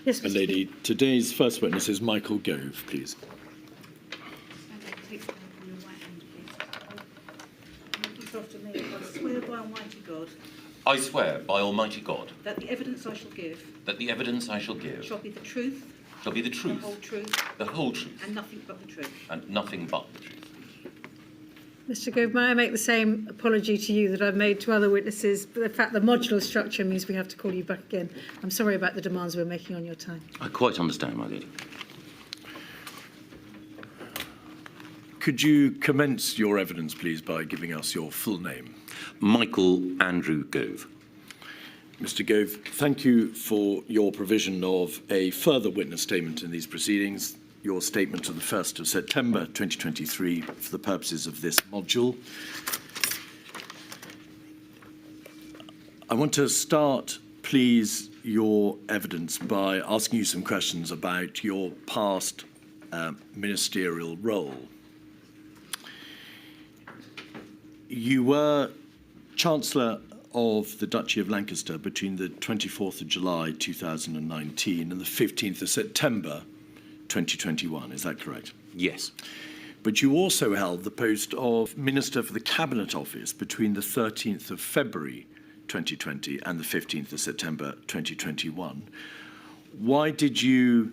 Yes, Mr. lady. Today's first witness is Michael Gove, please. After me, I swear by Almighty God I swear by Almighty God that the evidence I shall give shall be the truth, be the the truth, whole truth, the whole truth, and nothing but the truth. and nothing but the truth. Mr. Gove, may I make the same apology to you that I've made to other witnesses? The fact the modular structure means we have to call you back again. I'm sorry about the demands we're making on your time. I quite understand, my lady. Could you commence your evidence, please, by giving us your full name? Michael Andrew Gove. Mr. Gove, thank you for your provision of a further witness statement in these proceedings. Your statement of the 1st of September 2023 for the purposes of this module. I want to start, please, your evidence by asking you some questions about your past ministerial role. You were Chancellor of the Duchy of Lancaster between the 24th of July 2019 and the 15th of September 2021, is that correct? Yes. But you also held the post of Minister for the Cabinet Office between the 13th of February 2020 and the 15th of September 2021. Why did you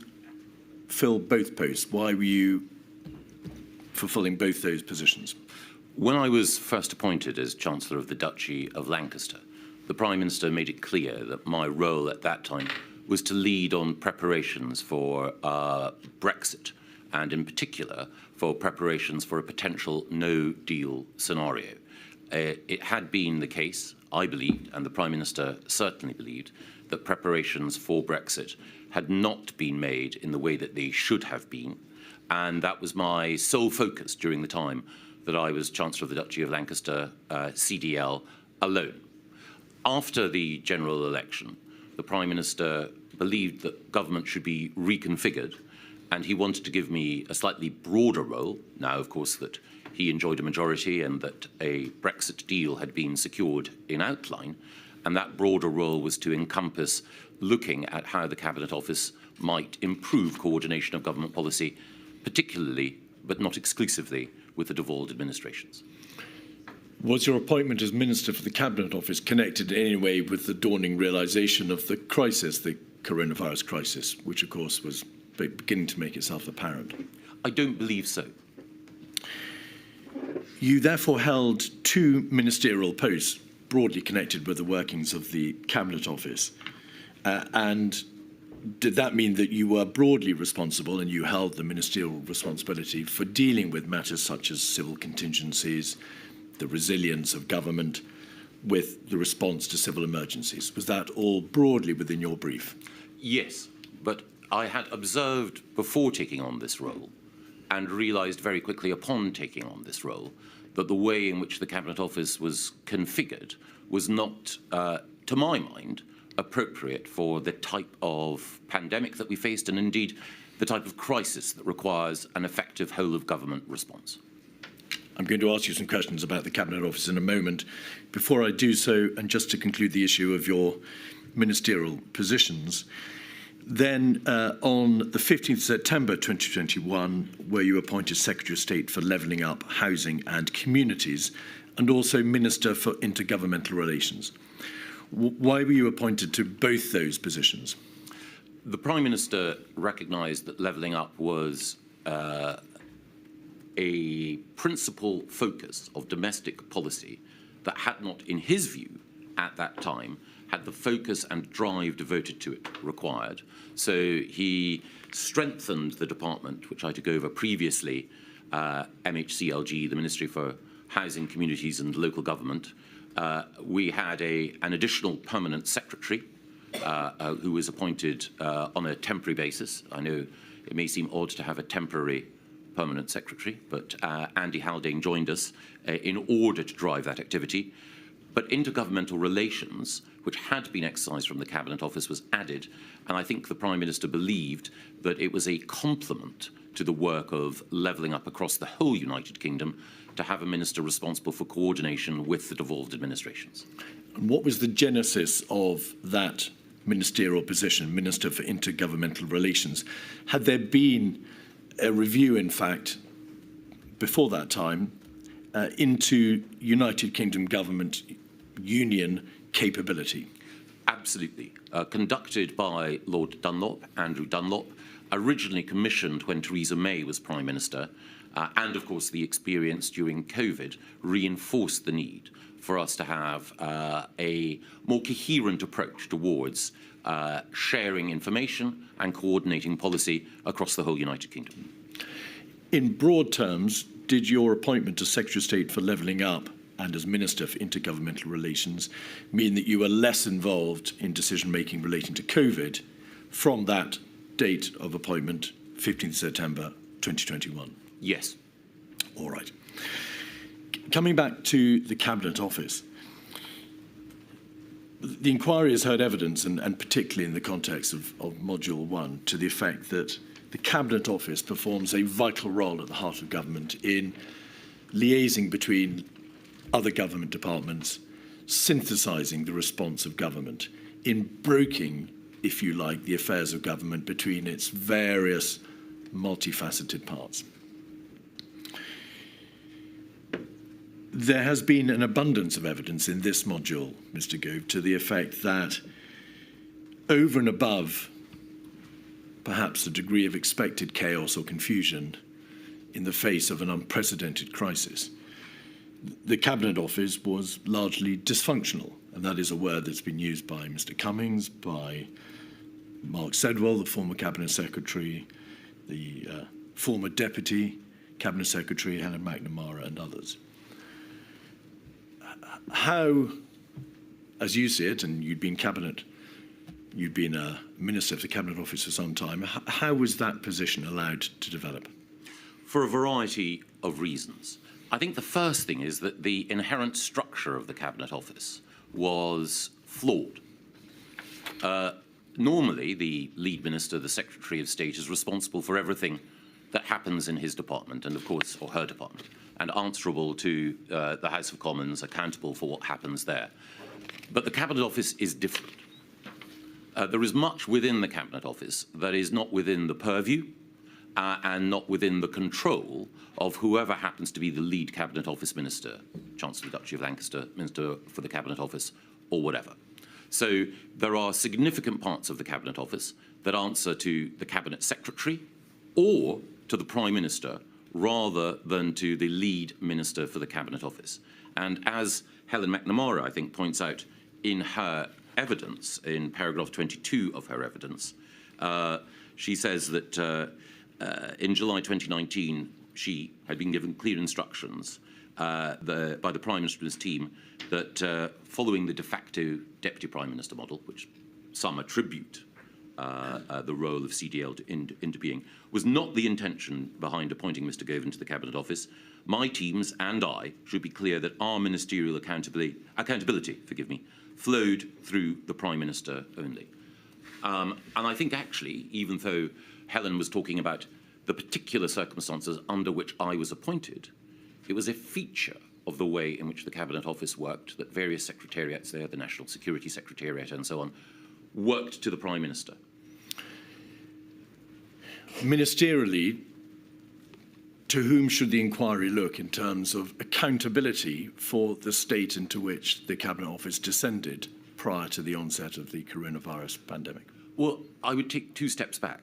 fill both posts? Why were you fulfilling both those positions? When I was first appointed as Chancellor of the Duchy of Lancaster, the Prime Minister made it clear that my role at that time was to lead on preparations for Brexit, and in particular for preparations for a potential no-deal scenario. It had been the case, I believed, and the Prime Minister certainly believed, that preparations for Brexit had not been made in the way that they should have been, and that was my sole focus during the time that I was Chancellor of the Duchy of Lancaster, CDL, alone. After the general election, the Prime Minister believed that government should be reconfigured, and he wanted to give me a slightly broader role, now, of course, that he enjoyed a majority and that a Brexit deal had been secured in outline, and that broader role was to encompass looking at how the Cabinet Office might improve coordination of government policy, particularly, but not exclusively, with the devolved administrations. Was your appointment as Minister for the Cabinet Office connected in any way with the dawning realisation of the crisis, the coronavirus crisis, which of course was beginning to make itself apparent? I don't believe so. You therefore held two ministerial posts broadly connected with the workings of the Cabinet Office. And did that mean that you were broadly responsible and you held the ministerial responsibility for dealing with matters such as civil contingencies, the resilience of government, with the response to civil emergencies? Was that all broadly within your brief? Yes, but I had observed before taking on this role and realised very quickly upon taking on this role that the way in which the Cabinet Office was configured was not, to my mind, appropriate for the type of pandemic that we faced and indeed the type of crisis that requires an effective whole-of-government response. I'm going to ask you some questions about the Cabinet Office in a moment. Before I do so, and just to conclude the issue of your ministerial positions, then on the 15th of September 2021, were you appointed Secretary of State for Levelling Up, Housing and Communities, and also Minister for Intergovernmental Relations. Why were you appointed to both those positions? The Prime Minister recognised that levelling up was a principal focus of domestic policy that had not, in his view, at that time, had the focus and drive devoted to it required. So he strengthened the department, which I took over previously, MHCLG, the Ministry for Housing, Communities and Local Government. We had an additional permanent secretary who was appointed on a temporary basis. I know it may seem odd to have a temporary permanent secretary, but Andy Haldane joined us in order to drive that activity. But intergovernmental relations, which had been exercised from the Cabinet Office, was added, and I think the Prime Minister believed that it was a complement to the work of levelling up across the whole United Kingdom to have a minister responsible for coordination with the devolved administrations. And what was the genesis of that ministerial position, Minister for Intergovernmental Relations. Had there been a review, in fact, before that time, into United Kingdom government union capability? Absolutely. Conducted by Lord Dunlop, Andrew Dunlop, originally commissioned when Theresa May was Prime Minister, and of course the experience during COVID reinforced the need for us to have a more coherent approach towards sharing information and coordinating policy across the whole United Kingdom. In broad terms, did your appointment as Secretary of State for Levelling Up and as Minister for Intergovernmental Relations mean that you were less involved in decision-making relating to COVID from that date of appointment, 15th September 2021? Yes. All right. Coming back to the Cabinet Office, the inquiry has heard evidence, and particularly in the context of Module 1, to the effect that the Cabinet Office performs a vital role at the heart of government in liaising between other government departments, synthesising the response of government, in broking, if you like, the affairs of government between its various multifaceted parts. There has been an abundance of evidence in this module, Mr. Gove, to the effect that over and above perhaps a degree of expected chaos or confusion in the face of an unprecedented crisis, the Cabinet Office was largely dysfunctional, and that is a word that's been used by Mr. Cummings, by Mark Sedwell, the former Cabinet Secretary, the former Deputy Cabinet Secretary, Helen McNamara, and others. How, as you see it, and you'd been a Minister of the Cabinet Office for some time, how was that position allowed to develop? For a variety of reasons. I think the first thing is that the inherent structure of the Cabinet Office was flawed. Normally, the lead minister, the Secretary of State, is responsible for everything that happens in his department, and of course, or her department, and answerable to the House of Commons, accountable for what happens there. But the Cabinet Office is different. There is much within the Cabinet Office that is not within the purview and not within the control of whoever happens to be the lead Cabinet Office Minister, Chancellor, Duchy of Lancaster, Minister for the Cabinet Office, or whatever. So there are significant parts of the Cabinet Office that answer to the Cabinet Secretary or to the Prime Minister rather than to the lead Minister for the Cabinet Office. And as Helen McNamara, I think, points out in her evidence, in paragraph 22 of her evidence, she says that in July 2019, she had been given clear instructions by the Prime Minister's team that following the de facto Deputy Prime Minister model, which some attribute the role of CDL into being, was not the intention behind appointing Mr. Gove into the Cabinet Office. My teams and I should be clear that our ministerial accountability, flowed through the Prime Minister only. And I think actually, even though Helen was talking about the particular circumstances under which I was appointed, it was a feature of the way in which the Cabinet Office worked that various secretariats there, the National Security Secretariat and so on, worked to the Prime Minister. Ministerially, to whom should the inquiry look in terms of accountability for the state into which the Cabinet Office descended prior to the onset of the coronavirus pandemic? Well, I would take two steps back.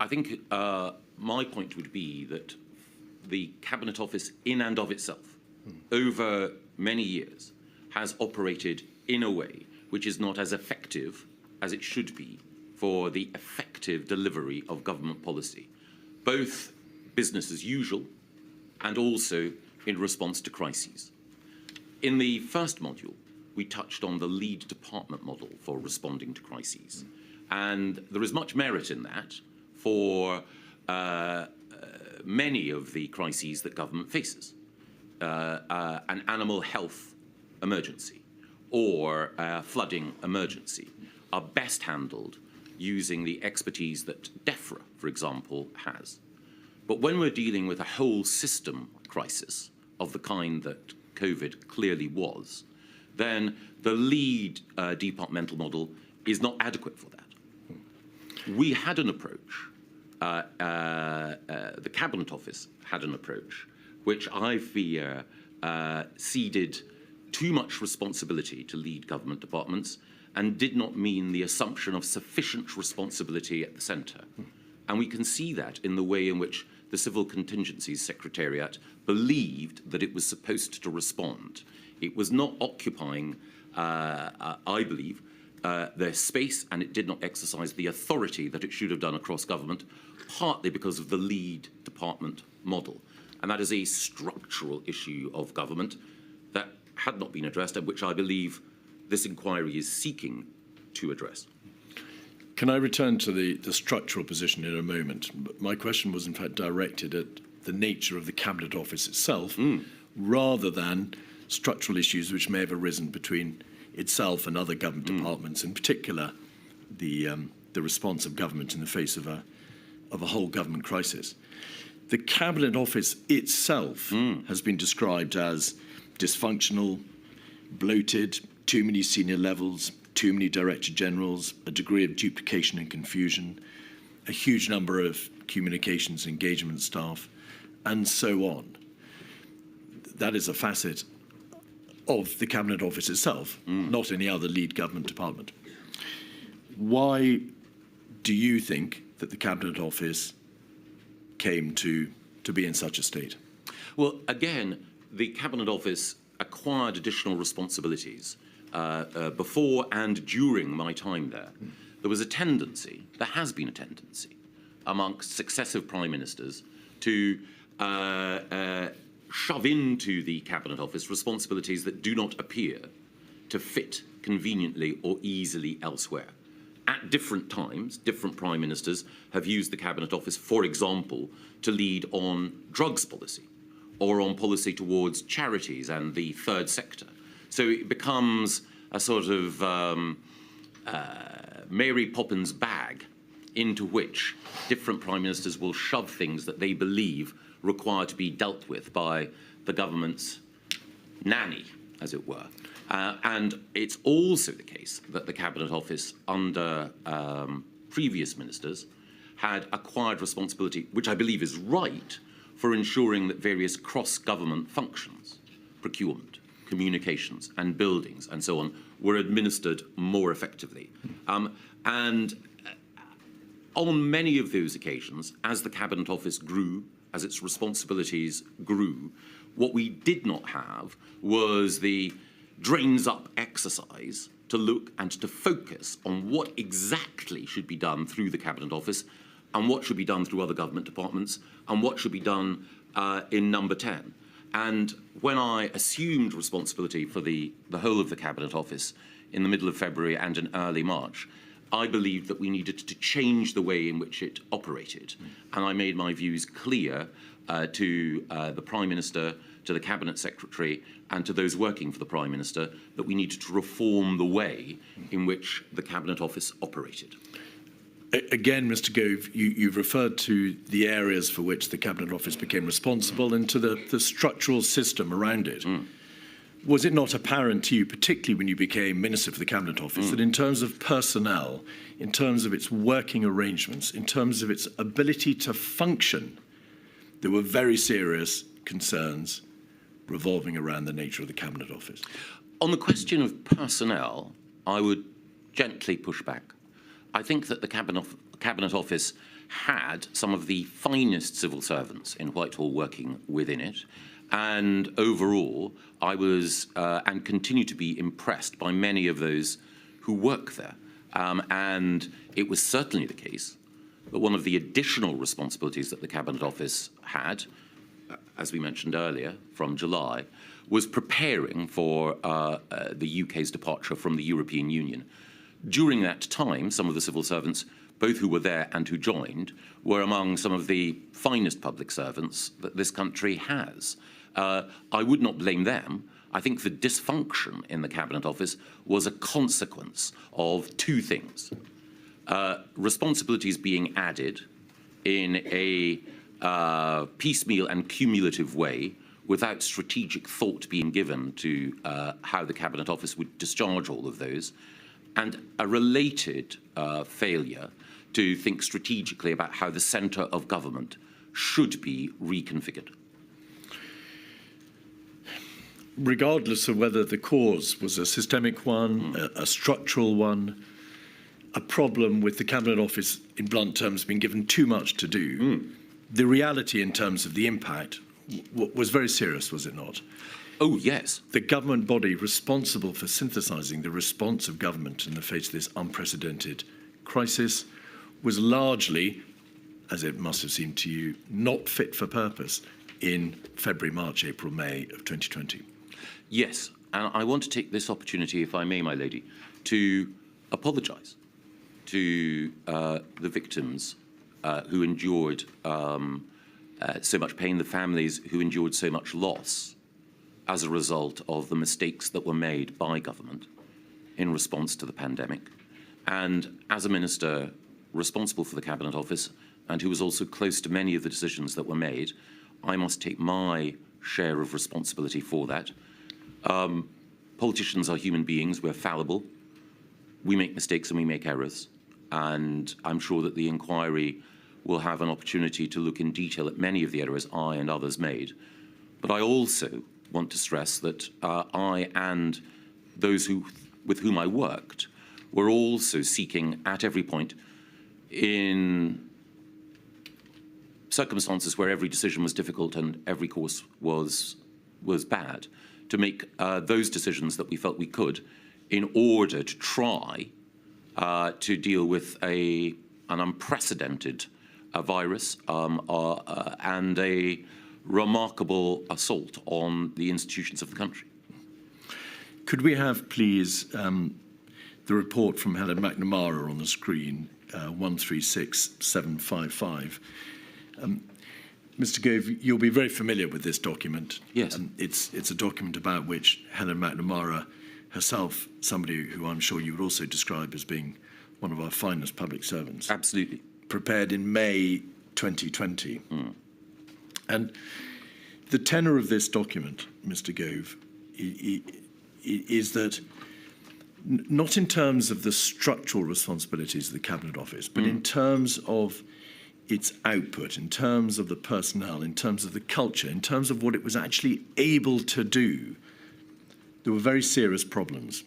I think my point would be that the Cabinet Office, in and of itself, over many years, has operated in a way which is not as effective as it should be for the effective delivery of government policy, both business as usual and also in response to crises. In the first module, we touched on the lead department model for responding to crises. And there is much merit in that for many of the crises that government faces. An animal health emergency or a flooding emergency are best handled using the expertise that DEFRA, for example, has. But when we're dealing with a whole system crisis of the kind that COVID clearly was, then the lead departmental model is not adequate for that. We had an approach, the Cabinet Office had an approach, which I fear ceded too much responsibility to lead government departments and did not mean the assumption of sufficient responsibility at the centre. And we can see that in the way in which the Civil Contingencies Secretariat believed that it was supposed to respond. It was not occupying, I believe, their space, and it did not exercise the authority that it should have done across government, partly because of the lead department model. And that is a structural issue of government that had not been addressed, and which I believe this inquiry is seeking to address. Can I return to the structural position in a moment? My question was in fact directed at the nature of the Cabinet Office itself, rather than structural issues which may have arisen between itself and other government departments, in particular the response of government in the face of a whole government crisis. The Cabinet Office itself has been described as dysfunctional, bloated, too many senior levels, too many Director Generals, a degree of duplication and confusion, a huge number of communications engagement staff, and so on. That is a facet of the Cabinet Office itself, not any other lead government department. Why do you think that the Cabinet Office came to be in such a state? Well, again, the Cabinet Office acquired additional responsibilities before and during my time there. There was a tendency, there has been a tendency, amongst successive Prime Ministers to shove into the Cabinet Office responsibilities that do not appear to fit conveniently or easily elsewhere. At different times, different Prime Ministers have used the Cabinet Office, for example, to lead on drugs policy or on policy towards charities and the third sector. So it becomes a sort of Mary Poppins bag into which different Prime Ministers will shove things that they believe require to be dealt with by the government's nanny, as it were. And it's also the case that the Cabinet Office, under previous ministers, had acquired responsibility, which I believe is right, for ensuring that various cross-government functions, procurement, communications and buildings and so on, were administered more effectively. And on many of those occasions, as the Cabinet Office grew, as its responsibilities grew, what we did not have was the drains-up exercise to look and to focus on what exactly should be done through the Cabinet Office and what should be done through other government departments and what should be done in Number 10. And when I assumed responsibility for the whole of the Cabinet Office in the middle of February and in early March, I believed that we needed to change the way in which it operated. And I made my views clear to the Prime Minister, to the Cabinet Secretary, and to those working for the Prime Minister that we needed to reform the way in which the Cabinet Office operated. Again, Mr. Gove, you've referred to the areas for which the Cabinet Office became responsible and to the structural system around it. Was it not apparent to you, particularly when you became Minister for the Cabinet Office, that in terms of personnel, in terms of its working arrangements, in terms of its ability to function, there were very serious concerns revolving around the nature of the Cabinet Office? On the question of personnel, I would gently push back. I think that the Cabinet Office had some of the finest civil servants in Whitehall working within it, and overall, I was and continue to be impressed by many of those who work there. And it was certainly the case that one of the additional responsibilities that the Cabinet Office had, as we mentioned earlier, from July, was preparing for the UK's departure from the European Union. During that time, some of the civil servants, both who were there and who joined, were among some of the finest public servants that this country has. I would not blame them. I think the dysfunction in the Cabinet Office was a consequence of two things. Responsibilities being added in a piecemeal and cumulative way without strategic thought being given to how the Cabinet Office would discharge all of those. and a related failure to think strategically about how the centre of government should be reconfigured. Regardless of whether the cause was a systemic one, a structural one, a problem with the Cabinet Office, in blunt terms, being given too much to do, the reality in terms of the impact was very serious, was it not? Oh, yes. The government body responsible for synthesising the response of government in the face of this unprecedented crisis was largely, as it must have seemed to you, not fit for purpose in February, March, April, May of 2020. Yes, and I want to take this opportunity, if I may, my lady, to apologise to the victims who endured so much pain, the families who endured so much loss as a result of the mistakes that were made by government in response to the pandemic. And as a minister responsible for the Cabinet Office and who was also close to many of the decisions that were made, I must take my share of responsibility for that. Politicians are human beings, we're fallible, we make mistakes and we make errors, and I'm sure that the inquiry will have an opportunity to look in detail at many of the errors I and others made. But I also want to stress that I and those with whom I worked were also seeking at every point, in circumstances where every decision was difficult and every course was bad, to make those decisions that we felt we could in order to try to deal with an unprecedented virus and a remarkable assault on the institutions of the country. Could we have, please, the report from Helen McNamara on the screen, 136755. Mr. Gove, you'll be very familiar with this document. Yes. It's a document about which Helen McNamara herself, somebody who I'm sure you would also describe as being one of our finest public servants. Absolutely. Prepared in May 2020. And the tenor of this document, Mr. Gove, is that not in terms of the structural responsibilities of the Cabinet Office, but in terms of its output, in terms of the personnel, in terms of the culture, in terms of what it was actually able to do, there were very serious problems.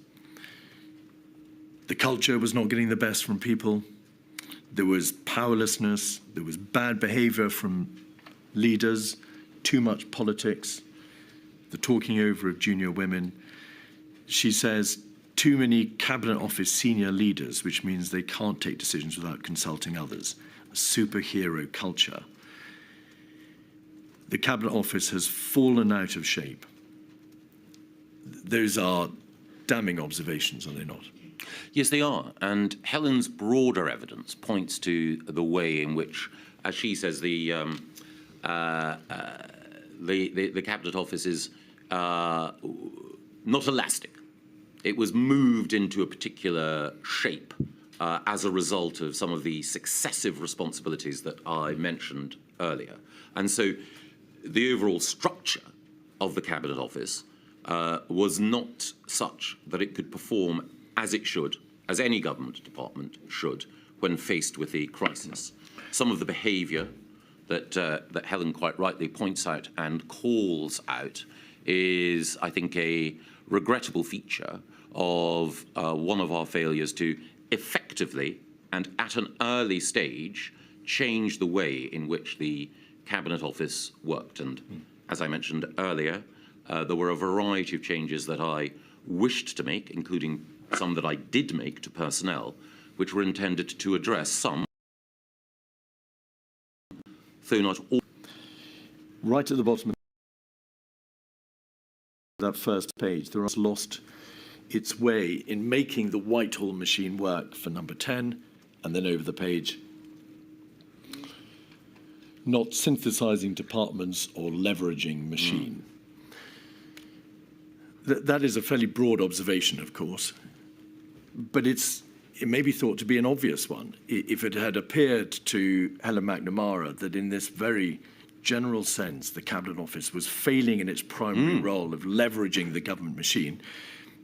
The culture was not getting the best from people. There was powerlessness. There was bad behaviour from leaders, too much politics, the talking over of junior women. She says, too many Cabinet Office senior leaders, which means they can't take decisions without consulting others. A superhero culture. The Cabinet Office has fallen out of shape. Those are damning observations, are they not? Yes, they are. And Helen's broader evidence points to the way in which, as she says, the Cabinet Office is not elastic. It was moved into a particular shape as a result of some of the successive responsibilities that I mentioned earlier. And so the overall structure of the Cabinet Office was not such that it could perform as it should, as any government department should, when faced with a crisis. Some of the behaviour that Helen quite rightly points out and calls out is, I think, a regrettable feature of one of our failures to effectively and at an early stage change the way in which the Cabinet Office worked. And as I mentioned earlier, there were a variety of changes that I wished to make, including some that I did make to personnel, which were intended to address some, though not all. Right at the bottom of that first page, there has lost its way in making the Whitehall machine work for number 10, and then over the page, not synthesizing departments or leveraging machine. That is a fairly broad observation, of course, but it may be thought to be an obvious one. If it had appeared to Helen McNamara that in this very general sense the Cabinet Office was failing in its primary role of leveraging the government machine,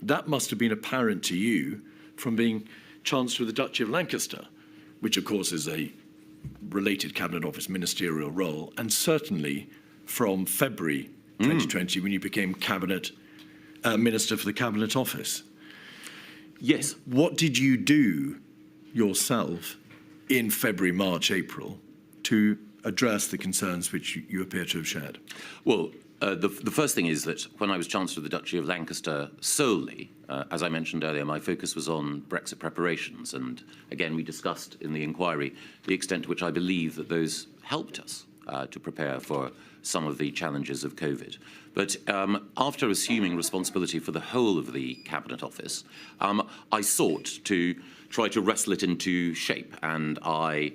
that must have been apparent to you from being Chancellor of the Duchy of Lancaster, which of course is a related Cabinet Office ministerial role, and certainly from February 2020 when you became Cabinet Minister for the Cabinet Office. Yes. What did you do yourself in February, March, April to address the concerns which you appear to have shared? Well, the first thing is that when I was Chancellor of the Duchy of Lancaster solely, as I mentioned earlier, my focus was on Brexit preparations. And again, we discussed in the inquiry the extent to which I believe that those helped us to prepare for some of the challenges of COVID. But after assuming responsibility for the whole of the Cabinet Office, I sought to try to wrestle it into shape. And I,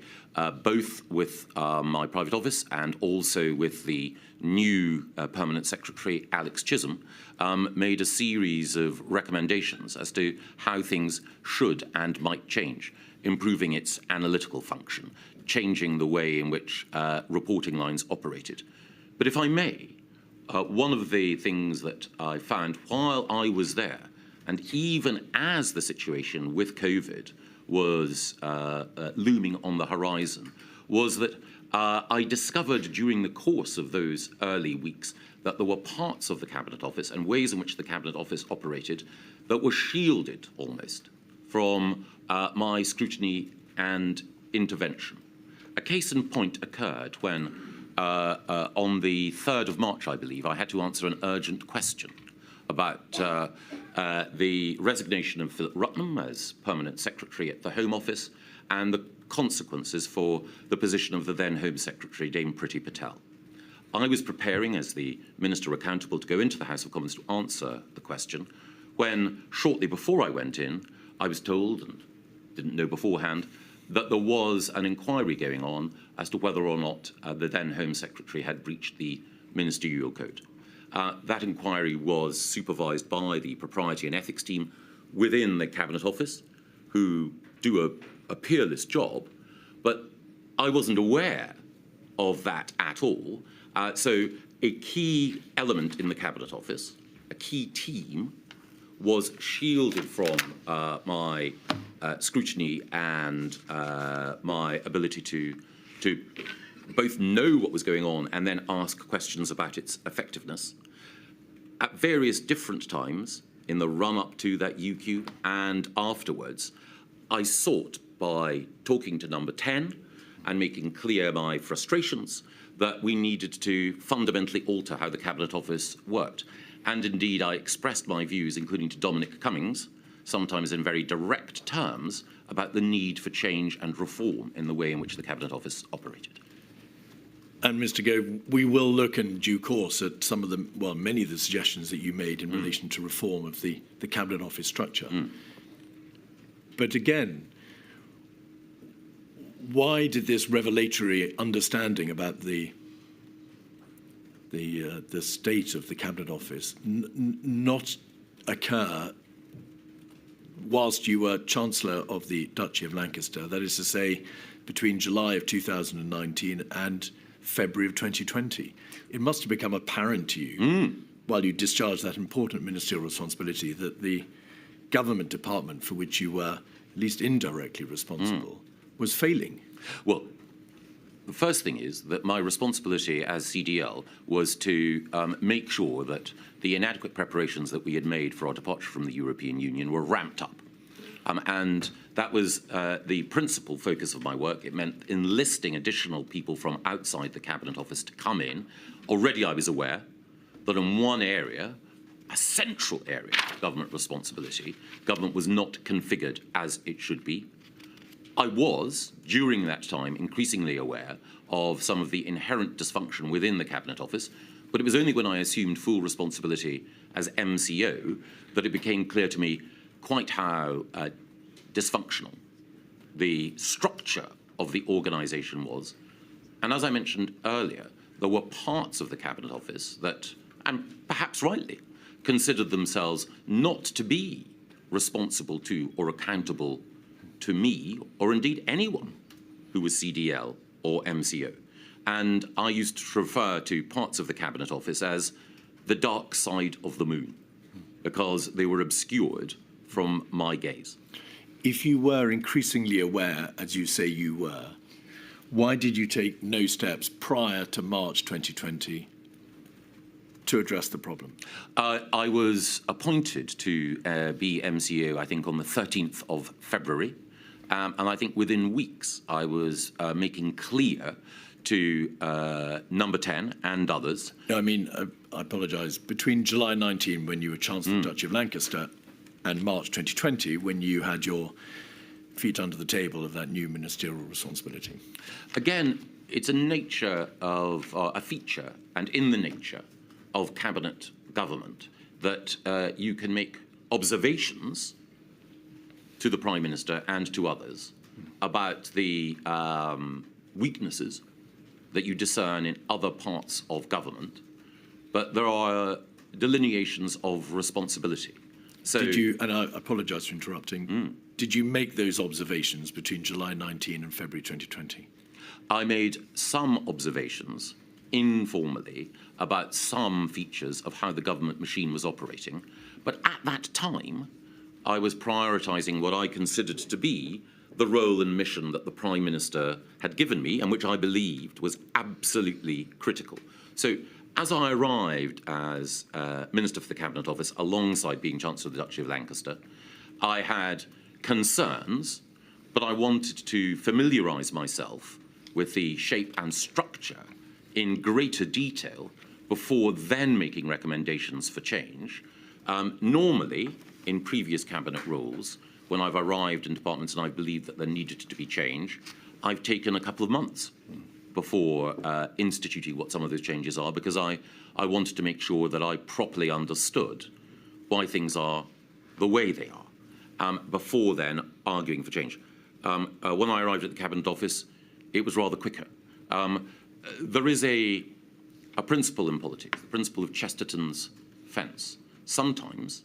both with my private office and also with the new Permanent Secretary, Alex Chisholm, made a series of recommendations as to how things should and might change, improving its analytical function, changing the way in which reporting lines operated. But if I may, one of the things that I found while I was there, and even as the situation with COVID was looming on the horizon, was that I discovered during the course of those early weeks that there were parts of the Cabinet Office and ways in which the Cabinet Office operated that were shielded almost from my scrutiny and intervention. A case in point occurred when on the 3rd of March, I believe, I had to answer an urgent question about the resignation of Philip Rutnam as Permanent Secretary at the Home Office and the consequences for the position of the then Home Secretary, Dame Patel. I was preparing as the Minister accountable to go into the House of Commons to answer the question when, shortly before I went in, I was told, and didn't know beforehand, that there was an inquiry going on as to whether or not the then Home Secretary had breached the Ministerial Code. That inquiry was supervised by the Propriety and Ethics team within the Cabinet Office, who do a peerless job, but I wasn't aware of that at all. So a key element in the Cabinet Office, a key team, was shielded from my scrutiny and my ability to both know what was going on and then ask questions about its effectiveness. At various different times in the run-up to that UQ and afterwards, I sought, by talking to Number 10 and making clear my frustrations, that we needed to fundamentally alter how the Cabinet Office worked. And indeed, I expressed my views, including to Dominic Cummings, sometimes in very direct terms, about the need for change and reform in the way in which the Cabinet Office operated. And Mr. Gove, we will look in due course at some of the, well, many of the suggestions that you made in relation to reform of the Cabinet Office structure. But again, why did this revelatory understanding about the state of the Cabinet Office not occur whilst you were Chancellor of the Duchy of Lancaster, that is to say, between July of 2019 and February of 2020? It must have become apparent to you, while you discharged that important ministerial responsibility, that the government department for which you were at least indirectly responsible was failing. Well, the first thing is that my responsibility as CDL was to make sure that the inadequate preparations that we had made for our departure from the European Union were ramped up. And that was the principal focus of my work. It meant enlisting additional people from outside the Cabinet Office to come in. Already I was aware that in one area, a central area of government responsibility, government was not configured as it should be. I was, during that time, increasingly aware of some of the inherent dysfunction within the Cabinet Office, but it was only when I assumed full responsibility as MCO that it became clear to me quite how dysfunctional the structure of the organisation was. And as I mentioned earlier, there were parts of the Cabinet Office that, and perhaps rightly, considered themselves not to be responsible to or accountable to me, or indeed anyone who was CDL or MCO. And I used to refer to parts of the Cabinet Office as the dark side of the moon, because they were obscured from my gaze. if you were increasingly aware, as you say you were, why did you take no steps prior to March 2020 to address the problem? I was appointed to be MCO, I think, on the 13th of February. And I think within weeks, I was making clear to Number 10 and others. No, I mean, I apologise. Between July 19, when you were Chancellor of the Duchy of Lancaster, and March 2020, when you had your feet under the table of that new ministerial responsibility. Again, it's a nature of a feature, and in the nature of cabinet government, that you can make observations to the Prime Minister and to others about the weaknesses that you discern in other parts of government, but there are delineations of responsibility. So, Did you, and I apologise for interrupting, did you make those observations between July 19 and February 2020? I made some observations informally about some features of how the government machine was operating, but at that time, I was prioritising what I considered to be the role and mission that the Prime Minister had given me, and which I believed was absolutely critical. So, as I arrived as Minister for the Cabinet Office, alongside being Chancellor of the Duchy of Lancaster, I had concerns, but I wanted to familiarise myself with the shape and structure in greater detail before then making recommendations for change. Normally, in previous cabinet roles, when I've arrived in departments and I've believed that there needed to be change, I've taken a couple of months before instituting what some of those changes are, because I wanted to make sure that I properly understood why things are the way they are, before then arguing for change. When I arrived at the Cabinet Office, it was rather quicker. There is a principle in politics, the principle of Chesterton's fence. Sometimes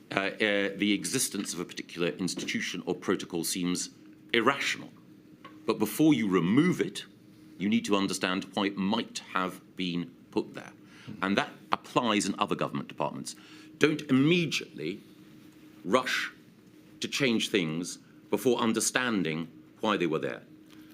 the existence of a particular institution or protocol seems irrational, but before you remove it, you need to understand why it might have been put there. And that applies in other government departments. Don't immediately rush to change things before understanding why they were there.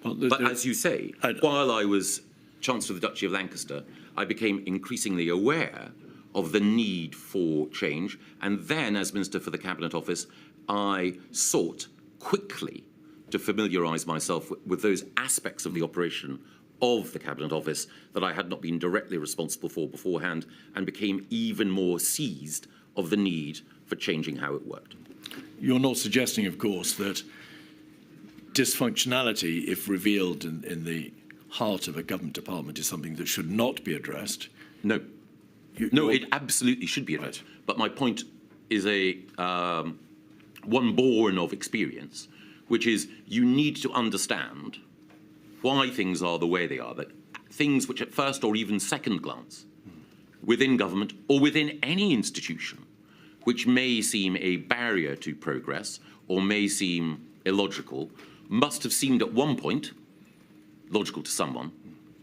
Well, but as you say, while I was Chancellor of the Duchy of Lancaster, I became increasingly aware of the need for change. And then, as Minister for the Cabinet Office, I sought quickly to familiarise myself with those aspects of the operation of the Cabinet Office that I had not been directly responsible for beforehand, and became even more seized of the need for changing how it worked. You're not suggesting, of course, that dysfunctionality, if revealed in the heart of a government department, is something that should not be addressed? No. No, it absolutely should be addressed. Right. But my point is one born of experience, which is you need to understand why things are the way they are, that things which at first or even second glance within government or within any institution, which may seem a barrier to progress or may seem illogical, must have seemed at one point logical to someone.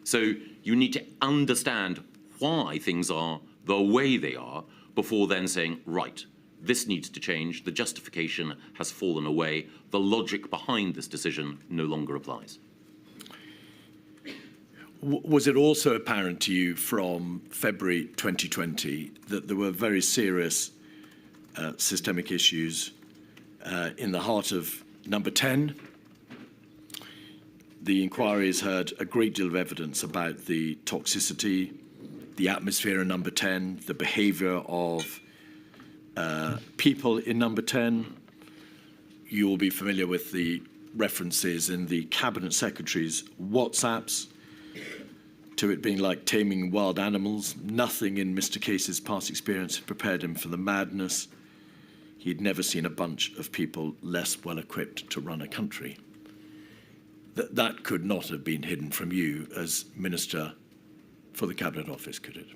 So you need to understand why things are the way they are before then saying, right, this needs to change, the justification has fallen away, the logic behind this decision no longer applies. Was it also apparent to you from February 2020 that there were very serious systemic issues in the heart of Number 10? The inquiries heard a great deal of evidence about the toxicity, the atmosphere in Number 10, the behaviour of people in Number 10. You will be familiar with the references in the Cabinet Secretary's WhatsApps to it being like taming wild animals. Nothing in Mr. Case's past experience had prepared him for the madness. He'd never seen a bunch of people less well equipped to run a country. That could not have been hidden from you as Minister for the Cabinet Office, could it?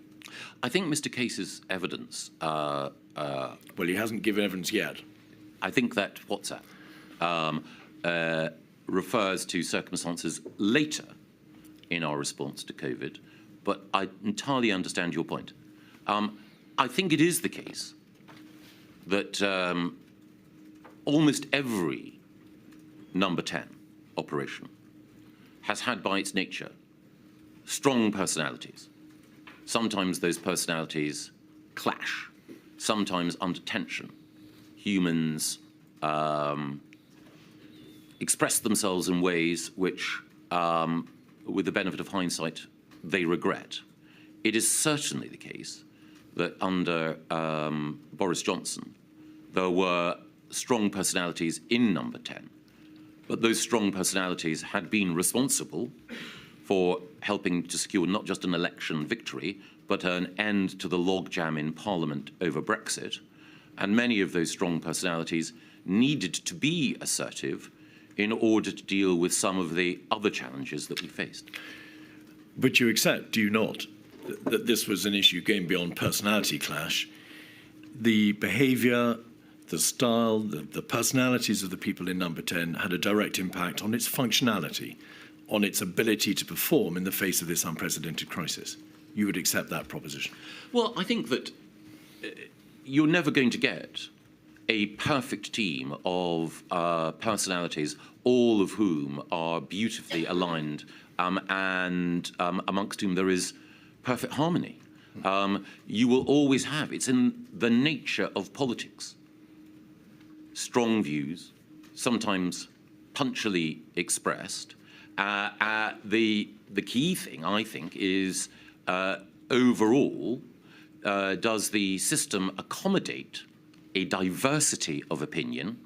I think Mr. Case's evidence... well, he hasn't given evidence yet. I think that WhatsApp refers to circumstances later in our response to COVID, but I entirely understand your point. I think it is the case that almost every number 10 operation has had by its nature strong personalities. Sometimes those personalities clash, sometimes under tension. Humans express themselves in ways which, with the benefit of hindsight, they regret. It is certainly the case that under Boris Johnson, there were strong personalities in number 10, but those strong personalities had been responsible for helping to secure not just an election victory, but an end to the logjam in Parliament over Brexit. And many of those strong personalities needed to be assertive in order to deal with some of the other challenges that we faced. But you accept, do you not, that this was an issue going beyond personality clash? The behaviour, the style, the personalities of the people in number 10 had a direct impact on its functionality, on its ability to perform in the face of this unprecedented crisis. You would accept that proposition? Well, I think that you're never going to get a perfect team of personalities, all of whom are beautifully aligned and amongst whom there is perfect harmony. You will always have, it's in the nature of politics, strong views, sometimes punctually expressed. The key thing, I think, is overall, does the system accommodate a diversity of opinion?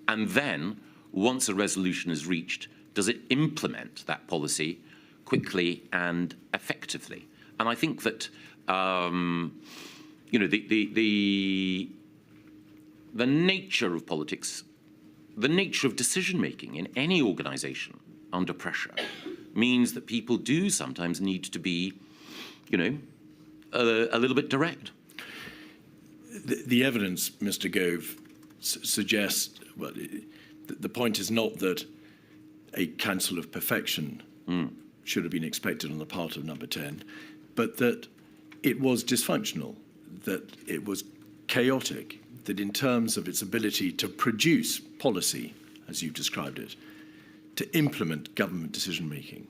And then, once a resolution is reached, does it implement that policy quickly and effectively? And I think that, you know, the nature of politics, the nature of decision-making in any organisation under pressure means that people do sometimes need to be, you know, a little bit direct. The evidence, Mr. Gove, suggests, well, the point is not that a council of perfection should have been expected on the part of number 10, but that it was dysfunctional, that it was chaotic, that in terms of its ability to produce policy, as you've described it, to implement government decision-making,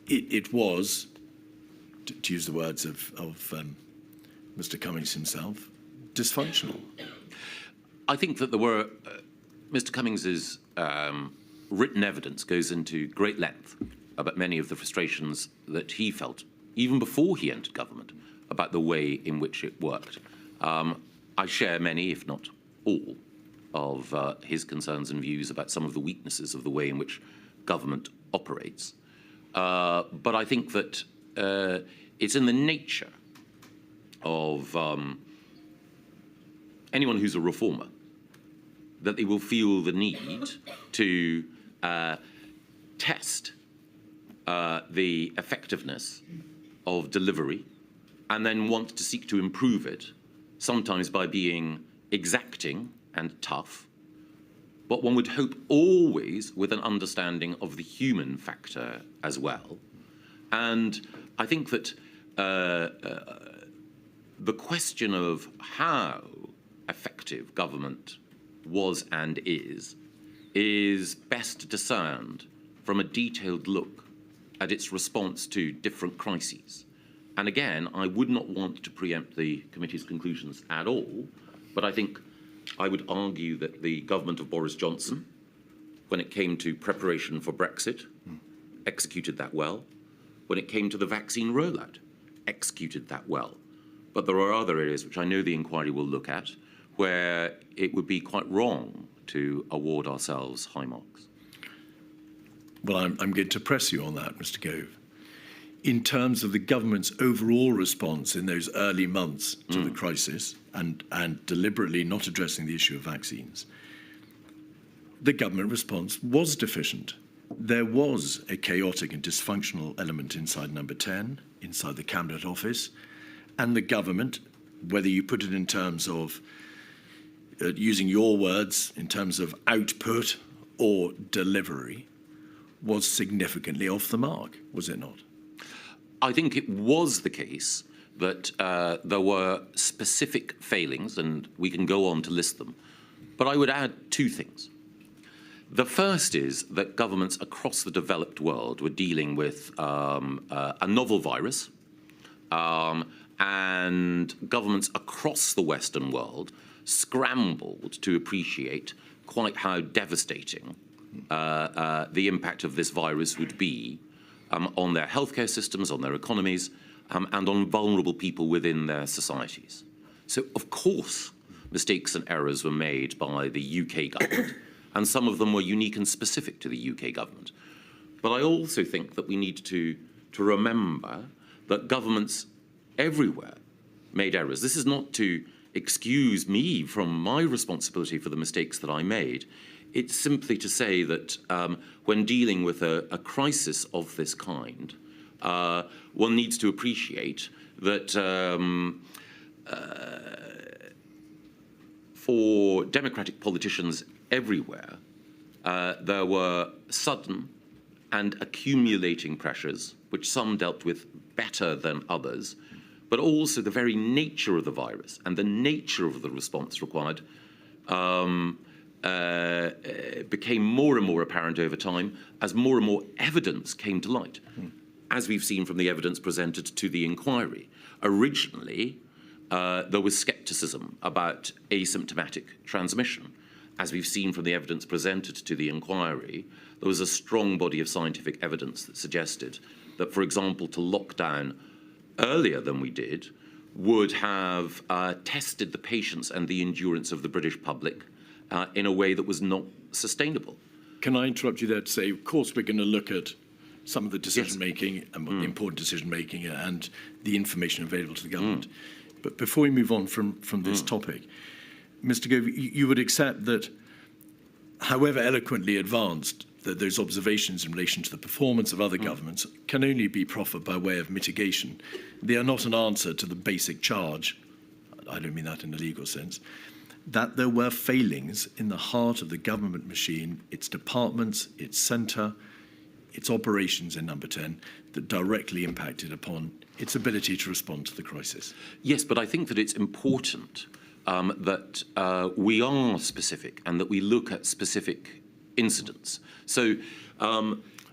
it was, to use the words of Mr. Cummings himself, dysfunctional. I think that there were, Mr. Cummings's written evidence goes into great length about many of the frustrations that he felt, even before he entered government, about the way in which it worked. I share many, if not all, of his concerns and views about some of the weaknesses of the way in which government operates. But I think that it's in the nature of anyone who's a reformer that they will feel the need to test the effectiveness of delivery and then want to seek to improve it, sometimes by being exacting and tough, but one would hope always with an understanding of the human factor as well. And I think that the question of how effective government was and is best discerned from a detailed look at its response to different crises. And again, I would not want to preempt the committee's conclusions at all, but I think I would argue that the government of Boris Johnson, when it came to preparation for Brexit, executed that well. When it came to the vaccine rollout, executed that well. But there are other areas which I know the inquiry will look at where it would be quite wrong to award ourselves high marks. Well, I'm going to press you on that, Mr. Gove. In terms of the government's overall response in those early months to the crisis and deliberately not addressing the issue of vaccines, the government response was deficient. There was a chaotic and dysfunctional element inside number 10, inside the Cabinet Office, and the government, whether you put it in terms of, using your words, in terms of output or delivery, was significantly off the mark, was it not? I think it was the case that there were specific failings, and we can go on to list them. But I would add two things. The first is that governments across the developed world were dealing with a novel virus, and governments across the Western world scrambled to appreciate quite how devastating the impact of this virus would be on their healthcare systems, on their economies, and on vulnerable people within their societies. So, of course, mistakes and errors were made by the UK government, and some of them were unique and specific to the UK government. But I also think that we need to remember that governments everywhere made errors. This is not to excuse me from my responsibility for the mistakes that I made. It's simply to say that when dealing with a crisis of this kind, one needs to appreciate that for democratic politicians everywhere, there were sudden and accumulating pressures, which some dealt with better than others, but also the very nature of the virus and the nature of the response required became more and more apparent over time as more and more evidence came to light, as we've seen from the evidence presented to the inquiry. Originally, there was scepticism about asymptomatic transmission. As we've seen from the evidence presented to the inquiry, there was a strong body of scientific evidence that suggested that, for example, to lock down earlier than we did would have tested the patience and the endurance of the British public in a way that was not sustainable. Can I interrupt you there to say, of course, we're going to look at some of the decision-making, and the important decision-making and the information available to the government. But before we move on from this topic, Mr. Gove, you would accept that, however eloquently advanced, that those observations in relation to the performance of other governments can only be proffered by way of mitigation. They are not an answer to the basic charge, I don't mean that in a legal sense, that there were failings in the heart of the government machine, its departments, its centre, its operations in Number 10, that directly impacted upon its ability to respond to the crisis. Yes, but I think that it's important that we are specific and that we look at specific incidents. So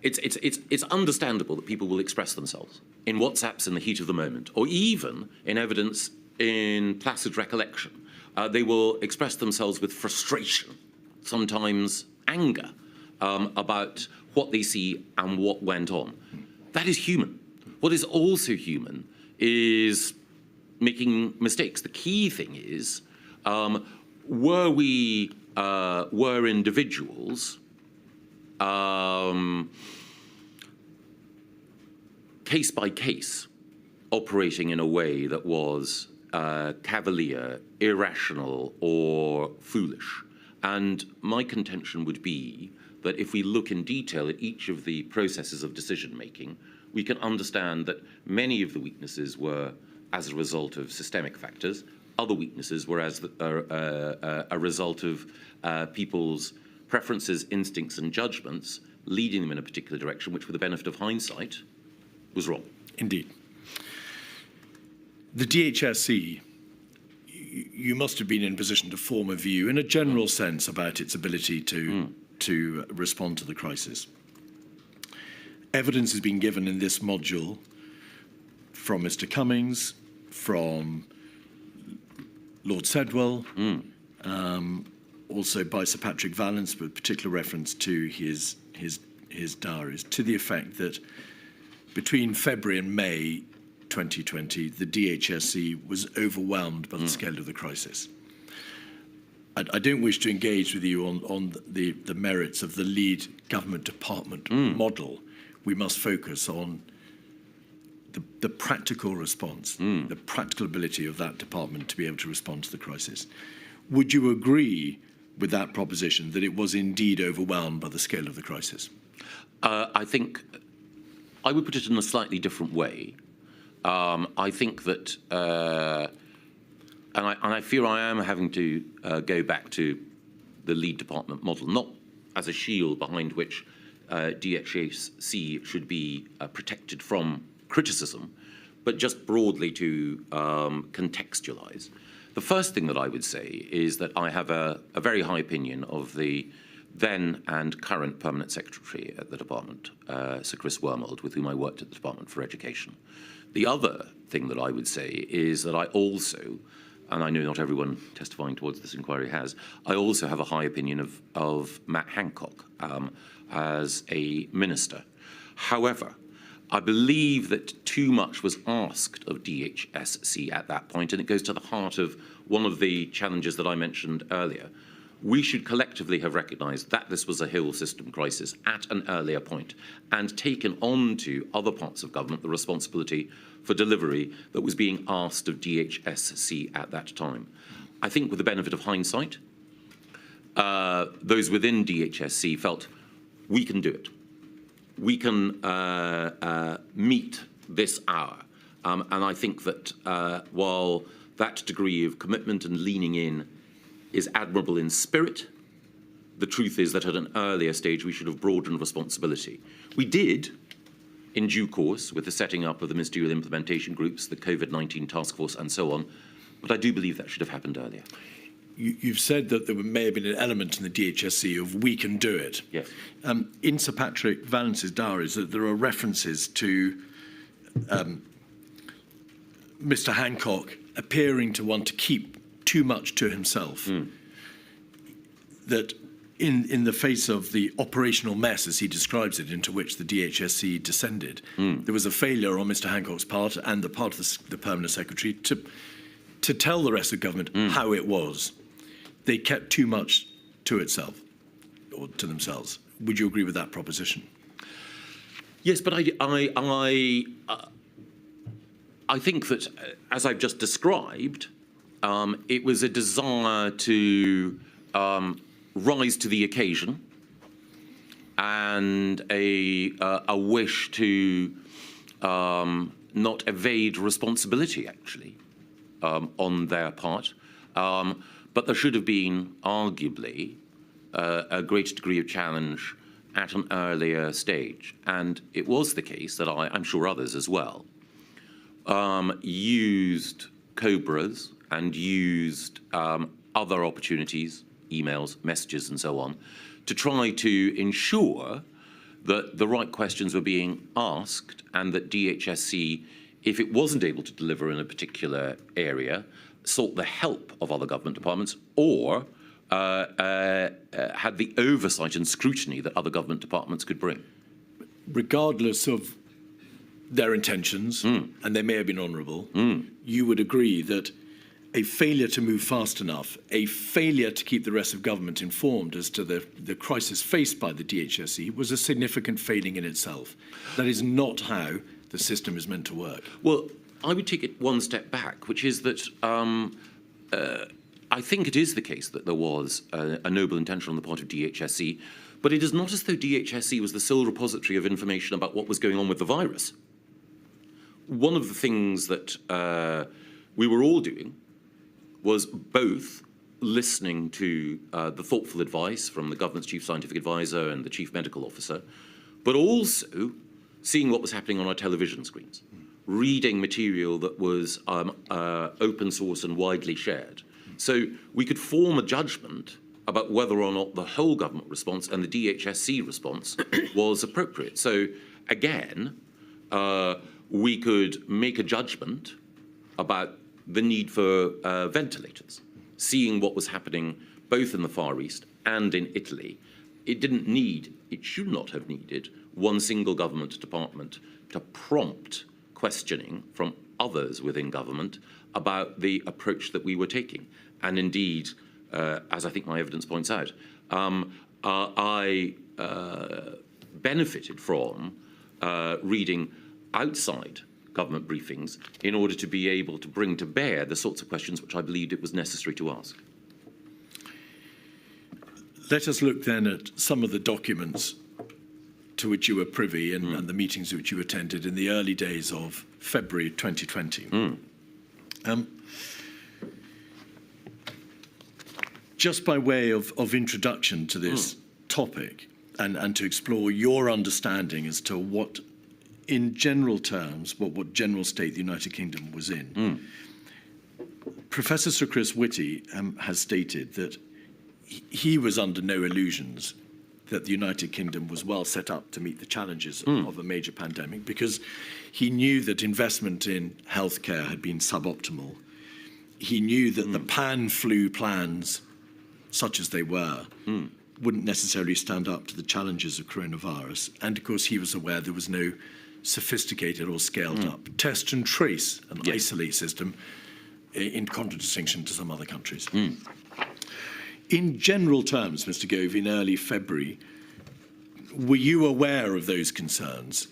it's understandable that people will express themselves in WhatsApps in the heat of the moment, or even in evidence in placid recollection. They will express themselves with frustration, sometimes anger, about what they see and what went on. That is human. What is also human is making mistakes. The key thing is, were individuals case by case operating in a way that was cavalier, irrational, or foolish? And my contention would be that if we look in detail at each of the processes of decision-making, we can understand that many of the weaknesses were as a result of systemic factors. Other weaknesses were as a result of people's preferences, instincts, and judgments, leading them in a particular direction, which, with the benefit of hindsight, was wrong. Indeed. The DHSC, you must have been in a position to form a view, in a general sense, about its ability to respond to the crisis. Evidence has been given in this module from Mr. Cummings, from Lord Sedwell, also by Sir Patrick Vallance, with particular reference to his diaries, to the effect that between February and May 2020, the DHSC was overwhelmed by the scale of the crisis. I don't wish to engage with you on the merits of the lead government department model. We must focus on the practical response, the practical ability of that department to be able to respond to the crisis. Would you agree with that proposition, that it was indeed overwhelmed by the scale of the crisis? I think I would put it in a slightly different way. I think that, and I fear I am having to go back to the lead department model, not as a shield behind which DHSC should be protected from criticism, but just broadly to contextualize. The first thing that I would say is that I have a very high opinion of the then and current Permanent Secretary at the Department, Sir Chris Wormold, with whom I worked at the Department for Education. The other thing that I would say is that I also, and I know not everyone testifying towards this inquiry has, I also have a high opinion of Matt Hancock as a minister. However, I believe that too much was asked of DHSC at that point, and it goes to the heart of one of the challenges that I mentioned earlier. We should collectively have recognised that this was a whole system crisis at an earlier point and taken on to other parts of government the responsibility for delivery that was being asked of DHSC at that time. I think with the benefit of hindsight, those within DHSC felt we can do it. We can meet this hour. And I think that while that degree of commitment and leaning in is admirable in spirit, the truth is that at an earlier stage we should have broadened responsibility. We did, in due course, with the setting up of the ministerial implementation groups, the COVID-19 task force and so on, but I do believe that should have happened earlier. You've said that there may have been an element in the DHSC of we can do it. Yes. In Sir Patrick Valance's diaries, that there are references to Mr. Hancock appearing to want to keep too much to himself. That in the face of the operational mess, as he describes it, into which the DHSC descended, there was a failure on Mr. Hancock's part and the part of the Permanent Secretary to tell the rest of government how it was. They kept too much to itself, or to themselves. Would you agree with that proposition? Yes, but I think that, as I've just described, it was a desire to rise to the occasion and a wish to not evade responsibility, actually, on their part. But there should have been, arguably, a greater degree of challenge at an earlier stage. And it was the case that I'm sure others as well, used Cobras and used other opportunities, emails, messages and so on, to try to ensure that the right questions were being asked and that DHSC, if it wasn't able to deliver in a particular area, sought the help of other government departments or had the oversight and scrutiny that other government departments could bring. Regardless of their intentions, and they may have been honourable, you would agree that a failure to move fast enough, a failure to keep the rest of government informed as to the crisis faced by the DHSC was a significant failing in itself. That is not how the system is meant to work. Well, I would take it one step back, which is that I think it is the case that there was a noble intention on the part of DHSC, but it is not as though DHSC was the sole repository of information about what was going on with the virus. One of the things that we were all doing was both listening to the thoughtful advice from the government's chief scientific advisor and the chief medical officer, but also seeing what was happening on our television screens, reading material that was open source and widely shared. So we could form a judgment about whether or not the whole government response and the DHSC response was appropriate. So again, we could make a judgment about the need for ventilators, seeing what was happening both in the Far East and in Italy. It should not have needed one single government department to prompt questioning from others within government about the approach that we were taking. And indeed, as I think my evidence points out, I benefited from reading outside government briefings in order to be able to bring to bear the sorts of questions which I believed it was necessary to ask. Let us look then at some of the documents to which you were privy and the meetings which you attended in the early days of February 2020. Just by way of introduction to this topic and to explore your understanding as to what, in general terms, what general state the United Kingdom was in. Professor Sir Chris Whitty has stated that he was under no illusions that the United Kingdom was well set up to meet the challenges of a major pandemic, because he knew that investment in healthcare had been suboptimal. He knew that the pan-flu plans, such as they were, wouldn't necessarily stand up to the challenges of coronavirus. And of course, he was aware there was no sophisticated or scaled up test and trace and isolate system, in contradistinction to some other countries. In general terms, Mr. Gove, in early February, were you aware of those concerns?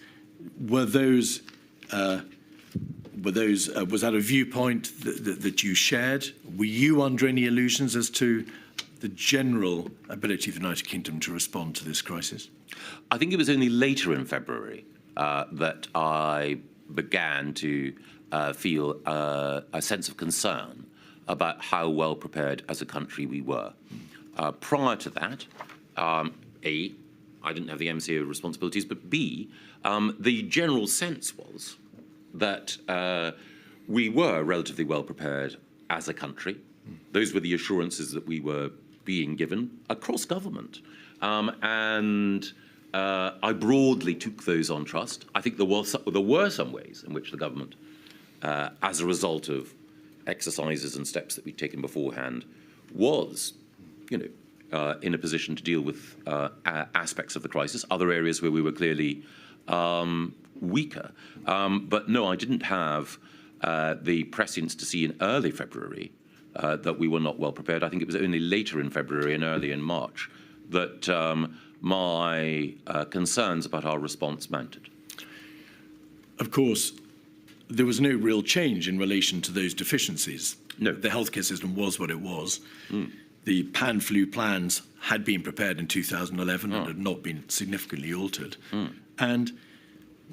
Was that a viewpoint that you shared? Were you under any illusions as to the general ability of the United Kingdom to respond to this crisis? I think it was only later in February that I began to feel a sense of concern about how well prepared as a country we were. Prior to that, A, I didn't have the MCO responsibilities, but B, the general sense was that we were relatively well prepared as a country. Those were the assurances that we were being given across government. And I broadly took those on trust. I think there were some ways in which the government, as a result of exercises and steps that we'd taken beforehand, was, in a position to deal with aspects of the crisis. Other areas where we were clearly weaker. But no, I didn't have the prescience to see in early February that we were not well prepared. I think it was only later in February and early in March that my concerns about our response mounted. Of course, there was no real change in relation to those deficiencies. No. The healthcare system was what it was. The pan-flu plans had been prepared in 2011 and had not been significantly altered. And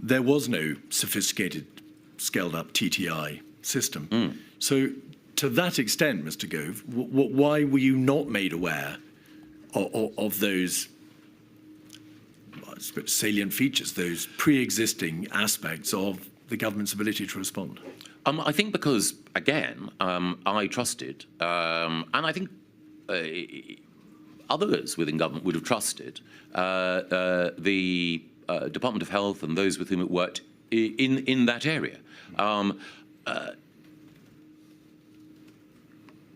there was no sophisticated, scaled-up TTI system. So to that extent, Mr. Gove, why were you not made aware of those salient features, those pre-existing aspects of the government's ability to respond? I think because, again, I trusted, and I think others within government would have trusted the Department of Health and those with whom it worked in that area.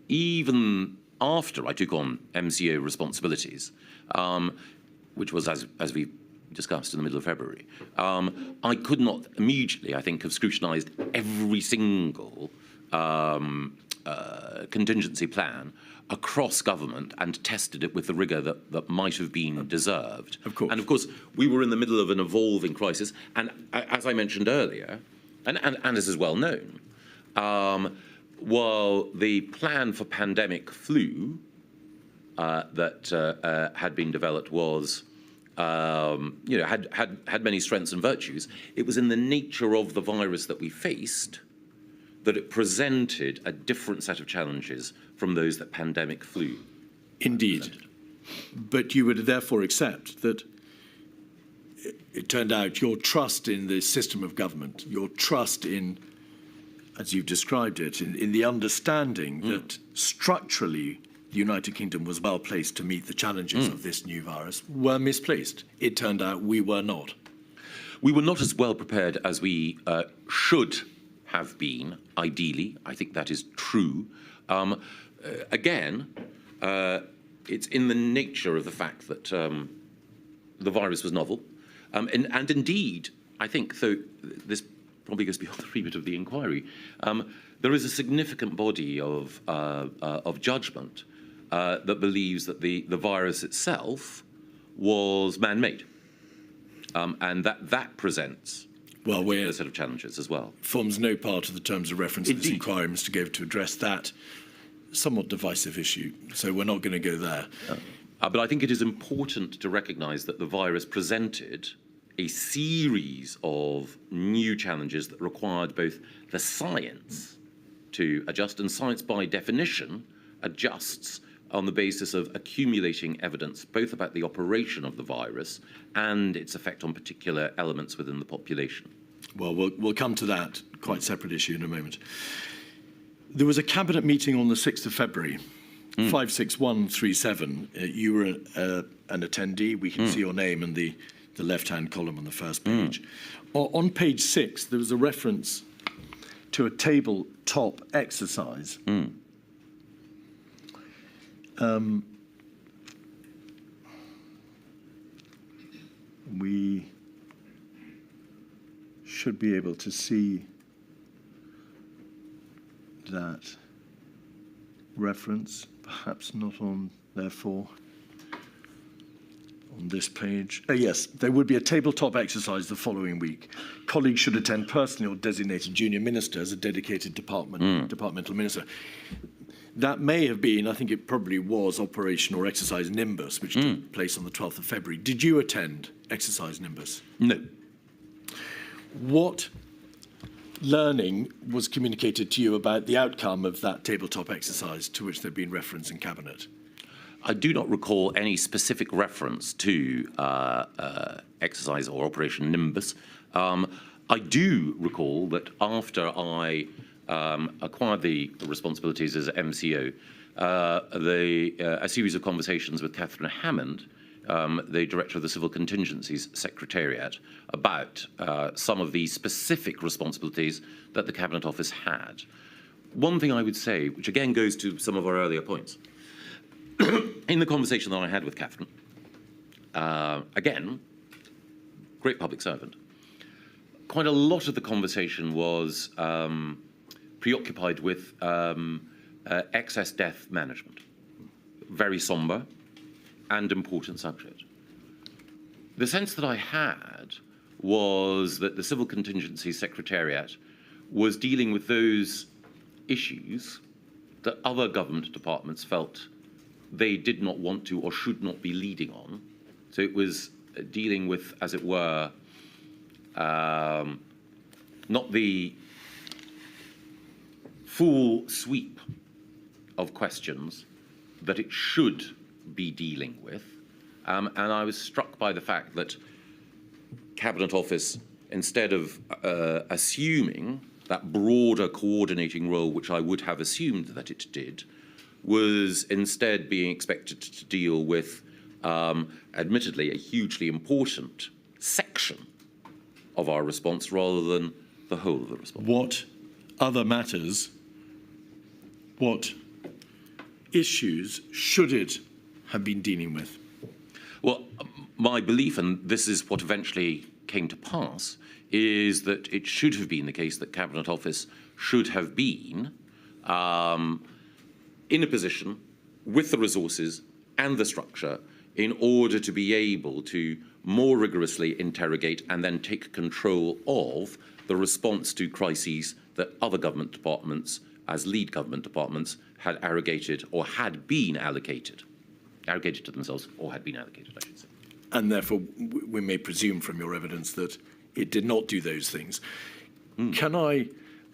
Even after I took on MCO responsibilities, which was, as we discussed, in the middle of February, I could not immediately, I think, have scrutinised every single contingency plan across government and tested it with the rigour that might have been deserved. Of course. And of course, we were in the middle of an evolving crisis, and as I mentioned earlier, and as is well known, while the plan for pandemic flu that had been developed was, had many strengths and virtues, it was in the nature of the virus that we faced that it presented a different set of challenges from those that pandemic flu. Indeed. But you would therefore accept that it turned out your trust in the system of government, your trust in, as you've described it, in the understanding that structurally the United Kingdom was well placed to meet the challenges of this new virus, were misplaced. It turned out we were not. We were not as well prepared as we should have been, ideally. I think that is true. Again, it's in the nature of the fact that the virus was novel. And indeed, I think, though this probably goes beyond the remit of the inquiry, there is a significant body of judgment that believes that the virus itself was man-made, and that presents a set of challenges as well. Forms no part of the terms of reference of this Indeed. inquiry, Mr. Gove, to address that somewhat divisive issue. So we're not going to go there. But I think it is important to recognise that the virus presented a series of new challenges that required both the science to adjust, and science by definition adjusts on the basis of accumulating evidence both about the operation of the virus and its effect on particular elements within the population. Well, we'll come to that quite separate issue in a moment. There was a cabinet meeting on the 6th of February, 56137, you were an attendee. We can see your name in the left-hand column on the first page. On page 6, there was a reference to a tabletop exercise. We should be able to see that reference, perhaps not on, therefore, on this page. Yes, there would be a tabletop exercise the following week. Colleagues should attend personally or designated junior minister as a dedicated departmental minister. That may have been, I think it probably was, Operation or Exercise Nimbus, which took place on the 12th of February. Did you attend Exercise Nimbus? No. What learning was communicated to you about the outcome of that tabletop exercise to which there had been reference in Cabinet? I do not recall any specific reference to exercise or Operation Nimbus. I do recall that after I acquired the responsibilities as MCO, a series of conversations with Catherine Hammond, the Director of the Civil Contingencies Secretariat, about some of the specific responsibilities that the Cabinet Office had. One thing I would say, which again goes to some of our earlier points, in the conversation that I had with Catherine, again, great public servant, quite a lot of the conversation was preoccupied with excess death management. Very sombre and important subject. The sense that I had was that the Civil Contingency Secretariat was dealing with those issues that other government departments felt they did not want to or should not be leading on. So it was dealing with, as it were, not the full sweep of questions that it should be dealing with. And I was struck by the fact that Cabinet Office, instead of assuming that broader coordinating role, which I would have assumed that it did, was instead being expected to deal with, admittedly, a hugely important section of our response rather than the whole of the response. What other matters, what issues should it have been dealing with? Well, my belief, and this is what eventually came to pass, is that it should have been the case that Cabinet Office should have been in a position with the resources and the structure in order to be able to more rigorously interrogate and then take control of the response to crises that other government departments, as lead government departments, had arrogated or had been allocated to themselves, or had been allocated, I should say. And therefore, we may presume from your evidence that it did not do those things. Can I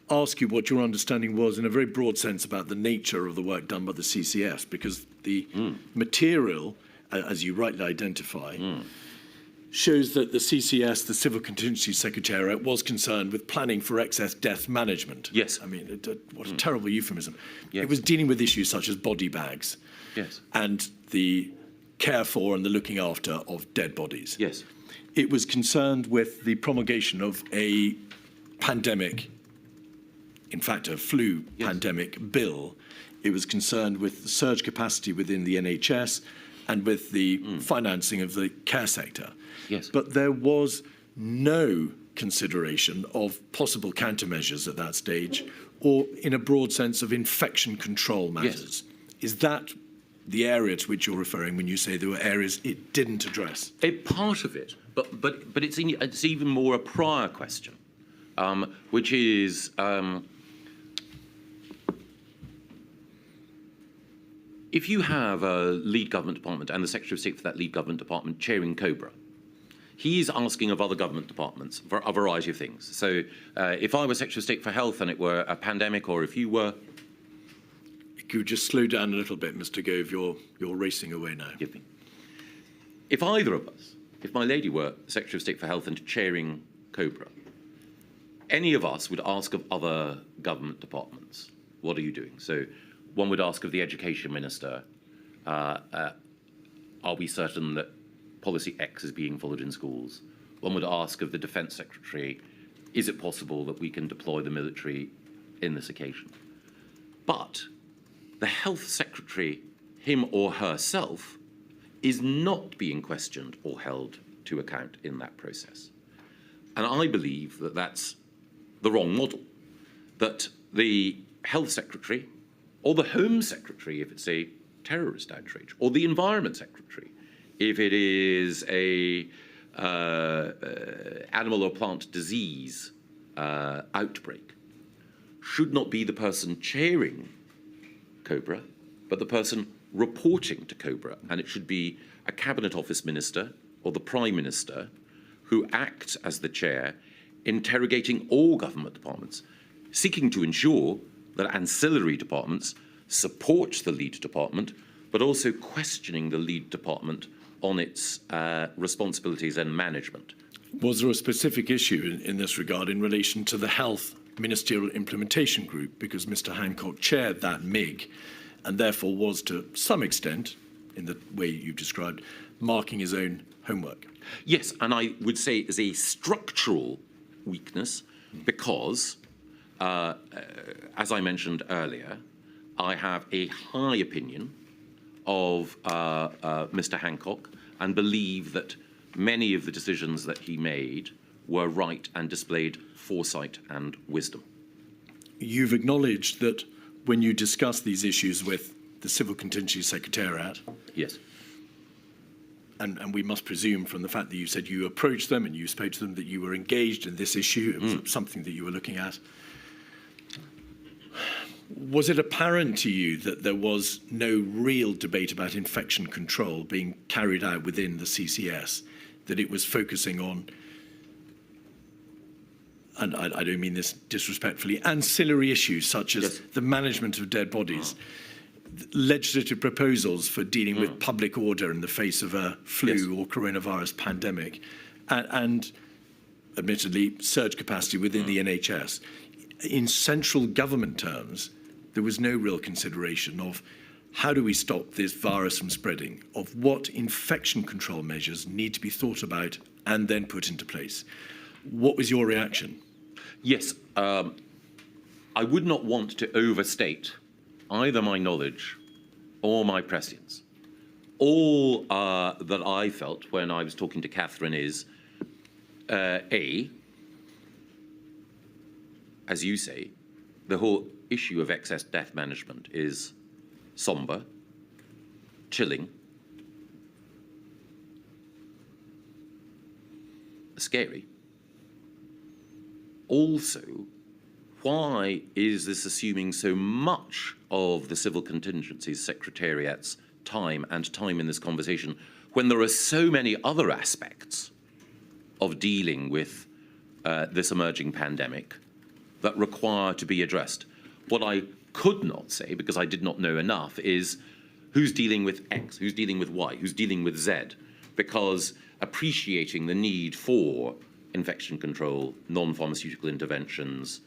ask you what your understanding was in a very broad sense about the nature of the work done by the CCS? Because the material, as you rightly identify, shows that the CCS, the Civil Contingency Secretariat, was concerned with planning for excess death management. Yes. I mean, what a terrible euphemism. Yes. It was dealing with issues such as body bags. Yes. And the care for and the looking after of dead bodies. Yes. It was concerned with the promulgation of a pandemic, in fact, a flu pandemic bill. It was concerned with the surge capacity within the NHS and with the financing of the care sector. Yes. But there was no consideration of possible countermeasures at that stage, or in a broad sense of infection control matters. Yes. Is that the area to which you're referring when you say there were areas it didn't address? A part of it, but it's even more a prior question, which is if you have a lead government department and the Secretary of State for that lead government department chairing Cobra, he is asking of other government departments for a variety of things. So if I were Secretary of State for Health and it were a pandemic, or if you were... Could you just slow down a little bit, Mr. Gove? You're racing away now. Give me. If either of us, if my lady were Secretary of State for Health and chairing Cobra, any of us would ask of other government departments, what are you doing? So one would ask of the Education Minister, are we certain that policy X is being followed in schools? One would ask of the Defence Secretary, is it possible that we can deploy the military in this occasion? But the Health Secretary, him or herself, is not being questioned or held to account in that process. And I believe that that's the wrong model, that the Health Secretary or the Home Secretary, if it's a terrorist outrage, or the Environment Secretary, if it is a animal or plant disease outbreak, should not be the person chairing Cobra, but the person reporting to Cobra. And it should be a Cabinet Office Minister or the Prime Minister who acts as the chair, interrogating all government departments, seeking to ensure that ancillary departments support the lead department, but also questioning the lead department on its responsibilities and management. Was there a specific issue in this regard in relation to the Health Ministerial Implementation Group? Because Mr. Hancock chaired that MIG and therefore was to some extent, in the way you've described, marking his own homework. Yes, and I would say it is a structural weakness because, as I mentioned earlier, I have a high opinion of Mr. Hancock and believe that many of the decisions that he made were right and displayed foresight and wisdom. You've acknowledged that when you discuss these issues with the Civil Contingency Secretariat, Yes. and we must presume from the fact that you said you approached them and you spoke to them that you were engaged in this issue, it was something that you were looking at. Was it apparent to you that there was no real debate about infection control being carried out within the CCS, that it was focusing on, and I don't mean this disrespectfully, ancillary issues such as Yes. the management of dead bodies, legislative proposals for dealing with public order in the face of a flu Yes. or coronavirus pandemic, and admittedly surge capacity within the NHS. In central government terms, there was no real consideration of how do we stop this virus from spreading, of what infection control measures need to be thought about and then put into place. What was your reaction? Yes, I would not want to overstate either my knowledge or my prescience. All that I felt when I was talking to Catherine is, as you say, the whole issue of excess death management is sombre, chilling, scary. Also, why is this assuming so much of the Civil Contingencies Secretariat's time and time in this conversation when there are so many other aspects of dealing with this emerging pandemic that require to be addressed? What I could not say, because I did not know enough, is who's dealing with X, who's dealing with Y, who's dealing with Z, because appreciating the need for infection control, non-pharmaceutical interventions,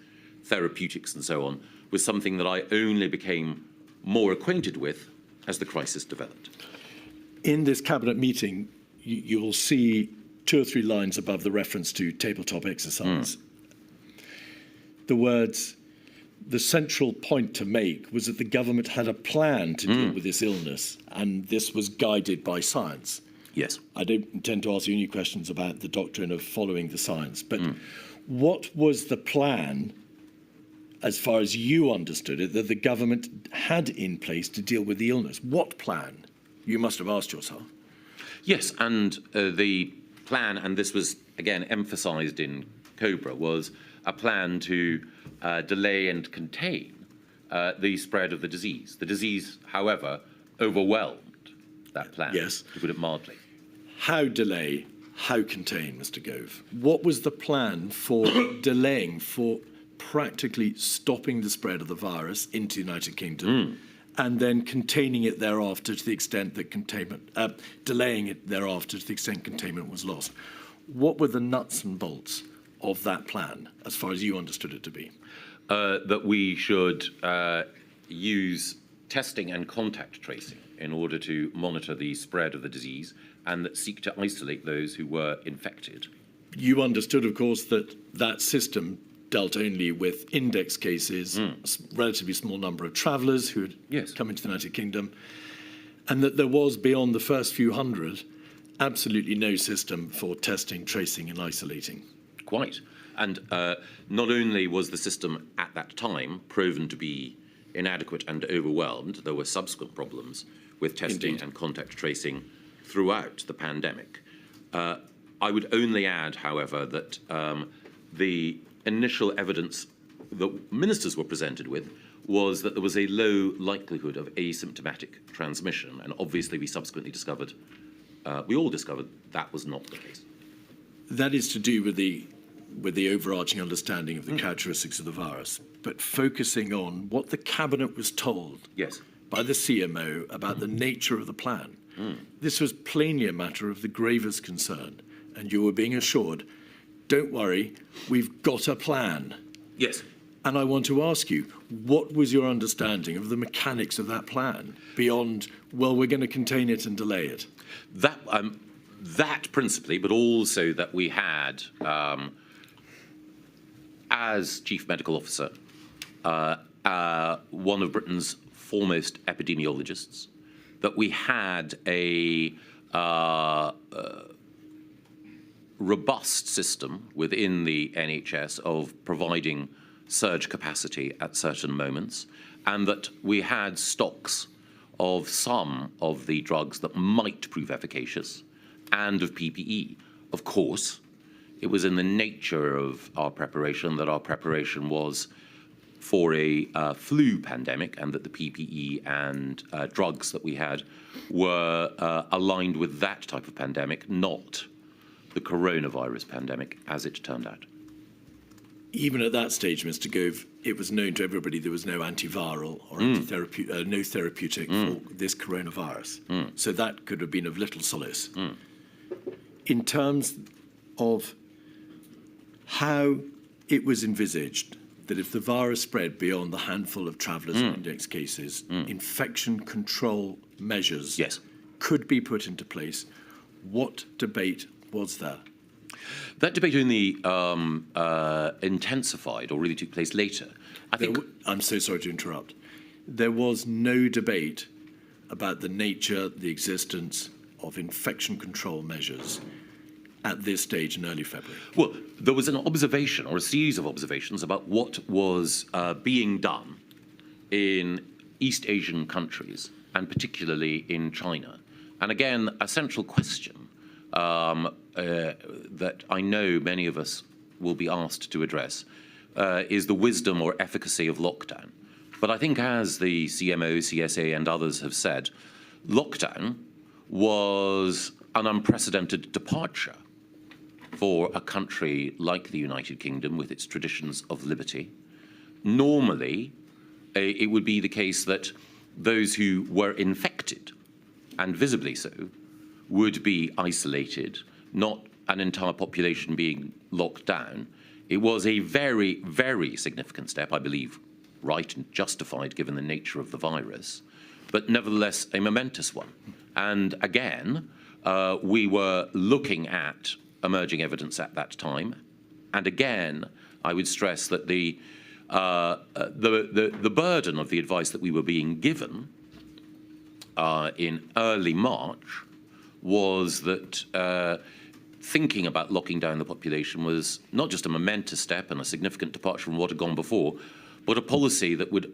therapeutics and so on, was something that I only became more acquainted with as the crisis developed. In this cabinet meeting, you will see 2 or 3 lines above the reference to tabletop exercise. The words, the central point to make was that the government had a plan to deal with this illness, and this was guided by science. Yes. I don't intend to ask you any questions about the doctrine of following the science, but what was the plan, as far as you understood it, that the government had in place to deal with the illness? What plan? You must have asked yourself. Yes, and the plan, and this was again emphasised in Cobra, was a plan to delay and contain the spread of the disease. The disease, however, overwhelmed that plan, Yes. to put it mildly. How delay, how contain, Mr. Gove? What was the plan for delaying, for practically stopping the spread of the virus into the United Kingdom and then containing it thereafter to the extent that containment, delaying it thereafter to the extent containment was lost? What were the nuts and bolts of that plan, as far as you understood it to be? That we should use testing and contact tracing in order to monitor the spread of the disease and that seek to isolate those who were infected. You understood, of course, that that system dealt only with index cases, a relatively small number of travellers who had come into the United Kingdom, and that there was, beyond the first few hundred, absolutely no system for testing, tracing and isolating. Quite. And not only was the system at that time proven to be inadequate and overwhelmed, there were subsequent problems with testing and contact tracing throughout the pandemic. I would only add, however, that the initial evidence that ministers were presented with was that there was a low likelihood of asymptomatic transmission, and obviously we subsequently discovered, we all discovered that was not the case. That is to do with the overarching understanding of the characteristics of the virus, but focusing on what the Cabinet was told by the CMO about the nature of the plan. This was plainly a matter of the gravest concern, and you were being assured, don't worry, we've got a plan. Yes. And I want to ask you, what was your understanding of the mechanics of that plan beyond, well, we're going to contain it and delay it? That principally, but also that we had, as Chief Medical Officer, one of Britain's foremost epidemiologists, that we had a robust system within the NHS of providing surge capacity at certain moments, and that we had stocks of some of the drugs that might prove efficacious and of PPE. Of course, it was in the nature of our preparation that our preparation was for a flu pandemic, and that the PPE and drugs that we had were aligned with that type of pandemic, not the coronavirus pandemic, as it turned out. Even at that stage, Mr. Gove, it was known to everybody there was no antiviral or no therapeutic for this coronavirus. So that could have been of little solace. In terms of how it was envisaged that if the virus spread beyond the handful of travellers and index cases, infection control measures could be put into place, what debate was there? That debate only intensified or really took place later. I'm so sorry to interrupt. There was no debate about the nature, the existence of infection control measures at this stage in early February. Well, there was an observation or a series of observations about what was being done in East Asian countries, and particularly in China. And again, a central question that I know many of us will be asked to address is the wisdom or efficacy of lockdown. But I think, as the CMO, CSA and others have said, lockdown was an unprecedented departure for a country like the United Kingdom with its traditions of liberty. Normally, it would be the case that those who were infected, and visibly so, would be isolated, not an entire population being locked down. It was a very, very significant step, I believe, right and justified given the nature of the virus, but nevertheless a momentous one. And again, we were looking at emerging evidence at that time. And again, I would stress that the burden of the advice that we were being given in early March was that thinking about locking down the population was not just a momentous step and a significant departure from what had gone before, but a policy that would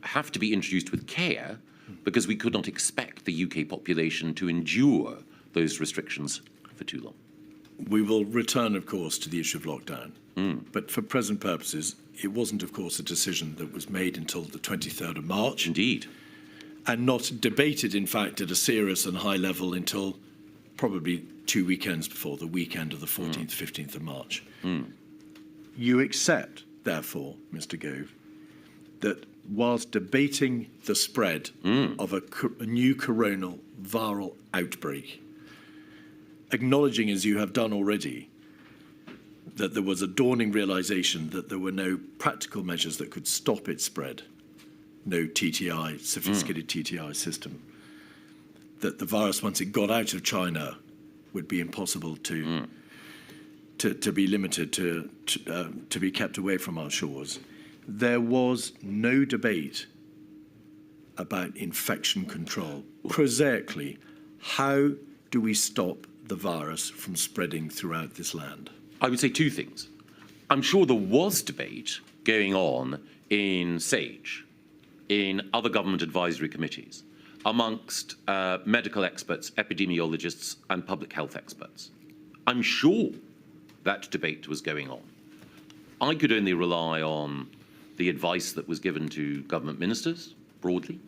have to be introduced with care, because we could not expect the UK population to endure those restrictions for too long. We will return, of course, to the issue of lockdown. But for present purposes, it wasn't, of course, a decision that was made until the 23rd of March. Indeed. And not debated, in fact, at a serious and high level until probably 2 weekends before, the weekend of the 14th, 15th of March. You accept, therefore, Mr. Gove, that whilst debating the spread of a new coronal viral outbreak, acknowledging, as you have done already, that there was a dawning realization that there were no practical measures that could stop its spread, no TTI, sophisticated TTI system. That the virus, once it got out of China, would be impossible to be limited, to be kept away from our shores. There was no debate about infection control. Prosaically, how do we stop the virus from spreading throughout this land? I would say two things. I'm sure there was debate going on in SAGE, in other government advisory committees, amongst medical experts, epidemiologists, and public health experts. I'm sure that debate was going on. I could only rely on the advice that was given to government ministers, broadly,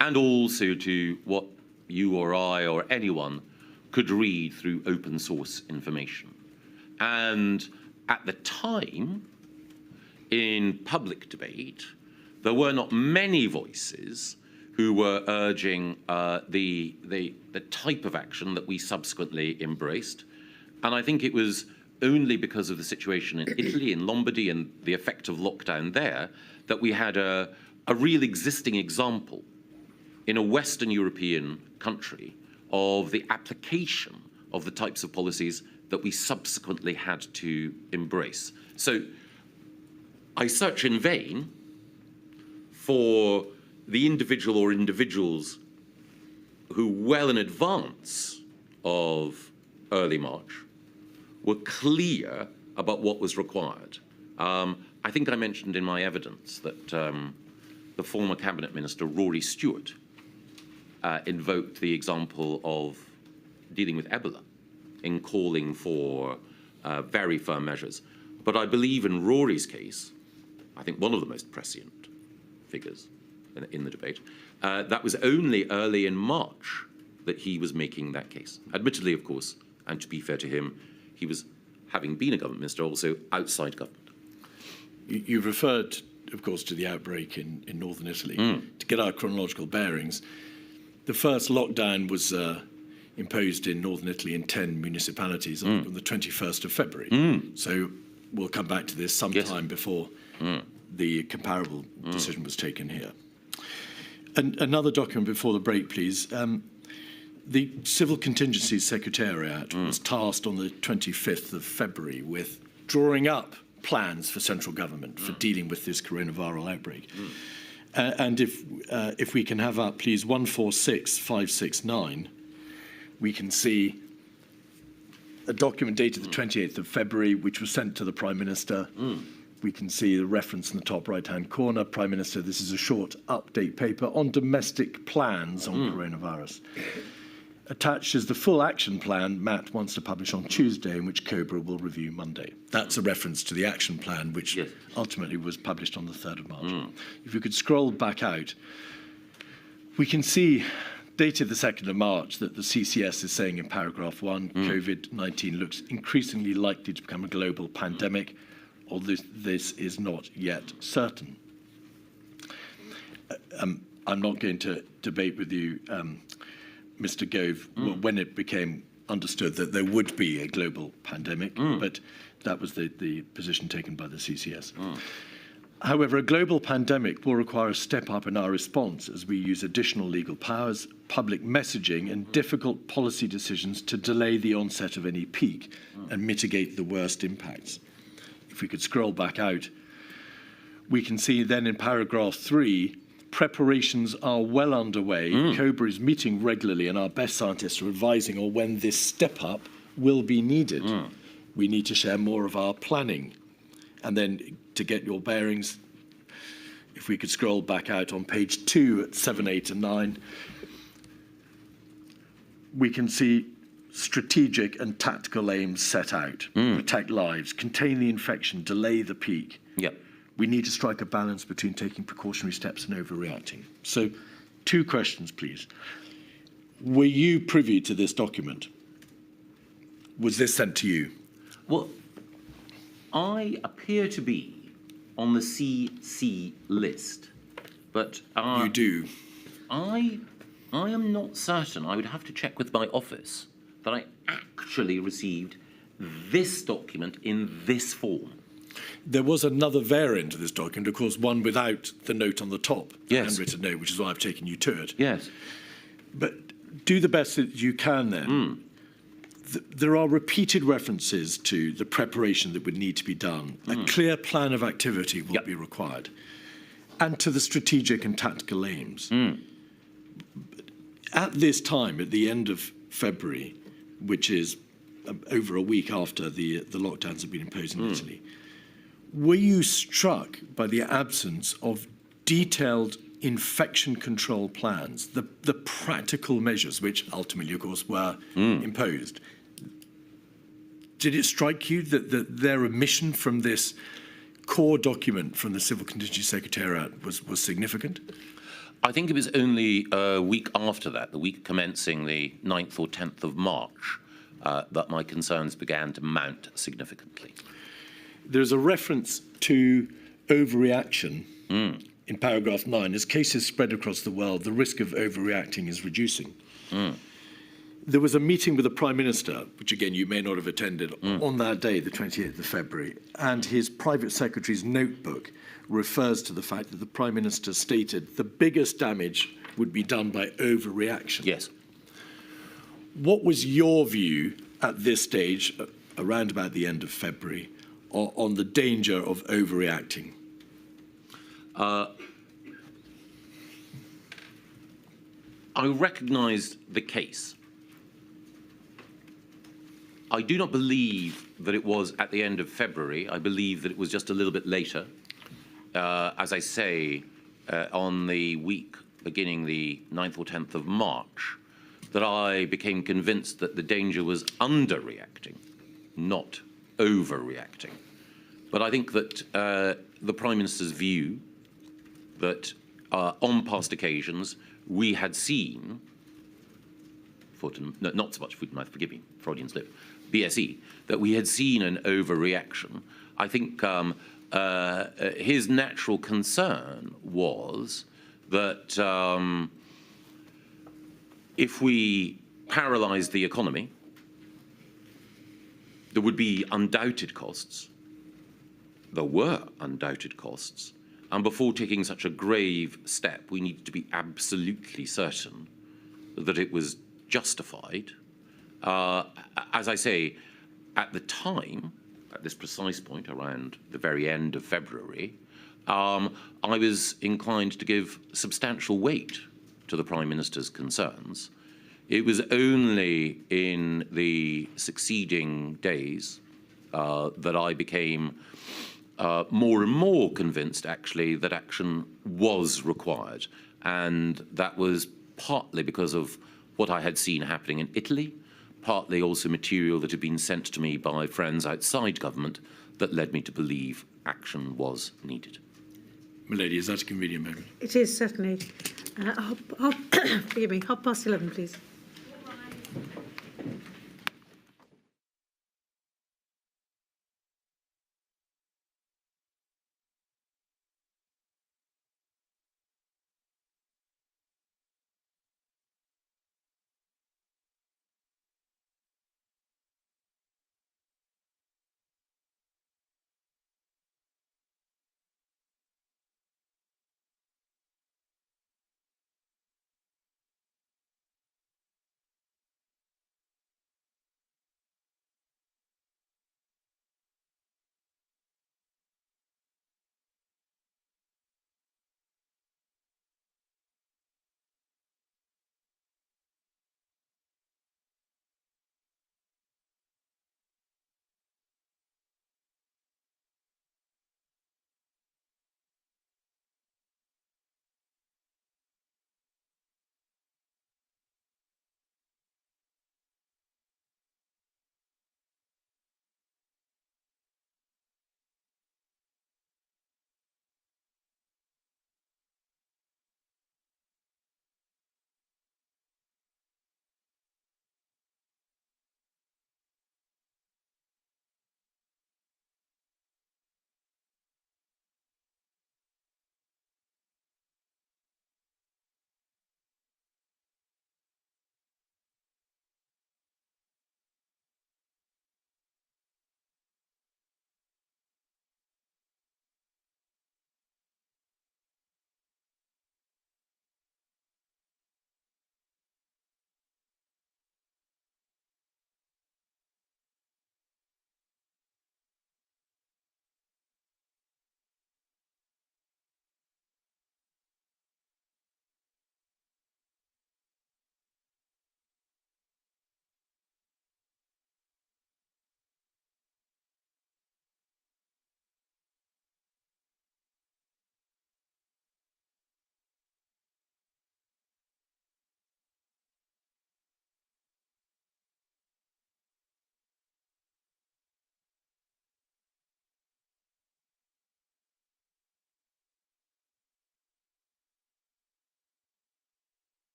and also to what you or I or anyone could read through open source information. And at the time, in public debate, there were not many voices who were urging the type of action that we subsequently embraced. And I think it was only because of the situation in Italy, in Lombardy, and the effect of lockdown there, that we had a real existing example in a Western European country of the application of the types of policies that we subsequently had to embrace. So I search in vain for the individual or individuals who, well in advance of early March, were clear about what was required. I think I mentioned in my evidence that the former cabinet minister, Rory Stewart, invoked the example of dealing with Ebola in calling for very firm measures. But I believe in Rory's case, I think one of the most prescient figures in the debate, that was only early in March that he was making that case. Admittedly, of course, and to be fair to him, he was, having been a government minister, also outside government. You've referred, of course, to the outbreak in northern Italy. To get our chronological bearings, the first lockdown was imposed in northern Italy in 10 municipalities on the 21st of February. So we'll come back to this sometime before the comparable decision was taken here. And another document before the break, please. The Civil Contingencies Secretariat was tasked on the 25th of February with drawing up plans for central government for dealing with this coronavirus outbreak. And if we can have up, please, 146569, we can see a document dated the 28th of February, which was sent to the Prime Minister. We can see the reference in the top right-hand corner. Prime Minister, this is a short update paper on domestic plans on coronavirus. Attached is the full action plan Matt wants to publish on Tuesday, and which Cobra will review Monday. That's a reference to the action plan, which ultimately was published on the 3rd of March. If you could scroll back out, we can see, dated the 2nd of March, that the CCS is saying in paragraph 1, COVID-19 looks increasingly likely to become a global pandemic, although this is not yet certain. I'm not going to debate with you, Mr. Gove, when it became understood that there would be a global pandemic, but that was the position taken by the CCS. However, a global pandemic will require a step up in our response as we use additional legal powers, public messaging, and difficult policy decisions to delay the onset of any peak and mitigate the worst impacts. If we could scroll back out, we can see then in paragraph 3, preparations are well underway. Cobra is meeting regularly, and our best scientists are advising on when this step up will be needed. We need to share more of our planning. And then to get your bearings, if we could scroll back out on page 2 at 7, 8, and 9, we can see strategic and tactical aims set out. Protect lives, contain the infection, delay the peak. We need to strike a balance between taking precautionary steps and overreacting. So, 2 questions, please. Were you privy to this document? Was this sent to you? Well, I appear to be on the CC list, but You do. I am not certain. I would have to check with my office that I actually received this document in this form. There was another variant of this document, of course, one without the note on the top, the Yes. handwritten note, which is why I've taken you to it. Yes. But do the best that you can then. There are repeated references to the preparation that would need to be done. A clear plan of activity will be required. And to the strategic and tactical aims. At this time, at the end of February, which is over a week after the lockdowns have been imposed in Italy, were you struck by the absence of detailed infection control plans, the practical measures which ultimately, of course, were imposed? Did it strike you that their omission from this core document from the Civil Contingency Secretariat was significant? I think it was only a week after that, the week commencing the 9th or 10th of March, that my concerns began to mount significantly. There's a reference to overreaction in paragraph 9. As cases spread across the world, the risk of overreacting is reducing. There was a meeting with the Prime Minister, which again you may not have attended, on that day, the 28th of February, and his private secretary's notebook refers to the fact that the Prime Minister stated the biggest damage would be done by overreaction. Yes. What was your view at this stage, around about the end of February, on the danger of overreacting? I recognised the case. I do not believe that it was at the end of February. I believe that it was just a little bit later. As I say, on the week beginning the 9th or 10th of March, that I became convinced that the danger was underreacting, not overreacting. But I think that the Prime Minister's view that on past occasions we had seen, not so much foot and mouth, forgive me, Freudian slip, BSE, that we had seen an overreaction. I think his natural concern was that if we paralysed the economy, there would be undoubted costs. There were undoubted costs. And before taking such a grave step, we needed to be absolutely certain that it was justified. As I say, at the time, at this precise point, around the very end of February, I was inclined to give substantial weight to the Prime Minister's concerns. It was only in the succeeding days that I became more and more convinced, actually, that action was required. And that was partly because of what I had seen happening in Italy, partly also material that had been sent to me by friends outside government that led me to believe action was needed. Milady, is that a convenient moment? It is, certainly. Forgive me, 11:30, please.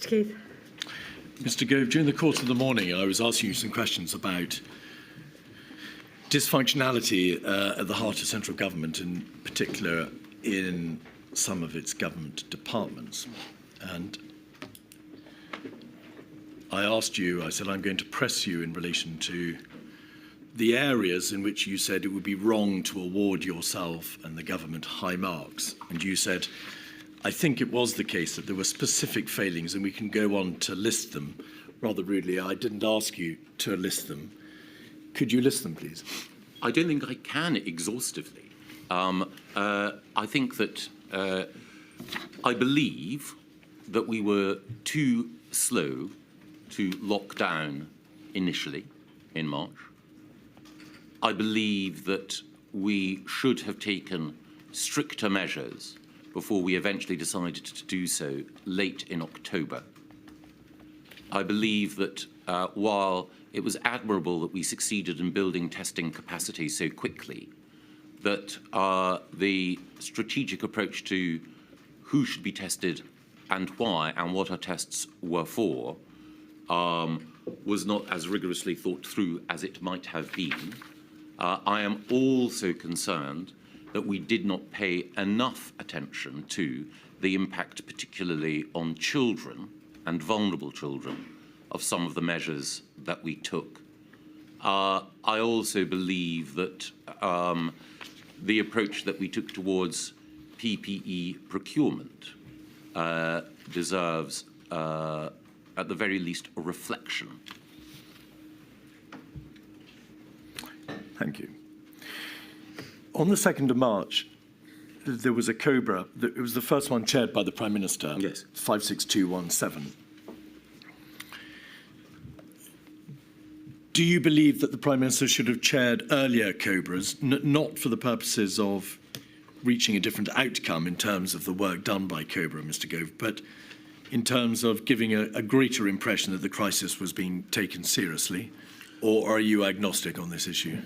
Mr Keith. Mr Gove, during the course of the morning, I was asking you some questions about dysfunctionality at the heart of central government, in particular in some of its government departments. And I asked you, I said, I'm going to press you in relation to the areas in which you said it would be wrong to award yourself and the government high marks. And you said, I think it was the case that there were specific failings, and we can go on to list them. Rather rudely, I didn't ask you to list them. Could you list them, please? I don't think I can exhaustively. I think that I believe that we were too slow to lock down initially in March. I believe that we should have taken stricter measures before we eventually decided to do so late in October. I believe that while it was admirable that we succeeded in building testing capacity so quickly, that the strategic approach to who should be tested and why and what our tests were for was not as rigorously thought through as it might have been. I am also concerned that we did not pay enough attention to the impact, particularly on children and vulnerable children, of some of the measures that we took. I also believe that the approach that we took towards PPE procurement deserves, at the very least, a reflection. Thank you. On the 2nd of March, there was a Cobra. It was the first one chaired by the Prime Minister. Yes. 56217. Do you believe that the Prime Minister should have chaired earlier Cobras, not for the purposes of reaching a different outcome in terms of the work done by Cobra, Mr Gove, but in terms of giving a greater impression that the crisis was being taken seriously? Or are you agnostic on this issue?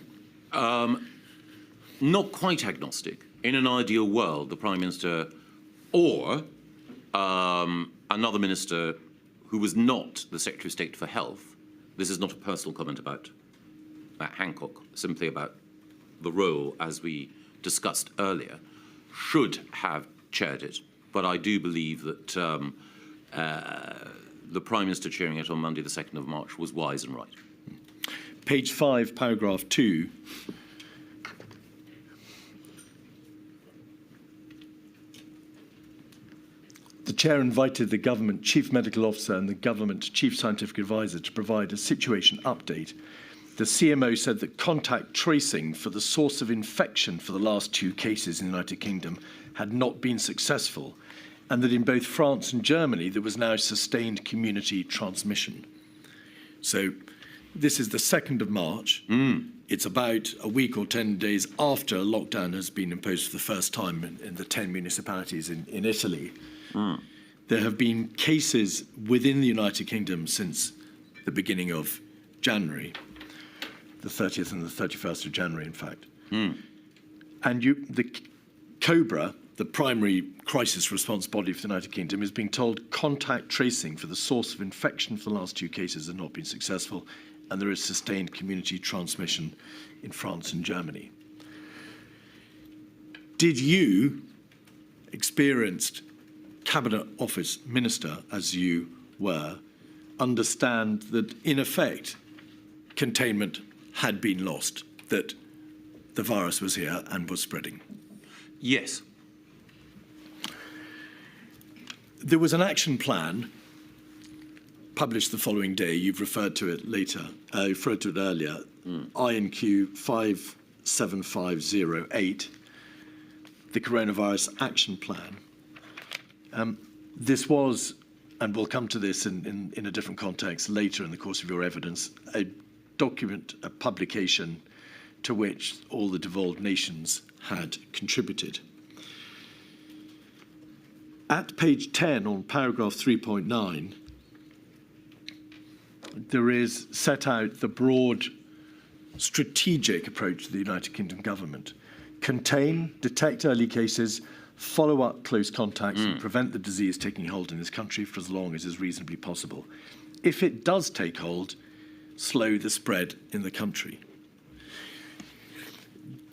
Not quite agnostic. In an ideal world, the Prime Minister or another minister who was not the Secretary of State for Health, this is not a personal comment about Hancock, simply about the role, as we discussed earlier, should have chaired it. But I do believe that the Prime Minister chairing it on Monday, the 2nd of March, was wise and right. Page 5, paragraph 2. The Chair invited the Government Chief Medical Officer and the Government Chief Scientific Advisor to provide a situation update. The CMO said that contact tracing for the source of infection for the last 2 cases in the United Kingdom had not been successful, and that in both France and Germany there was now sustained community transmission. So this is the 2nd of March. It's about a week or 10 days after a lockdown has been imposed for the first time in the 10 municipalities in Italy. There have been cases within the United Kingdom since the beginning of January, the 30th and the 31st of January, in fact. And the Cobra, the primary crisis response body for the United Kingdom, is being told contact tracing for the source of infection for the last 2 cases has not been successful, and there is sustained community transmission in France and Germany. Did you, experienced Cabinet Office Minister as you were, understand that in effect containment had been lost, that the virus was here and was spreading? Yes. There was an action plan published the following day. You've referred to it later. Referred to it earlier. INQ 57508, the Coronavirus Action Plan. This was, and we'll come to this in a different context later in the course of your evidence, a document, a publication to which all the devolved nations had contributed. At page 10 on paragraph 3.9, there is set out the broad strategic approach to the United Kingdom government. Contain, detect early cases, follow up close contacts and prevent the disease taking hold in this country for as long as is reasonably possible. If it does take hold, slow the spread in the country.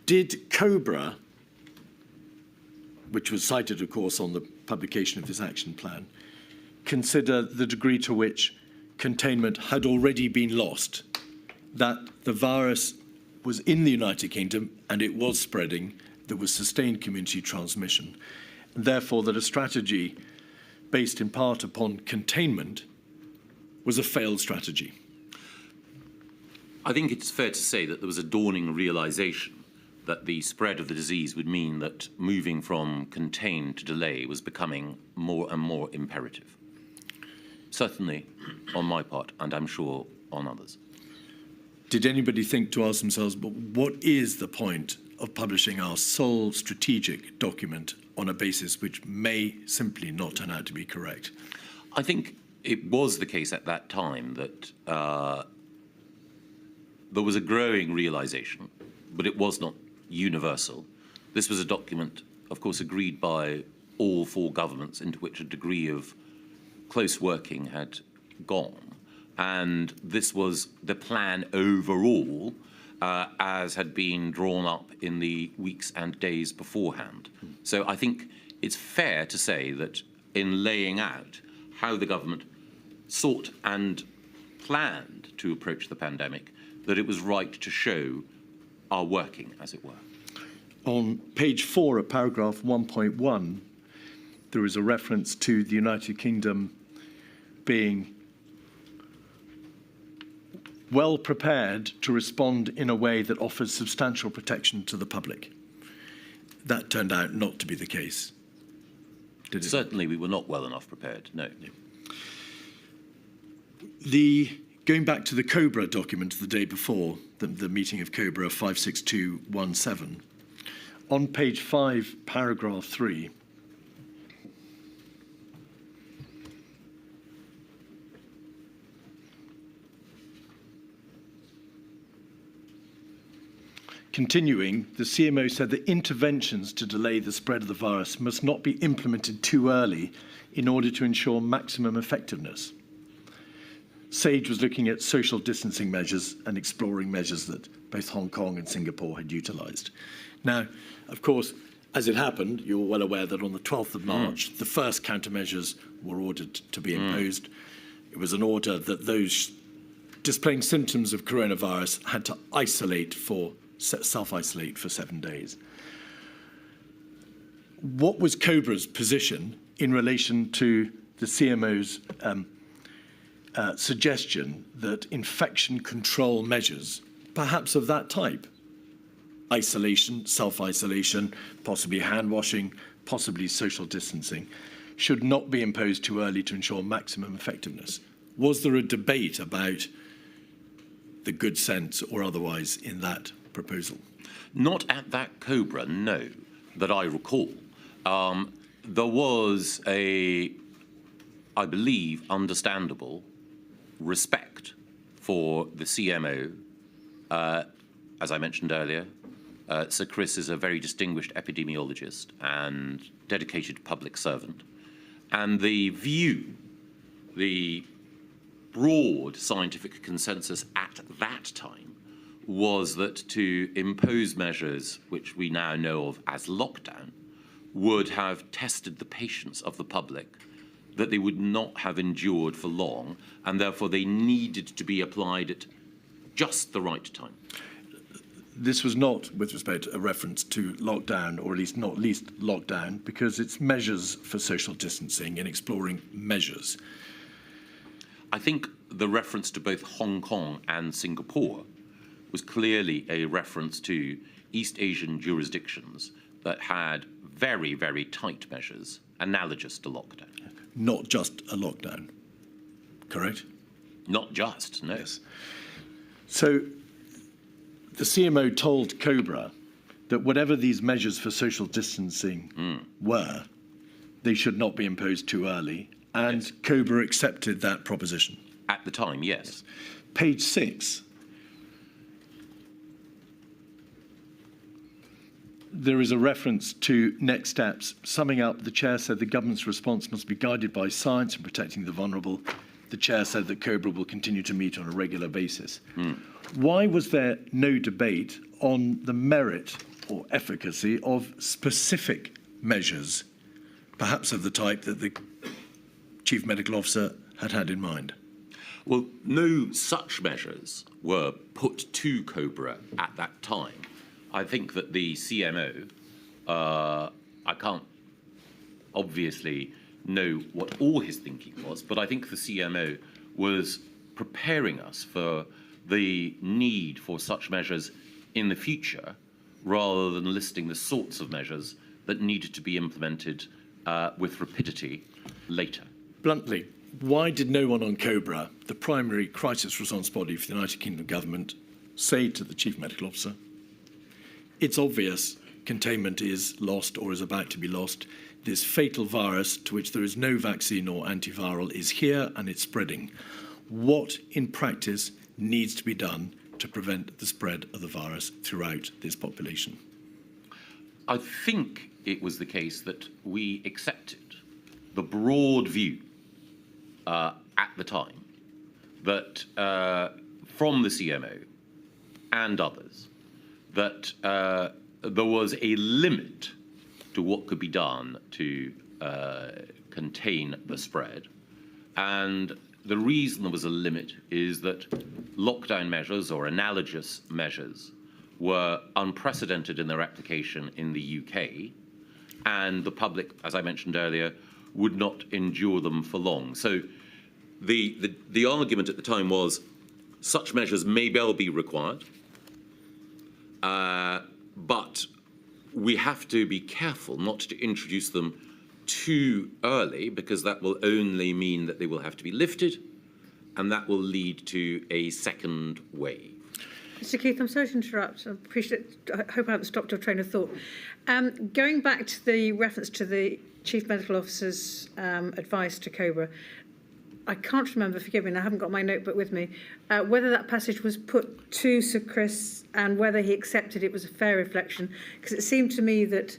Did Cobra, which was cited, of course, on the publication of this action plan, consider the degree to which containment had already been lost, that the virus was in the United Kingdom and it was spreading, there was sustained community transmission, and therefore that a strategy based in part upon containment was a failed strategy? I think it's fair to say that there was a dawning realization that the spread of the disease would mean that moving from contain to delay was becoming more and more imperative. Certainly on my part, and I'm sure on others. Did anybody think to ask themselves, but what is the point of publishing our sole strategic document on a basis which may simply not turn out to be correct? I think it was the case at that time that there was a growing realization, but it was not universal. This was a document, of course, agreed by all four governments, into which a degree of close working had gone. And this was the plan overall, as had been drawn up in the weeks and days beforehand. So I think it's fair to say that in laying out how the government sought and planned to approach the pandemic, that it was right to show our working, as it were. On page 4 of paragraph 1.1, there is a reference to the United Kingdom being well prepared to respond in a way that offers substantial protection to the public. That turned out not to be the case, did it? Certainly we were not well enough prepared, no. Going back to the Cobra document the day before, the meeting of Cobra 56217, on page 5, paragraph 3, continuing, the CMO said that interventions to delay the spread of the virus must not be implemented too early in order to ensure maximum effectiveness. SAGE was looking at social distancing measures and exploring measures that both Hong Kong and Singapore had utilised. Now, of course, as it happened, you're well aware that on the 12th of March, the first countermeasures were ordered to be imposed. It was an order that those displaying symptoms of coronavirus had to self-isolate for 7 days. What was Cobra's position in relation to the CMO's suggestion that infection control measures, perhaps of that type, isolation, self-isolation, possibly hand washing, possibly social distancing, should not be imposed too early to ensure maximum effectiveness? Was there a debate about the good sense or otherwise in that proposal? Not at that Cobra, no, that I recall. There was a, I believe, understandable respect for the CMO. As I mentioned earlier, Sir Chris is a very distinguished epidemiologist and dedicated public servant. And the view, the broad scientific consensus at that time was that to impose measures which we now know of as lockdown would have tested the patience of the public, that they would not have endured for long, and therefore they needed to be applied at just the right time. This was not, with respect, a reference to lockdown, or at least not least lockdown, because it's measures for social distancing and exploring measures. I think the reference to both Hong Kong and Singapore was clearly a reference to East Asian jurisdictions that had very, very tight measures analogous to lockdown. Not just a lockdown, correct? Not just, no. Yes. So the CMO told Cobra that whatever these measures for social distancing were, they should not be imposed too early, and yes. Cobra accepted that proposition. At the time, yes. Page 6. there is a reference to next steps. Summing up, the Chair said the government's response must be guided by science and protecting the vulnerable. The Chair said that Cobra will continue to meet on a regular basis. Why was there no debate on the merit or efficacy of specific measures, perhaps of the type that the Chief Medical Officer had in mind? Well, no such measures were put to Cobra at that time. I think that the CMO, I can't obviously know what all his thinking was, but I think the CMO was preparing us for the need for such measures in the future, rather than listing the sorts of measures that needed to be implemented with rapidity later. Bluntly, why did no one on Cobra, the primary crisis response body for the United Kingdom government, say to the Chief Medical Officer, it's obvious containment is lost or is about to be lost. This fatal virus, to which there is no vaccine or antiviral, is here and it's spreading. What, in practice, needs to be done to prevent the spread of the virus throughout this population? I think it was the case that we accepted the broad view at the time that from the CMO and others that there was a limit to what could be done to contain the spread. And the reason there was a limit is that lockdown measures or analogous measures were unprecedented in their application in the UK, and the public, as I mentioned earlier, would not endure them for long. So the argument at the time was such measures may well be required, but we have to be careful not to introduce them too early, because that will only mean that they will have to be lifted, and that will lead to a second wave. Mr. Keith, I'm sorry to interrupt. I hope I haven't stopped your train of thought. Going back to the reference to the Chief Medical Officer's advice to Cobra, I can't remember, forgive me, and I haven't got my notebook with me, whether that passage was put to Sir Chris and whether he accepted it was a fair reflection, because it seemed to me that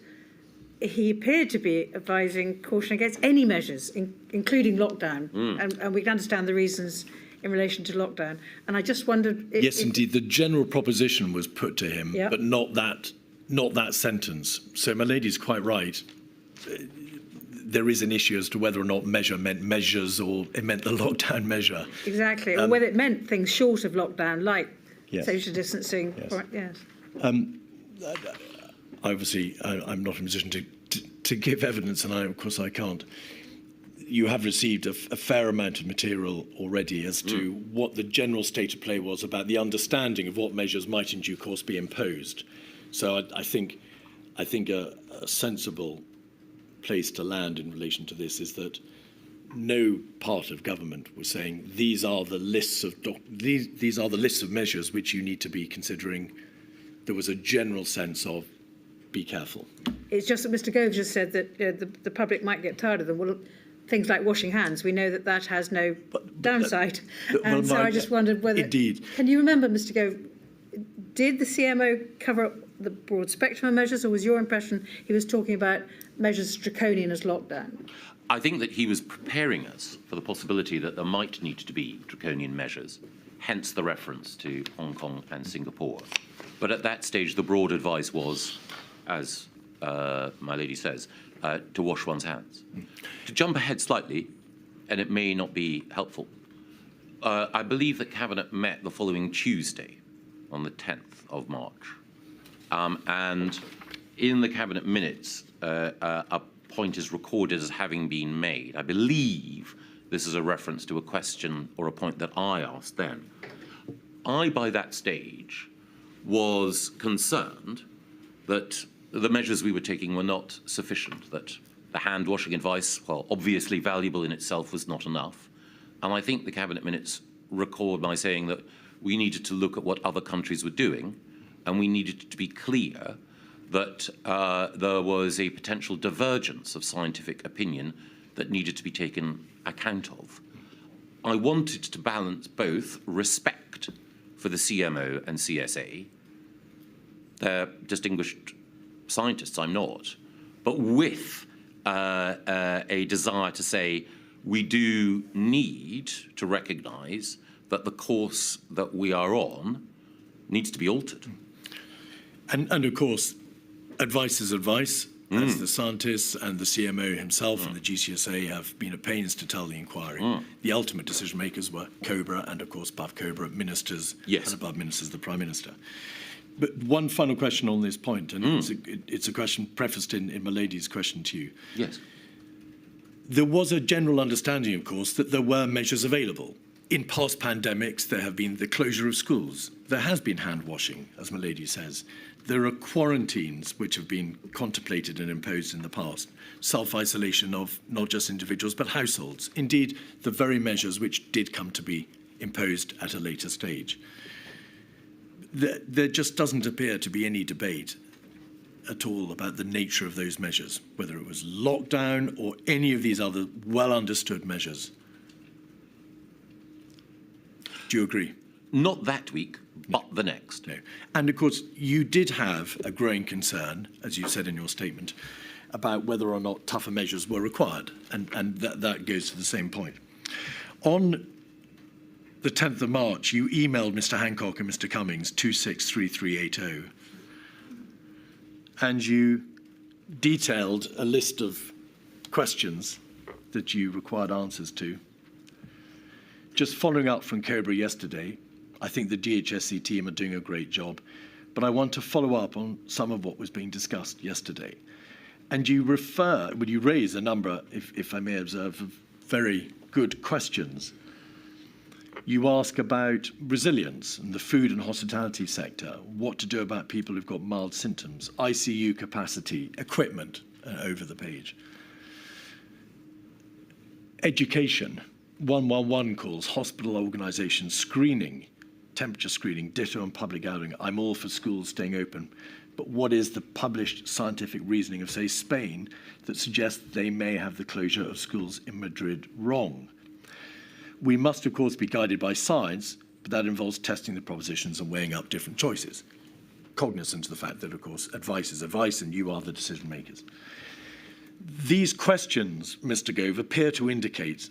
he appeared to be advising caution against any measures, including lockdown, and we can understand the reasons in relation to lockdown. And I just wondered... Yes, indeed, the general proposition was put to him, Yep. but not that sentence. So my lady's quite right. There is an issue as to whether or not measure meant measures or it meant the lockdown measure. Exactly, or whether it meant things short of lockdown, like Yes. social distancing. Yes. Yes. Obviously, I'm not in a position to give evidence, and of course I can't. You have received a fair amount of material already as to what the general state of play was about the understanding of what measures might in due course be imposed. So I think a sensible place to land in relation to this is that no part of government was saying these are the lists of these are the lists of measures which you need to be considering. There was a general sense of be careful. It's just that Mr. Gove just said that the public might get tired of them. Well, things like washing hands, we know that has no downside. And so I just wondered whether... Indeed. Can you remember, Mr. Gove, did the CMO cover up the broad spectrum of measures, or was your impression he was talking about measures as draconian as lockdown? I think that he was preparing us for the possibility that there might need to be draconian measures, hence the reference to Hong Kong and Singapore. But at that stage, the broad advice was, as my lady says, to wash one's hands. To jump ahead slightly, and it may not be helpful, I believe that Cabinet met the following Tuesday, on the 10th of March. And in the Cabinet minutes, a point is recorded as having been made. I believe this is a reference to a question or a point that I asked then. I, by that stage, was concerned that the measures we were taking were not sufficient, that the hand-washing advice, while obviously valuable in itself, was not enough. And I think the Cabinet minutes record my saying that we needed to look at what other countries were doing, and we needed to be clear that there was a potential divergence of scientific opinion that needed to be taken account of. I wanted to balance both respect for the CMO and CSA, their distinguished scientists, I'm not, but with a desire to say we do need to recognise that the course that we are on needs to be altered. And of course, advice is advice, as the scientists and the CMO himself and the GCSA have been at pains to tell the inquiry. The ultimate decision makers were Cobra and, of course, above Cobra, ministers, and above ministers, the Prime Minister. But one final question on this point, and it's a question prefaced in my lady's question to you. Yes. There was a general understanding, of course, that there were measures available. In past pandemics, there have been the closure of schools. There has been hand washing, as my lady says. There are quarantines which have been contemplated and imposed in the past. Self-isolation of not just individuals, but households. Indeed, the very measures which did come to be imposed at a later stage. There just doesn't appear to be any debate at all about the nature of those measures, whether it was lockdown or any of these other well-understood measures. Do you agree? Not that week, but the next. No. And of course, you did have a growing concern, as you said in your statement, about whether or not tougher measures were required. And that goes to the same point. On the 10th of March, you emailed Mr. Hancock and Mr. Cummings 263380. And you detailed a list of questions that you required answers to. Just following up from Cobra yesterday, I think the DHSC team are doing a great job, but I want to follow up on some of what was being discussed yesterday. And you raise a number, if I may observe, of very good questions. You ask about resilience in the food and hospitality sector, what to do about people who've got mild symptoms, ICU capacity, equipment, over the page. Education, 111 calls, hospital organisation, screening, temperature screening, ditto and public gathering. I'm all for schools staying open. But what is the published scientific reasoning of, say, Spain that suggests they may have the closure of schools in Madrid wrong? We must, of course, be guided by science, but that involves testing the propositions and weighing up different choices, cognizant of the fact that, of course, advice is advice and you are the decision makers. These questions, Mr. Gove, appear to indicate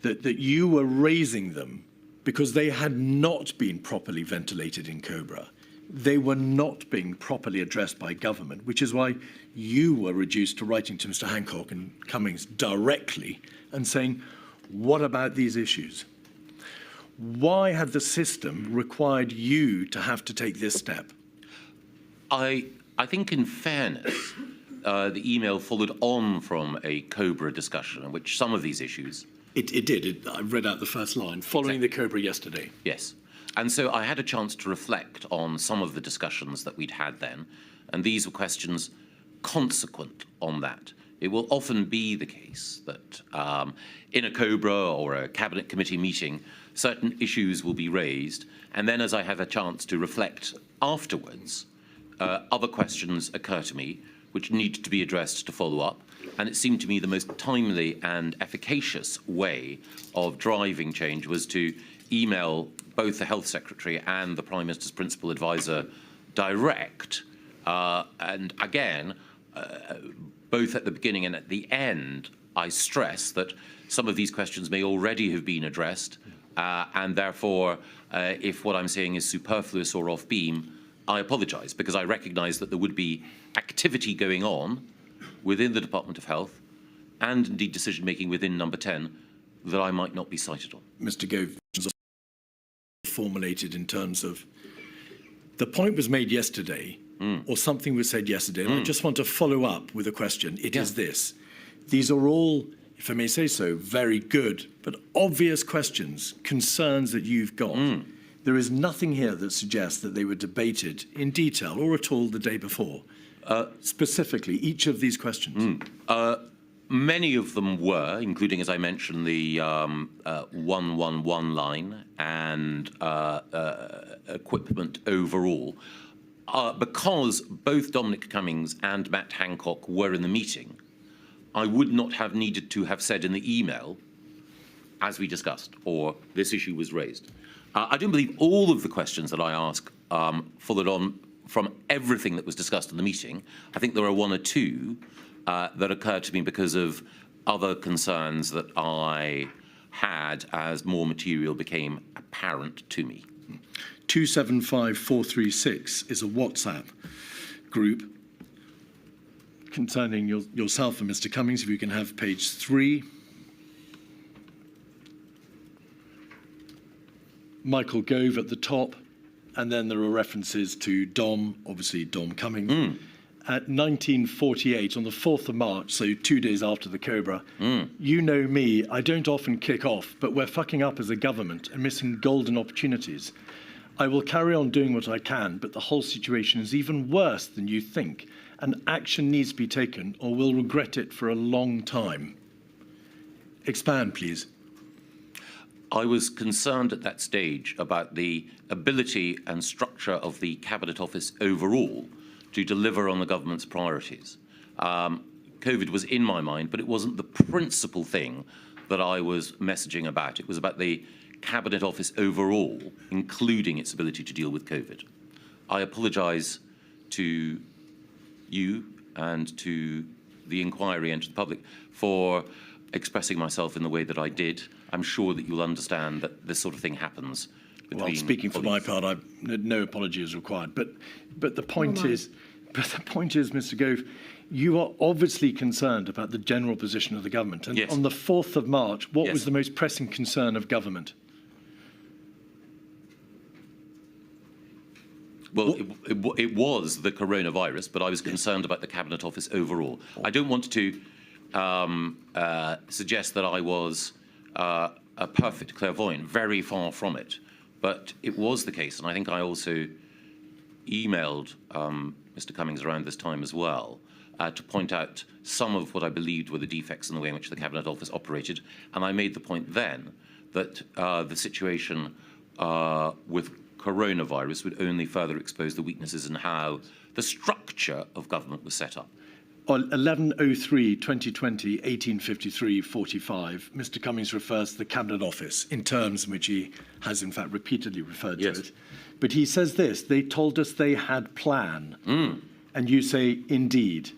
that you were raising them because they had not been properly ventilated in Cobra. They were not being properly addressed by government, which is why you were reduced to writing to Mr. Hancock and Cummings directly and saying, what about these issues? Why had the system required you to have to take this step? I think in fairness, the email followed on from a Cobra discussion in which some of these issues... It did. I read out the first line, following the Cobra yesterday. Yes. And so I had a chance to reflect on some of the discussions that we'd had then, and these were questions consequent on that. It will often be the case that in a Cobra or a Cabinet Committee meeting, certain issues will be raised, and then as I have a chance to reflect afterwards, other questions occur to me which need to be addressed to follow up. And it seemed to me the most timely and efficacious way of driving change was to email both the Health Secretary and the Prime Minister's Principal Advisor direct. And again, both at the beginning and at the end, I stress that some of these questions may already have been addressed. And therefore, if what I'm saying is superfluous or off-beam, I apologise, because I recognise that there would be activity going on within the Department of Health and indeed decision-making within Number 10 that I might not be cited on. Mr. Gove, formulated in terms of the point was made yesterday or something was said yesterday, and I just want to follow up with a question. It is this. These are all, if I may say so, very good but obvious questions, concerns that you've got. There is nothing here that suggests that they were debated in detail or at all the day before. Specifically, each of these questions. Many of them were, including, as I mentioned, the 111 line and equipment overall. Because both Dominic Cummings and Matt Hancock were in the meeting, I would not have needed to have said in the email, as we discussed, or this issue was raised. I don't believe all of the questions that I ask followed on from everything that was discussed in the meeting, I think there are one or two that occurred to me because of other concerns that I had as more material became apparent to me. 275436 is a WhatsApp group concerning yourself and Mr. Cummings. If you can have page 3. Michael Gove at the top, and then there are references to Dom, obviously Dom Cummings. At 1948, on the 4th of March, so 2 days after the Cobra, you know me, I don't often kick off, but we're fucking up as a government and missing golden opportunities. I will carry on doing what I can, but the whole situation is even worse than you think, and action needs to be taken or we'll regret it for a long time. Expand, please. I was concerned at that stage about the ability and structure of the Cabinet Office overall to deliver on the government's priorities. COVID was in my mind, but it wasn't the principal thing that I was messaging about. It was about the Cabinet Office overall, including its ability to deal with COVID. I apologise to you and to the inquiry and to the public for expressing myself in the way that I did. I'm sure that you'll understand that this sort of thing happens. Well, speaking for my part, no apology is required. But the point is, Mr. Gove, you are obviously concerned about the general position of the government. And yes. On the 4th of March, what yes. was the most pressing concern of government? Well, it was the coronavirus, but I was concerned about the Cabinet Office overall. I don't want to suggest that I was a perfect clairvoyant, very far from it. But it was the case, and I think I also emailed Mr. Cummings around this time as well to point out some of what I believed were the defects in the way in which the Cabinet Office operated. And I made the point then that the situation with coronavirus would only further expose the weaknesses in how the structure of government was set up. On 11/03/2020, 1853/45, Mr. Cummings refers to the Cabinet Office in terms in which he has, in fact, repeatedly referred to it. But he says this: they told us they had plan, and you say, indeed.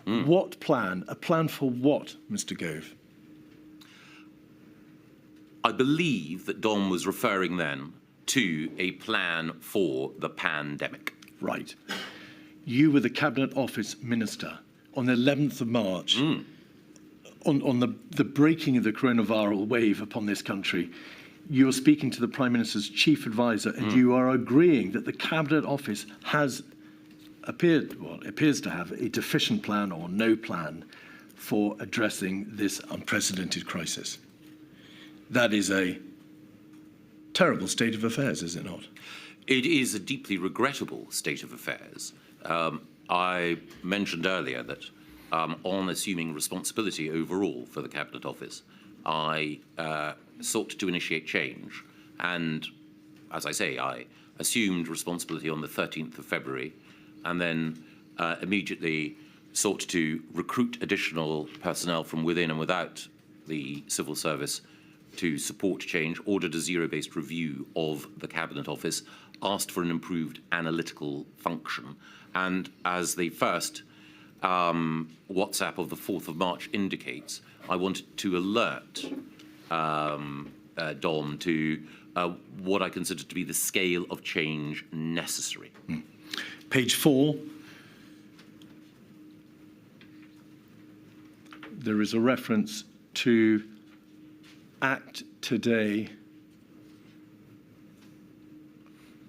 What plan? A plan for what, Mr. Gove? I believe that Dom was referring then to a plan for the pandemic. Right. You were the Cabinet Office Minister on the 11th of March, on the breaking of the coronavirus wave upon this country. You are speaking to the Prime Minister's chief advisor, and you are agreeing that the Cabinet Office appears to have a deficient plan or no plan for addressing this unprecedented crisis. That is a terrible state of affairs, is it not? It is a deeply regrettable state of affairs. I mentioned earlier that on assuming responsibility overall for the Cabinet Office, I sought to initiate change. And as I say, I assumed responsibility on the 13th of February and then immediately sought to recruit additional personnel from within and without the civil service to support change, ordered a zero-based review of the Cabinet Office, asked for an improved analytical function. And as the first WhatsApp of the 4th of March indicates, I wanted to alert Dom to what I consider to be the scale of change necessary. Page 4. There is a reference to act today.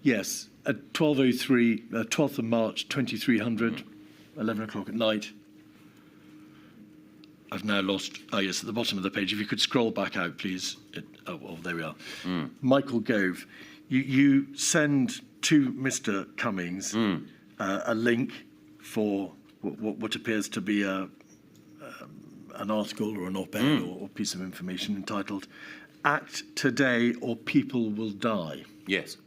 Yes, at 12:03, 12th of March, 2300, 11 o'clock at night. I've now lost, yes, at the bottom of the page. If you could scroll back out, please. Well, there we are. Michael Gove, you send to Mr. Cummings a link for what appears to be an article or an op-ed or piece of information entitled "Act Today or People Will Die." Yes.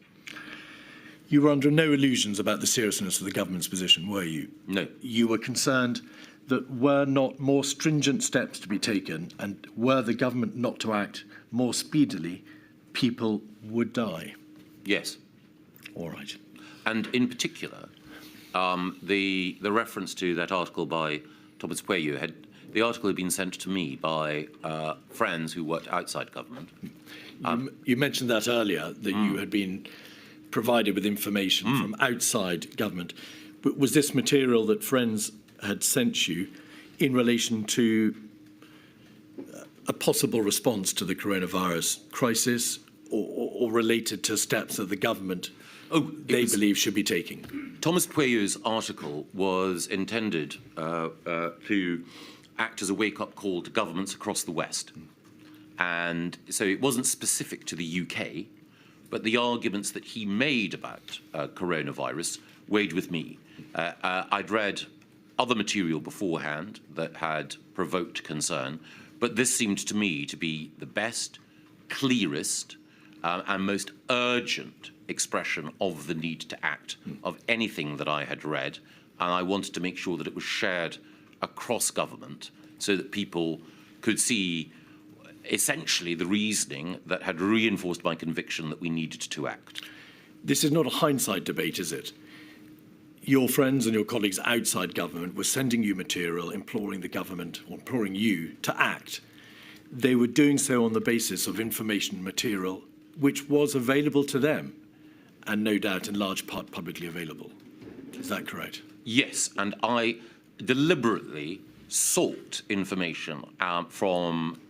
You were under no illusions about the seriousness of the government's position, were you? No. You were concerned that were not more stringent steps to be taken and were the government not to act more speedily, people would die. Yes. All right. And in particular, The reference to that article by Thomas Pueyo the article had been sent to me by friends who worked outside government. You mentioned that earlier, that you had been provided with information from outside government. But was this material that friends had sent you in relation to a possible response to the coronavirus crisis, or related to steps that the government believe should be taking? Thomas Pueyo's article was intended to act as a wake-up call to governments across the West. And so it wasn't specific to the UK, but the arguments that he made about coronavirus weighed with me. I'd read other material beforehand that had provoked concern, but this seemed to me to be the best, clearest, and most urgent expression of the need to act of anything that I had read, and I wanted to make sure that it was shared across government so that people could see essentially the reasoning that had reinforced my conviction that we needed to act. This is not a hindsight debate, is it? Your friends and your colleagues outside government were sending you material, imploring the government, or imploring you to act. They were doing so on the basis of information material which was available to them, and no doubt in large part publicly available. Is that correct? Yes, and I deliberately sought information from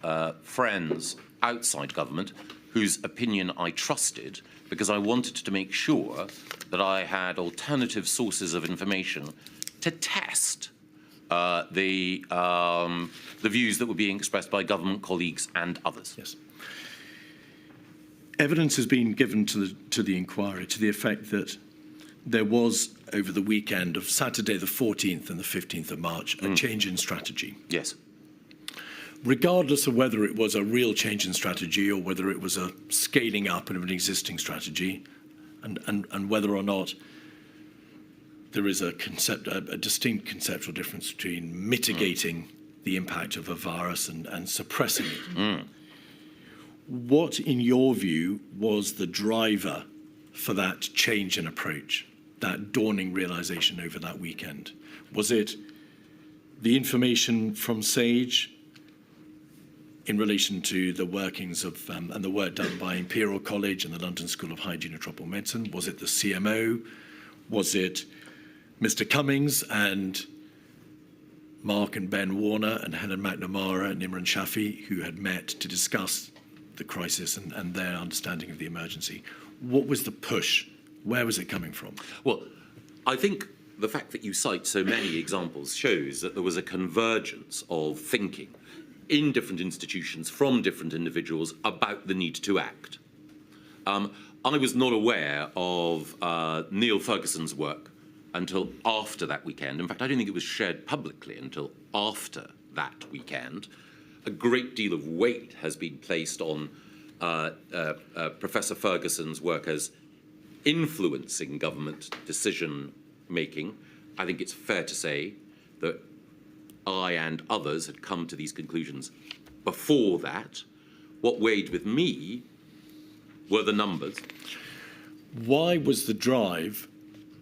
friends outside government whose opinion I trusted, because I wanted to make sure that I had alternative sources of information to test the views that were being expressed by government colleagues and others. Yes. Evidence has been given to the inquiry to the effect that there was, over the weekend of Saturday the 14th and the 15th of March, a change in strategy. Yes. Regardless of whether it was a real change in strategy or whether it was a scaling up of an existing strategy, and whether or not there is a distinct conceptual difference between mitigating the impact of a virus and suppressing it. What, in your view, was the driver for that change in approach, that dawning realization over that weekend? Was it the information from SAGE in relation to the workings of and the work done by Imperial College and the London School of Hygiene and Tropical Medicine? Was it the CMO? Was it Mr. Cummings and Mark and Ben Warner and Helen McNamara and Imran Shafi, who had met to discuss the crisis and their understanding of the emergency? What was the push? Where was it coming from? Well, I think the fact that you cite so many examples shows that there was a convergence of thinking in different institutions from different individuals about the need to act. I was not aware of Neil Ferguson's work until after that weekend. In fact, I don't think it was shared publicly until after that weekend. A great deal of weight has been placed on Professor Ferguson's work as influencing government decision-making. I think it's fair to say that I and others had come to these conclusions before that. What weighed with me were the numbers. Why was the drive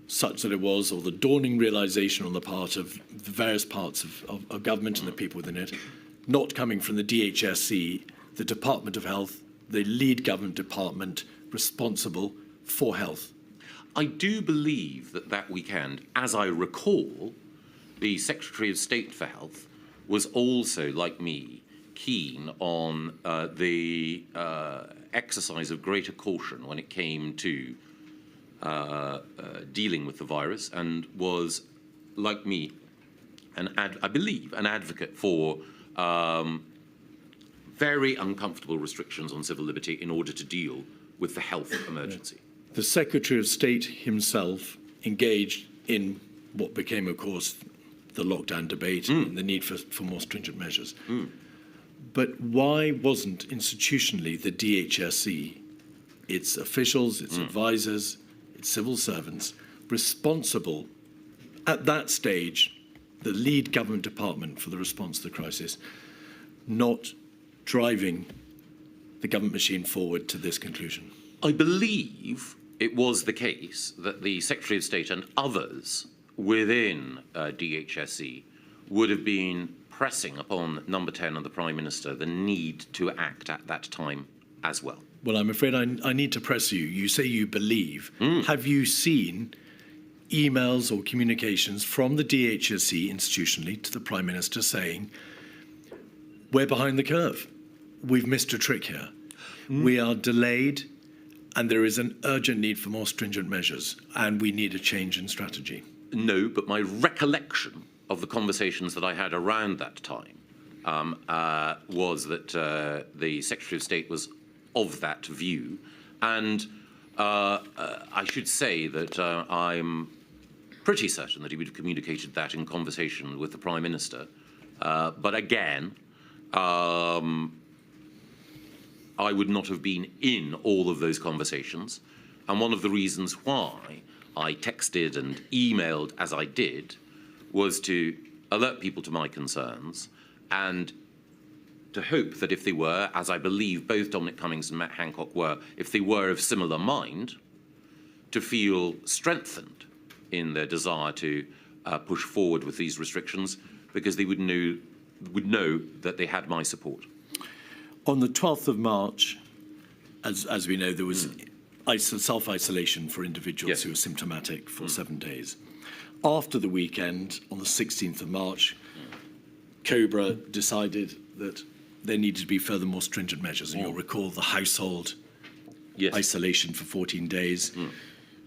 such that it was, or the dawning realization on the part of the various parts of government and the people within it, not coming from the DHSC, the Department of Health, the lead government department responsible for health? I do believe that weekend, as I recall, the Secretary of State for Health was also, like me, keen on the exercise of greater caution when it came to dealing with the virus, and was, like me, I believe, an advocate for very uncomfortable restrictions on civil liberty in order to deal with the health emergency. The Secretary of State himself engaged in what became, of course, the lockdown debate and the need for more stringent measures. But why wasn't institutionally the DHSC, its officials, its advisors, its civil servants, responsible at that stage, the lead government department for the response to the crisis, not driving the government machine forward to this conclusion? I believe it was the case that the Secretary of State and others within DHSE would have been pressing upon Number 10 and the Prime Minister the need to act at that time as well. Well, I'm afraid I need to press you. You say you believe. Have you seen emails or communications from the DHSE institutionally to the Prime Minister saying, we're behind the curve, we've missed a trick here, we are delayed, and there is an urgent need for more stringent measures, and we need a change in strategy? No, but my recollection of the conversations that I had around that time was that the Secretary of State was of that view. And I should say that I'm pretty certain that he would have communicated that in conversation with the Prime Minister. But again, I would not have been in all of those conversations. And one of the reasons why I texted and emailed as I did was to alert people to my concerns and to hope that if they were, as I believe both Dominic Cummings and Matt Hancock were, if they were of similar mind, to feel strengthened in their desire to push forward with these restrictions, because they would know that they had my support. On the 12th of March, as we know, there was self-isolation for individuals who were symptomatic for 7 days. After the weekend, on the 16th of March, Cobra decided that there needed to be further more stringent measures. And you'll recall the household isolation for 14 days,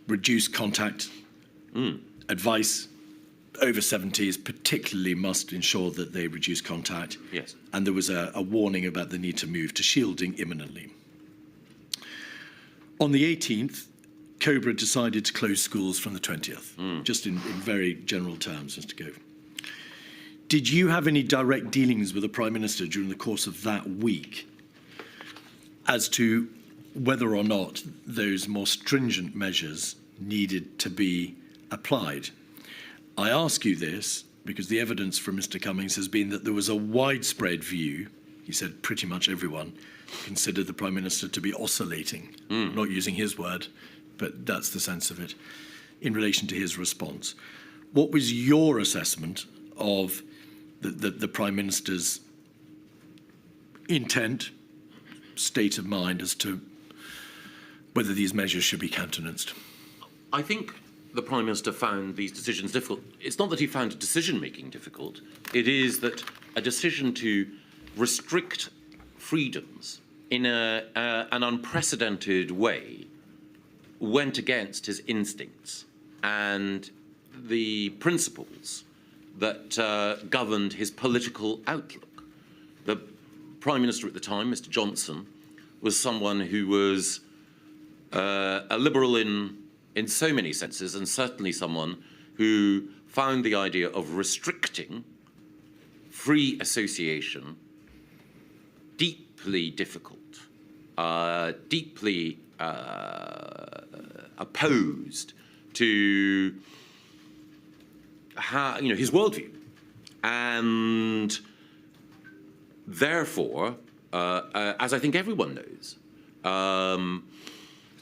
reduced contact, advice. Over 70s particularly must ensure that they reduce contact. Yes. And there was a warning about the need to move to shielding imminently. On the 18th, Cobra decided to close schools from the 20th, just in very general terms, Mr. Gove. Did you have any direct dealings with the Prime Minister during the course of that week as to whether or not those more stringent measures needed to be applied? I ask you this because the evidence from Mr. Cummings has been that there was a widespread view, he said pretty much everyone considered the Prime Minister to be oscillating, not using his word, but that's the sense of it, in relation to his response. What was your assessment of the Prime Minister's intent, state of mind as to whether these measures should be countenanced? I think the Prime Minister found these decisions difficult. It's not that he found decision-making difficult. It is that a decision to restrict freedoms in an unprecedented way went against his instincts and the principles that governed his political outlook. The Prime Minister at the time, Mr. Johnson, was someone who was a liberal in so many senses, and certainly someone who found the idea of restricting free association deeply difficult, deeply opposed to his worldview, and therefore, as I think everyone knows,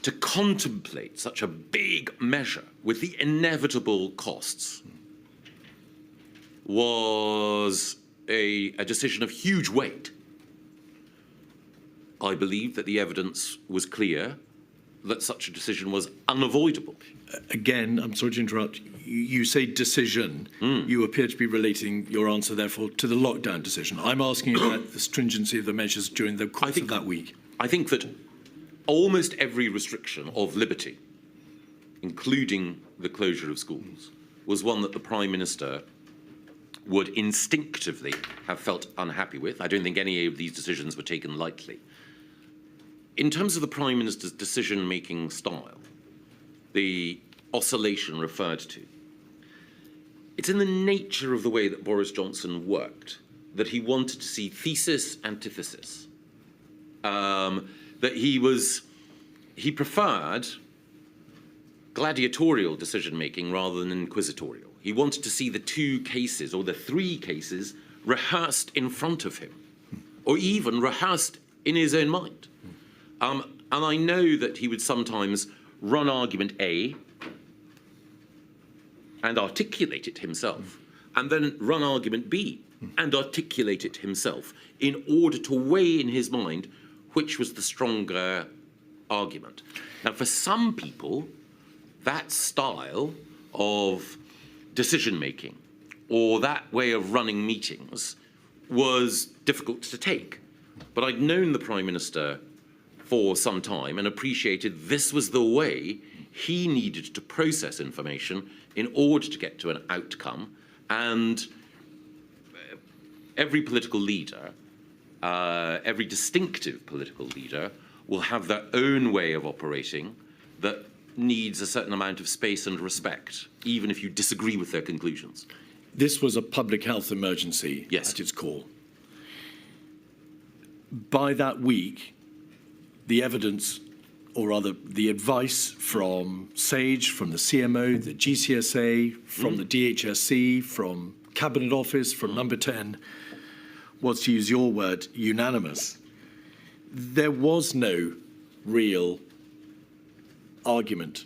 to contemplate such a big measure with the inevitable costs was a decision of huge weight. I believe that the evidence was clear that such a decision was unavoidable. Again, I'm sorry to interrupt. You say decision. You appear to be relating your answer, therefore, to the lockdown decision. I'm asking about the stringency of the measures during the course of that week. I think that almost every restriction of liberty, including the closure of schools, was one that the Prime Minister would instinctively have felt unhappy with. I don't think any of these decisions were taken lightly. In terms of the Prime Minister's decision-making style, the oscillation referred to, it's in the nature of the way that Boris Johnson worked that he wanted to see thesis, antithesis. That he preferred gladiatorial decision-making rather than inquisitorial. He wanted to see the two cases, or the three cases, rehearsed in front of him, or even rehearsed in his own mind. And I know that he would sometimes run argument A and articulate it himself, and then run argument B and articulate it himself in order to weigh in his mind which was the stronger argument. Now, for some people, that style of decision-making or that way of running meetings was difficult to take. But I'd known the Prime Minister for some time and appreciated this was the way he needed to process information in order to get to an outcome. And every political leader, every distinctive political leader, will have their own way of operating that needs a certain amount of space and respect, even if you disagree with their conclusions. This was a public health emergency at its core. By that week, the evidence, or rather the advice from SAGE, from the CMO, the GCSA, from the DHSC, from Cabinet Office, from Number 10, was, to use your word, unanimous. There was no real argument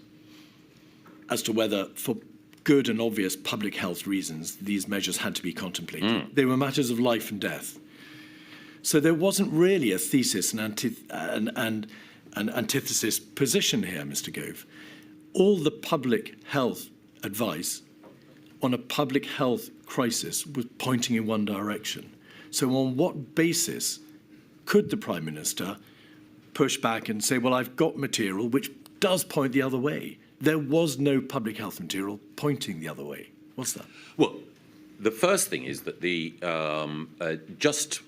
as to whether, for good and obvious public health reasons, these measures had to be contemplated. They were matters of life and death. So there wasn't really a thesis and antithesis position here, Mr. Gove. All the public health advice on a public health crisis was pointing in one direction. So on what basis could the Prime Minister push back and say, well, I've got material which does point the other way? There was no public health material pointing the other way. What's that? Well, the first thing is that just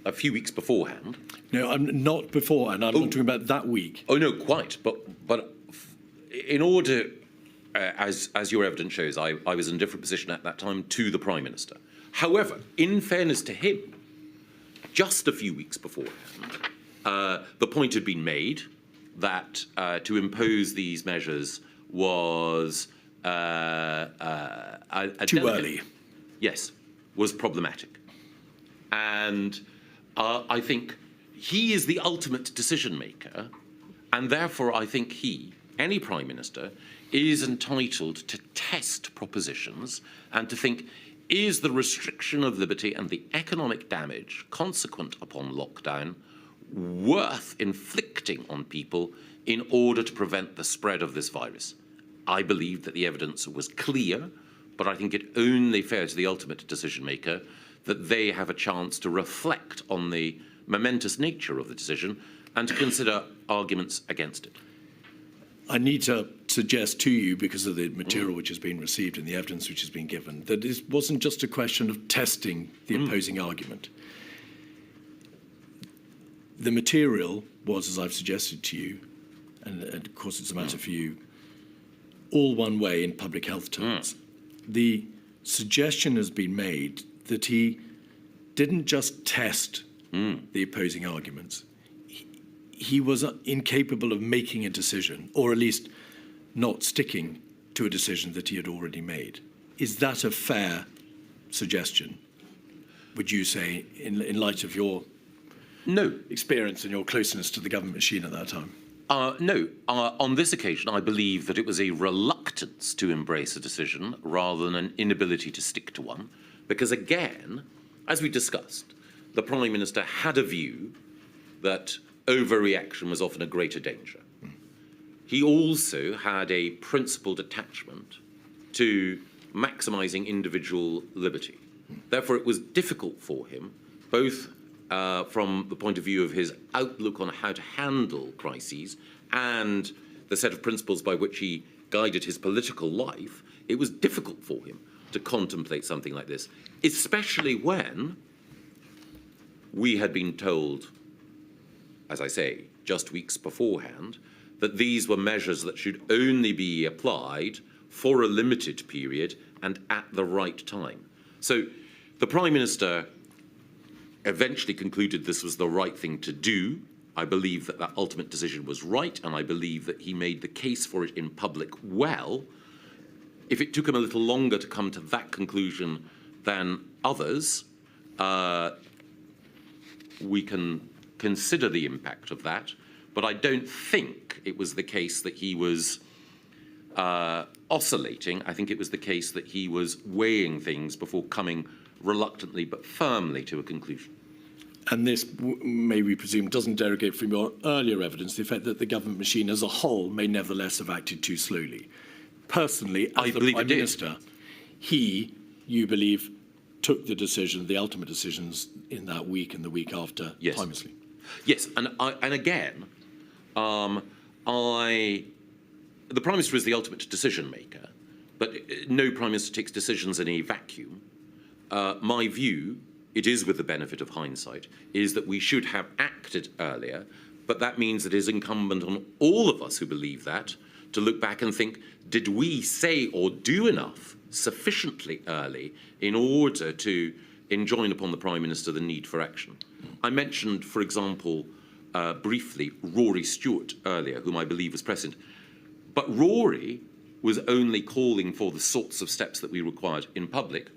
a few weeks beforehand. No, I'm not beforehand. I'm not talking about that week. Oh no, quite. But in order, as your evidence shows, I was in a different position at that time to the Prime Minister. However, in fairness to him, just a few weeks beforehand, the point had been made that to impose these measures was too early. Yes, was problematic. And I think he is the ultimate decision maker, and therefore I think any Prime Minister, is entitled to test propositions and to think, is the restriction of liberty and the economic damage consequent upon lockdown worth inflicting on people in order to prevent the spread of this virus? I believe that the evidence was clear, but I think it only fair to the ultimate decision maker that they have a chance to reflect on the momentous nature of the decision and to consider arguments against it. I need to suggest to you, because of the material which has been received and the evidence which has been given, that it wasn't just a question of testing the opposing argument. The material was, as I've suggested to you, and of course it's a matter for you, all one way in public health terms. The suggestion has been made that he didn't just test the opposing arguments. He was incapable of making a decision, or at least not sticking to a decision that he had already made. Is that a fair suggestion, would you say, in light of your experience and your closeness to the government machine at that time? No. On this occasion, I believe that it was a reluctance to embrace a decision rather than an inability to stick to one. Because again, as we discussed, the Prime Minister had a view that overreaction was often a greater danger. He also had a principled attachment to maximising individual liberty. Therefore, it was difficult for him, both from the point of view of his outlook on how to handle crises and the set of principles by which he guided his political life, it was difficult for him to contemplate something like this, especially when we had been told, as I say, just weeks beforehand, that these were measures that should only be applied for a limited period and at the right time. So the Prime Minister eventually concluded this was the right thing to do. I believe that that ultimate decision was right, and I believe that he made the case for it in public well. If it took him a little longer to come to that conclusion than others, we can consider the impact of that, but I don't think it was the case that he was oscillating. I think it was the case that he was weighing things before coming reluctantly but firmly to a conclusion. And this, may we presume, doesn't derogate from your earlier evidence, the effect that the government machine as a whole may nevertheless have acted too slowly. Personally, as the Prime Minister, you believe, took the decision, the ultimate decisions in that week and the week after, yes. timelessly. Yes, and again, the Prime Minister is the ultimate decision maker, but no Prime Minister takes decisions in a vacuum. My view, it is with the benefit of hindsight, is that we should have acted earlier, but that means it is incumbent on all of us who believe that to look back and think, did we say or do enough sufficiently early in order to enjoin upon the Prime Minister the need for action? I mentioned, for example, briefly, Rory Stewart earlier, whom I believe was present. But Rory was only calling for the sorts of steps that we required in public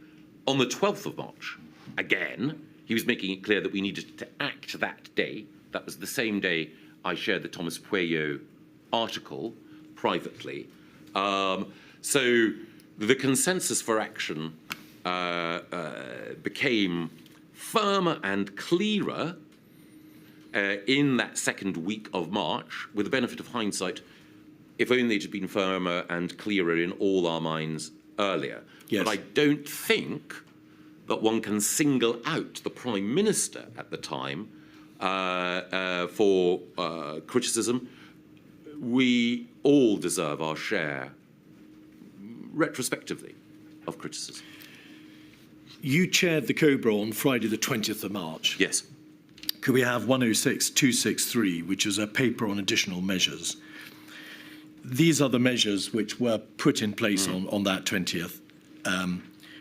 on the 12th of March. Again, he was making it clear that we needed to act that day. That was the same day I shared the Thomas Pueyo article privately. So the consensus for action became firmer and clearer in that second week of March, with the benefit of hindsight, if only it had been firmer and clearer in all our minds earlier. Yes. But I don't think that one can single out the Prime Minister at the time for criticism. We all deserve our share, retrospectively, of criticism. You chaired the Cobra on Friday the 20th of March. Yes. Could we have 106-263, which is a paper on additional measures? These are the measures which were put in place on that 20th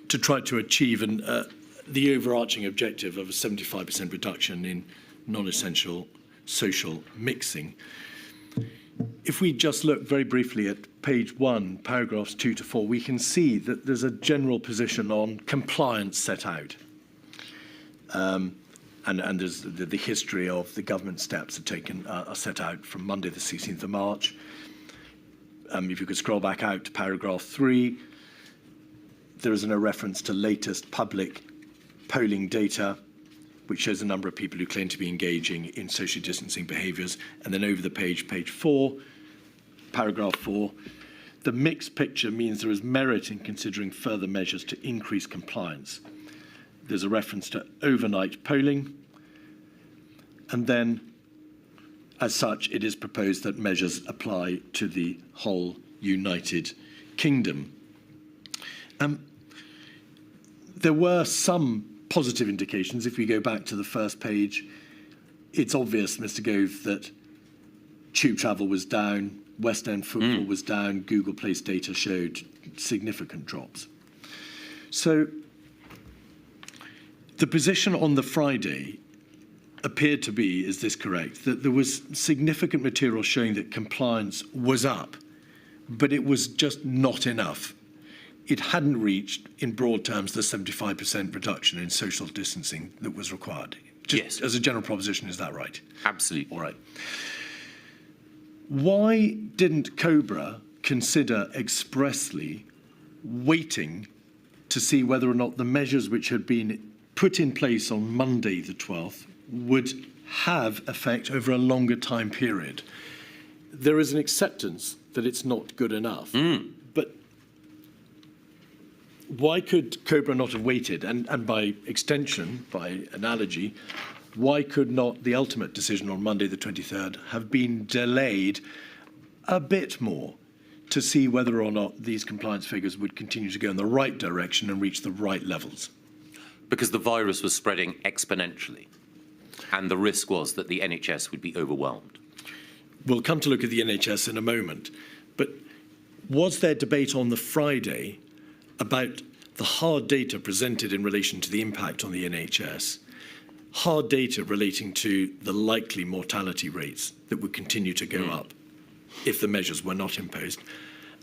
to try to achieve the overarching objective of a 75% reduction in non-essential social mixing. If we just look very briefly at page 1, paragraphs 2 to 4, we can see that there's a general position on compliance set out. And there's the history of the government steps are set out from Monday the 16th of March. If you could scroll back out to paragraph 3, there is a reference to latest public polling data, which shows a number of people who claim to be engaging in social distancing behaviours. And then over the page 4, paragraph 4, the mixed picture means there is merit in considering further measures to increase compliance. There's a reference to overnight polling. And then, as such, it is proposed that measures apply to the whole United Kingdom. There were some positive indications. If we go back to the first page, it's obvious, Mr. Gove, that tube travel was down, West End football was down, Google Place data showed significant drops. So the position on the Friday appeared to be, is this correct, that there was significant material showing that compliance was up, but it was just not enough. It hadn't reached, in broad terms, the 75% reduction in social distancing that was required. Just yes. As a general proposition, is that right? Absolutely. All right. Why didn't Cobra consider expressly waiting to see whether or not the measures which had been put in place on Monday the 12th would have effect over a longer time period? There is an acceptance that it's not good enough. But why could Cobra not have waited? And by extension, by analogy, why could not the ultimate decision on Monday the 23rd have been delayed a bit more to see whether or not these compliance figures would continue to go in the right direction and reach the right levels? Because the virus was spreading exponentially, and the risk was that the NHS would be overwhelmed. We'll come to look at the NHS in a moment, but was there debate on the Friday about the hard data presented in relation to the impact on the NHS, hard data relating to the likely mortality rates that would continue to go up if the measures were not imposed,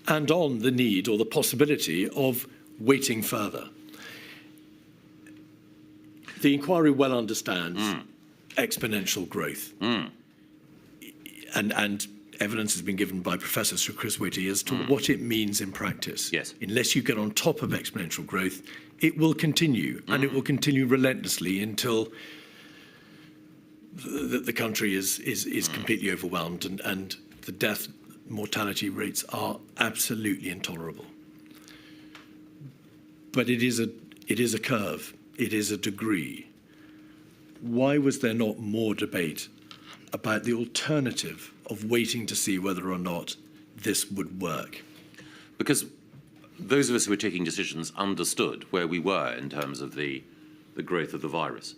and on the need or the possibility of waiting further? The inquiry well understands exponential growth and evidence has been given by Professor Sir Chris Whitty as to what it means in practice. Yes. Unless you get on top of exponential growth, it will continue, and it will continue relentlessly until the country is completely overwhelmed, and the death mortality rates are absolutely intolerable. But it is a curve. It is a degree. Why was there not more debate about the alternative of waiting to see whether or not this would work? Because those of us who were taking decisions understood where we were in terms of the growth of the virus.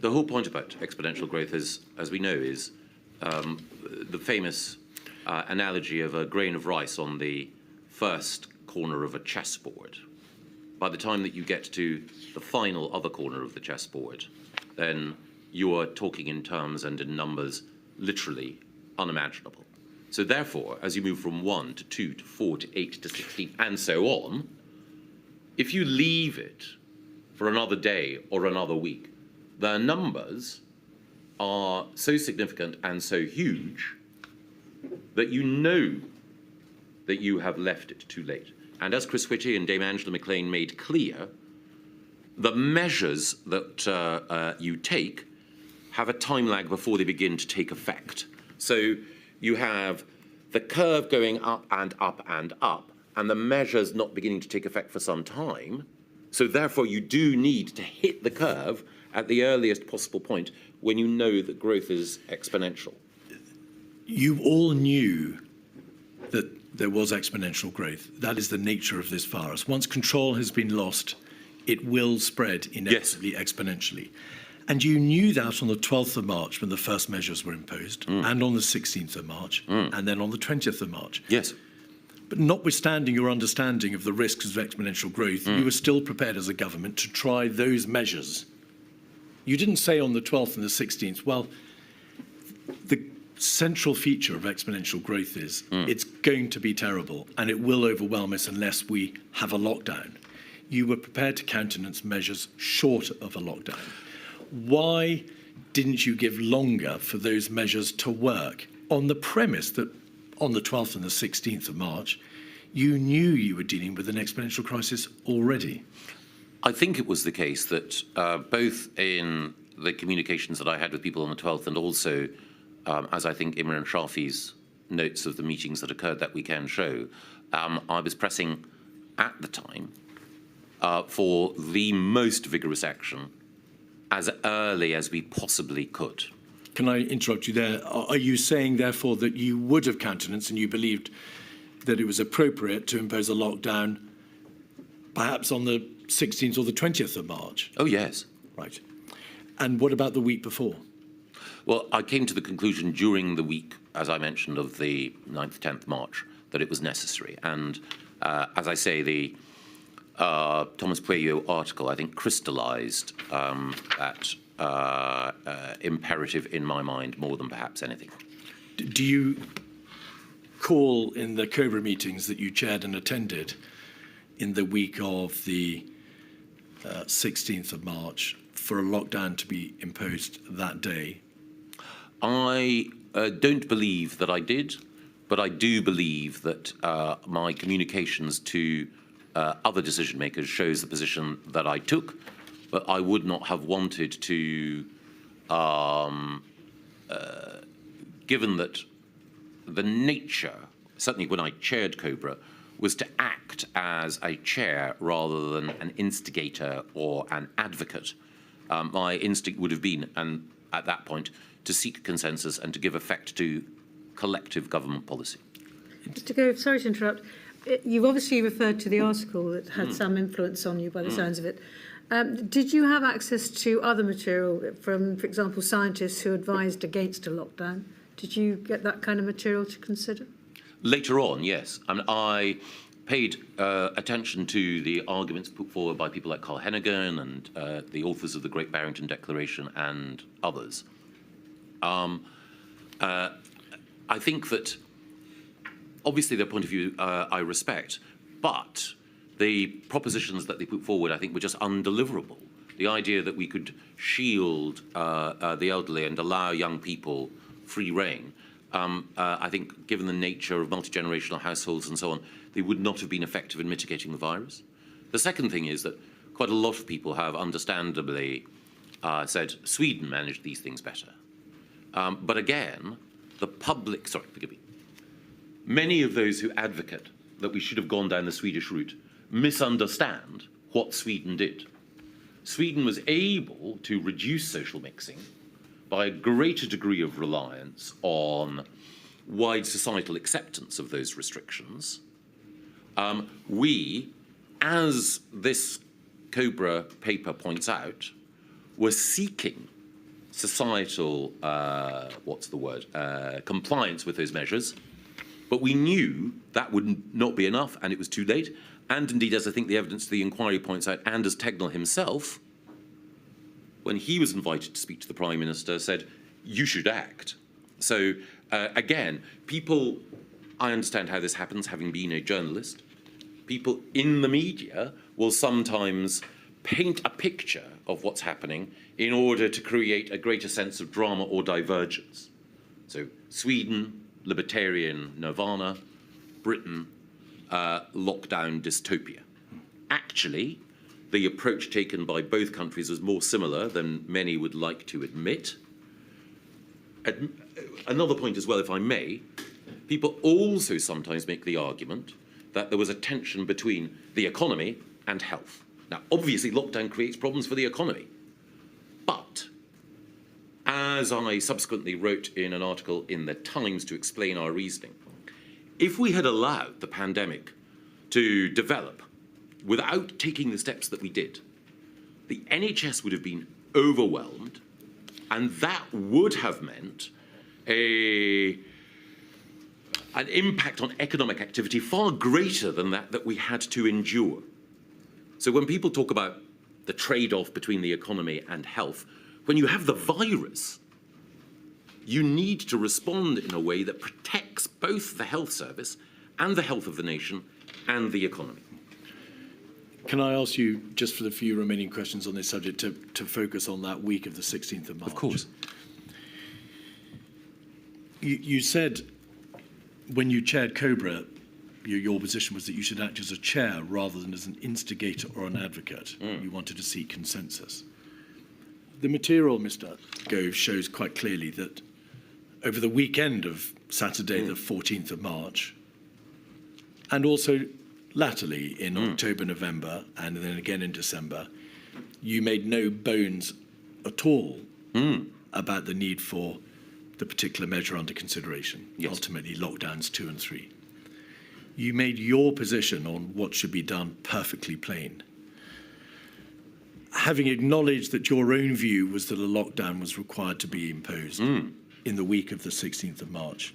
The whole point about exponential growth, as we know, is the famous analogy of a grain of rice on the first corner of a chessboard. By the time that you get to the final other corner of the chessboard, then you are talking in terms and in numbers literally unimaginable. So therefore, as you move from 1 to 2 to 4 to 8 to 16 and so on, if you leave it for another day or another week, the numbers are so significant and so huge that you know that you have left it too late. And as Chris Whitty and Dame Angela McLean made clear, the measures that you take have a time lag before they begin to take effect. So you have the curve going up and up and up, and the measures not beginning to take effect for some time. So therefore, you do need to hit the curve at the earliest possible point when you know that growth is exponential. You all knew that there was exponential growth. That is the nature of this virus. Once control has been lost, it will spread inevitably exponentially. And you knew that on the 12th of March when the first measures were imposed, and on the 16th of March, and then on the 20th of March. Yes. But notwithstanding your understanding of the risks of exponential growth, you were still prepared as a government to try those measures. You didn't say on the 12th and the 16th, well, the central feature of exponential growth is it's going to be terrible and it will overwhelm us unless we have a lockdown. You were prepared to countenance measures short of a lockdown. Why didn't you give longer for those measures to work on the premise that on the 12th and the 16th of March, you knew you were dealing with an exponential crisis already? I think it was the case that both in the communications that I had with people on the 12th and also, as I think Imran Shafi's notes of the meetings that occurred that weekend show, I was pressing at the time for the most vigorous action as early as we possibly could. Can I interrupt you there? Are you saying, therefore, that you would have countenanced and you believed that it was appropriate to impose a lockdown perhaps on the 16th or the 20th of March? Oh, yes. Right. And what about the week before? Well, I came to the conclusion during the week, as I mentioned, of the 9th, 10th March, that it was necessary. And as I say, the Thomas Pueyo article, I think, crystallized that imperative in my mind more than perhaps anything. Do you call in the Cobra meetings that you chaired and attended in the week of the 16th of March for a lockdown to be imposed that day? I don't believe that I did, but I do believe that my communications to other decision makers shows the position that I took, but I would not have wanted to, given that the nature, certainly when I chaired Cobra, was to act as a chair rather than an instigator or an advocate. My instinct would have been, and at that point, to seek consensus and to give effect to collective government policy. Mr. Gove, sorry to interrupt. You've obviously referred to the article that had some influence on you by the sounds of it. Did you have access to other material from, for example, scientists who advised against a lockdown? Did you get that kind of material to consider? Later on, yes. I mean, I paid attention to the arguments put forward by people like Carl Hennigan and the authors of the Great Barrington Declaration and others. I think that obviously their point of view I respect, but the propositions that they put forward I think were just undeliverable. The idea that we could shield the elderly and allow young people free rein I think, given the nature of multi-generational households and so on, they would not have been effective in mitigating the virus. The second thing is that quite a lot of people have understandably said Sweden managed these things better. But again, the public, sorry, forgive me, many of those who advocate that we should have gone down the Swedish route misunderstand what Sweden did. Sweden was able to reduce social mixing by a greater degree of reliance on wide societal acceptance of those restrictions. We, as this Cobra paper points out, were seeking societal, compliance with those measures, but we knew that would not be enough and it was too late. And indeed, as I think the evidence of the inquiry points out, Anders Tegnell himself, when he was invited to speak to the Prime Minister, said, you should act. So again, people, I understand how this happens, having been a journalist. People in the media will sometimes paint a picture of what's happening in order to create a greater sense of drama or divergence. So Sweden, libertarian nirvana, Britain, lockdown dystopia. Actually, the approach taken by both countries was more similar than many would like to admit. Another point as well, if I may, people also sometimes make the argument that there was a tension between the economy and health. Now, obviously, lockdown creates problems for the economy. But, as I subsequently wrote in an article in the Times to explain our reasoning, if we had allowed the pandemic to develop without taking the steps that we did, the NHS would have been overwhelmed, and that would have meant an impact on economic activity far greater than that we had to endure. So when people talk about the trade-off between the economy and health, when you have the virus, you need to respond in a way that protects both the health service and the health of the nation and the economy. Can I ask you, just for the few remaining questions on this subject, to focus on that week of the 16th of March? Of course. You said when you chaired Cobra, your position was that you should act as a chair rather than as an instigator or an advocate. You wanted to seek consensus. The material, Mr. Gove, shows quite clearly that over the weekend of Saturday, the 14th of March, and also latterly in October, November, and then again in December, you made no bones at all about the need for the particular measure under consideration, ultimately lockdowns 2 and 3. You made your position on what should be done perfectly plain. Having acknowledged that your own view was that a lockdown was required to be imposed in the week of the 16th of March,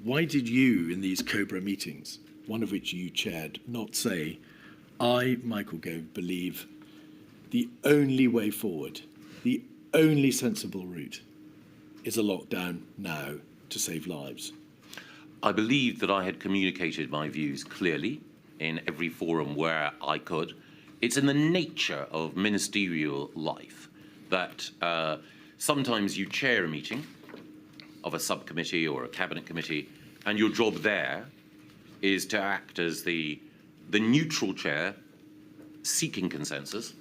why did you, in these Cobra meetings, one of which you chaired, not say, I, Michael Gove, believe the only way forward, the only sensible route is a lockdown now to save lives? I believed that I had communicated my views clearly in every forum where I could. It's in the nature of ministerial life that sometimes you chair a meeting of a subcommittee or a cabinet committee, and your job there is to act as the neutral chair seeking consensus.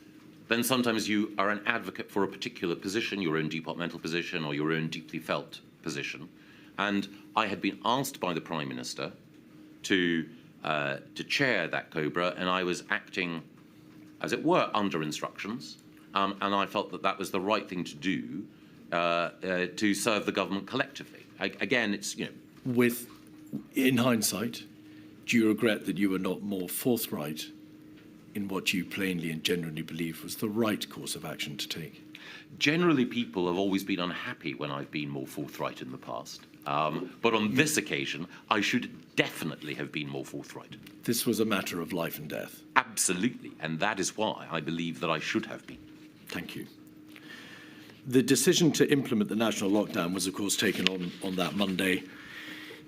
Then sometimes you are an advocate for a particular position, your own departmental position or your own deeply felt position. And I had been asked by the Prime Minister to chair that Cobra, and I was acting, as it were, under instructions. And I felt that that was the right thing to do to serve the government collectively. Again, it's, In hindsight, do you regret that you were not more forthright in what you plainly and genuinely believe was the right course of action to take? Generally, people have always been unhappy when I've been more forthright in the past. But on this occasion, I should definitely have been more forthright. This was a matter of life and death. Absolutely. And that is why I believe that I should have been. Thank you. The decision to implement the national lockdown was, of course, taken on that Monday.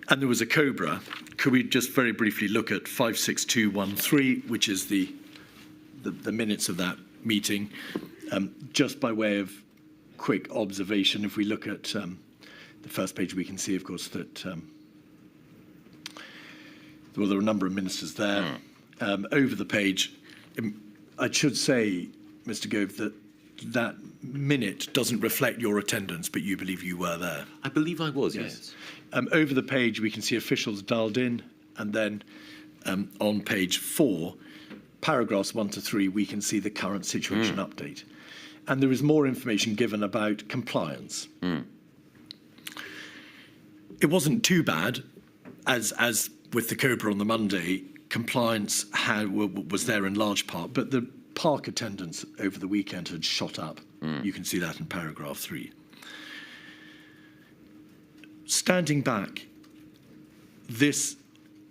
And there was a Cobra. Could we just very briefly look at 56213, which is the minutes of that meeting? Just by way of quick observation, if we look at the first page we can see, of course, that well, there are a number of ministers there. Over the page, I should say, Mr. Gove, that that minute doesn't reflect your attendance, but you believe you were there. I believe I was, yes. Over the page, we can see officials dialed in, and then on page 4, paragraphs 1 to 3, we can see the current situation update. And there is more information given about compliance. It wasn't too bad, as with the Cobra on the Monday, compliance was there in large part, but the park attendance over the weekend had shot up. You can see that in paragraph 3. Standing back, this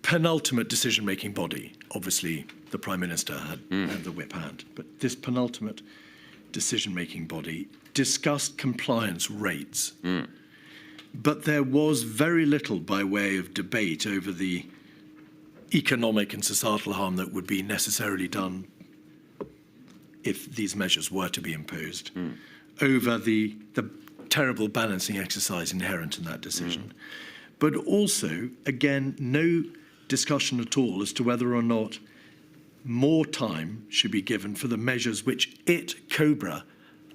penultimate decision-making body, obviously the Prime Minister had the whip hand, but this penultimate decision-making body discussed compliance rates. But there was very little by way of debate over the economic and societal harm that would be necessarily done if these measures were to be imposed, over the terrible balancing exercise inherent in that decision. But also, again, no discussion at all as to whether or not more time should be given for the measures which Cobra,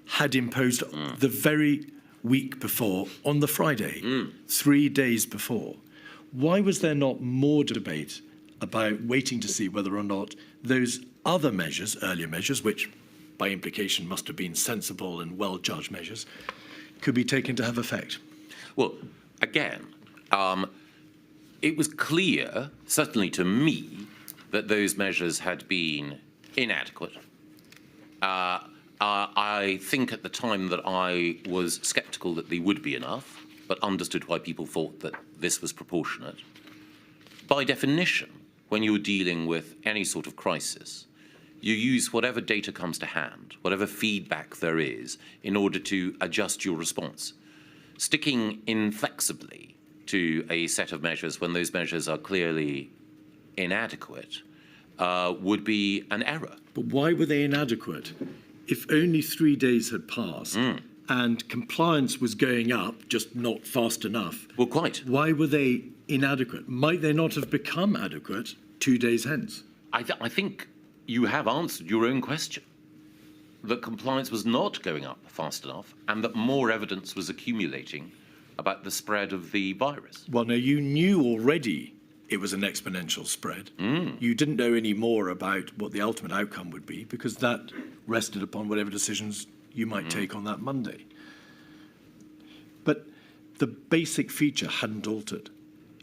had imposed the very week before, on the Friday, 3 days before. Why was there not more debate about waiting to see whether or not those other measures, earlier measures, which by implication must have been sensible and well-judged measures, could be taken to have effect? Well, again, it was clear, certainly to me, that those measures had been inadequate. I think at the time that I was sceptical that they would be enough, but understood why people thought that this was proportionate. By definition, when you're dealing with any sort of crisis, you use whatever data comes to hand, whatever feedback there is, in order to adjust your response. Sticking inflexibly to a set of measures when those measures are clearly inadequate would be an error. But why were they inadequate? If only 3 days had passed and compliance was going up, just not fast enough. Well, quite. Why were they inadequate? Might they not have become adequate 2 days hence? I think you have answered your own question, that compliance was not going up fast enough and that more evidence was accumulating about the spread of the virus. Well, no, you knew already it was an exponential spread. You didn't know any more about what the ultimate outcome would be because that rested upon whatever decisions you might take on that Monday. But the basic feature hadn't altered.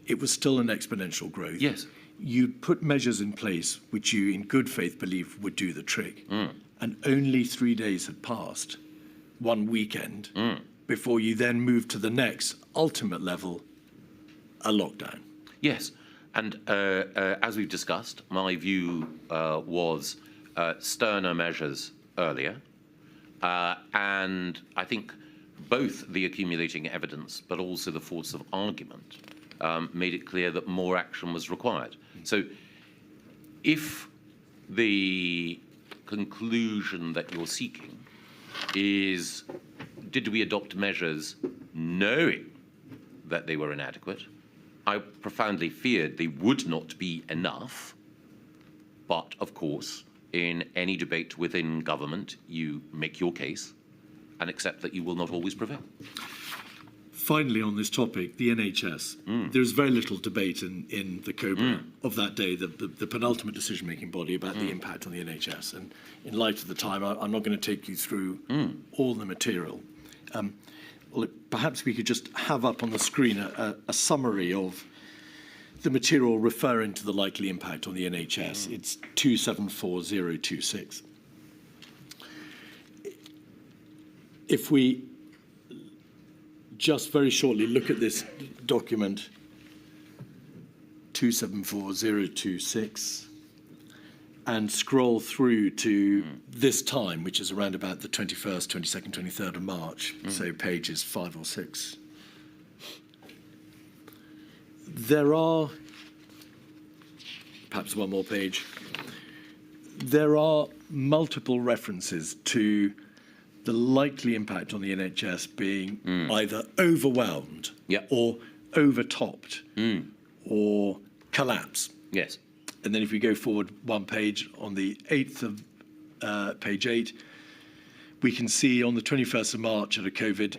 It was still an exponential growth. Yes. You'd put measures in place which you in good faith believe would do the trick. And only 3 days had passed, one weekend, before you then moved to the next ultimate level, a lockdown. Yes. And as we've discussed, my view was sterner measures earlier. And I think both the accumulating evidence but also the force of argument made it clear that more action was required. So if the conclusion that you're seeking is, did we adopt measures knowing that they were inadequate? I profoundly feared they would not be enough. But, of course, in any debate within government, you make your case and accept that you will not always prevail. Finally, on this topic, the NHS. There's very little debate in the Cobra of that day, the penultimate decision-making body, about the impact on the NHS. And in light of the time, I'm not going to take you through all the material. Well, perhaps we could just have up on the screen a summary of the material referring to the likely impact on the NHS. It's 274026. If we just very shortly look at this document, 274026, and scroll through to this time, which is around about the 21st, 22nd, 23rd of March, so pages 5 or 6. There are, perhaps one more page, there are multiple references to the likely impact on the NHS being either overwhelmed Yeah. or overtopped or collapse. Yes. And then if we go forward one page, on the 8th of page 8, we can see on the 21st of March at a COVID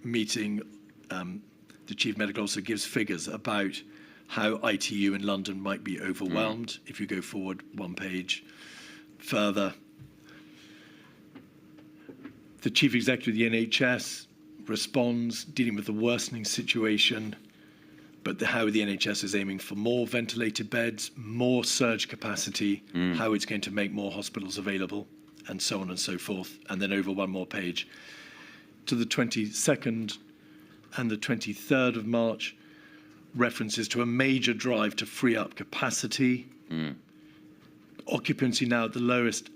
meeting, the Chief Medical Officer gives figures about how ITU in London might be overwhelmed. If you go forward one page further, the Chief Executive of the NHS responds, dealing with the worsening situation, but how the NHS is aiming for more ventilated beds, more surge capacity, how it's going to make more hospitals available, and so on and so forth. And then over one more page to the 22nd and the 23rd of March, references to a major drive to free up capacity. Occupancy now at the lowest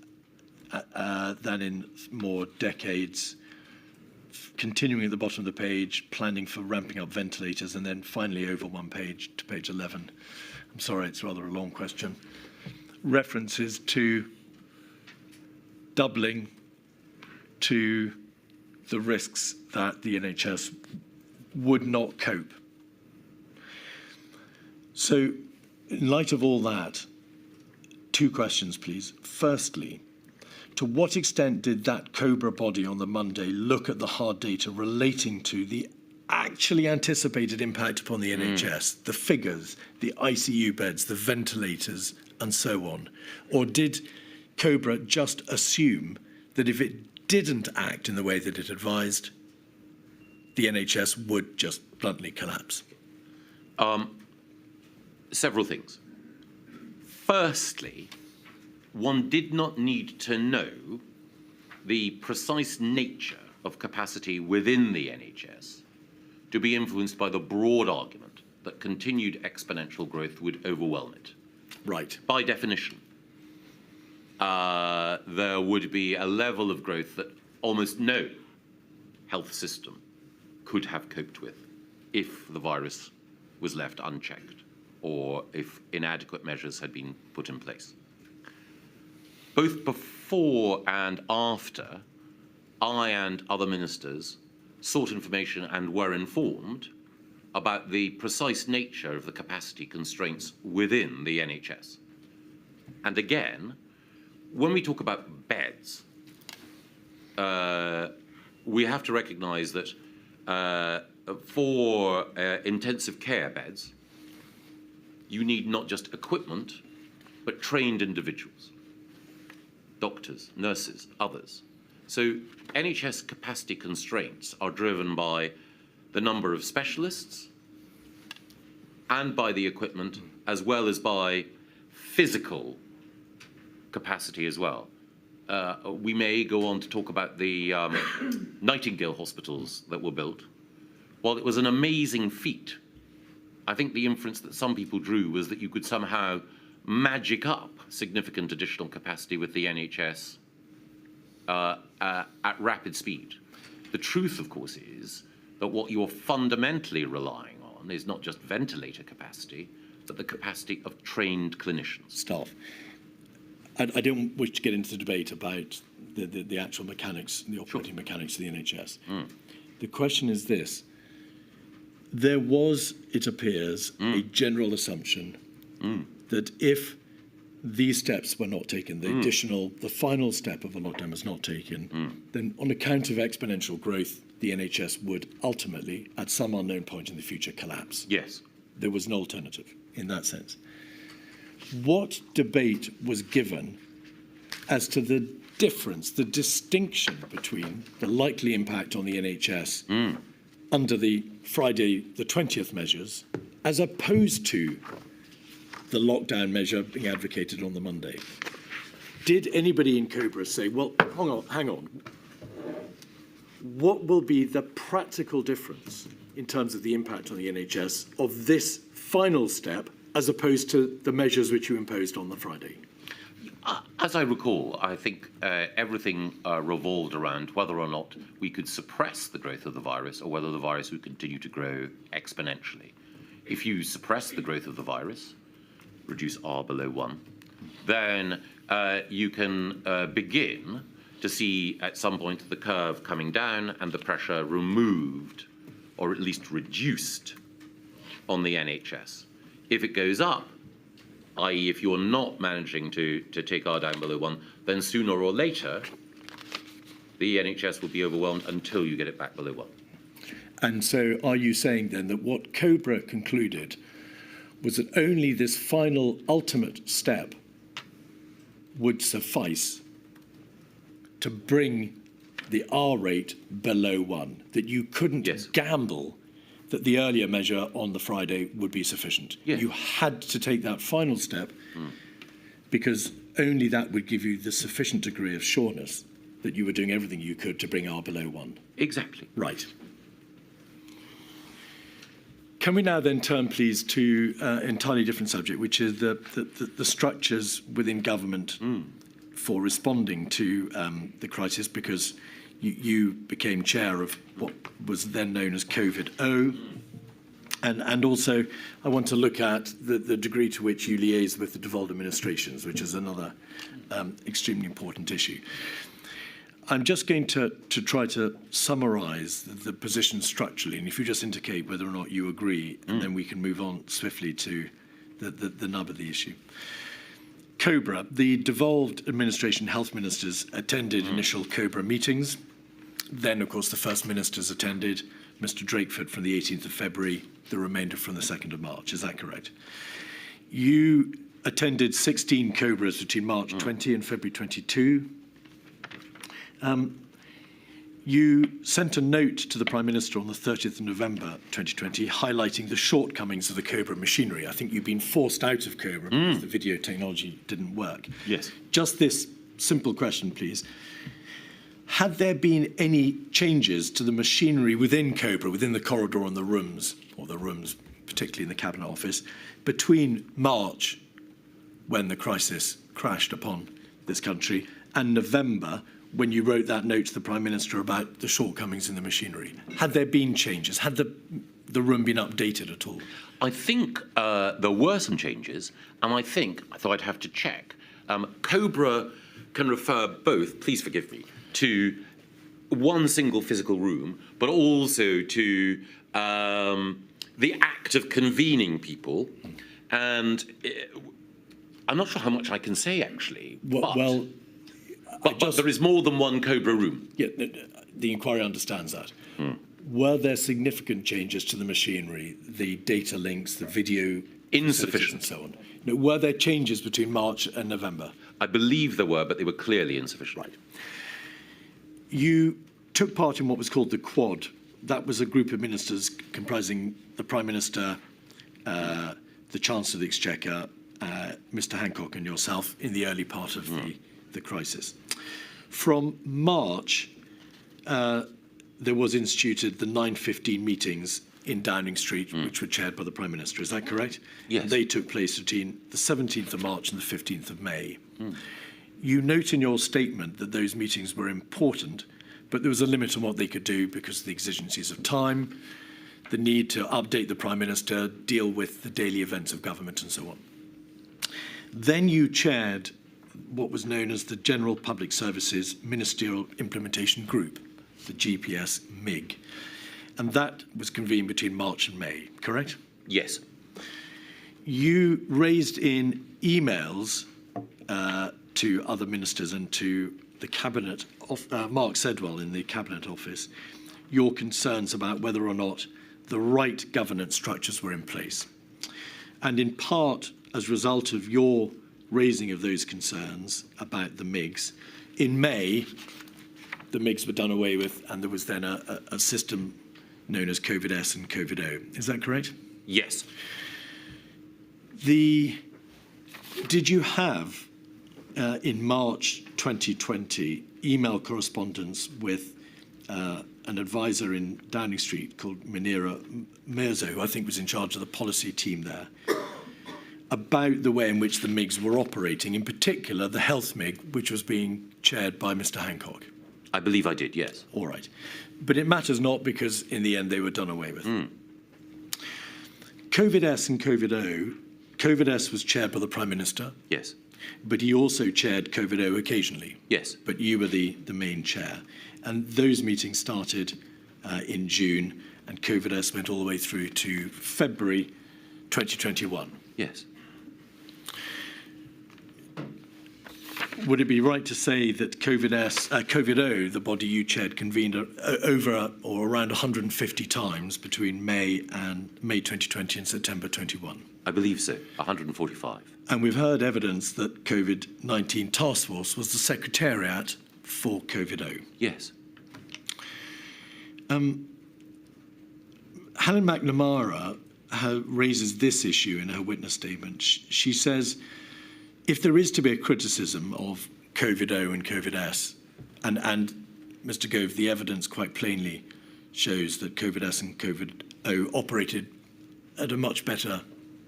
than in more decades. Continuing at the bottom of the page, planning for ramping up ventilators, and then finally over one page to page 11. I'm sorry, it's rather a long question. References to doubling to the risks that the NHS would not cope. So, in light of all that, two questions, please. Firstly, to what extent did that Cobra body on the Monday look at the hard data relating to the actually anticipated impact upon the NHS, the figures, the ICU beds, the ventilators, and so on? Or did Cobra just assume that if it didn't act in the way that it advised, the NHS would just bluntly collapse? Several things. Firstly, one did not need to know the precise nature of capacity within the NHS to be influenced by the broad argument that continued exponential growth would overwhelm it. Right. By definition, there would be a level of growth that almost no health system could have coped with if the virus was left unchecked or if inadequate measures had been put in place. Both before and after, I and other ministers sought information and were informed about the precise nature of the capacity constraints within the NHS. And again, when we talk about beds, we have to recognise that for intensive care beds, you need not just equipment, but trained individuals, doctors, nurses, others. So NHS capacity constraints are driven by the number of specialists and by the equipment, as well as by physical capacity as well. We may go on to talk about the Nightingale hospitals that were built. While it was an amazing feat, I think the inference that some people drew was that you could somehow magic up significant additional capacity with the NHS at rapid speed. The truth, of course, is that what you're fundamentally relying on is not just ventilator capacity, but the capacity of trained clinicians. Staff. I don't wish to get into the debate about the actual mechanics, the operating mechanics of the NHS. The question is this. There was, it appears, a general assumption that if these steps were not taken, the final step of the lockdown was not taken, then on account of exponential growth, the NHS would ultimately, at some unknown point in the future, collapse. Yes. There was no alternative in that sense. What debate was given as to the difference, the distinction between the likely impact on the NHS under the Friday the 20th measures as opposed to the lockdown measure being advocated on the Monday? Did anybody in Cobra say, well, hang on, what will be the practical difference in terms of the impact on the NHS of this final step as opposed to the measures which you imposed on the Friday? As I recall, I think everything revolved around whether or not we could suppress the growth of the virus or whether the virus would continue to grow exponentially. If you suppress the growth of the virus, reduce R below 1, then you can begin to see at some point the curve coming down and the pressure removed, or at least reduced, on the NHS. If it goes up, i.e. if you're not managing to take R down below 1, then sooner or later, the NHS will be overwhelmed until you get it back below 1. And so are you saying then that what Cobra concluded was that only this final ultimate step would suffice to bring the R rate below 1, that you couldn't gamble that the earlier measure on the Friday would be sufficient? Yes. You had to take that final step because only that would give you the sufficient degree of sureness that you were doing everything you could to bring R below 1. Exactly. Right. Can we now then turn, please, to an entirely different subject, which is the structures within government for responding to the crisis, because you became chair of what was then known as COVID-0. And also, I want to look at the degree to which you liaise with the devolved administrations, which is another extremely important issue. I'm just going to try to summarise the position structurally, and if you just indicate whether or not you agree, and then we can move on swiftly to the nub of the issue. Cobra, the devolved administration health ministers attended initial Cobra meetings. Then, of course, the First Ministers attended, Mr. Drakeford from the 18th of February, the remainder from the 2nd of March. Is that correct? You attended 16 Cobras between March 20 and February 22. You sent a note to the Prime Minister on the 30th of November 2020 highlighting the shortcomings of the Cobra machinery. I think you've been forced out of Cobra because the video technology didn't work. Yes. Just this simple question, please. Had there been any changes to the machinery within Cobra, within the corridor and the rooms, or the rooms particularly in the Cabinet Office, between March, when the crisis crashed upon this country, and November, when you wrote that note to the Prime Minister about the shortcomings in the machinery? Had there been changes? Had the room been updated at all? I think there were some changes, and I thought I'd have to check. Cobra can refer both, please forgive me, to one single physical room, but also to the act of convening people. And I'm not sure how much I can say, actually. But there is more than one Cobra room. Yeah, the inquiry understands that. Were there significant changes to the machinery, the data links, the video Insufficient. and so on? No, were there changes between March and November? I believe there were, but they were clearly insufficient. Right. You took part in what was called the Quad. That was a group of ministers comprising the Prime Minister, the Chancellor of the Exchequer, Mr. Hancock and yourself in the early part of the crisis. From March, there was instituted the 9:15 meetings in Downing Street, which were chaired by the Prime Minister. Is that correct? Yes. They took place between the 17th of March and the 15th of May. You note in your statement that those meetings were important, but there was a limit on what they could do because of the exigencies of time, the need to update the Prime Minister, deal with the daily events of government and so on. Then you chaired what was known as the General Public Services Ministerial Implementation Group, the GPS MIG. And that was convened between March and May, correct? Yes. You raised in emails to other ministers and to the Cabinet, Mark Sedwell in the Cabinet Office, your concerns about whether or not the right governance structures were in place. And in part, as a result of your raising of those concerns about the MIGs, in May, the MIGs were done away with, and there was then a system known as COVID-S and COVID-0. Is that correct? Yes. Did you have, in March 2020, email correspondence with an advisor in Downing Street called Munira Mirza, who I think was in charge of the policy team there, about the way in which the MIGs were operating, in particular the health MIG, which was being chaired by Mr. Hancock? I believe I did, yes. All right. But it matters not because in the end they were done away with. COVID-S and COVID-0, COVID-S was chaired by the Prime Minister. Yes. But he also chaired COVID-0 occasionally. Yes. But you were the main chair. And those meetings started in June, and COVID-S went all the way through to February 2021. Yes. Would it be right to say that COVID-0, the body you chaired, convened over or around 150 times between May 2020 and September 21? I believe so, 145. And we've heard evidence that COVID-19 Task Force was the secretariat for COVID-0. Yes. Helen McNamara raises this issue in her witness statement. She says, if there is to be a criticism of COVID-0 and COVID-S, and Mr. Gove, the evidence quite plainly shows that COVID-S and COVID-0 operated at a much better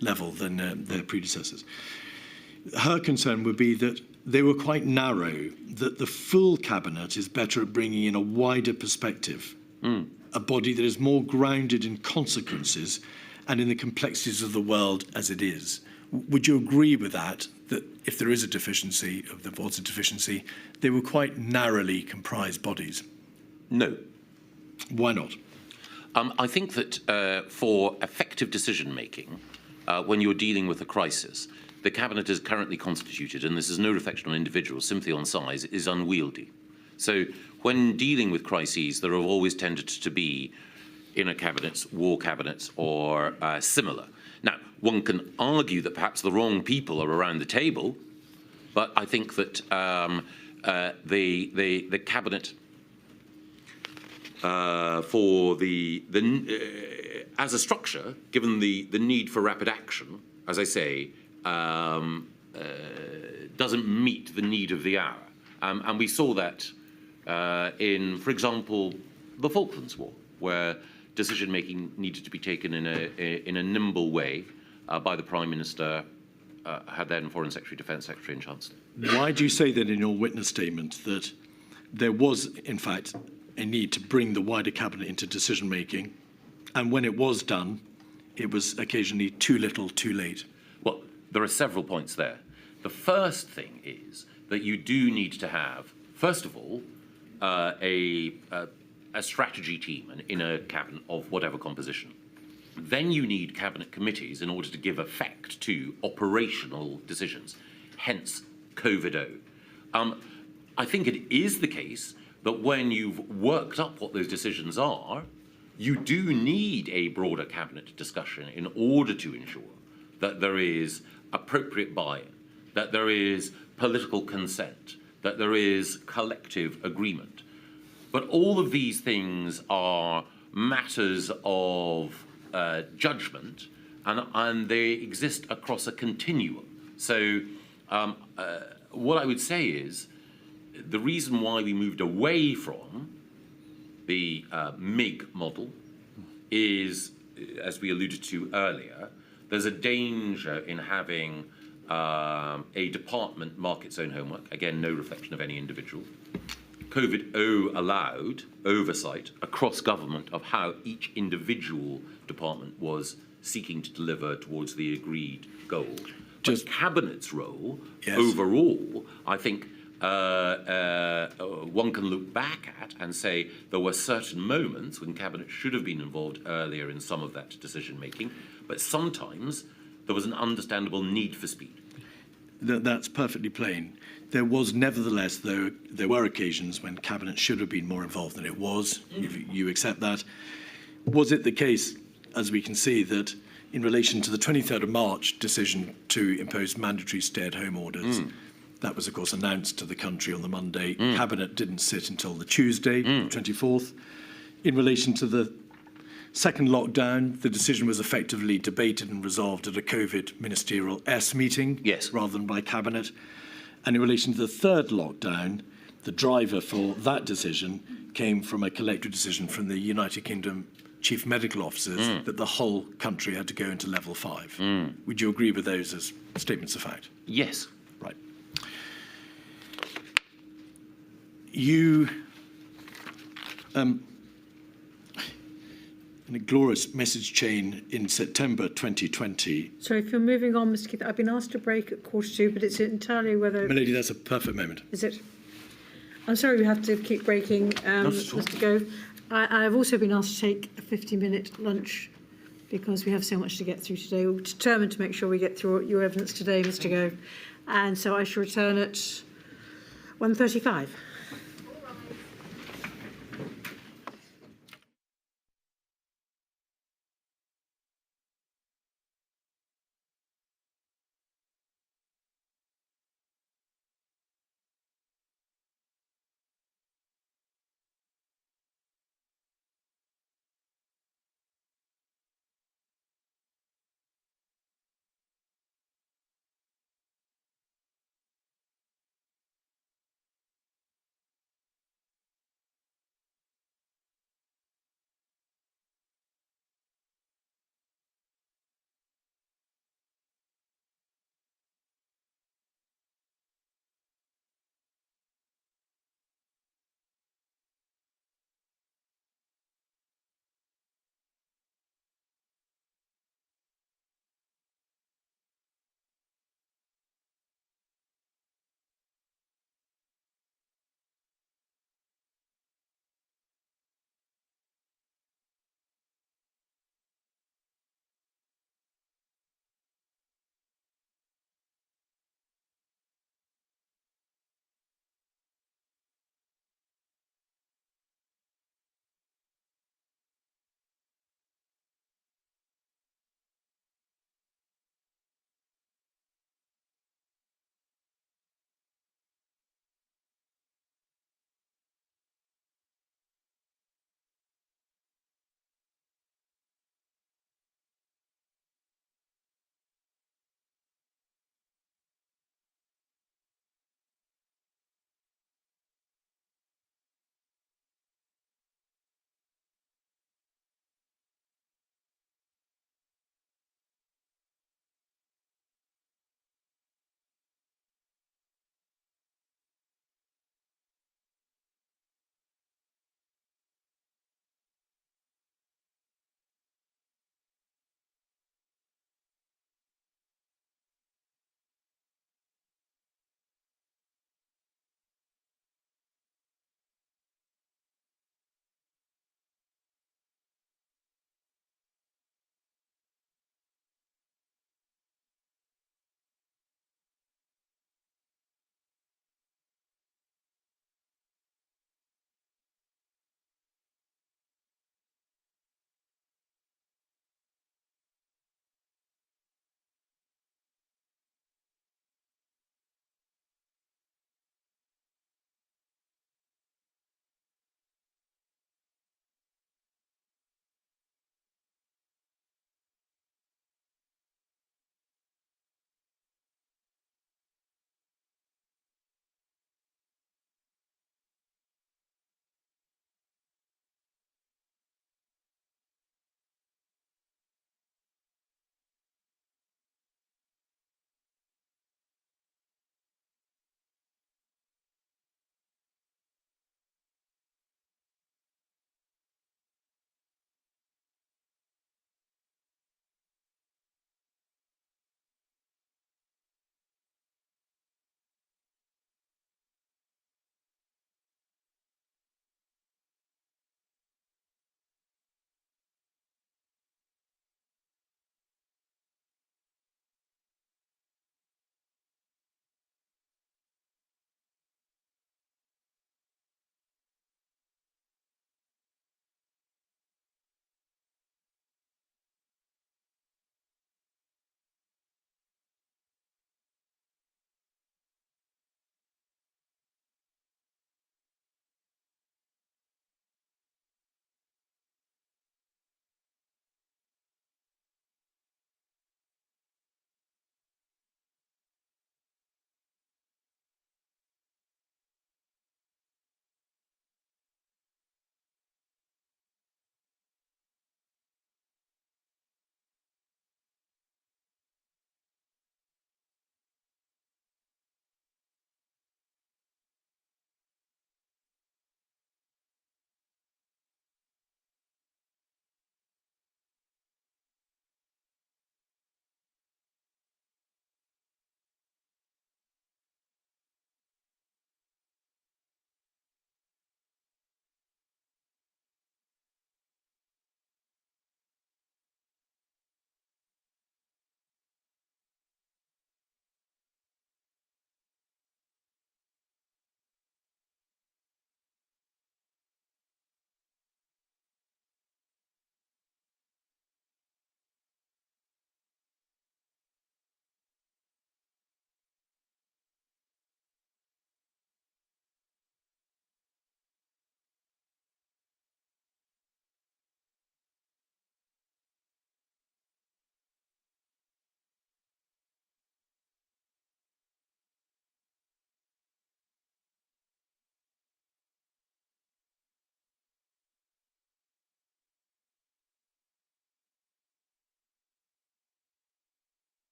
level than their predecessors. Her concern would be that they were quite narrow, that the full cabinet is better at bringing in a wider perspective, a body that is more grounded in consequences and in the complexities of the world as it is. Would you agree with that, that if there is a deficiency, if there was a deficiency, they were quite narrowly comprised bodies? No. Why not? I think that for effective decision-making, when you're dealing with a crisis, the cabinet is currently constituted, and this is no reflection on individuals, simply on size, is unwieldy. So when dealing with crises, there have always tended to be inner cabinets, war cabinets, or similar. Now, one can argue that perhaps the wrong people are around the table, but I think that the cabinet for as a structure, given the need for rapid action, as I say, doesn't meet the need of the hour. And we saw that in, for example, the Falklands War, where decision-making needed to be taken in a nimble way by the Prime Minister, her then Foreign Secretary, Defence Secretary and Chancellor. Why do you say that in your witness statement that there was, in fact, a need to bring the wider cabinet into decision-making, and when it was done, it was occasionally too little, too late? Well, there are several points there. The first thing is that you do need to have, first of all, a strategy team, an inner cabinet of whatever composition. Then you need cabinet committees in order to give effect to operational decisions, hence COVID-0. I think it is the case that when you've worked up what those decisions are, you do need a broader cabinet discussion in order to ensure that there is appropriate buy-in, that there is political consent, that there is collective agreement. But all of these things are matters of judgment, and they exist across a continuum. So what I would say is the reason why we moved away from the MIG model is, as we alluded to earlier, there's a danger in having a department mark its own homework. Again, no reflection of any individual. COVID-0 allowed oversight across government of how each individual department was seeking to deliver towards the agreed goal. Just Cabinet's role, yes, overall, I think one can look back at and say there were certain moments when Cabinet should have been involved earlier in some of that decision-making, but sometimes there was an understandable need for speed. That's perfectly plain. There was nevertheless, though, there were occasions when Cabinet should have been more involved than it was. You accept that. Was it the case, as we can see, that in relation to the 23rd of March decision to impose mandatory stay-at-home orders, that was, of course, announced to the country on the Monday. Cabinet didn't sit until the Tuesday, 24th. In relation to the second lockdown, the decision was effectively debated and resolved at a COVID Ministerial S meeting, yes, rather than by Cabinet. And in relation to the third lockdown, the driver for that decision came from a collective decision from the United Kingdom Chief Medical Officers that the whole country had to go into level 5. Would you agree with those as statements of fact? Yes. Right. You, in a glorious message chain in September 2020. So if you're moving on, Mr. Keith, I've been asked to break at 1:45, but it's entirely whether... My lady, that's a perfect moment. Is it? I'm sorry we have to keep breaking, Mr. Gove. I've also been asked to take a 50-minute lunch because we have so much to get through today. We're determined to make sure we get through your evidence today, Mr. Gove. And so I shall return at 1:35.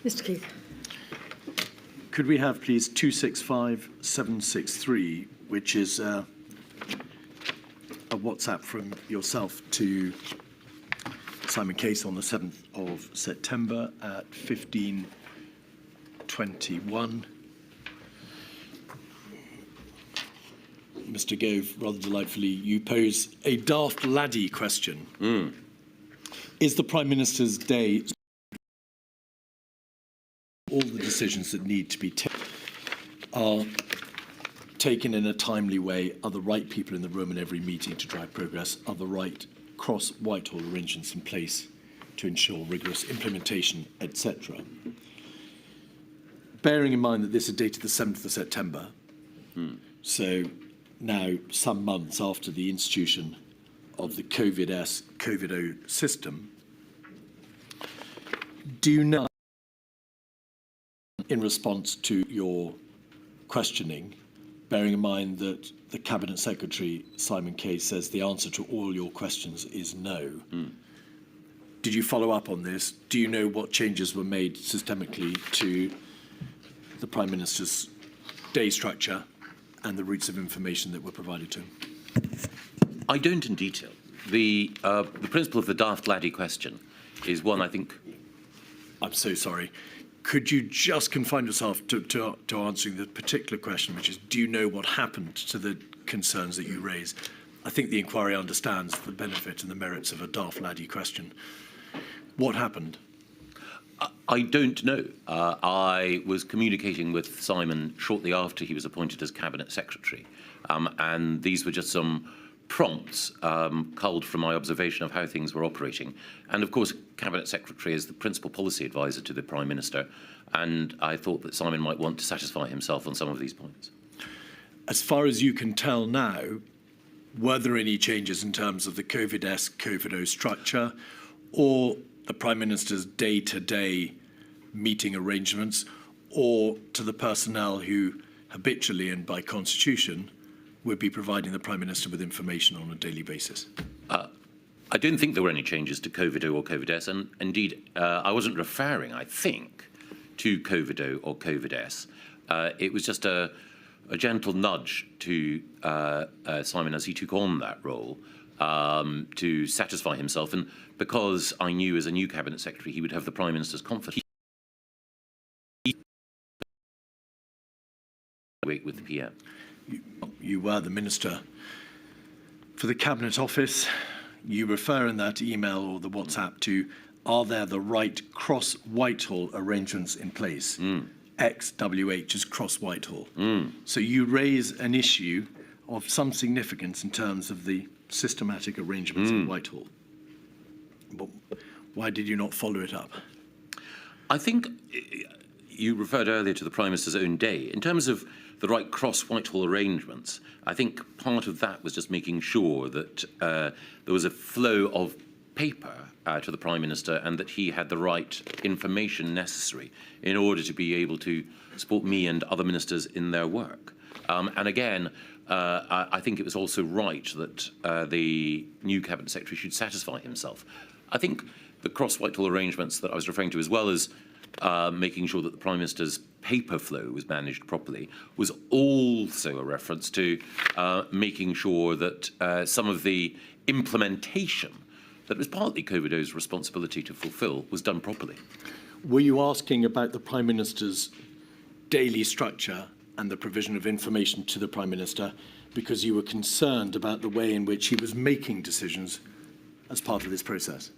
Mr. Keith. Could we have, please, 265763, which is a WhatsApp from yourself to Simon Case on the 7th of September at 15:21. Mr. Gove, rather delightfully, you pose a daft laddie question. Is the Prime Minister's day all the decisions that need to be taken are taken in a timely way, are the right people in the room in every meeting to drive progress, are the right cross-Whitehall arrangements in place to ensure rigorous implementation, etc. Bearing in mind that this is dated the 7th of September, so now some months after the institution of the COVID-O system, do you know, in response to your questioning, bearing in mind that the Cabinet Secretary, Simon Case, says the answer to all your questions is no. Did you follow up on this? Do you know what changes were made systemically to the Prime Minister's day structure and the routes of information that were provided to him? I don't in detail. The principle of the daft laddie question is one I think... I'm so sorry. Could you just confine yourself to answering the particular question, which is, do you know what happened to the concerns that you raise? I think the inquiry understands the benefit and the merits of a daft laddie question. What happened? I don't know. I was communicating with Simon shortly after he was appointed as Cabinet Secretary, and these were just some prompts culled from my observation of how things were operating. And of course, Cabinet Secretary is the principal policy advisor to the Prime Minister, and I thought that Simon might want to satisfy himself on some of these points. As far as you can tell now, were there any changes in terms of the COVID-O structure or the Prime Minister's day-to-day meeting arrangements, or to the personnel who habitually and by constitution would be providing the Prime Minister with information on a daily basis? I don't think there were any changes to COVID-O or COVID-S, and indeed, I wasn't referring, I think, to COVID-O or COVID-S. It was just a gentle nudge to Simon as he took on that role to satisfy himself, and because I knew as a new Cabinet Secretary he would have the Prime Minister's confidence with the PM. You were the Minister for the Cabinet Office. You refer in that email or the WhatsApp to, are there the right cross-Whitehall arrangements in place? XWH is cross-Whitehall. So you raise an issue of some significance in terms of the systematic arrangements in Whitehall. But why did you not follow it up? I think you referred earlier to the Prime Minister's own day. In terms of the right cross-Whitehall arrangements, I think part of that was just making sure that there was a flow of paper to the Prime Minister and that he had the right information necessary in order to be able to support me and other ministers in their work. And again, I think it was also right that the new Cabinet Secretary should satisfy himself. I think the cross-Whitehall arrangements that I was referring to, as well as making sure that the Prime Minister's paper flow was managed properly, was also a reference to making sure that some of the implementation that was partly COVID-O's responsibility to fulfil was done properly. Were you asking about the Prime Minister's daily structure and the provision of information to the Prime Minister because you were concerned about the way in which he was making decisions as part of this process?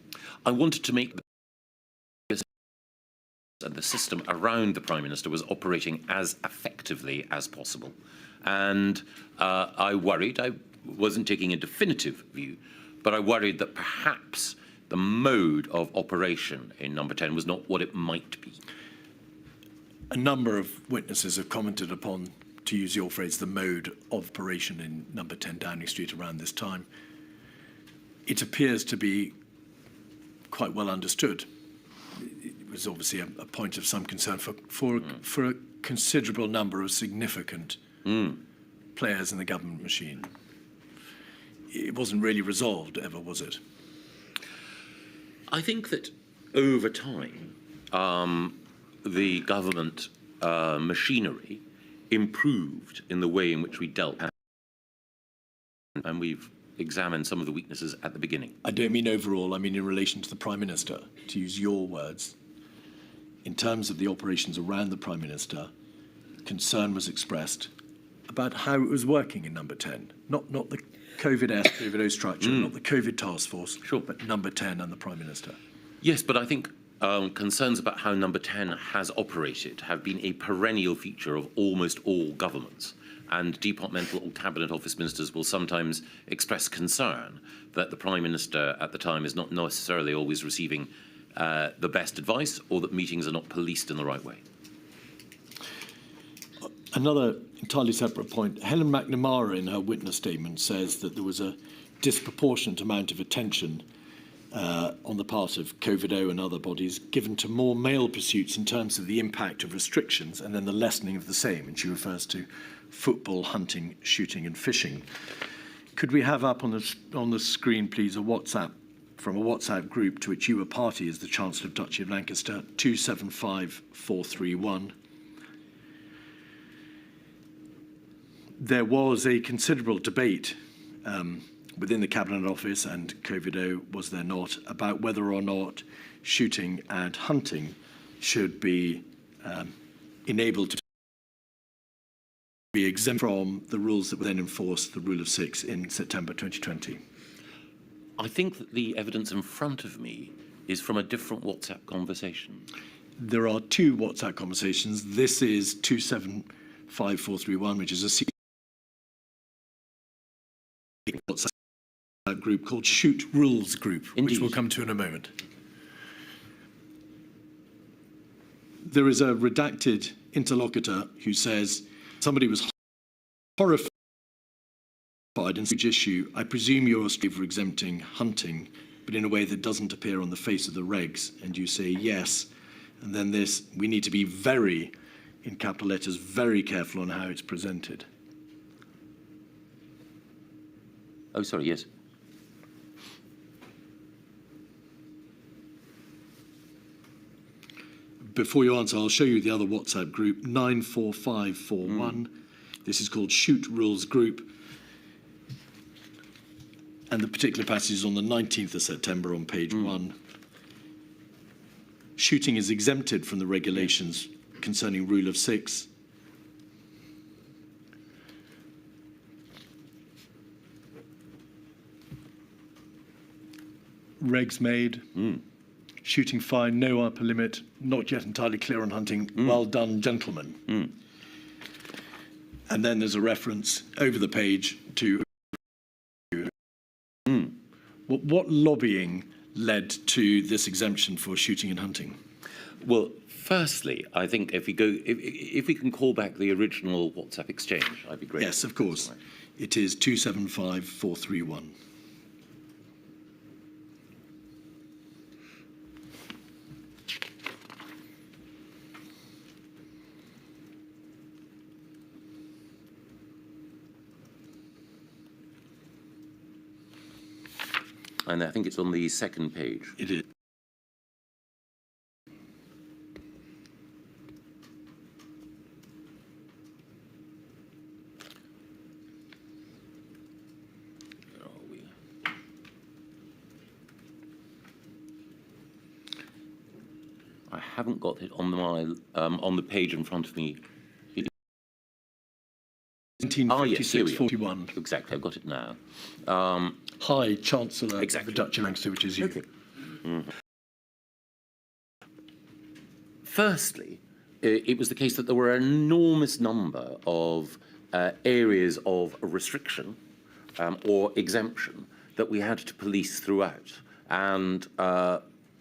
I wanted to make and the system around the Prime Minister was operating as effectively as possible. And I worried, I wasn't taking a definitive view, but I worried that perhaps the mode of operation in Number 10 was not what it might be. A number of witnesses have commented upon, to use your phrase, the mode of operation in Number 10 Downing Street around this time. It appears to be quite well understood. It was obviously a point of some concern for a considerable number of significant players in the government machine. It wasn't really resolved ever, was it? I think that over time, the government machinery improved in the way in which we dealt, and we've examined some of the weaknesses at the beginning. I don't mean overall, I mean in relation to the Prime Minister, to use your words. In terms of the operations around the Prime Minister, concern was expressed about how it was working in Number 10, not the COVID-S, COVID-O structure, not the COVID task force, Sure. but Number 10 and the Prime Minister. Yes, but I think concerns about how Number 10 has operated have been a perennial feature of almost all governments. And departmental or cabinet office ministers will sometimes express concern that the Prime Minister at the time is not necessarily always receiving the best advice, or that meetings are not policed in the right way. Another entirely separate point. Helen McNamara, in her witness statement, says that there was a disproportionate amount of attention on the part of COVID-O and other bodies given to more male pursuits in terms of the impact of restrictions and then the lessening of the same. And she refers to football, hunting, shooting and fishing. Could we have up on the screen, please, a WhatsApp from a WhatsApp group to which you were party as the Chancellor of Duchy of Lancaster, 275431. There was a considerable debate within the Cabinet Office and COVID-O, was there not, about whether or not shooting and hunting should be enabled to be exempt from the rules that were then enforced, the Rule of Six, in September 2020. I think that the evidence in front of me is from a different WhatsApp conversation. There are two WhatsApp conversations. This is 275431, which is a WhatsApp group called Shoot Rules Group, Indeed. Which we'll come to in a moment. There is a redacted interlocutor who says somebody was horrified in this issue. I presume you're for exempting hunting, but in a way that doesn't appear on the face of the regs. And you say yes. And then this, we need to be very, in capital letters, very careful on how it's presented. Oh, sorry, yes. Before you answer, I'll show you the other WhatsApp group, 94541. This is called Shoot Rules Group. And the particular passage is on the 19th of September on page 1. Shooting is exempted from the regulations concerning Rule of Six. Regs made. Shooting fine, no upper limit, not yet entirely clear on hunting. Well done, gentlemen. And then there's a reference over the page to what lobbying led to this exemption for shooting and hunting? Well, firstly, I think if we can call back the original WhatsApp exchange, I'd be grateful. Yes, of course. It is 275431. And I think it's on the second page. It is. Where are we? I haven't got it on the page in front of me. 1956-41. Exactly, I've got it now. Hi, Chancellor Exactly. of the Duchy of Lancaster, which is you. Okay. Firstly, it was the case that there were an enormous number of areas of restriction or exemption that we had to police throughout. And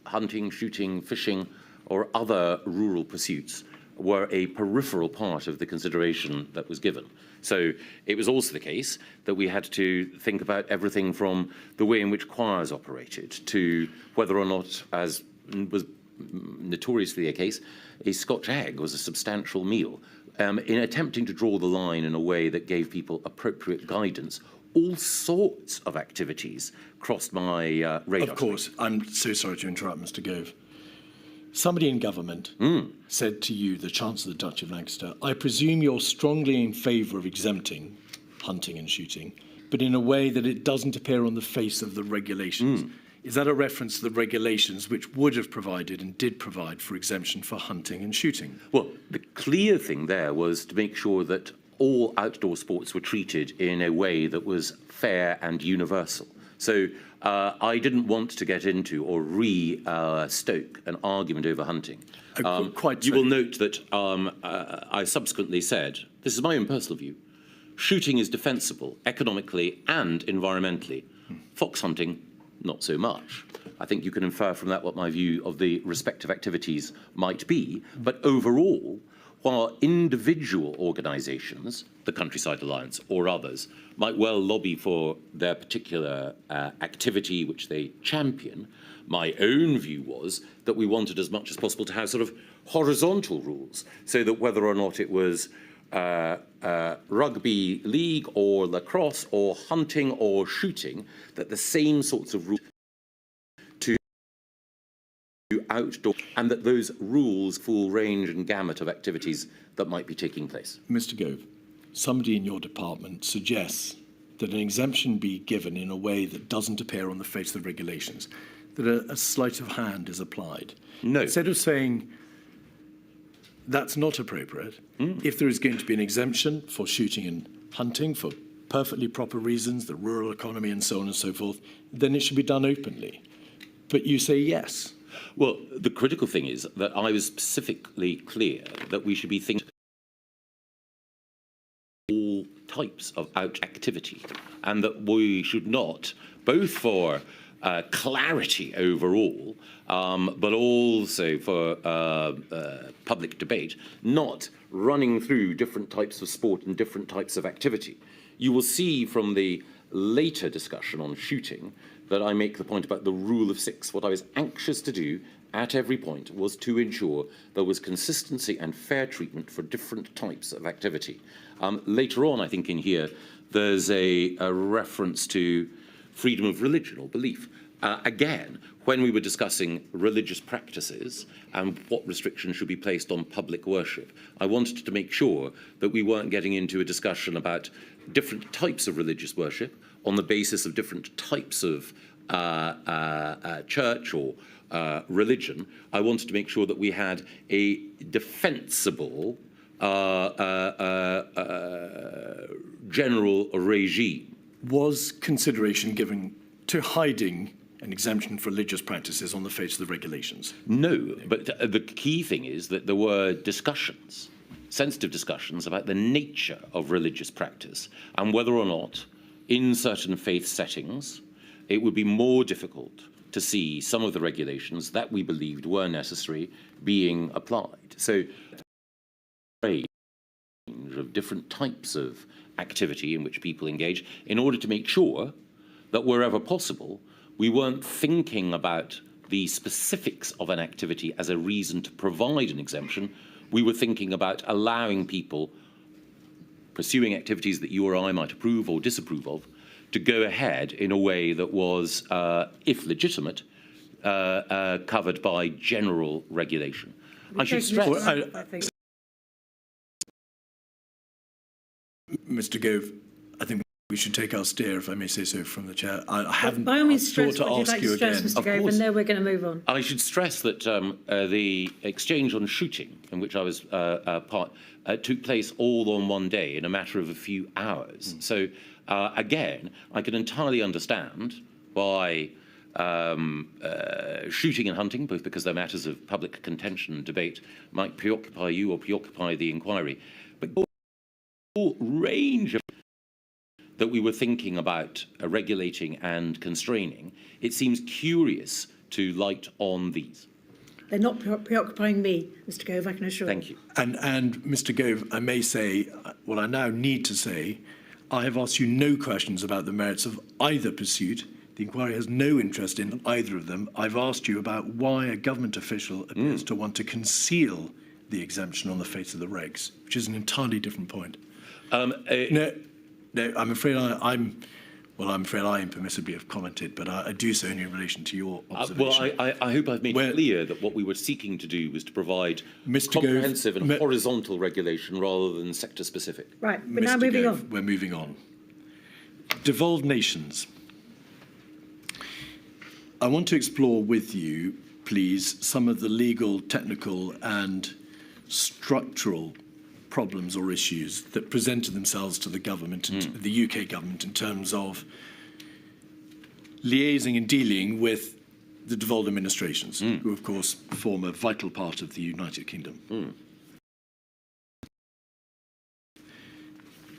hunting, shooting, fishing, or other rural pursuits were a peripheral part of the consideration that was given. So it was also the case that we had to think about everything from the way in which choirs operated to whether or not, as was notoriously a case, a Scotch egg was a substantial meal. In attempting to draw the line in a way that gave people appropriate guidance, all sorts of activities crossed my radar. Of course. I'm so sorry to interrupt, Mr. Gove. somebody in government said to you, the Chancellor of the Duchy of Lancaster, I presume you're strongly in favour of exempting hunting and shooting, but in a way that it doesn't appear on the face of the regulations. Is that a reference to the regulations which would have provided and did provide for exemption for hunting and shooting? Well, the clear thing there was to make sure that all outdoor sports were treated in a way that was fair and universal. So I didn't want to get into or stoke an argument over hunting. Quite you so. will note that I subsequently said, this is my own personal view, shooting is defensible economically and environmentally. Fox hunting, not so much. I think you can infer from that what my view of the respective activities might be. But overall, while individual organisations, the Countryside Alliance or others, might well lobby for their particular activity which they champion, my own view was that we wanted as much as possible to have sort of horizontal rules, so that whether or not it was rugby league or lacrosse or hunting or shooting, that the same sorts of rules to outdoor, and that those rules full range and gamut of activities that might be taking place. Mr. Gove, somebody in your department suggests that an exemption be given in a way that doesn't appear on the face of the regulations, that a sleight of hand is applied. No. Instead of saying that's not appropriate, if there is going to be an exemption for shooting and hunting for perfectly proper reasons, the rural economy and so on and so forth, then it should be done openly. But you say yes. Well, the critical thing is that I was specifically clear that we should be thinking all types of out activity, and that we should not, both for clarity overall, but also for public debate, not running through different types of sport and different types of activity. You will see from the later discussion on shooting that I make the point about the rule of six. What I was anxious to do at every point was to ensure there was consistency and fair treatment for different types of activity. Later on, I think in here, there's a reference to freedom of religion or belief. Again, when we were discussing religious practices and what restrictions should be placed on public worship, I wanted to make sure that we weren't getting into a discussion about different types of religious worship on the basis of different types of church or religion. I wanted to make sure that we had a defensible general regime. Was consideration given to hiding an exemption for religious practices on the face of the regulations? No, but the key thing is that there were discussions, sensitive discussions about the nature of religious practice and whether or not in certain faith settings it would be more difficult to see some of the regulations that we believed were necessary being applied. So a range of different types of activity in which people engage in order to make sure that wherever possible we weren't thinking about the specifics of an activity as a reason to provide an exemption. We were thinking about allowing people pursuing activities that you or I might approve or disapprove of to go ahead in a way that was, if legitimate, covered by general regulation. I should stress... Mr. Gove, I think we should take our steer, if I may say so, from the chair. I haven't by all means, thought stress to what you'd ask like you to stress, again. Mr. Gove, and then we're going to move on. I should stress that the exchange on shooting, in which I was part, took place all on one day in a matter of a few hours. So, again, I can entirely understand why shooting and hunting, both because they're matters of public contention and debate, might preoccupy you or preoccupy the inquiry. But the whole range of that we were thinking about regulating and constraining, it seems curious to light on these. They're not preoccupying me, Mr. Gove, I can assure you. Thank you. And Mr. Gove, I may say, what I now need to say, I have asked you no questions about the merits of either pursuit. The inquiry has no interest in either of them. I've asked you about why a government official appears to want to conceal the exemption on the face of the regs, which is an entirely different point. No, I'm afraid I'm Well, I'm afraid I impermissibly have commented, but I do so only in relation to your observation. I hope I've made clear that what we were seeking to do was to provide Mr. comprehensive and horizontal regulation rather than sector-specific. Right, we're now moving on. We're moving on. Devolved nations. I want to explore with you, please, some of the legal, technical and structural problems or issues that presented themselves to the government, the UK government, in terms of liaising and dealing with the devolved administrations, who of course form a vital part of the United Kingdom.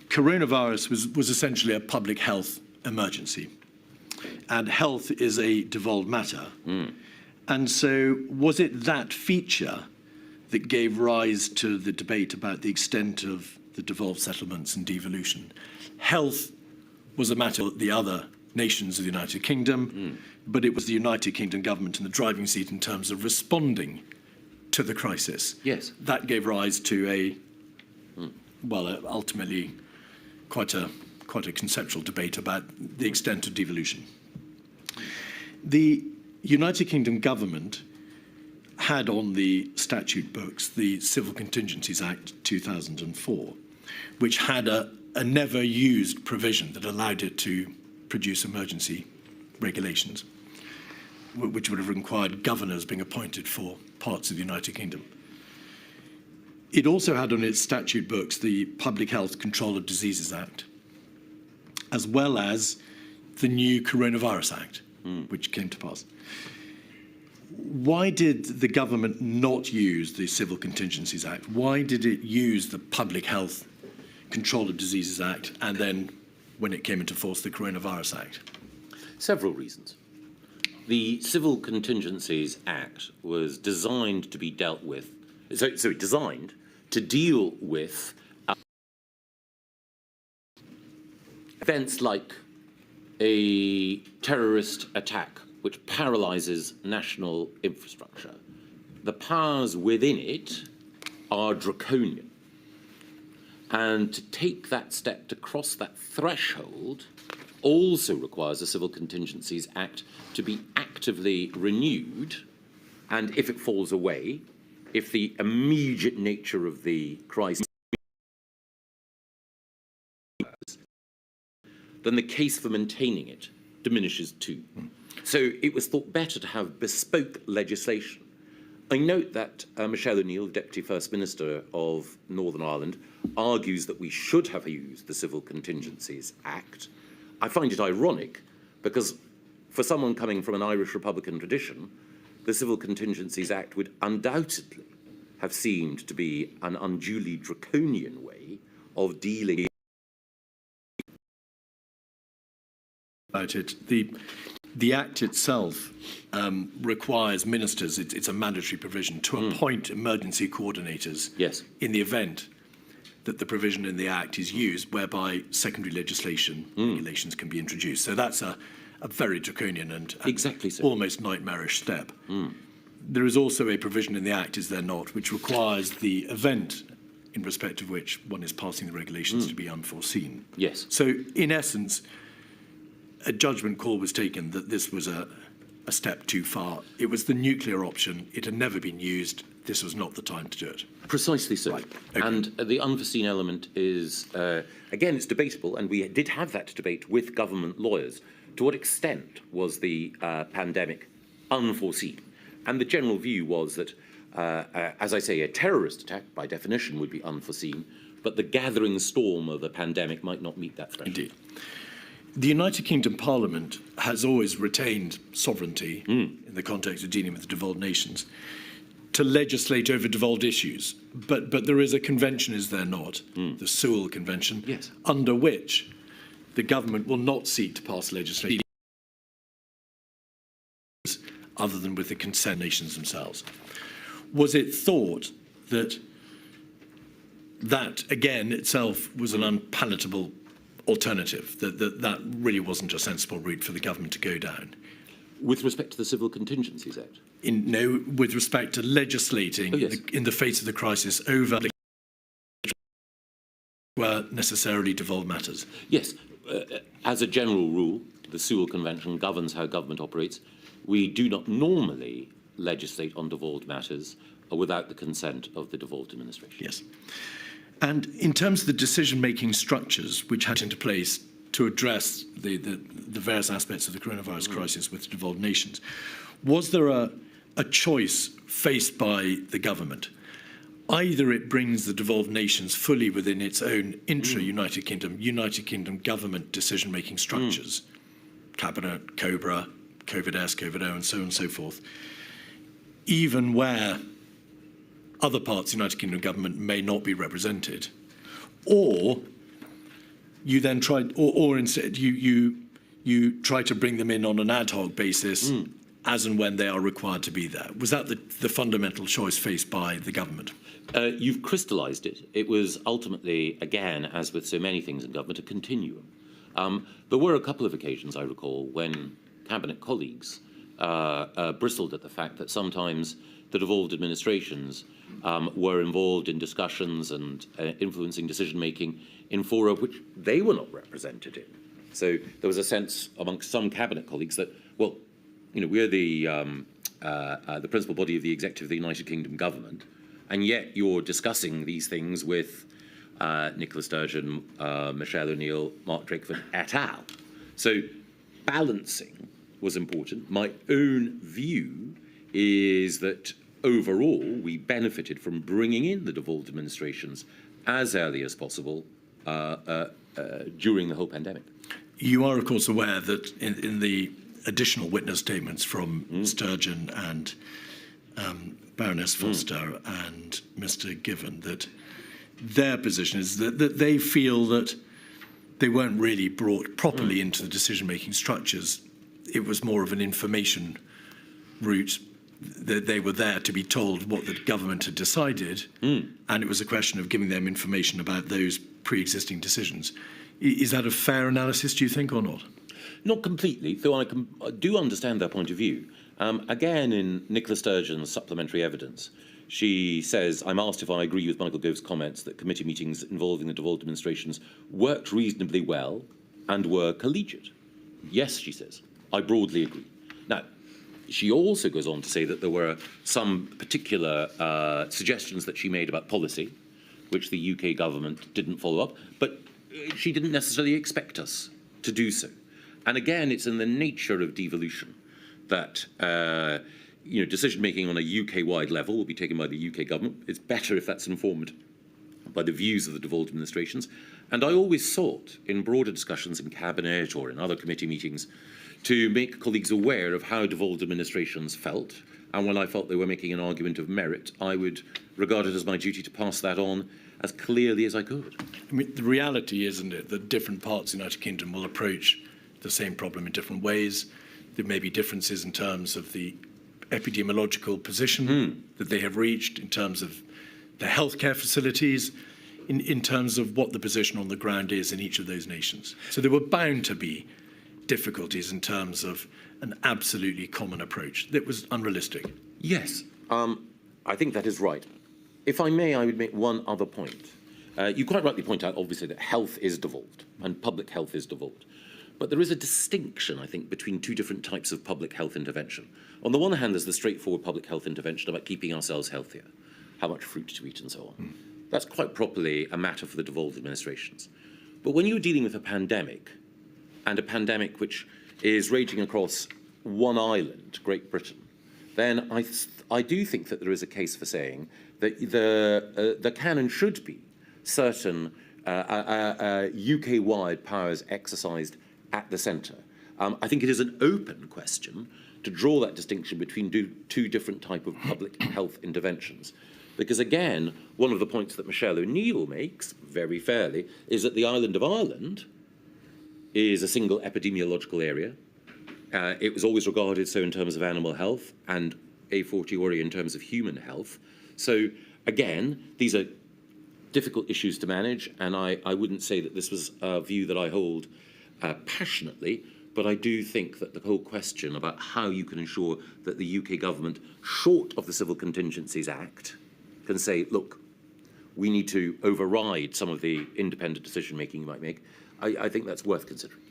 Coronavirus was essentially a public health emergency, and health is a devolved matter. And so was it that feature that gave rise to the debate about the extent of the devolved settlements and devolution? Health was a matter of the other nations of the United Kingdom, but it was the United Kingdom government in the driving seat in terms of responding to the crisis. Yes. That gave rise to ultimately quite a conceptual debate about the extent of devolution. The United Kingdom government had on the statute books the Civil Contingencies Act 2004, which had a never used provision that allowed it to produce emergency regulations, which would have required governors being appointed for parts of the United Kingdom. It also had on its statute books the Public Health Control of Diseases Act, as well as the new Coronavirus Act, which came to pass. Why did the government not use the Civil Contingencies Act? Why did it use the Public Health Control of Diseases Act and then, when it came into force, the Coronavirus Act? Several reasons. The Civil Contingencies Act was designed to be dealt with, designed to deal with events like a terrorist attack which paralyzes national infrastructure. The powers within it are draconian. And to take that step, to cross that threshold, also requires the Civil Contingencies Act to be actively renewed. And if it falls away, if the immediate nature of the crisis, then the case for maintaining it diminishes too. So it was thought better to have bespoke legislation. I note that Michelle O'Neill, the Deputy First Minister of Northern Ireland, argues that we should have used the Civil Contingencies Act. I find it ironic because for someone coming from an Irish Republican tradition, the Civil Contingencies Act would undoubtedly have seemed to be an unduly draconian way of dealing about it. The Act itself requires ministers, it's a mandatory provision, to appoint emergency coordinators in the event that the provision in the Act is used whereby secondary legislation regulations can be introduced. So that's a very draconian and exactly so. Almost nightmarish step. There is also a provision in the Act, is there not, which requires the event in respect of which one is passing the regulations to be unforeseen. Yes. So in essence, a judgment call was taken that this was a step too far. It was the nuclear option. It had never been used. This was not the time to do it. Precisely so. Right. Okay. And the unforeseen element is, again, it's debatable, and we did have that debate with government lawyers. To what extent was the pandemic unforeseen? And the general view was that, as I say, a terrorist attack, by definition, would be unforeseen, but the gathering storm of the pandemic might not meet that threshold. Indeed. The United Kingdom Parliament has always retained sovereignty in the context of dealing with the devolved nations to legislate over devolved issues. But there is a convention, is there not? The Sewell Convention, under which the government will not seek to pass legislation other than with the consent nations themselves. Was it thought that that, again, itself was an unpalatable alternative, that really wasn't a sensible route for the government to go down? With respect to the Civil Contingencies Act? No, with respect to legislating in the face of the crisis over were necessarily devolved matters. Yes. as a general rule, the Sewell Convention governs how government operates. We do not normally legislate on devolved matters without the consent of the devolved administration. Yes. And in terms of the decision-making structures which had into place to address the various aspects of the coronavirus crisis with devolved nations, was there a choice faced by the government? Either it brings the devolved nations fully within its own United Kingdom government decision-making structures, Cabinet, Cobra, COVID-S, COVID-O, and so on and so forth, even where other parts of the United Kingdom government may not be represented, or you then try, or instead you try to bring them in on an ad hoc basis as and when they are required to be there. Was that the fundamental choice faced by the government? You've crystallised it. It was ultimately, again, as with so many things in government, a continuum. There were a couple of occasions, I recall, when cabinet colleagues bristled at the fact that sometimes the devolved administrations were involved in discussions and influencing decision-making in fora which they were not represented in. So there was a sense amongst some cabinet colleagues that, well, you know, we're the principal body of the executive of the United Kingdom government, and yet you're discussing these things with Nicola Sturgeon, Michelle O'Neill, Mark Drakeford et al. So balancing was important. My own view is that overall we benefited from bringing in the devolved administrations as early as possible during the whole pandemic. You are, of course, aware that in the additional witness statements from Sturgeon and Baroness Foster and Mr. Given, that their position is that they feel that they weren't really brought properly into the decision-making structures. It was more of an information route, that they were there to be told what the government had decided, and it was a question of giving them information about those pre-existing decisions. Is that a fair analysis, do you think, or not? Not completely, though I do understand their point of view. Again, in Nicola Sturgeon's supplementary evidence, she says, I'm asked if I agree with Michael Gove's comments that committee meetings involving the devolved administrations worked reasonably well and were collegiate. Yes, she says, I broadly agree. Now, she also goes on to say that there were some particular suggestions that she made about policy, which the UK government didn't follow up, but she didn't necessarily expect us to do so. And again, it's in the nature of devolution that decision-making on a UK-wide level will be taken by the UK government. It's better if that's informed by the views of the devolved administrations. And I always sought, in broader discussions in Cabinet or in other committee meetings, to make colleagues aware of how devolved administrations felt. And when I felt they were making an argument of merit, I would regard it as my duty to pass that on as clearly as I could. I mean, the reality, isn't it, that different parts of the United Kingdom will approach the same problem in different ways. There may be differences in terms of the epidemiological position that they have reached, in terms of their healthcare facilities, in terms of what the position on the ground is in each of those nations. So there were bound to be difficulties in terms of an absolutely common approach that was unrealistic. Yes, I think that is right. If I may, I would make one other point. You quite rightly point out, obviously, that health is devolved and public health is devolved. But there is a distinction, I think, between two different types of public health intervention. On the one hand, there's the straightforward public health intervention about keeping ourselves healthier, how much fruit to eat and so on. That's quite properly a matter for the devolved administrations. But when you're dealing with a pandemic, and a pandemic which is raging across one island, Great Britain, then I do think that there is a case for saying that there can and should be certain UK-wide powers exercised at the centre. I think it is an open question to draw that distinction between two different types of public health interventions. Because again, one of the points that Michelle O'Neill makes, very fairly, is that the island of Ireland is a single epidemiological area. It was always regarded so in terms of animal health and a fortiori in terms of human health. So again, these are difficult issues to manage, and I wouldn't say that this was a view that I hold passionately, but I do think that the whole question about how you can ensure that the UK government, short of the Civil Contingencies Act, can say, look, we need to override some of the independent decision-making you might make. I think that's worth considering.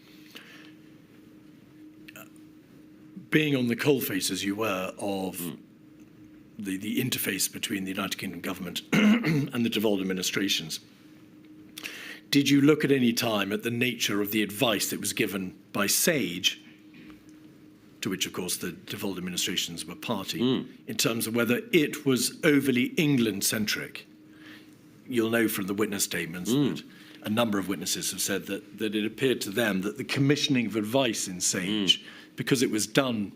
Being on the coalface, as you were, of the interface between the United Kingdom government and the devolved administrations, did you look at any time at the nature of the advice that was given by SAGE, to which, of course, the devolved administrations were party, in terms of whether it was overly England-centric? You'll know from the witness statements that a number of witnesses have said that it appeared to them that the commissioning of advice in SAGE, because it was done,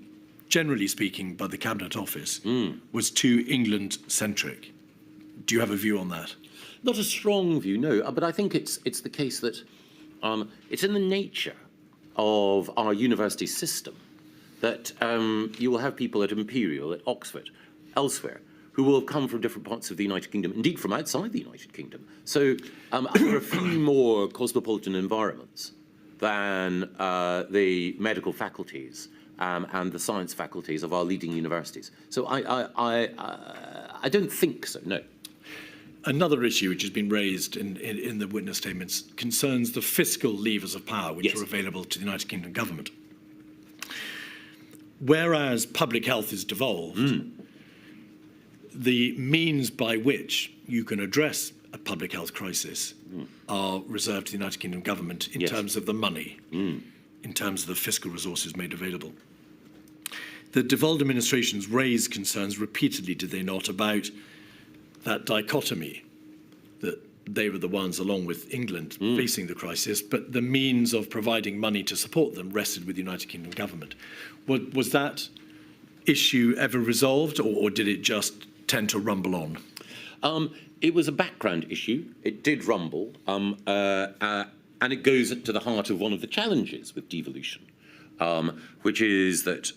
generally speaking, by the Cabinet Office, was too England-centric. Do you have a view on that? Not a strong view, no, but I think it's the case that it's in the nature of our university system that you will have people at Imperial, at Oxford, elsewhere, who will have come from different parts of the United Kingdom, indeed from outside the United Kingdom. So there are a few more cosmopolitan environments than the medical faculties and the science faculties of our leading universities. So I don't think so, no. Another issue which has been raised in the witness statements concerns the fiscal levers of power which are available to the United Kingdom government. Whereas public health is devolved, the means by which you can address a public health crisis are reserved to the United Kingdom government in terms of the money, in terms of the fiscal resources made available. The devolved administrations raised concerns repeatedly, did they not, about that dichotomy, that they were the ones, along with England, facing the crisis, but the means of providing money to support them rested with the United Kingdom government. Was that issue ever resolved, or did it just tend to rumble on? It was a background issue. It did rumble, and it goes to the heart of one of the challenges with devolution, which is that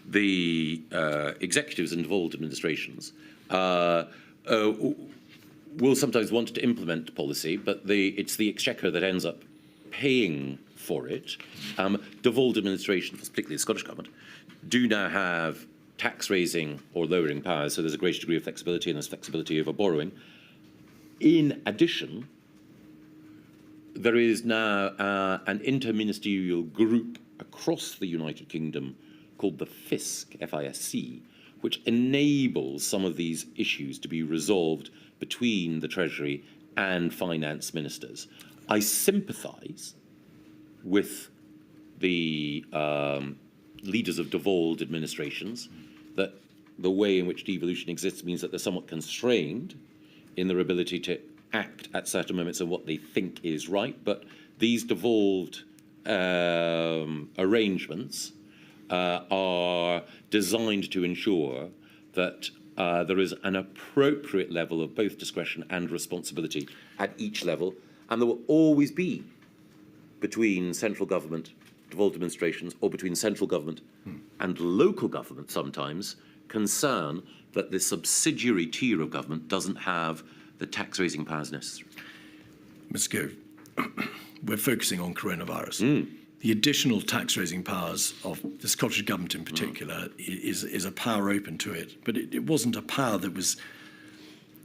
the executives in devolved administrations will sometimes want to implement policy, but it's the Exchequer that ends up paying for it. Devolved administrations, particularly the Scottish Government, do now have tax-raising or lowering powers, so there's a greater degree of flexibility, and there's flexibility over borrowing. In addition, there is now an interministerial group across the United Kingdom called the FISC, F-I-S-C, which enables some of these issues to be resolved between the Treasury and finance ministers. I sympathise with the leaders of devolved administrations that the way in which devolution exists means that they're somewhat constrained in their ability to act at certain moments of what they think is right. But these devolved arrangements are designed to ensure that there is an appropriate level of both discretion and responsibility at each level, and there will always be, between central government, devolved administrations, or between central government and local government sometimes, concern that the subsidiary tier of government doesn't have the tax-raising powers necessary. Ms. Gove, we're focusing on coronavirus. The additional tax-raising powers of the Scottish Government in particular is a power open to it, but it wasn't a power that was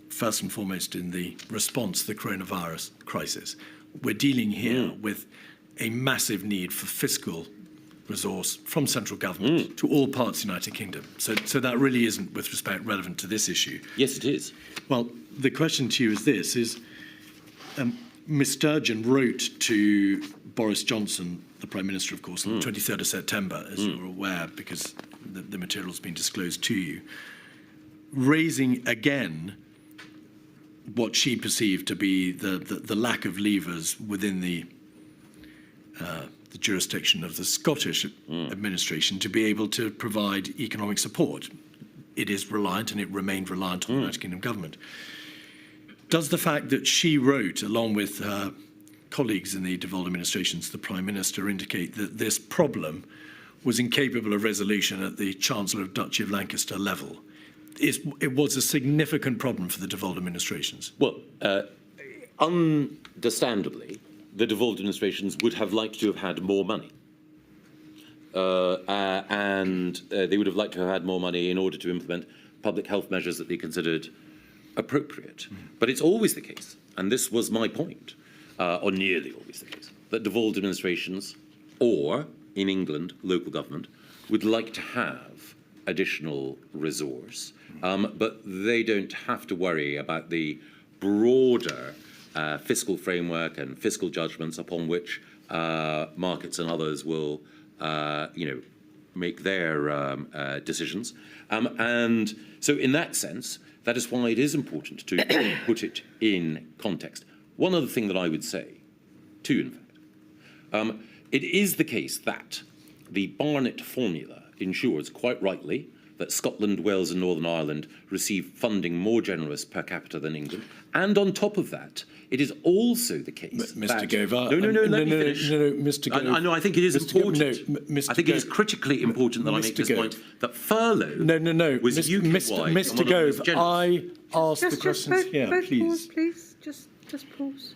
first and foremost in the response to the coronavirus crisis. We're dealing here with a massive need for fiscal resource from central government to all parts of the United Kingdom. So that really isn't, with respect, relevant to this issue. Yes, it is. Well, the question to you is this, Ms Sturgeon wrote to Boris Johnson, the Prime Minister, of course, on the 23rd of September, as you're aware, because the material has been disclosed to you, raising again what she perceived to be the lack of levers within the jurisdiction of the Scottish administration to be able to provide economic support. It is reliant, and it remained reliant on the United Kingdom government. Does the fact that she wrote, along with her colleagues in the devolved administrations, the Prime Minister, indicate that this problem was incapable of resolution at the Chancellor of Duchy of Lancaster level? It was a significant problem for the devolved administrations. Well, understandably, the devolved administrations would have liked to have had more money. And they would have liked to have had more money in order to implement public health measures that they considered appropriate. But it's always the case, and this was my point, or nearly always the case, that devolved administrations, or in England, local government, would like to have additional resource, but they don't have to worry about the broader fiscal framework and fiscal judgments upon which markets and others will, make their decisions. And so in that sense, that is why it is important to put it in context. One other thing that I would say, too, in fact, it is the case that the Barnett formula ensures, quite rightly, that Scotland, Wales and Northern Ireland receive funding more generous per capita than England. And on top of that, it is also the case Mr. that... Gove, let me finish. No, Mr. Gove. I know, I think it is important. Mr. I think it is critically important that I make this point, that furlough was UK-wide. Mr. Gove, I asked the questions here, please. Pause, please. Just pause.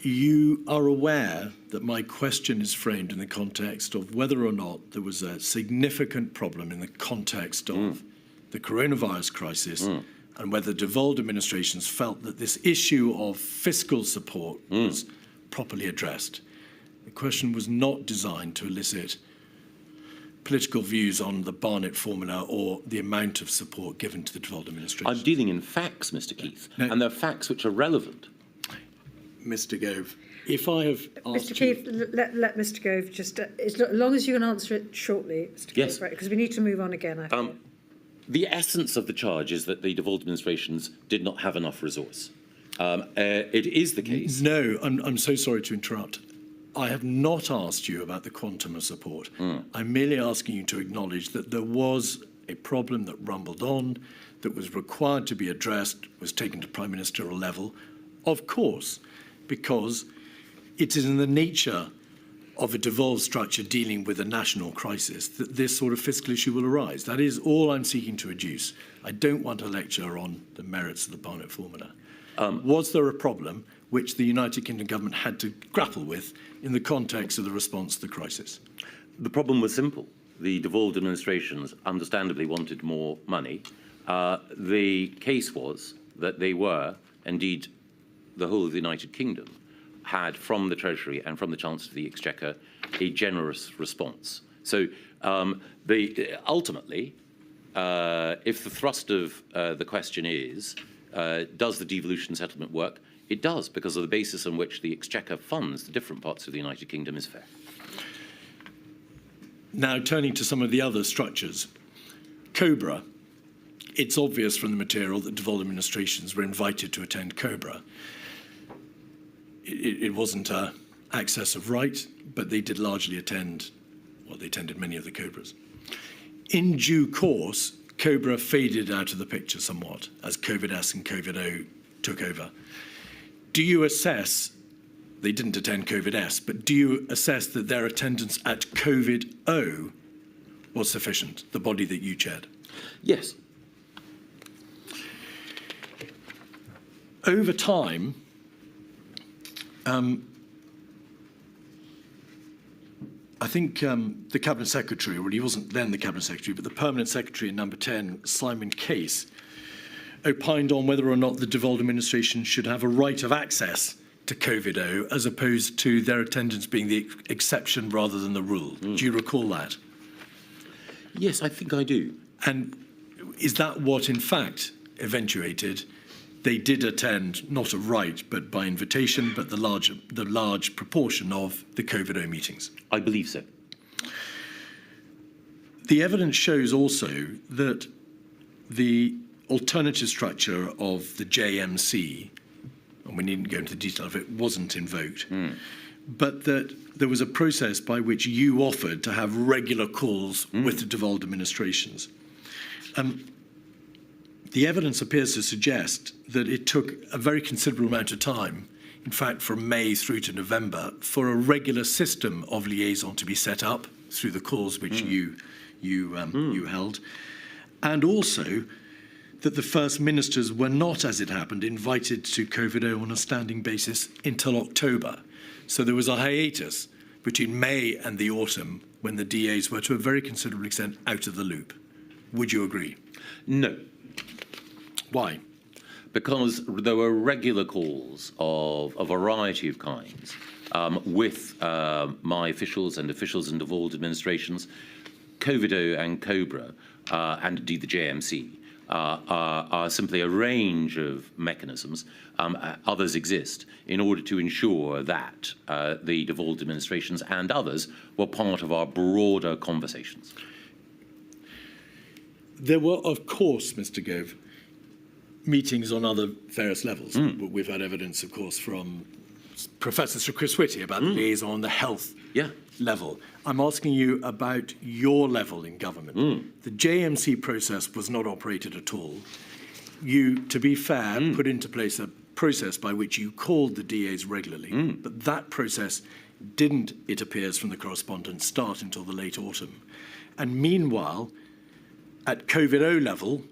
You are aware that my question is framed in the context of whether or not there was a significant problem in the context of the coronavirus crisis and whether devolved administrations felt that this issue of fiscal support was properly addressed. The question was not designed to elicit political views on the Barnett formula or the amount of support given to the devolved administrations. I'm dealing in facts, Mr. Keith, and they're facts which are relevant. Mr. Gove, if I have asked Mr. Keith, let Mr. Gove just, as long as you can answer it shortly, Mr. Keith, Yes. right, because we need to move on again, I think. The essence of the charge is that the devolved administrations did not have enough resource. It is the case. No, I'm so sorry to interrupt. I have not asked you about the quantum of support. I'm merely asking you to acknowledge that there was a problem that rumbled on, that was required to be addressed, was taken to prime ministerial level, of course, because it is in the nature of a devolved structure dealing with a national crisis that this sort of fiscal issue will arise. That is all I'm seeking to adduce. I don't want a lecture on the merits of the Barnett formula. Was there a problem which the United Kingdom government had to grapple with in the context of the response to the crisis? The problem was simple. The devolved administrations understandably wanted more money. The case was that they were, indeed, the whole of the United Kingdom had from the Treasury and from the Chancellor of the Exchequer a generous response. So ultimately, if the thrust of the question is, does the devolution settlement work? It does, because of the basis on which the Exchequer funds the different parts of the United Kingdom is fair. Now, turning to some of the other structures. Cobra. It's obvious from the material that devolved administrations were invited to attend Cobra. It wasn't an access of right, but they did largely attend, well, they attended many of the Cobras. In due course, Cobra faded out of the picture somewhat as COVID-S and COVID-O took over. Do you assess, they didn't attend COVID-S, but do you assess that their attendance at COVID-O was sufficient, the body that you chaired? Yes. Over time, I think the Cabinet Secretary, well, he wasn't then the Cabinet Secretary, but the Permanent Secretary in number 10, Simon Case, opined on whether or not the devolved administration should have a right of access to COVID-O as opposed to their attendance being the exception rather than the rule. Do you recall that? Yes, I think I do. And is that what, in fact, eventuated? They did attend, not a right, but by invitation, but the large proportion of the COVID-O meetings. I believe so. The evidence shows also that the alternative structure of the JMC, and we needn't go into the detail of it, wasn't invoked, but that there was a process by which you offered to have regular calls with the devolved administrations. The evidence appears to suggest that it took a very considerable amount of time, in fact, from May through to November, for a regular system of liaison to be set up through the calls which you held, and also that the First Ministers were not, as it happened, invited to COVID-O on a standing basis until October. So there was a hiatus between May and the autumn when the DAs were, to a very considerable extent, out of the loop. Would you agree? No. Why? because there were regular calls of a variety of kinds with my officials and officials in devolved administrations, COVID and Cobra, and indeed the JMC, are simply a range of mechanisms, others exist, in order to ensure that the devolved administrations and others were part of our broader conversations. There were, of course, Mr. Gove, meetings on other various levels. We've had evidence, of course, from Professor Sir Chris Whitty about the liaison on the health level. I'm asking you about your level in government. The JMC process was not operated at all. You, to be fair, put into place a process by which you called the DAs regularly, but that process didn't, it appears from the correspondence, start until the late autumn. And meanwhile, at COVID-0 level,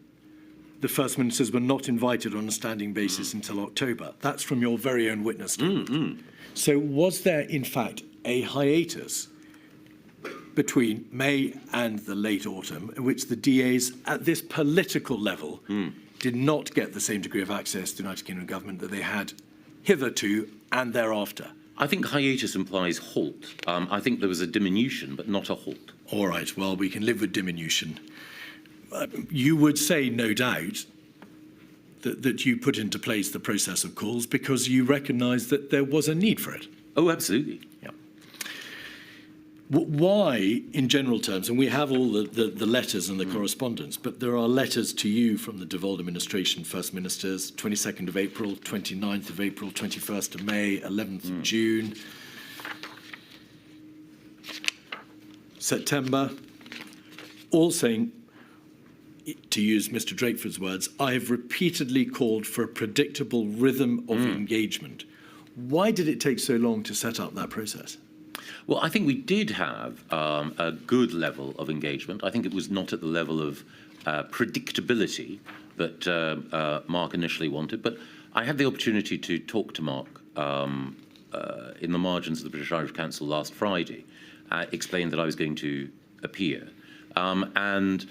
the First Ministers were not invited on a standing basis until October. That's from your very own witness statement. So was there, in fact, a hiatus between May and the late autumn in which the DAs at this political level did not get the same degree of access to the United Kingdom government that they had hitherto and thereafter? I think hiatus implies halt. I think there was a diminution, but not a halt. All right, well, we can live with diminution. You would say, no doubt, that you put into place the process of calls because you recognised that there was a need for it. Oh, absolutely. Yeah. Why, in general terms, and we have all the letters and the correspondence, but there are letters to you from the devolved administration, First Ministers, 22nd of April, 29th of April, 21st of May, 11th of June, September, all saying, to use Mr. Drakeford's words, I have repeatedly called for a predictable rhythm of engagement. Why did it take so long to set up that process? Well, I think we did have a good level of engagement. I think it was not at the level of predictability that Mark initially wanted, but I had the opportunity to talk to Mark in the margins of the British Irish Council last Friday, explained that I was going to appear, and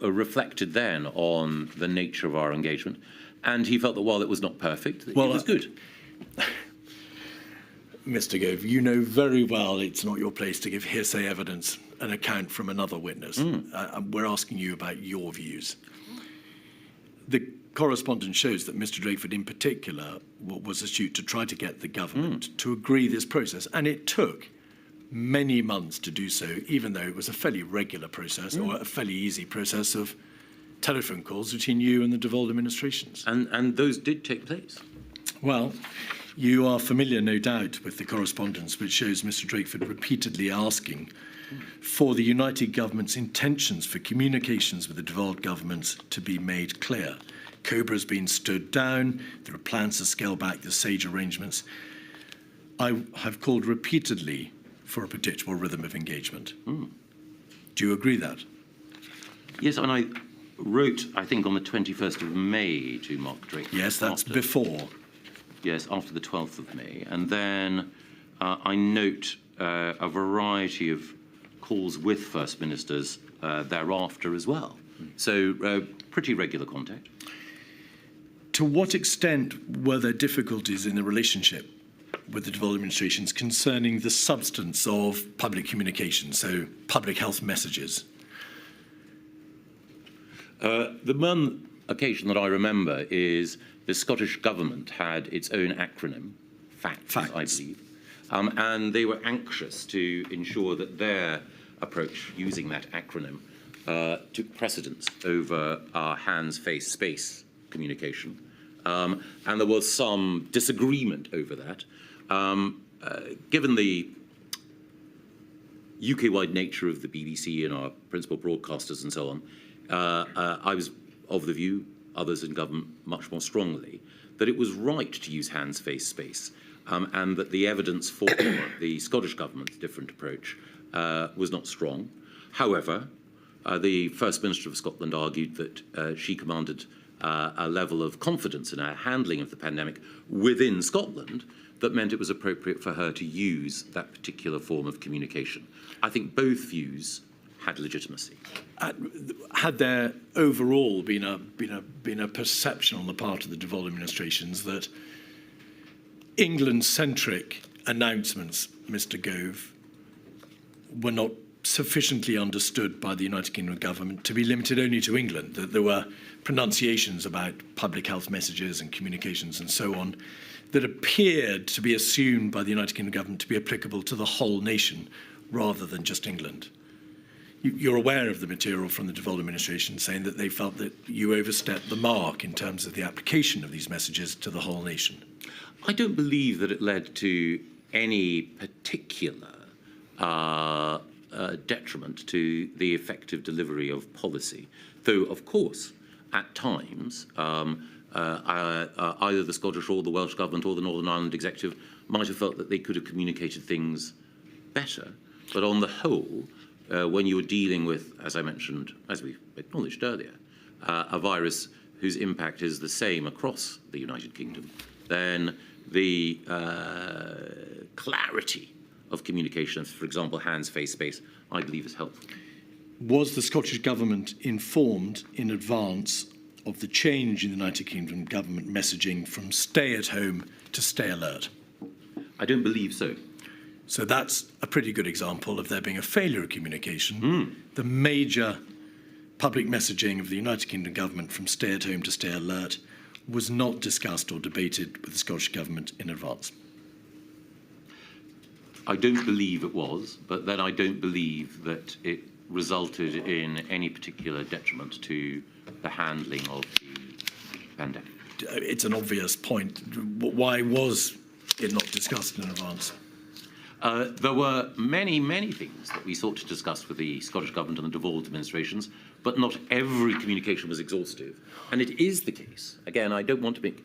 reflected then on the nature of our engagement. And he felt that while it was not perfect, it was good. Mr. Gove, you know very well it's not your place to give hearsay evidence, an account from another witness. We're asking you about your views. The correspondence shows that Mr. Drakeford in particular was astute to try to get the government to agree this process, and it took many months to do so, even though it was a fairly regular process or a fairly easy process of telephone calls between you and the devolved administrations. And those did take place. Well, you are familiar, no doubt, with the correspondence which shows Mr. Drakeford repeatedly asking for the United Government's intentions for communications with the devolved governments to be made clear. Cobra has been stood down. There are plans to scale back the SAGE arrangements. I have called repeatedly for a predictable rhythm of engagement. Do you agree that? Yes, and I wrote, I think, on the 21st of May to Mark Drakeford. Yes, that's before. Yes, after the 12th of May. And then I note a variety of calls with First Ministers thereafter as well. So pretty regular contact. To what extent were there difficulties in the relationship with the devolved administrations concerning the substance of public communication, so public health messages? The one occasion that I remember is the Scottish Government had its own acronym, FACTS, I believe, and they were anxious to ensure that their approach using that acronym took precedence over our hands, face, space communication. And there was some disagreement over that. Given the UK-wide nature of the BBC and our principal broadcasters and so on, I was of the view, others in government much more strongly, that it was right to use hands, face, space, and that the evidence for the Scottish Government's different approach was not strong. However, the First Minister of Scotland argued that she commanded a level of confidence in our handling of the pandemic within Scotland that meant it was appropriate for her to use that particular form of communication. I think both views had legitimacy. Had there overall been a perception on the part of the devolved administrations that England-centric announcements, Mr. Gove, were not sufficiently understood by the United Kingdom government to be limited only to England, that there were pronunciations about public health messages and communications and so on that appeared to be assumed by the United Kingdom government to be applicable to the whole nation rather than just England? You're aware of the material from the devolved administration saying that they felt that you overstepped the mark in terms of the application of these messages to the whole nation. I don't believe that it led to any particular detriment to the effective delivery of policy, though, of course, at times, either the Scottish or the Welsh Government or the Northern Ireland Executive might have felt that they could have communicated things better. But on the whole, when you're dealing with, as I mentioned, as we acknowledged earlier, a virus whose impact is the same across the United Kingdom, then the clarity of communication, for example, hands, face, space, I believe is helpful. Was the Scottish Government informed in advance of the change in the United Kingdom government messaging from stay at home to stay alert? I don't believe so. So that's a pretty good example of there being a failure of communication. The major public messaging of the United Kingdom government from stay at home to stay alert was not discussed or debated with the Scottish Government in advance. I don't believe it was, but then I don't believe that it resulted in any particular detriment to the handling of the pandemic. It's an obvious point. Why was it not discussed in advance? There were many, many things that we sought to discuss with the Scottish Government and the devolved administrations, but not every communication was exhaustive. And it is the case, again, I don't want to make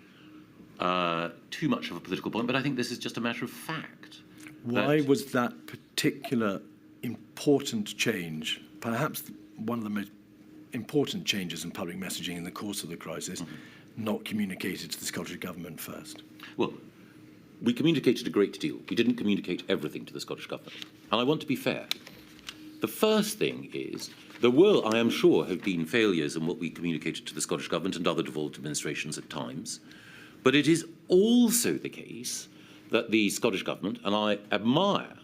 too much of a political point, but I think this is just a matter of fact. Why was that particular important change, perhaps one of the most important changes in public messaging in the course of the crisis, not communicated to the Scottish Government first? Well, we communicated a great deal. We didn't communicate everything to the Scottish Government. And I want to be fair. The first thing is, there will, I am sure, have been failures in what we communicated to the Scottish Government and other devolved administrations at times. But it is also the case that the Scottish Government, and I admire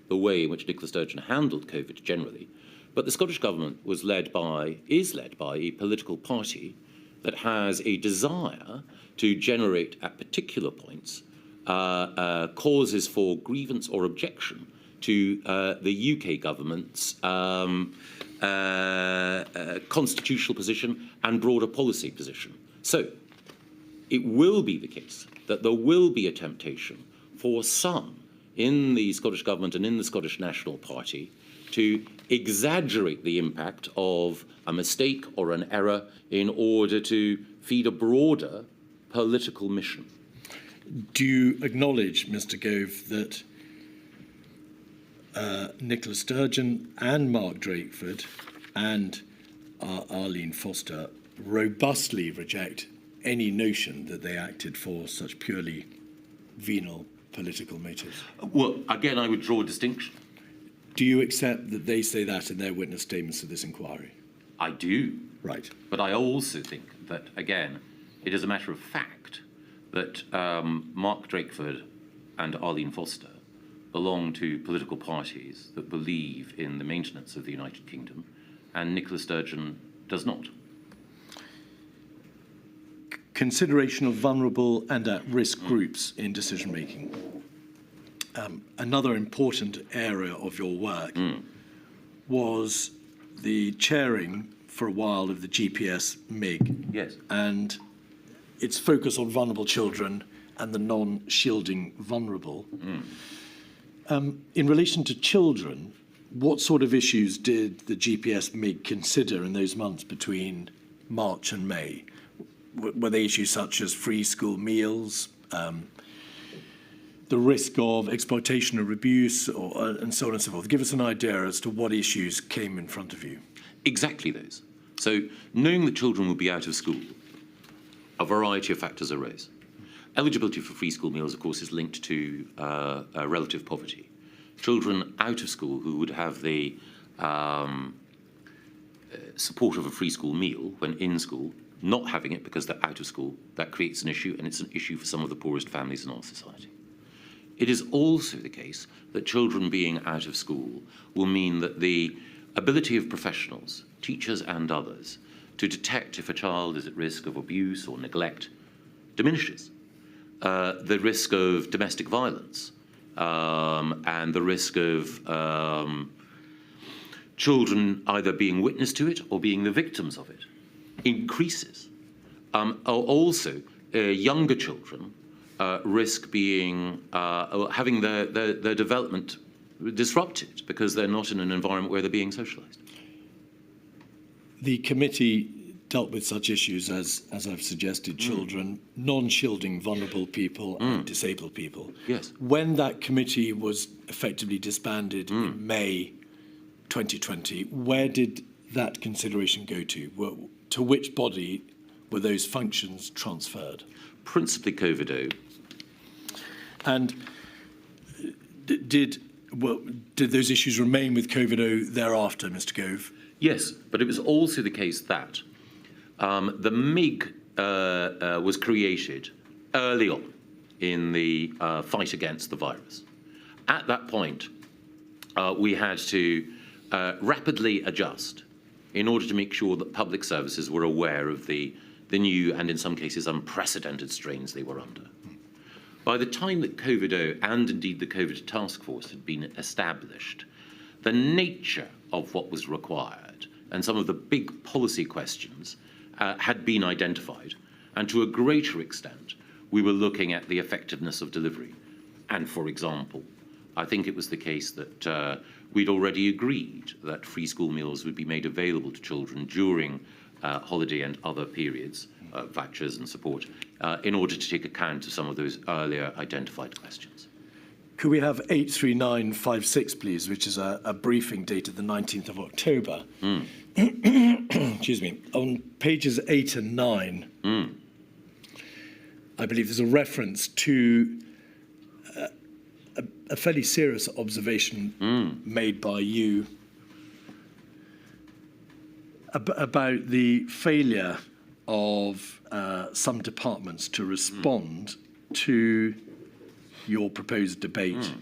the way in which Nicola Sturgeon handled COVID generally, but the Scottish Government is led by a political party that has a desire to generate at particular points causes for grievance or objection to the UK government's constitutional position and broader policy position. So it will be the case that there will be a temptation for some in the Scottish Government and in the Scottish National Party to exaggerate the impact of a mistake or an error in order to feed a broader political mission. Do you acknowledge, Mr. Gove, that Nicola Sturgeon and Mark Drakeford and Arlene Foster robustly reject any notion that they acted for such purely venal political motives? Well, again, I would draw a distinction. Do you accept that they say that in their witness statements to this inquiry? I do. Right. But I also think that, again, it is a matter of fact that Mark Drakeford and Arlene Foster belong to political parties that believe in the maintenance of the United Kingdom, and Nicola Sturgeon does not. Consideration of vulnerable and at-risk groups in decision-making. Another important area of your work was the chairing for a while of the GPS MIG. Yes. And its focus on vulnerable children and the non-shielding vulnerable. In relation to children, what sort of issues did the GPS MIG consider in those months between March and May? Were they issues such as free school meals, the risk of exploitation or abuse, and so on and so forth? Give us an idea as to what issues came in front of you. Exactly those. So, knowing that children will be out of school, a variety of factors arose. Eligibility for free school meals, of course, is linked to relative poverty. Children out of school who would have the support of a free school meal when in school, not having it because they're out of school, that creates an issue, and it's an issue for some of the poorest families in our society. It is also the case that children being out of school will mean that the ability of professionals, teachers and others, to detect if a child is at risk of abuse or neglect diminishes. The risk of domestic violence and the risk of children either being witness to it or being the victims of it increases. Also, younger children risk being having their development disrupted because they're not in an environment where they're being socialised. The committee dealt with such issues as I've suggested, children, non-shielding vulnerable people and disabled people. Yes. When that committee was effectively disbanded in May 2020, where did that consideration go to? To which body were those functions transferred? Principally COVID-0. And did those issues remain with COVID-0 thereafter, Mr. Gove? Yes, but it was also the case that the MIG was created early on in the fight against the virus. At that point, we had to rapidly adjust in order to make sure that public services were aware of the new and in some cases unprecedented strains they were under. By the time that COVID-0 and indeed the COVID task force had been established, the nature of what was required and some of the big policy questions had been identified. And to a greater extent, we were looking at the effectiveness of delivery. And for example, I think it was the case that we'd already agreed that free school meals would be made available to children during holiday and other periods, vouchers and support, in order to take account of some of those earlier identified questions. Could we have 83956, please, which is a briefing dated the 19th of October? Excuse me. On pages 8 and 9, I believe there's a reference to a fairly serious observation made by you about the failure of some departments to respond to your proposed debate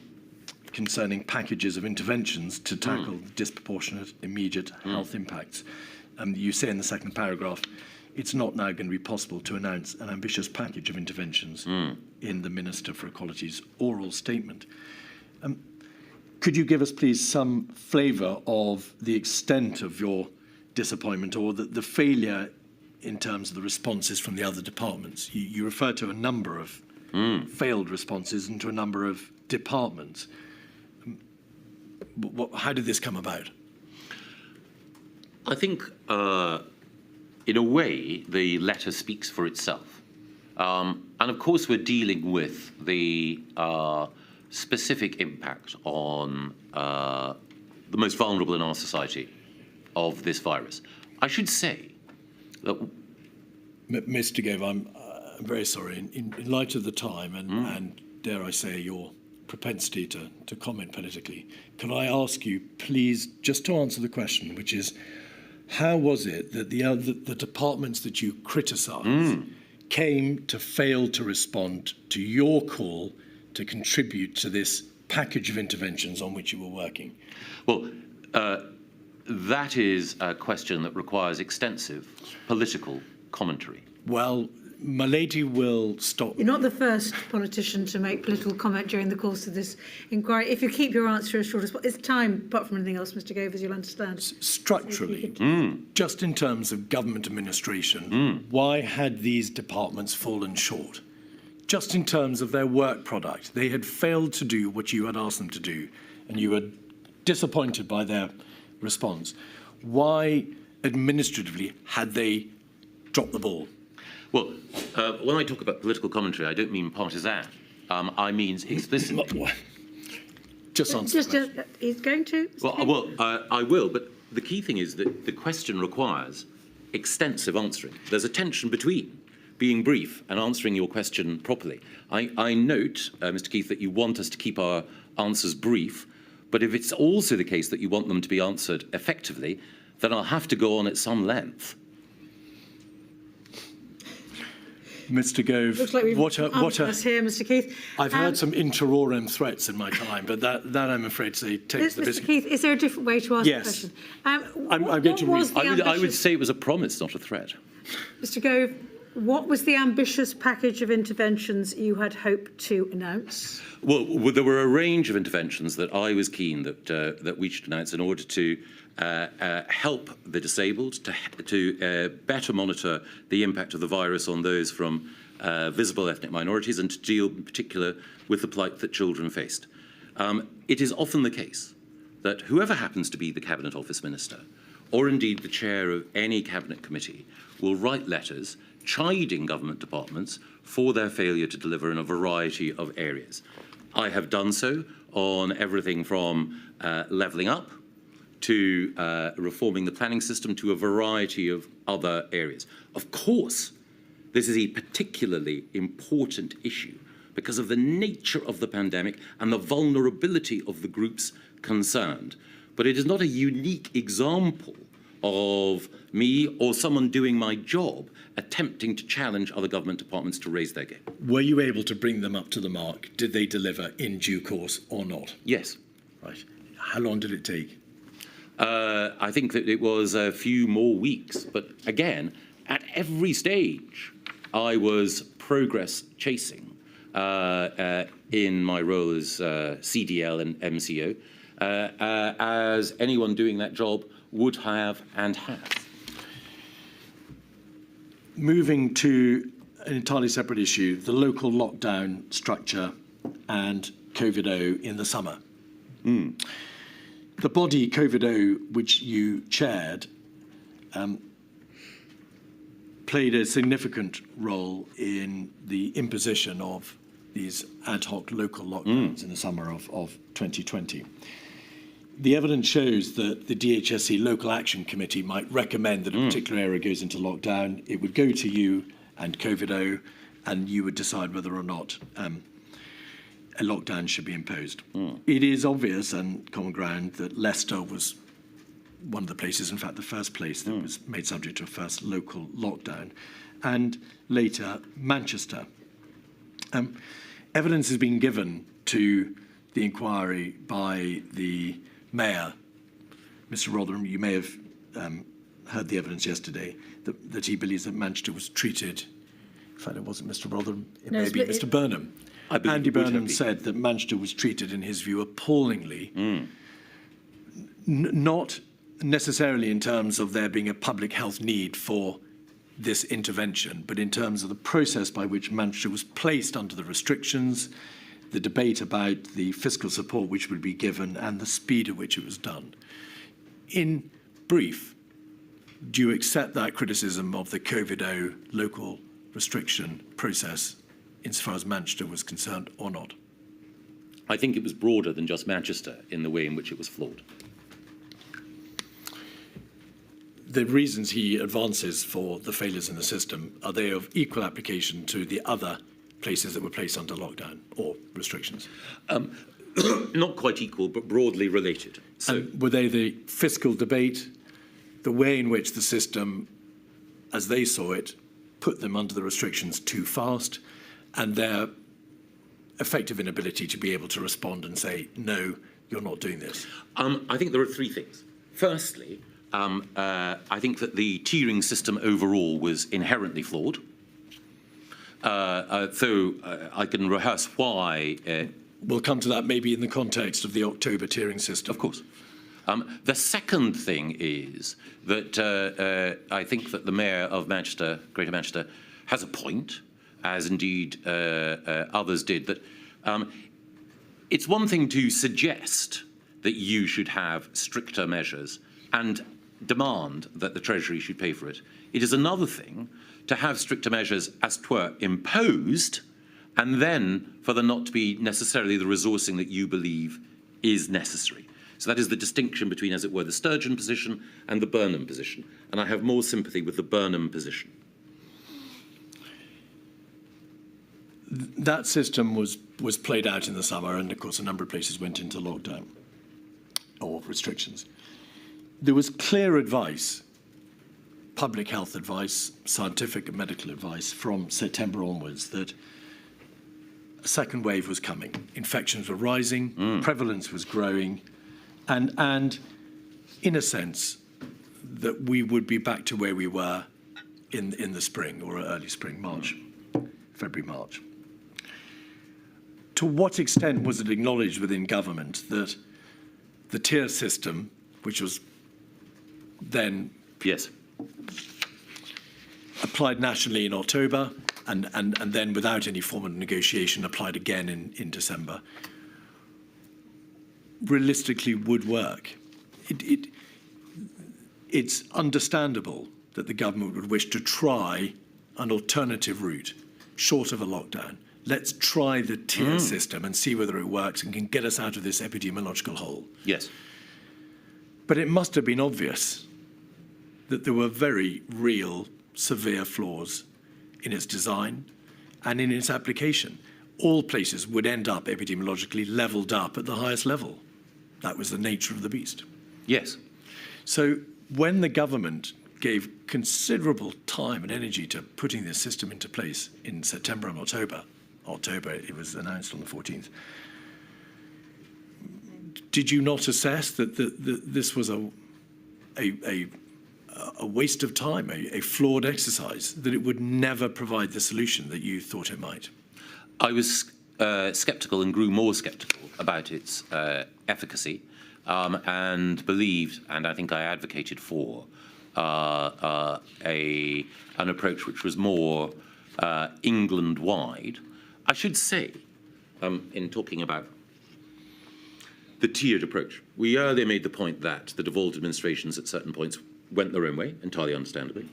concerning packages of interventions to tackle disproportionate immediate health impacts. You say in the second paragraph, it's not now going to be possible to announce an ambitious package of interventions in the Minister for Equality's oral statement. Could you give us, please, some flavour of the extent of your disappointment or the failure in terms of the responses from the other departments? You refer to a number of failed responses and to a number of departments. How did this come about? I think, in a way, the letter speaks for itself. And of course, we're dealing with the specific impact on the most vulnerable in our society of this virus. I should say that... Mr. Gove, I'm very sorry. In light of the time and dare I say, your propensity to comment politically, can I ask you, please, just to answer the question, which is, how was it that the departments that you criticised came to fail to respond to your call to contribute to this package of interventions on which you were working? Well, that is a question that requires extensive political commentary. Well, my lady will stop. You're not the first politician to make political comment during the course of this inquiry. If you keep your answer as short as possible, it's time, apart from anything else, Mr. Gove, as you'll understand. Structurally, just in terms of government administration, why had these departments fallen short? Just in terms of their work product, they had failed to do what you had asked them to do, and you were disappointed by their response. Why, administratively, had they dropped the ball? Well, when I talk about political commentary, I don't mean partisan. I mean explicit. Just answer the question. He's going to? Well, I will, but the key thing is that the question requires extensive answering. There's a tension between being brief and answering your question properly. I note, Mr. Keith, that you want us to keep our answers brief, but if it's also the case that you want them to be answered effectively, then I'll have to go on at some length. Mr. Gove, Looks like we've what us here, Mr. Keith. I've heard some interorem threats in my time, but that I'm afraid to say takes the Mr. biscuit. Keith, is there a different way to ask Yes. the question? I'm going to read. I would say it was a promise, not a threat. Mr. Gove, what was the ambitious package of interventions you had hoped to announce? Well, there were a range of interventions that I was keen that we should announce in order to help the disabled, to better monitor the impact of the virus on those from visible ethnic minorities, and to deal in particular with the plight that children faced. It is often the case that whoever happens to be the Cabinet Office Minister, or indeed the chair of any Cabinet Committee, will write letters chiding government departments for their failure to deliver in a variety of areas. I have done so on everything from levelling up to reforming the planning system to a variety of other areas. Of course, this is a particularly important issue because of the nature of the pandemic and the vulnerability of the groups concerned. But it is not a unique example of me or someone doing my job attempting to challenge other government departments to raise their game. Were you able to bring them up to the mark? Did they deliver in due course or not? Yes. Right. How long did it take? I think that it was a few more weeks, but again, at every stage, I was progress chasing in my role as CDL and MCO, as anyone doing that job would have and has. Moving to an entirely separate issue, the local lockdown structure and COVID-0 in the summer. The body COVID-0, which you chaired, played a significant role in the imposition of these ad hoc local lockdowns in the summer of 2020. The evidence shows that the DHSC Local Action Committee might recommend that a particular area goes into lockdown. It would go to you and COVID-0, and you would decide whether or not a lockdown should be imposed. It is obvious and common ground that Leicester was one of the places, in fact, the first place that was made subject to a first local lockdown, and later Manchester. Evidence has been given to the inquiry by the Mayor, Mr. Rotherham. You may have heard the evidence yesterday that he believes that Manchester was treated. In fact, it wasn't Mr. Rotherham, it may be Mr. Burnham. Andy Burnham said that Manchester was treated, in his view, appallingly, not necessarily in terms of there being a public health need for this intervention, but in terms of the process by which Manchester was placed under the restrictions, the debate about the fiscal support which would be given, and the speed at which it was done. In brief, do you accept that criticism of the COVID-0 local restriction process insofar as Manchester was concerned, or not? I think it was broader than just Manchester in the way in which it was flawed. The reasons he advances for the failures in the system, are they of equal application to the other places that were placed under lockdown or restrictions? Not quite equal, but broadly related. So, and were they the fiscal debate, the way in which the system, as they saw it, put them under the restrictions too fast, and their effective inability to be able to respond and say, no, you're not doing this? I think there are three things. Firstly, I think that the tiering system overall was inherently flawed. So I can rehearse why. We'll come to that maybe in the context of the October tiering system. Of course. The second thing is that I think that the Mayor of Manchester, Greater Manchester, has a point, as indeed others did, that it's one thing to suggest that you should have stricter measures and demand that the Treasury should pay for it. It is another thing to have stricter measures as 'twere imposed, and then for there not to be necessarily the resourcing that you believe is necessary. So that is the distinction between, as it were, the Sturgeon position and the Burnham position. And I have more sympathy with the Burnham position. That system was played out in the summer, and of course a number of places went into lockdown or restrictions. there was clear advice, public health advice, scientific and medical advice from September onwards that a second wave was coming. Infections were rising, prevalence was growing, and in a sense, that we would be back to where we were in the spring or early spring, February, March. To what extent was it acknowledged within government that the tier system, which was then applied nationally in October and then without any form of negotiation applied again in December, realistically would work? It's understandable that the government would wish to try an alternative route, short of a lockdown. Let's try the tier system and see whether it works and can get us out of this epidemiological hole. Yes. But it must have been obvious that there were very real, severe flaws in its design and in its application. All places would end up epidemiologically leveled up at the highest level. That was the nature of the beast. Yes. So when the government gave considerable time and energy to putting this system into place in September and October, it was announced on the 14th, did you not assess that this was a waste of time, a flawed exercise, that it would never provide the solution that you thought it might? I was sceptical and grew more sceptical about its efficacy and believed, and I think I advocated for, an approach which was more England-wide. I should say, in talking about the tiered approach, we earlier made the point that the devolved administrations at certain points went their own way, entirely understandably.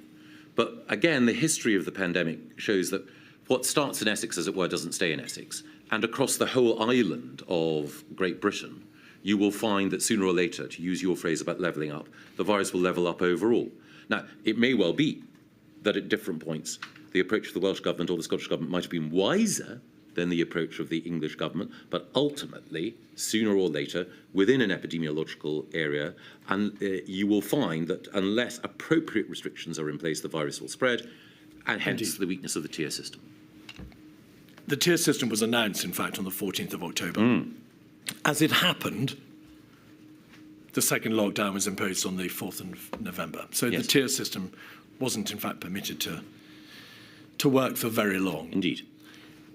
But again, the history of the pandemic shows that what starts in Essex, as it were, doesn't stay in Essex. And across the whole island of Great Britain, you will find that sooner or later, to use your phrase about levelling up, the virus will level up overall. Now, it may well be that at different points, the approach of the Welsh government or the Scottish government might have been wiser than the approach of the English government, but ultimately, sooner or later, within an epidemiological area, and you will find that unless appropriate restrictions are in place, the virus will spread, and hence Indeed. the weakness of the tier system. The tier system was announced, in fact, on the 14th of October. As it happened, the second lockdown was imposed on the 4th of November. So Yes. the tier system wasn't, in fact, permitted to work for very long. Indeed.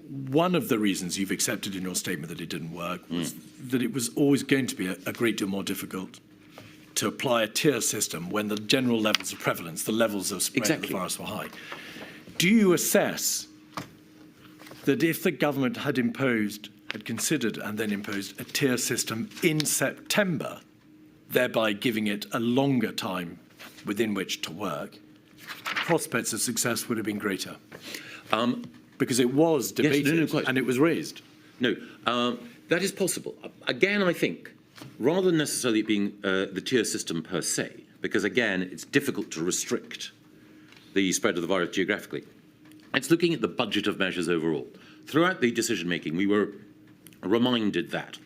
One of the reasons you've accepted in your statement that it didn't work was that it was always going to be a great deal more difficult to apply a tier system when the general levels of prevalence, the levels of spread of the virus were high. Do you assess that if the government had considered and then imposed a tier system in September, thereby giving it a longer time within which to work, prospects of success would have been greater? Because it was debated and it was raised. No, that is possible. Again, I think, rather than necessarily it being the tier system per se, because again, it's difficult to restrict the spread of the virus geographically, it's looking at the budget of measures overall. Throughout the decision-making, we were reminded that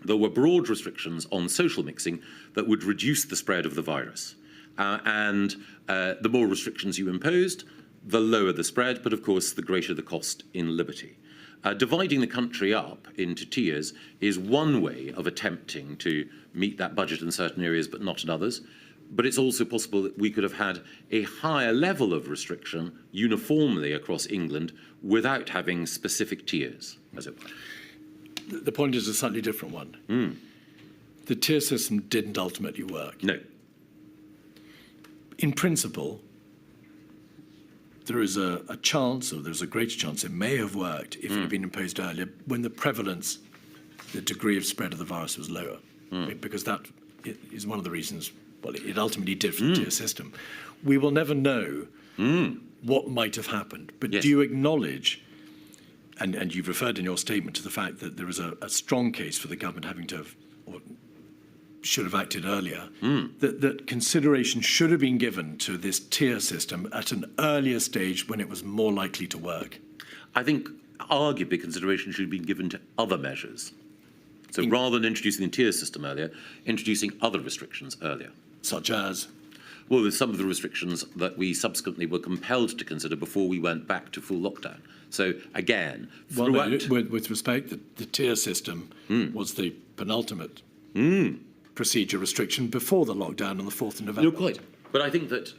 there were broad restrictions on social mixing that would reduce the spread of the virus. And the more restrictions you imposed, the lower the spread, but of course, the greater the cost in liberty. Dividing the country up into tiers is one way of attempting to meet that budget in certain areas, but not in others. But it's also possible that we could have had a higher level of restriction uniformly across England without having specific tiers, as it were. The point is a slightly different one. The tier system didn't ultimately work. No. In principle, there is a chance, or there's a greater chance, it may have worked if it had been imposed earlier when the prevalence, the degree of spread of the virus was lower. Because that is one of the reasons, well, it ultimately did for the tier system. We will never know what might have happened. But do you acknowledge, and you've referred in your statement to the fact that there is a strong case for the government having to have, or should have acted earlier, that consideration should have been given to this tier system at an earlier stage when it was more likely to work? I think arguably consideration should have been given to other measures. So rather than introducing the tier system earlier, introducing other restrictions earlier. such as? Well, there's some of the restrictions that we subsequently were compelled to consider before we went back to full lockdown. So again, Well, no, throughout... with respect, the tier system was the penultimate procedure restriction before the lockdown on the 4th of November. You're quite. But I think that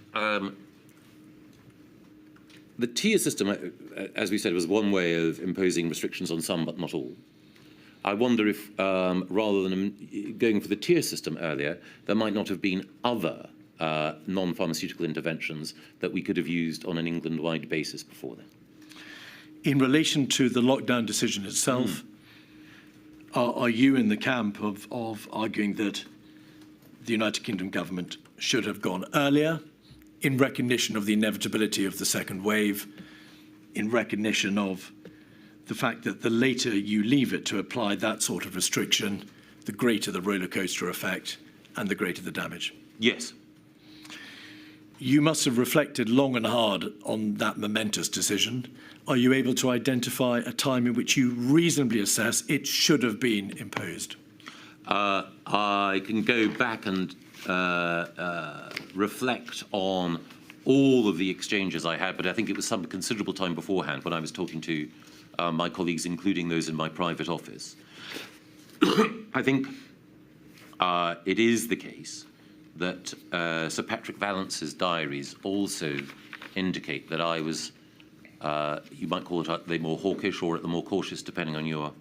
the tier system, as we said, was one way of imposing restrictions on some but not all. I wonder if, rather than going for the tier system earlier, there might not have been other non-pharmaceutical interventions that we could have used on an England-wide basis before then. In relation to the lockdown decision itself, are you in the camp of arguing that the United Kingdom government should have gone earlier in recognition of the inevitability of the second wave, in recognition of the fact that the later you leave it to apply that sort of restriction, the greater the roller coaster effect and the greater the damage? Yes. You must have reflected long and hard on that momentous decision. Are you able to identify a time in which you reasonably assess it should have been imposed? I can go back and reflect on all of the exchanges I had, but I think it was some considerable time beforehand when I was talking to my colleagues, including those in my private office. I think it is the case that Sir Patrick Valance's diaries also indicate that I was, you might call it at the more hawkish or at the more cautious, depending on your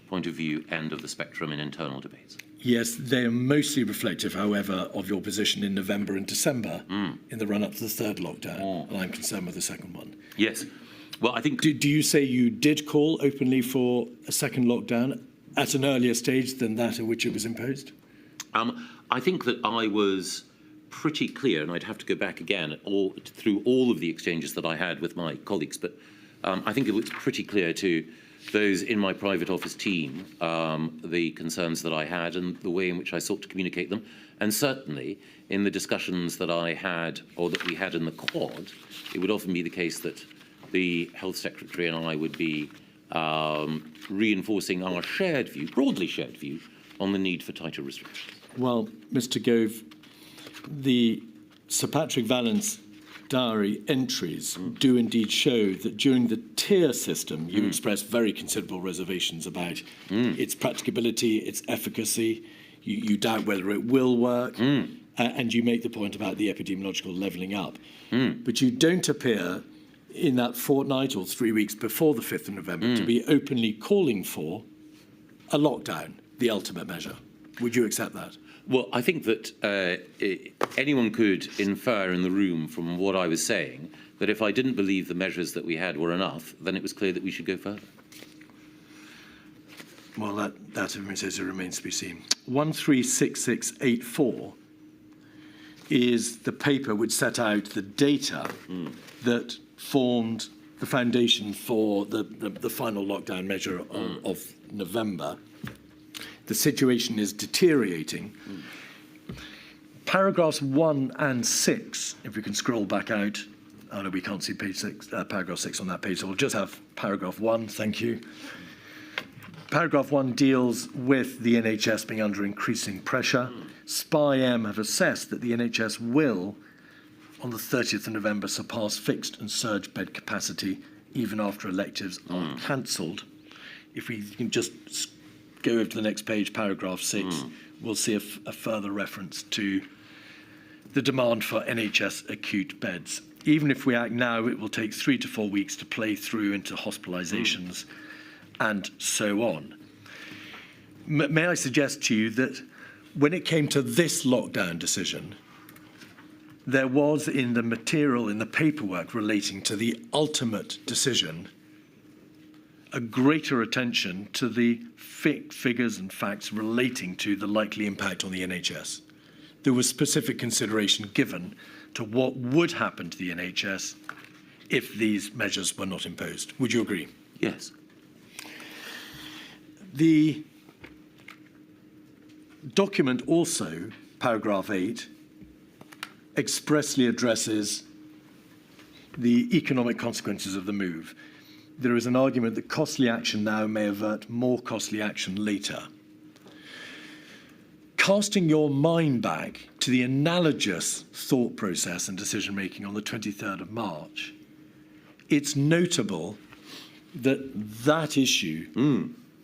point of view, end of the spectrum in internal debates. Yes, they are mostly reflective, however, of your position in November and December in the run-up to the third lockdown, and I'm concerned with the second one. Yes. Well, I think... Do you say you did call openly for a second lockdown at an earlier stage than that at which it was imposed? I think that I was pretty clear, and I'd have to go back again through all of the exchanges that I had with my colleagues, but I think it was pretty clear to those in my private office team the concerns that I had and the way in which I sought to communicate them. And certainly in the discussions that I had or that we had in the Quad, it would often be the case that the Health Secretary and I would be reinforcing our shared view, broadly shared view, on the need for tighter restrictions. Well, Mr. Gove, the Sir Patrick Valance diary entries do indeed show that during the tier system you expressed very considerable reservations about its practicability, its efficacy. You doubt whether it will work, and you make the point about the epidemiological levelling up. But you don't appear in that fortnight or 3 weeks before the 5th of November to be openly calling for a lockdown, the ultimate measure. Would you accept that? Well, I think that anyone could infer in the room from what I was saying that if I didn't believe the measures that we had were enough, then it was clear that we should go further. Well, that remains to be seen. 136684 is the paper which set out the data that formed the foundation for the final lockdown measure of November. The situation is deteriorating. Paragraphs 1 and 6, if we can scroll back out. Oh no, we can't see page 6, paragraph 6 on that page, so we'll just have paragraph 1, thank you. Paragraph 1 deals with the NHS being under increasing pressure. SPI-M have assessed that the NHS will, on the 30th of November, surpass fixed and surge bed capacity even after electives are cancelled. If we can just go over to the next page, paragraph 6, we'll see a further reference to the demand for NHS acute beds. Even if we act now, it will take 3 to 4 weeks to play through into hospitalisations and so on. May I suggest to you that when it came to this lockdown decision, there was in the material, in the paperwork relating to the ultimate decision, a greater attention to the figures and facts relating to the likely impact on the NHS. There was specific consideration given to what would happen to the NHS if these measures were not imposed. Would you agree? Yes. The document also, paragraph 8, expressly addresses the economic consequences of the move. There is an argument that costly action now may avert more costly action later. Casting your mind back to to the analogous thought process and decision-making on the 23rd of March, it's notable that that issue,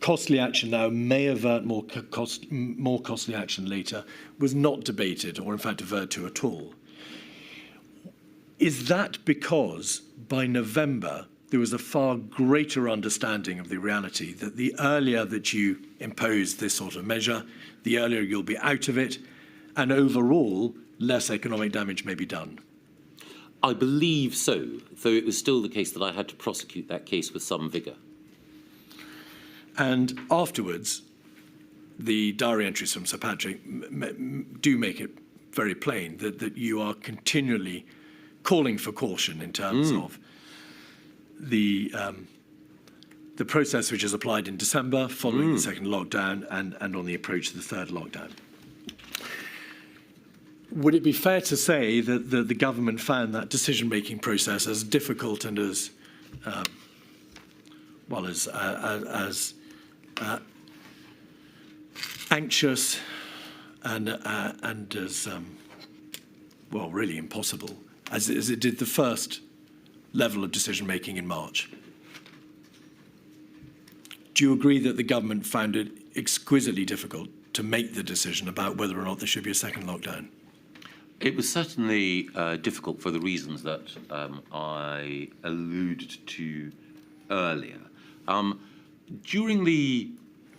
costly action now may avert more costly action later, was not debated or in fact averted to at all. Is that because by November there was a far greater understanding of the reality that the earlier that you impose this sort of measure, the earlier you'll be out of it, and overall less economic damage may be done? I believe so, though it was still the case that I had to prosecute that case with some vigour. And afterwards, the diary entries from Sir Patrick do make it very plain that you are continually calling for caution in terms of the process which is applied in December following the second lockdown and on the approach to the third lockdown. Would it be fair to say that the government found that decision-making process as difficult and as anxious and as really impossible as it did the first level of decision-making in March? Do you agree that the government found it exquisitely difficult to make the decision about whether or not there should be a second lockdown? It was certainly difficult for the reasons that I alluded to earlier. During the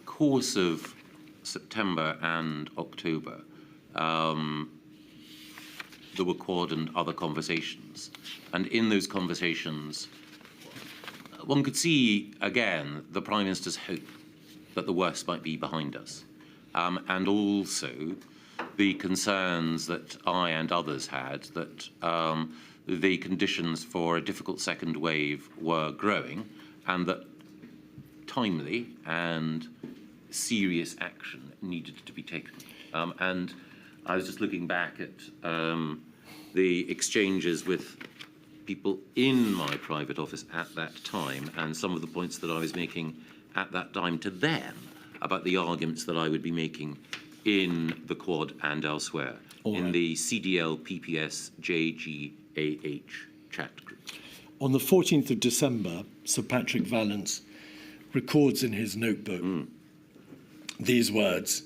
course of September and October, there were Quad and other conversations. And in those conversations, one could see, again, the Prime Minister's hope that the worst might be behind us. And also the concerns that I and others had that the conditions for a difficult second wave were growing and that timely and serious action needed to be taken. And I was just looking back at the exchanges with people in my private office at that time and some of the points that I was making at that time to them about the arguments that I would be making in the Quad and elsewhere, in the CDL PPS JGAH chat group. On the 14th of December, Sir Patrick Vallance records in his notebook these words: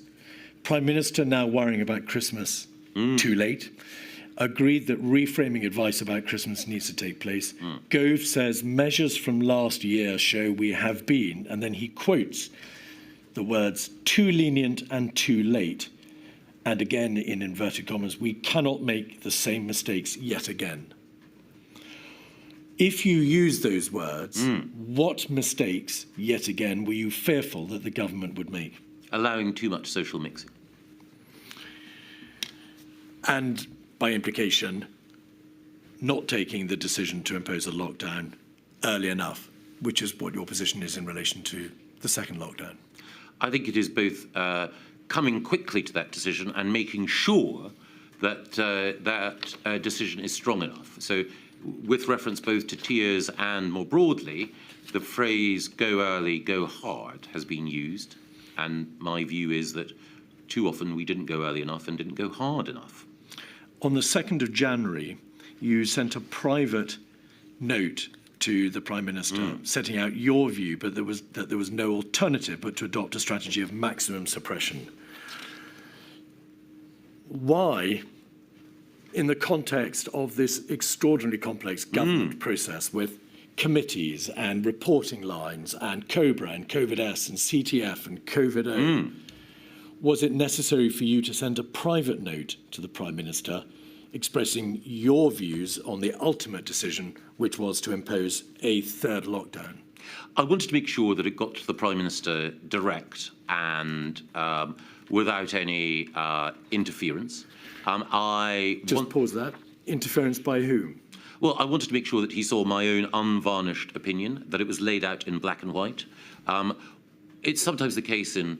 Prime Minister now worrying about Christmas, too late. Agreed that reframing advice about Christmas needs to take place. Gove says measures from last year show we have been, and then he quotes the words too lenient and too late. And again, in inverted commas, we cannot make the same mistakes yet again. If you use those words, what mistakes, yet again, were you fearful that the government would make? Allowing too much social mixing. And by implication, not taking the decision to impose a lockdown early enough, which is what your position is in relation to the second lockdown. I think it is both coming quickly to that decision and making sure that that decision is strong enough. So with reference both to tiers and more broadly, the phrase go early, go hard has been used. And my view is that too often we didn't go early enough and didn't go hard enough. On the 2nd of January, you sent a private note to the Prime Minister setting out your view, but there was no alternative but to adopt a strategy of maximum suppression. Why, in the context of this extraordinarily complex government process with committees and reporting lines and Cobra and COVID-S and CTF and COVID-O, was it necessary for you to send a private note to the Prime Minister expressing your views on the ultimate decision, which was to impose a third lockdown? I wanted to make sure that it got to the Prime Minister direct and without any interference. Pause that. Interference by whom? Well, I wanted to make sure that he saw my own unvarnished opinion, that it was laid out in black and white. It's sometimes the case in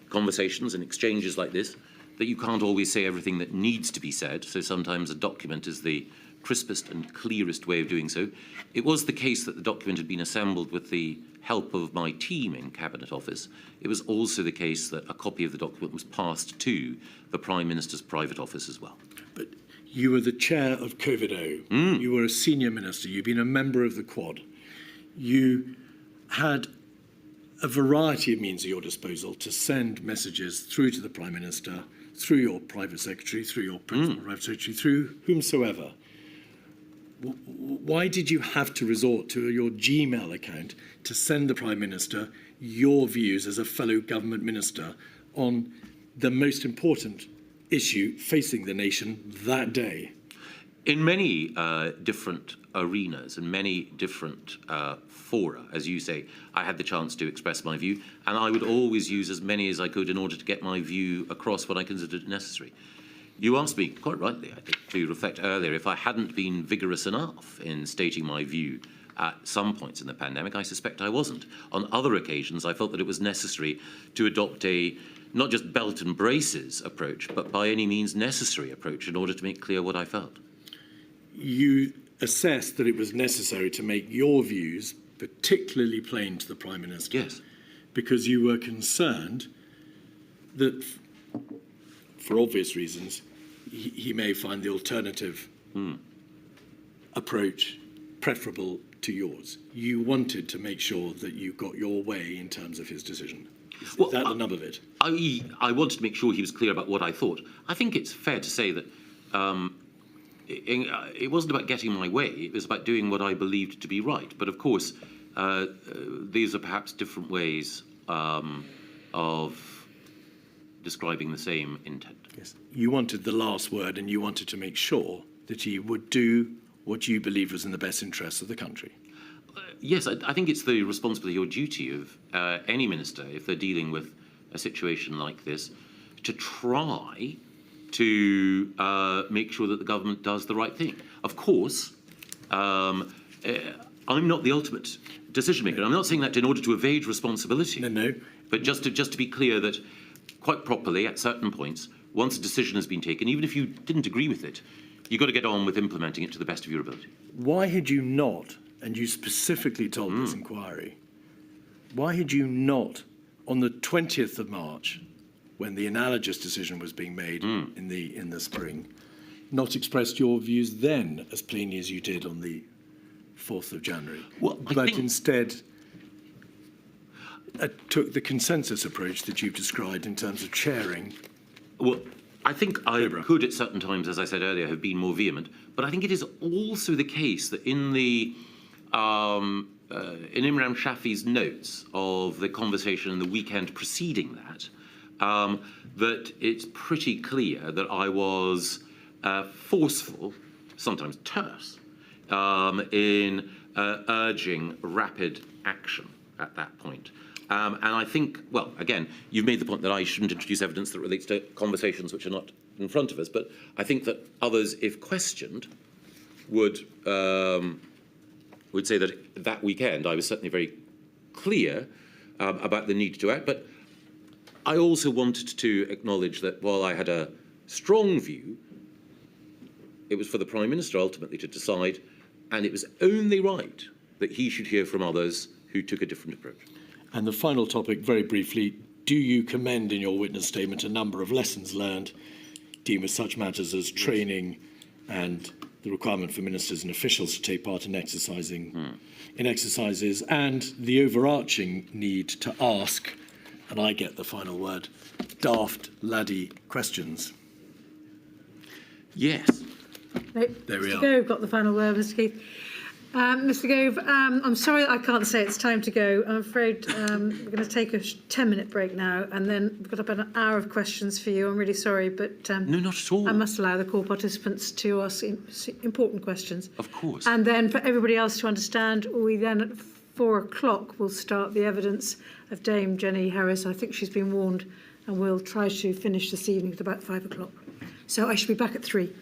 conversations and exchanges like this that you can't always say everything that needs to be said, so sometimes a document is the crispest and clearest way of doing so. It was the case that the document had been assembled with the help of my team in Cabinet Office. It was also the case that a copy of the document was passed to the Prime Minister's private office as well. But you were the chair of COVID-0. You were a senior minister. You've been a member of the Quad. You had a variety of means at your disposal to send messages through to the Prime Minister, through your private secretary, through your principal private secretary, through whomsoever. Why did you have to resort to your Gmail account to send the Prime Minister your views as a fellow government minister on the most important issue facing the nation that day? In many different arenas and many different fora, as you say, I had the chance to express my view, and I would always use as many as I could in order to get my view across when I considered it necessary. You asked me, quite rightly, I think, to reflect earlier, if I hadn't been vigorous enough in stating my view at some points in the pandemic. I suspect I wasn't. On other occasions, I felt that it was necessary to adopt a not just belt and braces approach, but by any means necessary approach in order to make clear what I felt. You assessed that it was necessary to make your views particularly plain to the Prime Minister. Yes. Because you were concerned that, for obvious reasons, he may find the alternative approach preferable to yours. You wanted to make sure that you got your way in terms of his decision. Is that the nub of it? I wanted to make sure he was clear about what I thought. I think it's fair to say that it wasn't about getting my way, it was about doing what I believed to be right. But of course, these are perhaps different ways of describing the same intent. Yes. You wanted the last word, and you wanted to make sure that he would do what you believed was in the best interests of the country. Yes, I think it's the responsibility or duty of any minister, if they're dealing with a situation like this, to try to make sure that the government does the right thing. Of course, I'm not the ultimate decision maker. I'm not saying that in order to evade responsibility. No. But just to be clear that, quite properly, at certain points, once a decision has been taken, even if you didn't agree with it, you've got to get on with implementing it to the best of your ability. Why had you not, and you specifically told this inquiry, why had you not, on the 20th of March, when the analogous decision was being made in the spring, not expressed your views then as plainly as you did on the 4th of January, but instead took the consensus approach that you've described in terms of chairing? Well, I think I Cobra. could at certain times, as I said earlier, have been more vehement, but I think it is also the case that in the in Imran Shafi's notes of the conversation in the weekend preceding that, that it's pretty clear that I was forceful, sometimes terse, in urging rapid action at that point. And I think, well, again, you've made the point that I shouldn't introduce evidence that relates to conversations which are not in front of us, but I think that others, if questioned, would say that that weekend I was certainly very clear about the need to act. But I also wanted to acknowledge that while I had a strong view, it was for the Prime Minister ultimately to decide, and it was only right that he should hear from others who took a different approach. And the final topic, very briefly, do you commend in your witness statement a number of lessons learned dealing with such matters as training and the requirement for ministers and officials to take part in exercises, and the overarching need to ask, and I get the final word, daft laddie questions? Yes. No, There we Mr. are. Gove got the final word, Mr. Keith. Mr. Gove, I'm sorry I can't say it's time to go. I'm afraid we're going to take a 10-minute break now, and then we've got about an hour of questions for you. I'm really sorry, but No, not at all. I must allow the call participants to ask important questions. Of course. And then for everybody else to understand, we then at 4 o'clock will start the evidence of Dame Jenny Harries. I think she's been warned, and we'll try to finish this evening at about 5 o'clock. So I should be back at 3.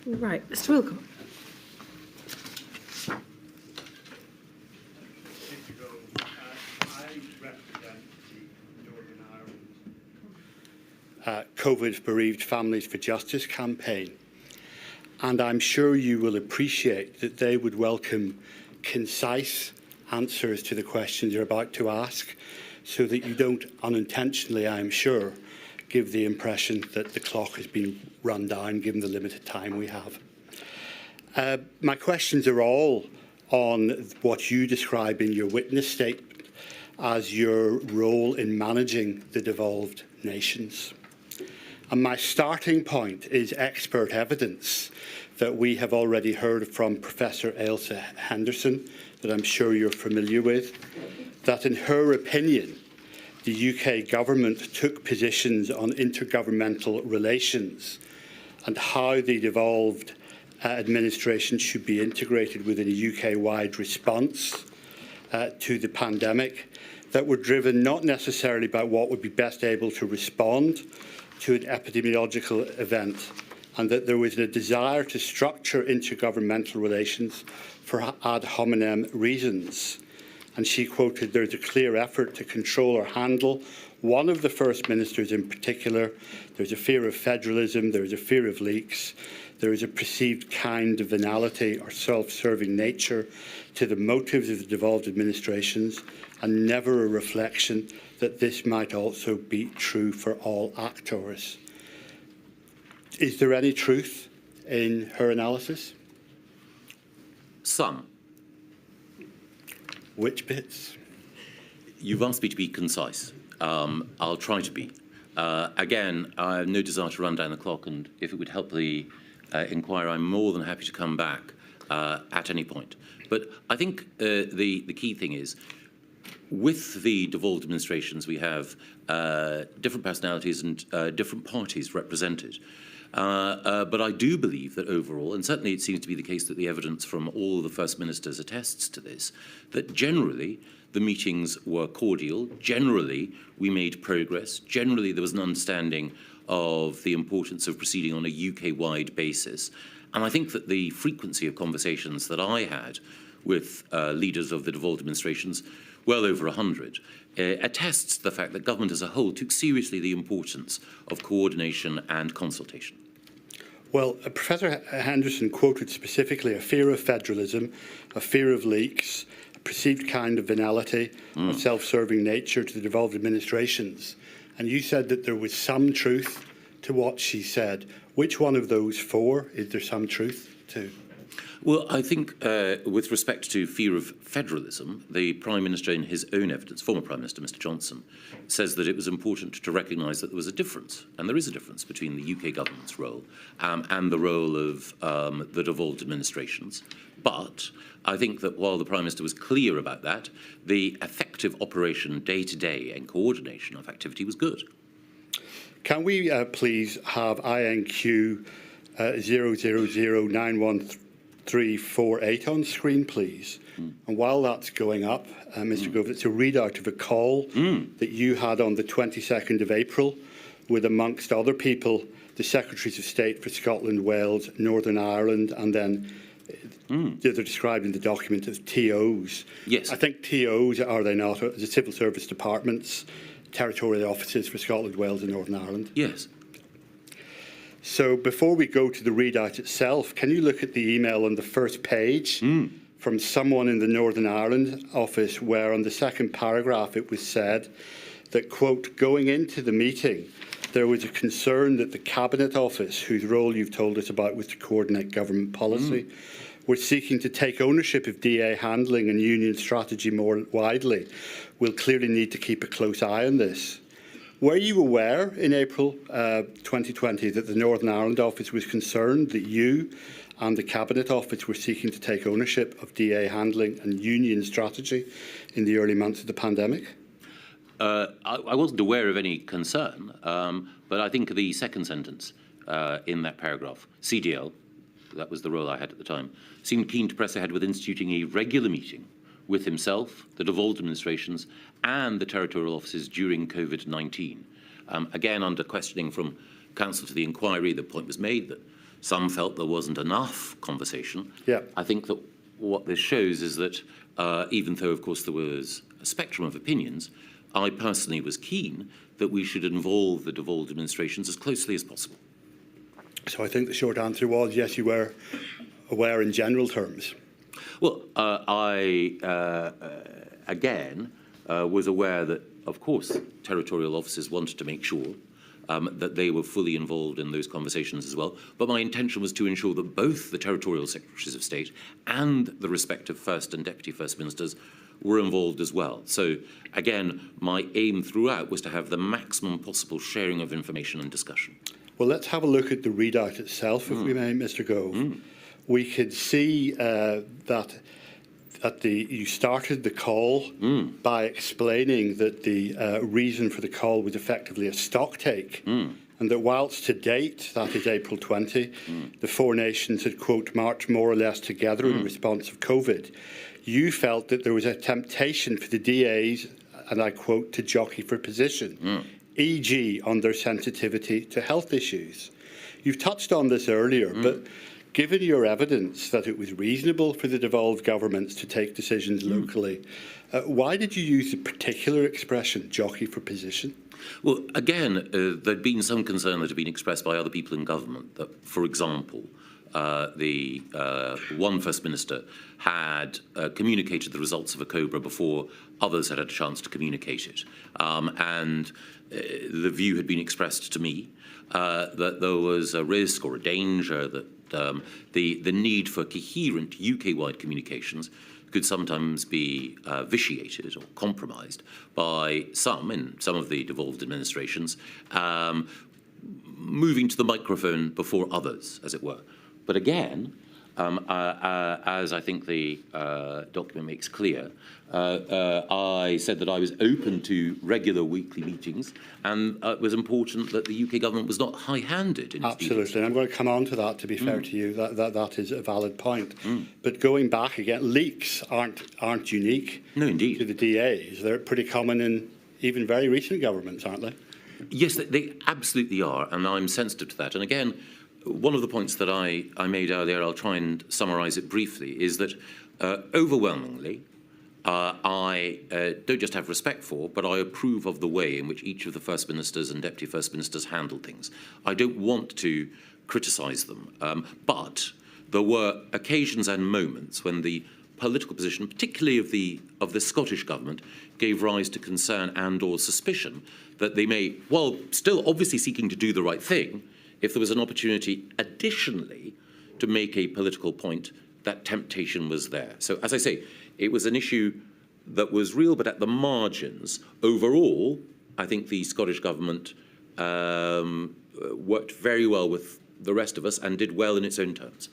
Right, Mr Wilcott. I represent the Northern Ireland COVID Bereaved Families for Justice campaign, and I'm sure you will appreciate that they would welcome concise answers to the questions you're about to ask, so that you don't unintentionally, I am sure, give the impression that the clock has been run down given the limited time we have. My questions are all on what you describe in your witness statement as your role in managing the devolved nations. And my starting point is expert evidence that we have already heard from Professor Ailsa Henderson, that I'm sure you're familiar with, that in her opinion, the UK government took positions on intergovernmental relations and how the devolved administration should be integrated within a UK-wide response to the pandemic, that were driven not necessarily by what would be best able to respond to an epidemiological event, and that there was a desire to structure intergovernmental relations for ad hominem reasons. And she quoted, "There's a clear effort to control or handle one of the First Ministers in particular. There's a fear of federalism, there's a fear of leaks, there is a perceived kind of venality or self-serving nature to the motives of the devolved administrations, and never a reflection that this might also be true for all actors." Is there any truth in her analysis? Some. Which bits? You've asked me to be concise. I'll try to be. Again, I have no desire to run down the clock, and if it would help the inquiry, I'm more than happy to come back at any point. But I think the key thing is, with the devolved administrations, we have different personalities and different parties represented. But I do believe that overall, and certainly it seems to be the case that the evidence from all the First Ministers attests to this, that generally the meetings were cordial, generally we made progress, generally there was an understanding of the importance of proceeding on a UK-wide basis. And I think that the frequency of conversations that I had with leaders of the devolved administrations, well over 100, attests to the fact that government as a whole took seriously the importance of coordination and consultation. Well, Professor Henderson quoted specifically a fear of federalism, a fear of leaks, a perceived kind of venality or self-serving nature to the devolved administrations. And you said that there was some truth to what she said. Which one of those four is there some truth to? Well, I think with respect to fear of federalism, the Prime Minister in his own evidence, former Prime Minister Mr Johnson, says that it was important to recognise that there was a difference, and there is a difference between the UK government's role and the role of the devolved administrations. But I think that while the Prime Minister was clear about that, the effective operation day-to-day and coordination of activity was good. Can we please have INQ 00091348 on screen, please? And while that's going up, Mr Gove, it's a readout of a call that you had on the 22nd of April with, amongst other people, the Secretaries of State for Scotland, Wales, Northern Ireland, and then they're described in the document as TOs. Yes. I think TOs, are they not, the Civil Service Departments, territorial offices for Scotland, Wales and Northern Ireland? Yes. So before we go to the readout itself, can you look at the email on the first page from someone in the Northern Ireland office, where on the second paragraph it was said that, quote, going into the meeting, there was a concern that the Cabinet Office, whose role you've told us about was to coordinate government policy, were seeking to take ownership of DA handling and union strategy more widely. We'll clearly need to keep a close eye on this. Were you aware in April 2020 that the Northern Ireland office was concerned that you and the Cabinet Office were seeking to take ownership of DA handling and union strategy in the early months of the pandemic? I wasn't aware of any concern, but I think the second sentence in that paragraph, CDL, that was the role I had at the time, seemed keen to press ahead with instituting a regular meeting with himself, the devolved administrations, and the territorial offices during COVID-19. Again, under questioning from counsel to the inquiry, the point was made that Some felt there wasn't enough conversation. Yeah. I think that what this shows is that even though, of course, there was a spectrum of opinions, I personally was keen that we should involve the devolved administrations as closely as possible. So I think the short answer was yes, you were aware in general terms. Well, again, was aware that, of course, territorial officers wanted to make sure that they were fully involved in those conversations as well. But my intention was to ensure that both the territorial secretaries of state and the respective First and Deputy First Ministers were involved as well. So, again, my aim throughout was to have the maximum possible sharing of information and discussion. Well, let's have a look at the readout itself, if we may, Mr. Gove. We could see that you started the call by explaining that the reason for the call was effectively a stock take, and that whilst to date, that is April 20, the four nations had, quote, marched more or less together in response of COVID, you felt that there was a temptation for the DAs, and I quote, to jockey for position, e.g. on their sensitivity to health issues. You've touched on this earlier, but given your evidence that it was reasonable for the devolved governments to take decisions locally, why did you use the particular expression, jockey for position? Well, again, there'd been some concern that had been expressed by other people in government that, for example, the one First Minister had communicated the results of a Cobra before others had had a chance to communicate it. And the view had been expressed to me that there was a risk or a danger that the need for coherent UK-wide communications could sometimes be vitiated or compromised by some, in some of the devolved administrations, moving to the microphone before others, as it were. But again, as I think the document makes clear, I said that I was open to regular weekly meetings, and it was important that the UK government was not high-handed in its Absolutely, and I'm going to come on to that, to be fair to you. That is a valid point. But going back again, leaks aren't unique No, indeed. to the DAs. They're pretty common in even very recent governments, aren't they? Yes, they absolutely are, and I'm sensitive to that. And again, one of the points that I made earlier, I'll try and summarise it briefly, is that overwhelmingly, I don't just have respect for, but I approve of the way in which each of the First Ministers and Deputy First Ministers handled things. I don't want to criticise them, but there were occasions and moments when the political position, particularly of the Scottish Government, gave rise to concern and or suspicion that they may, while still obviously seeking to do the right thing, if there was an opportunity additionally to make a political point, that temptation was there. So, as I say, it was an issue that was real, but at the margins. Overall, I think the Scottish Government worked very well with the rest of us and did well in its own terms.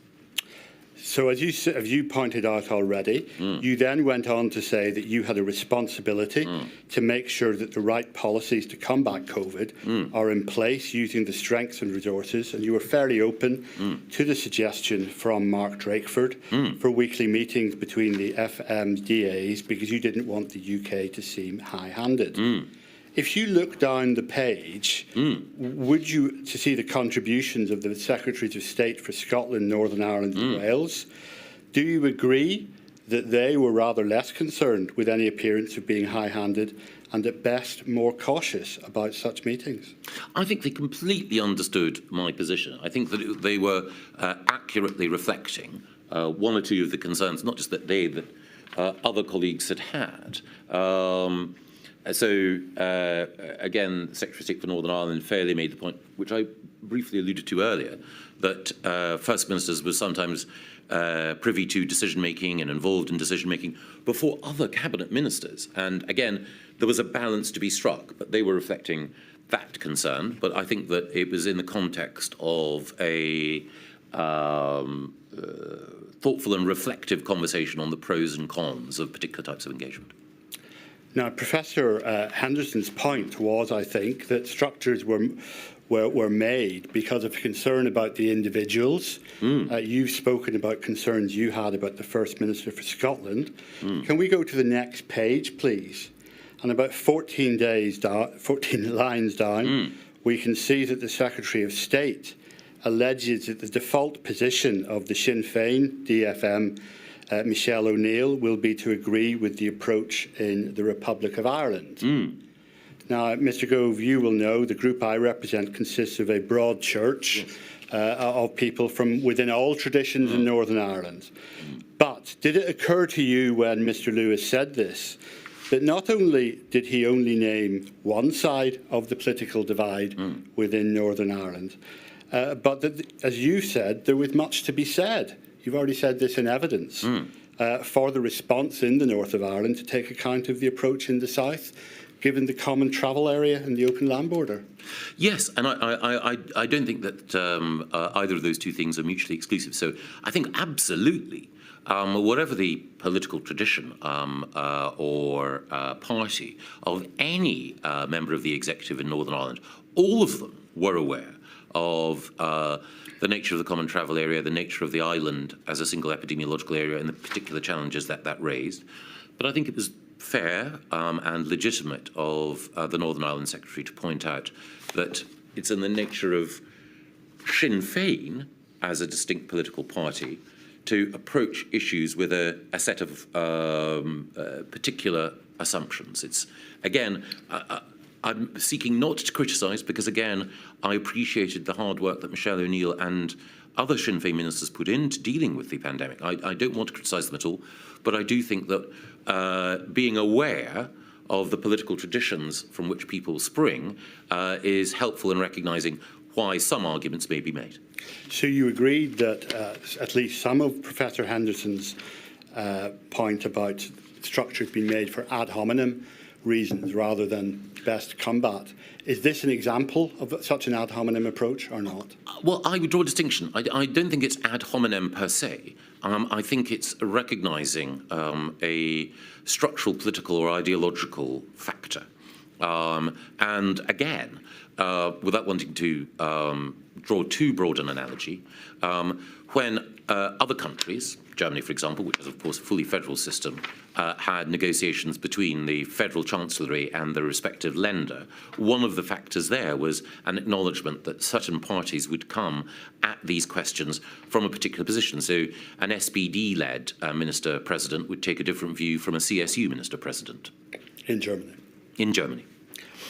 So as you pointed out already, you then went on to say that you had a responsibility to make sure that the right policies to combat COVID are in place using the strengths and resources, and you were fairly open to the suggestion from Mark Drakeford for weekly meetings between the FMDAs because you didn't want the UK to seem high-handed. If you look down the page, would you, to see the contributions of the Secretaries of State for Scotland, Northern Ireland and Wales, do you agree that they were rather less concerned with any appearance of being high-handed and at best more cautious about such meetings? I think they completely understood my position. I think that they were accurately reflecting one or two of the concerns, not just that they, that other colleagues had had. So, again, the Secretary of State for Northern Ireland fairly made the point, which I briefly alluded to earlier, that First Ministers were sometimes privy to decision-making and involved in decision-making before other cabinet ministers. And again, there was a balance to be struck, but they were reflecting that concern. But I think that it was in the context of a thoughtful and reflective conversation on the pros and cons of particular types of engagement. Now, Professor Henderson's point was, I think, that structures were made because of concern about the individuals. You've spoken about concerns you had about the First Minister for Scotland. Can we go to the next page, please? And about 14 lines down, we can see that the Secretary of State alleges that the default position of the Sinn Féin DFM, Michelle O'Neill, will be to agree with the approach in the Republic of Ireland. Now, Mr Gove, you will know the group I represent consists of a broad church of people from within all traditions in Northern Ireland. But did it occur to you when Mr Lewis said this, that not only did he only name one side of the political divide within Northern Ireland, but that, as you said, there was much to be said. You've already said this in evidence for the response in the north of Ireland to take account of the approach in the south, given the common travel area and the open land border. Yes, and I don't think that either of those two things are mutually exclusive. So I think absolutely, whatever the political tradition or party of any member of the executive in Northern Ireland, all of them were aware of the nature of the common travel area, the nature of the island as a single epidemiological area, and the particular challenges that that raised. But I think it was fair and legitimate of the Northern Ireland Secretary to point out that it's in the nature of Sinn Féin as a distinct political party to approach issues with a set of particular assumptions. It's, again, I'm seeking not to criticise because, again, I appreciated the hard work that Michelle O'Neill and other Sinn Féin ministers put into dealing with the pandemic. I don't want to criticise them at all, but I do think that being aware of the political traditions from which people spring is helpful in recognising why some arguments may be made. So you agreed that at least some of Professor Henderson's point about structures being made for ad hominem reasons rather than best combat. Is this an example of such an ad hominem approach or not? Well, I would draw a distinction. I don't think it's ad hominem per se. I think it's recognising a structural, political or ideological factor. And again, without wanting to draw too broad an analogy, when other countries, Germany, for example, which is, of course, a fully federal system, had negotiations between the federal chancellery and the respective lender, one of the factors there was an acknowledgement that certain parties would come at these questions from a particular position. So an SPD-led minister-president would take a different view from a CSU minister-president. In Germany? In Germany.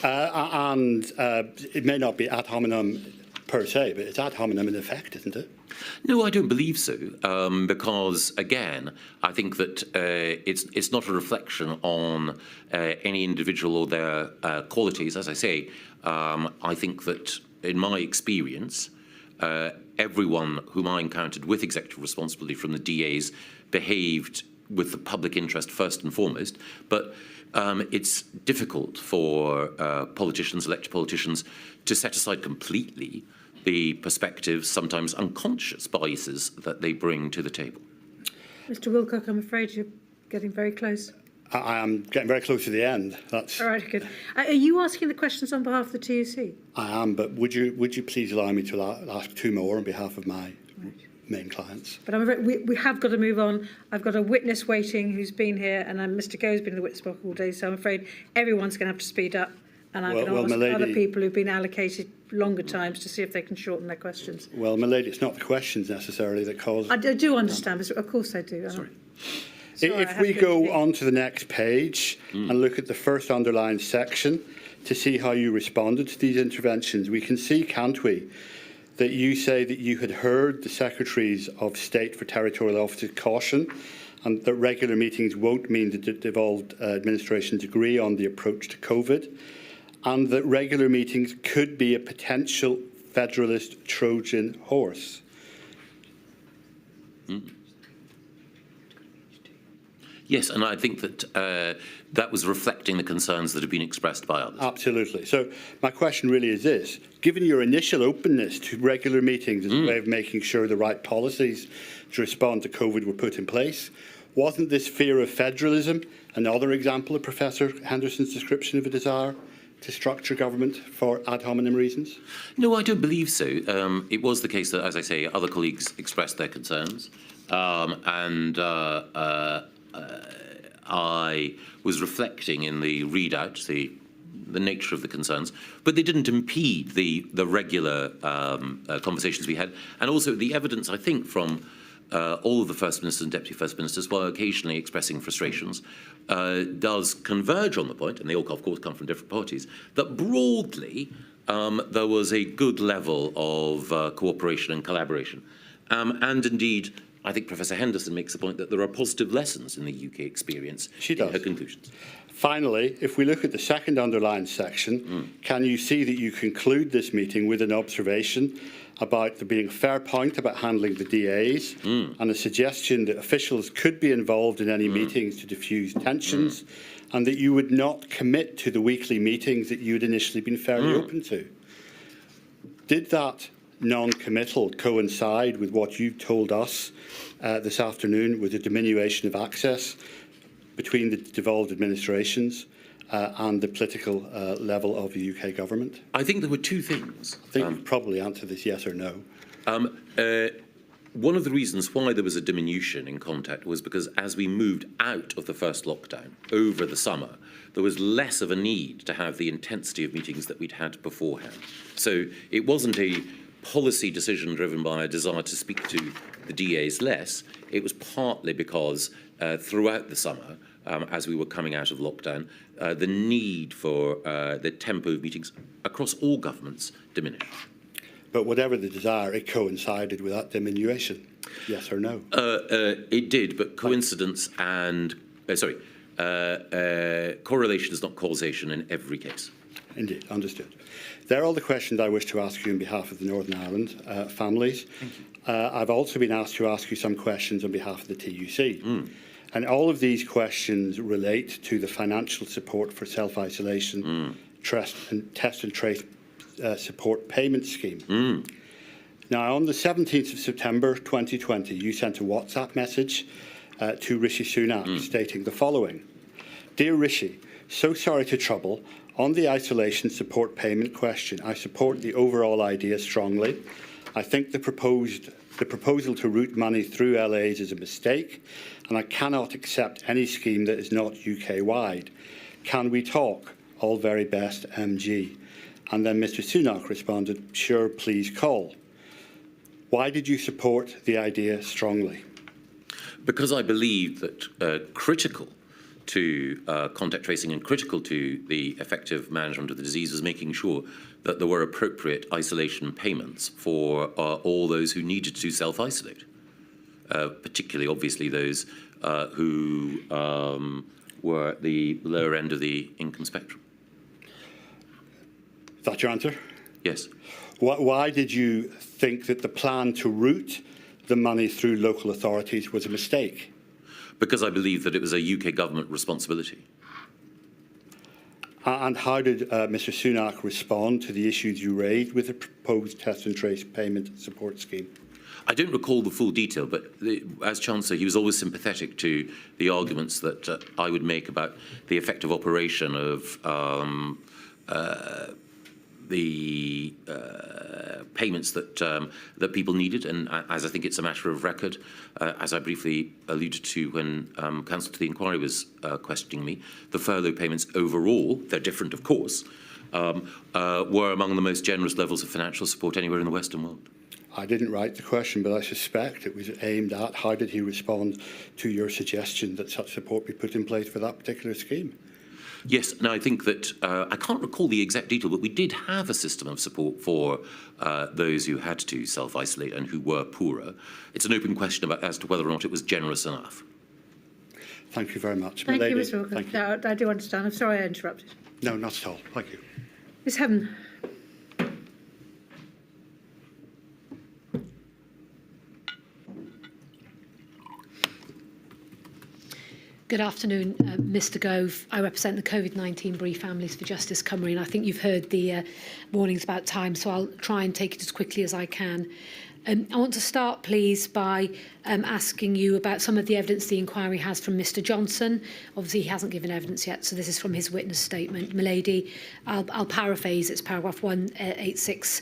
And it may not be ad hominem per se, but it's ad hominem in effect, isn't it? No, I don't believe so, because, again, I think that it's not a reflection on any individual or their qualities. As I say, I think that, in my experience, everyone whom I encountered with executive responsibility from the DAs behaved with the public interest first and foremost, but it's difficult for politicians, elected politicians, to set aside completely the perspectives, sometimes unconscious biases that they bring to the table. Mr Wilcock, I'm afraid you're getting very close. I am getting very close to the end. That's all right, good. Are you asking the questions on behalf of the TUC? I am, but would you please allow me to ask two more on behalf of my main clients? But I'm afraid we have got to move on. I've got a witness waiting who's been here, and Mr Gove's been in the witness box all day, so I'm afraid everyone's going to have to speed up. And I'm going to ask other people who've been allocated longer times to see if they can shorten their questions. Well, my lady, it's not the questions necessarily that cause... I do understand, but of course I do. Sorry. If we go on to the next page and look at the first underlined section to see how you responded to these interventions, we can see, can't we, that you say that you had heard the Secretaries of State for Territorial Offices caution and that regular meetings won't mean that the devolved administrations agree on the approach to COVID, and that regular meetings could be a potential federalist Trojan horse. Yes, and I think that that was reflecting the concerns that have been expressed by others. Absolutely. So my question really is this. Given your initial openness to regular meetings as a way of making sure the right policies to respond to COVID were put in place, wasn't this fear of federalism another example of Professor Henderson's description of a desire to structure government for ad hominem reasons? No, I don't believe so. It was the case that, as I say, other colleagues expressed their concerns, and I was reflecting in the readout, the the nature of the concerns, but they didn't impede the regular conversations we had, and also the evidence, I think, from all of the First Ministers and Deputy First Ministers, while occasionally expressing frustrations, does converge on the point, and they all, of course, come from different parties, that broadly there was a good level of cooperation and collaboration. And indeed, I think Professor Henderson makes the point that there are positive lessons in the UK experience in her conclusions. Finally, if we look at the second underlined section, can you see that you conclude this meeting with an observation about there being a fair point about handling the DAs and a suggestion that officials could be involved in any meetings to diffuse tensions and that you would not commit to the weekly meetings that you'd initially been fairly open to? Did that non-committal coincide with what you told us this afternoon with a diminution of access between the devolved administrations and the political level of the UK government? I think there were two things. I think you probably answer this yes or no. One of the reasons why there was a diminution in contact was because as we moved out of the first lockdown over the summer, there was less of a need to have the intensity of meetings that we'd had beforehand. So it wasn't a policy decision driven by a desire to speak to the DAs less. It was partly because throughout the summer, as we were coming out of lockdown, the need for the tempo of meetings across all governments diminished. But whatever the desire, it coincided with that diminution. Yes or no? It did, but coincidence and correlation is not causation in every case. Indeed, understood. They're all the questions I wish to ask you on behalf of the Northern Ireland families. Thank you. I've also been asked to ask you some questions on behalf of the TUC. And all of these questions relate to the financial support for self-isolation, test and trace support payment scheme. Now, on the 17th of September 2020, you sent a WhatsApp message to Rishi Sunak stating the following. Dear Rishi, so sorry to trouble. On the isolation support payment question, I support the overall idea strongly. I think the proposal to route money through LAs is a mistake, and I cannot accept any scheme that is not UK-wide. Can we talk? All very best, MG. And then Mr. Sunak responded, sure, please call. Why did you support the idea strongly? Because I believe that critical to contact tracing and critical to the effective management of the disease was making sure that there were appropriate isolation payments for all those who needed to self-isolate, particularly, obviously, those who were at the lower end of the income spectrum. Is that your answer? Yes. Why did you think that the plan to route the money through local authorities was a mistake? Because I believe that it was a UK government responsibility. And how did Mr. Sunak respond to the issues you raised with the proposed test and trace payment support scheme? I don't recall the full detail, but as Chancellor, he was always sympathetic to the arguments that I would make about the effective operation of the payments that people needed, and as I think it's a matter of record, as I briefly alluded to when Counsel to the Inquiry was questioning me, the furlough payments overall, they're different of course, were among the most generous levels of financial support anywhere in the Western world. I didn't write the question, but I suspect it was aimed at how did he respond to your suggestion that such support be put in place for that particular scheme? Yes, no, I think that, I can't recall the exact detail, but we did have a system of support for those who had to self-isolate and who were poorer. It's an open question as to whether or not it was generous enough. Thank you very much. Thank Milady. you, Mr. Walker. Thank you. No, I do understand. I'm sorry I interrupted. No, not at all. Thank you. Ms. Heaven. Good afternoon, Mr Gove. I represent the COVID-19 Bereaved Families for Justice Cymru, and I think you've heard the warnings about time, so I'll try and take it as quickly as I can. I want to start, please, by asking you about some of the evidence the inquiry has from Mr Johnson. Obviously, he hasn't given evidence yet, so this is from his witness statement. Milady, I'll paraphrase, it's paragraph 186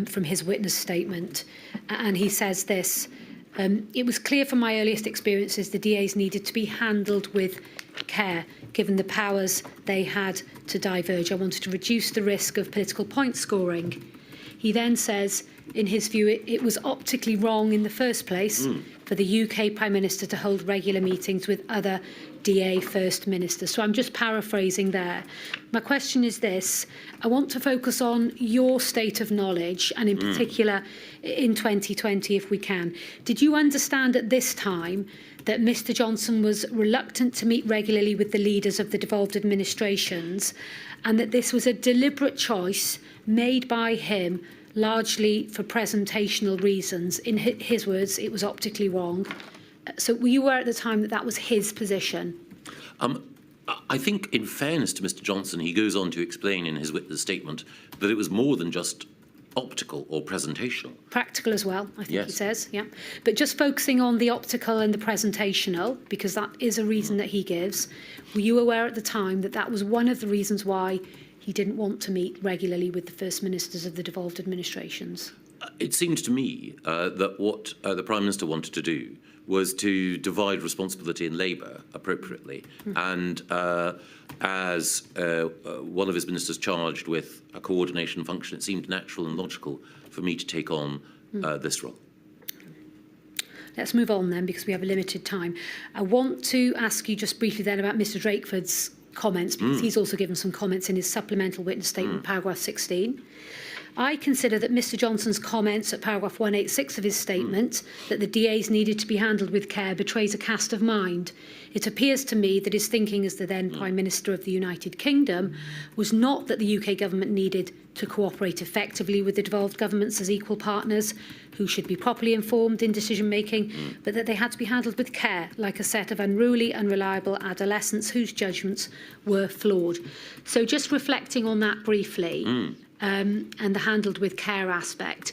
from his witness statement, and he says this. It was clear from my earliest experiences the DAs needed to be handled with care, given the powers they had to diverge. I wanted to reduce the risk of political point scoring. He then says, in his view, it was optically wrong in the first place for the UK Prime Minister to hold regular meetings with other DA First Ministers. So I'm just paraphrasing there. My question is this. I want to focus on your state of knowledge, and in particular in 2020, if we can. Did you understand at this time that Mr Johnson was reluctant to meet regularly with the leaders of the devolved administrations, and that this was a deliberate choice made by him largely for presentational reasons? In his words, it was optically wrong. So were you aware at the time that that was his position? I think, in fairness to Mr Johnson, he goes on to explain in his witness statement that it was more than just optical or presentational. Practical as well, I think Yes. he says, yeah. But just focusing on the optical and the presentational, because that is a reason that he gives, were you aware at the time that that was one of the reasons why he didn't want to meet regularly with the First Ministers of the devolved administrations? It seemed to me that what the Prime Minister wanted to do was to divide responsibility in Labour appropriately. And as one of his ministers charged with a coordination function, it seemed natural and logical for me to take on this role. Let's move on then, because we have a limited time. I want to ask you just briefly then about Mr Drakeford's comments, because he's also given some comments in his supplemental witness statement, paragraph 16. I consider that Mr Johnson's comments at paragraph 186 of his statement that the DAs needed to be handled with care betrays a cast of mind. It appears to me that his thinking as the then Prime Minister of the United Kingdom was not that the UK government needed to cooperate effectively with the devolved governments as equal partners who should be properly informed in decision making, but that they had to be handled with care, like a set of unruly, unreliable adolescents whose judgments were flawed. So just reflecting on that briefly, and the handled with care aspect.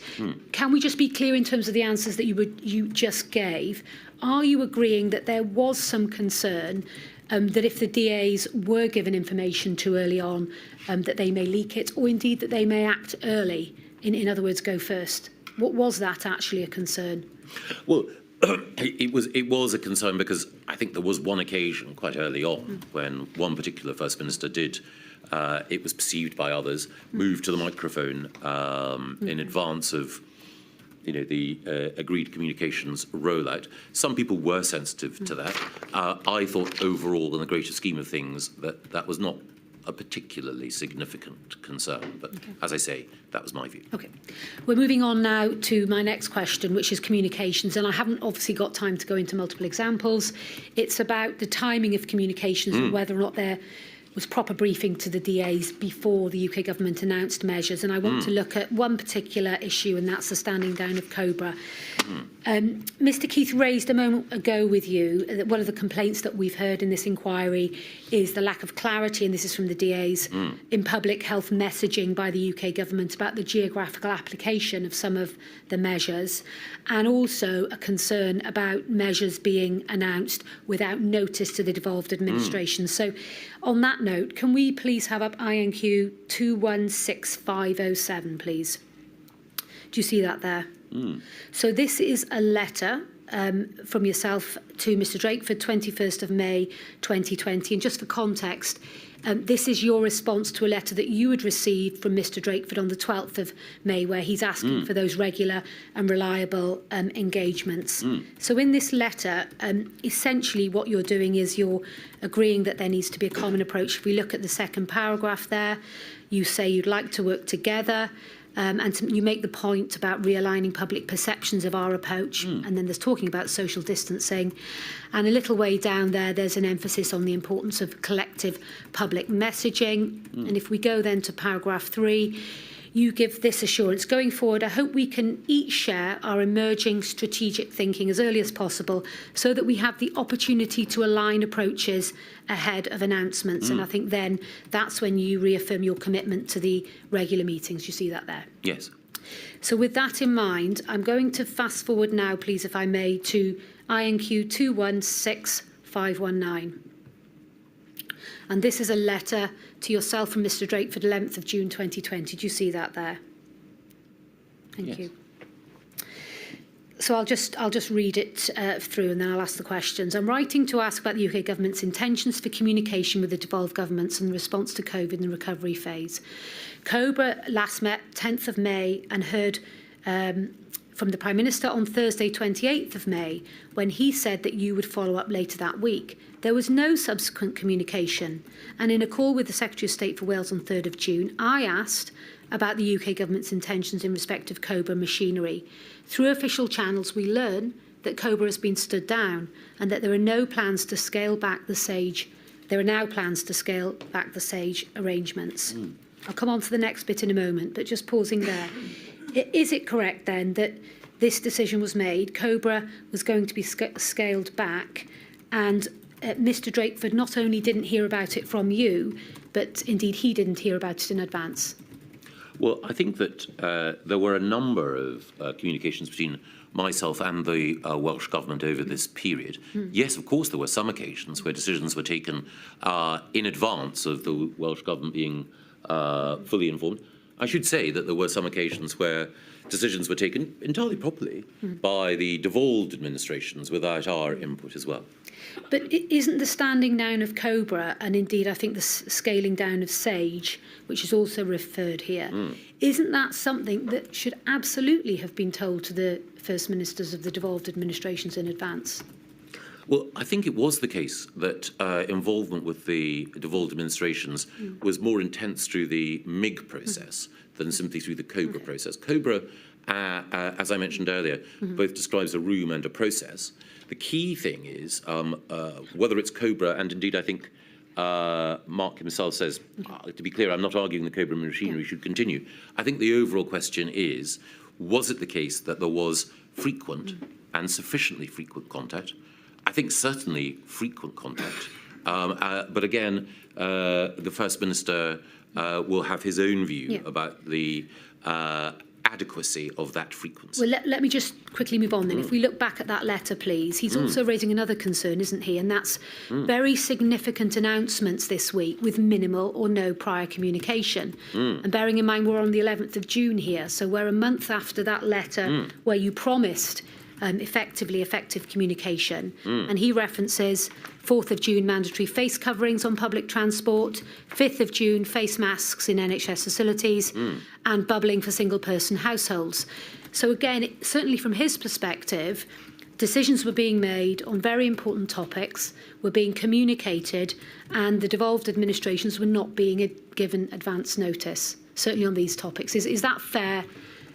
Can we just be clear in terms of the answers that you just gave? Are you agreeing that there was some concern that if the DAs were given information too early on, that they may leak it, or indeed that they may act early, in other words, go first? What was that actually a concern? Well, it was a concern because I think there was one occasion quite early on when one particular First Minister did, it was perceived by others, move to the microphone in advance of the agreed communications rollout. Some people were sensitive to that. I thought overall, in the greater scheme of things, that was not a particularly significant concern. But as I say, that was my view. Okay. We're moving on now to my next question, which is communications. And I haven't obviously got time to go into multiple examples. It's about the timing of communications and whether or not there was proper briefing to the DAs before the UK government announced measures. And I want to look at one particular issue, and that's the standing down of Cobra. Mr Keith raised a moment ago with you that one of the complaints that we've heard in this inquiry is the lack of clarity, and this is from the DAs, in public health messaging by the UK government about the geographical application of some of the measures, and also a concern about measures being announced without notice to the devolved administration. So on that note, can we please have up INQ 216507, please? Do you see that there? So this is a letter from yourself to Mr Drakeford, 21st of May 2020. And just for context, this is your response to a letter that you had received from Mr Drakeford on the 12th of May, where he's asking for those regular and reliable engagements. So in this letter, essentially what you're doing is you're agreeing that there needs to be a common approach. If we look at the second paragraph there, you say you'd like to work together. And you make the point about realigning public perceptions of our approach. And then there's talking about social distancing. And a little way down there, there's an emphasis on the importance of collective public messaging. And if we go then to paragraph 3, you give this assurance. Going forward, I hope we can each share our emerging strategic thinking as early as possible so that we have the opportunity to align approaches ahead of announcements. And I think then that's when you reaffirm your commitment to the regular meetings. You see that there? Yes. So with that in mind, I'm going to fast forward now, please, if I may, to INQ 216519. And this is a letter to yourself from Mr Drakeford, 11th of June 2020. Do you see that there? Thank you. So I'll just read it through and then I'll ask the questions. I'm writing to ask about the UK government's intentions for communication with the devolved governments in response to COVID and the recovery phase. Cobra last met 10th of May and heard from the Prime Minister on Thursday, 28th of May, when he said that you would follow up later that week. There was no subsequent communication. And in a call with the Secretary of State for Wales on 3rd of June, I asked about the UK government's intentions in respect of Cobra machinery. Through official channels, we learn that Cobra has been stood down and that there are no plans to scale back the SAGE. There are now plans to scale back the SAGE arrangements. I'll come on to the next bit in a moment, but just pausing there. Is it correct then that this decision was made, Cobra was going to be scaled back, and Mr Drakeford not only didn't hear about it from you, but indeed he didn't hear about it in advance? Well, I think that there were a number of communications between myself and the Welsh Government over this period. Yes, of course, there were some occasions where decisions were taken in advance of the Welsh Government being fully informed. I should say that there were some occasions where decisions were taken entirely properly by the devolved administrations without our input as well. But isn't the standing down of Cobra, and indeed I think the scaling down of SAGE, which is also referred here, isn't that something that should absolutely have been told to the First Ministers of the devolved administrations in advance? Well, I think it was the case that involvement with the devolved administrations was more intense through the MIG process than simply through the Cobra process. Cobra, as I mentioned earlier, both describes a room and a process. The key thing is whether it's Cobra, and indeed I think Mark himself says, to be clear, I'm not arguing the Cobra machinery should continue. I think the overall question is, was it the case that there was frequent and sufficiently frequent contact? I think certainly frequent contact. But again, the First Minister will have his own view about the adequacy of that frequency. Well, let me just quickly move on then. If we look back at that letter, please. He's also raising another concern, isn't he? And that's very significant announcements this week with minimal or no prior communication. And bearing in mind we're on the 11th of June here, so we're a month after that letter where you promised effective communication. And he references 4th of June mandatory face coverings on public transport, 5th of June face masks in NHS facilities, and bubbling for single-person households. So again, certainly from his perspective, decisions were being made on very important topics, were being communicated, and the devolved administrations were not being given advance notice, certainly on these topics. Is that fair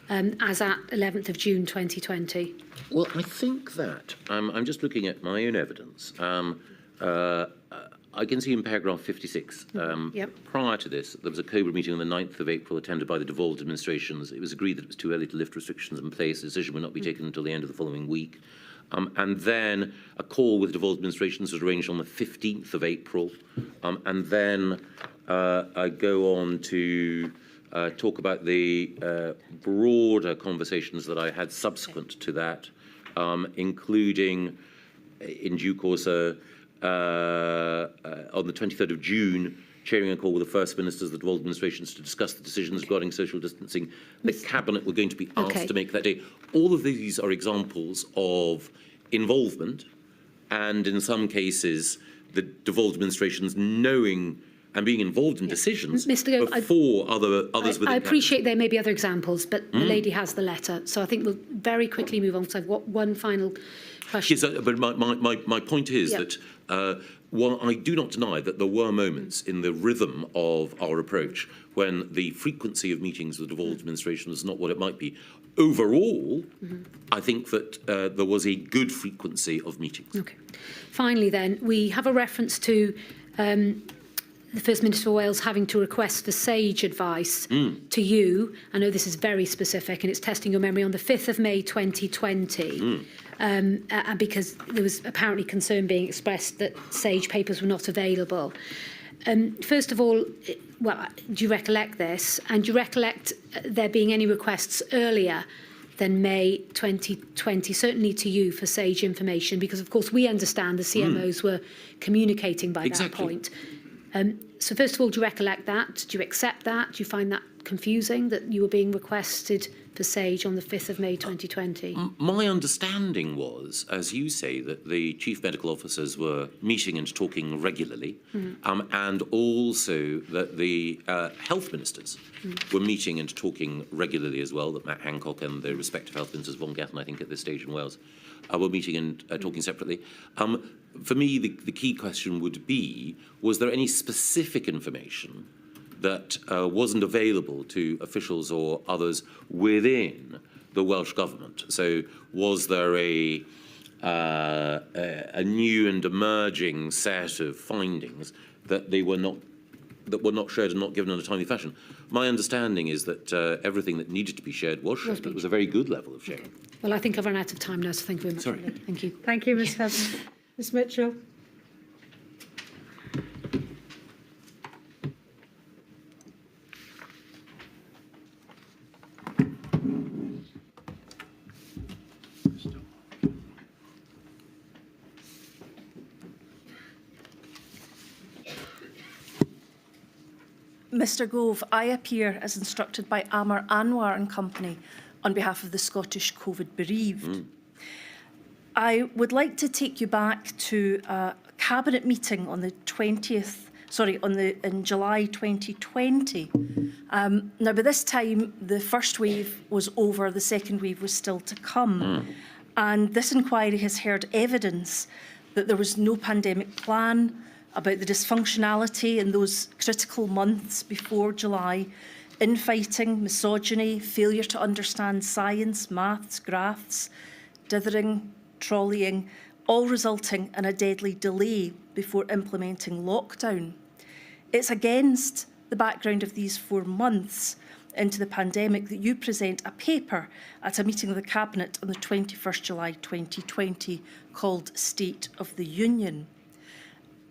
as at 11th of June 2020? Well, I think that, I'm just looking at my own evidence. I can see in paragraph 56, prior to this, there was a Cobra meeting on the 9th of April attended by the devolved administrations. It was agreed that it was too early to lift restrictions in place. The decision would not be taken until the end of the following week. And then a call with devolved administrations was arranged on the 15th of April. And then I go on to talk about the broader conversations that I had subsequent to that, including, in due course, on the 23rd of June, chairing a call with the First Ministers of the devolved administrations to discuss the decisions regarding social distancing. The Cabinet were going to be asked to make that day. All of these are examples of involvement, and in some cases, the devolved administrations knowing and being involved in decisions before others within. I appreciate there may be other examples, but the lady has the letter, so I think we'll very quickly move on, because I've got one final question. Yes, but my point is that while I do not deny that there were moments in the rhythm of our approach when the frequency of meetings with the devolved administration was not what it might be, overall, I think that there was a good frequency of meetings. Okay. Finally then, we have a reference to the First Minister of Wales having to request for SAGE advice to you. I know this is very specific and it's testing your memory, on the 5th of May 2020, because there was apparently concern being expressed that SAGE papers were not available. First of all, well, do you recollect this? And do you recollect there being any requests earlier than May 2020, certainly to you, for SAGE information? Because, of course, we understand the CMOs were communicating by that point. So first of all, do you recollect that? Do you accept that? Do you find that confusing, that you were being requested for SAGE on the 5th of May 2020? My understanding was, as you say, that the chief medical officers were meeting and talking regularly, and also that the health ministers were meeting and talking regularly as well, that Matt Hancock and the respective health ministers, Von Gatton, I think at this stage in Wales, were meeting and talking separately. For me, the key question would be, was there any specific information that wasn't available to officials or others within the Welsh Government? So was there a new and emerging set of findings that were not shared and not given in a timely fashion? My understanding is that everything that needed to be shared was shared. It was a very good level of sharing. Okay. Well, I think I've run out of time now, so thank you very much. Sorry. Thank you. Thank you, Ms Hudson. Ms Mitchell. Mr Gove, I appear as instructed by Amar Anwar and Company on behalf of the Scottish COVID bereaved. I would like to take you back to a cabinet meeting on the 20th, in July 2020. Now, by this time, the first wave was over, the second wave was still to come. And this inquiry has heard evidence that there was no pandemic plan, about the dysfunctionality in those critical months before July, infighting, misogyny, failure to understand science, maths, graphs, dithering, trolleying, all resulting in a deadly delay before implementing lockdown. It's against the background of these 4 months into the pandemic that you present a paper at a meeting of the Cabinet on the 21st July 2020 called State of the Union.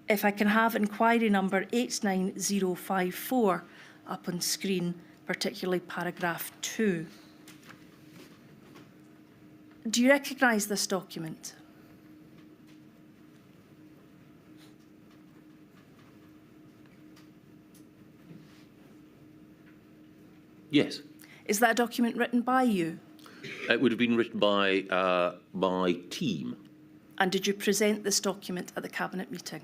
If I can have inquiry number 89054 up on screen, particularly paragraph 2. Do you recognise this document? Yes. Is that a document written by you? It would have been written by my team. And did you present this document at the Cabinet meeting?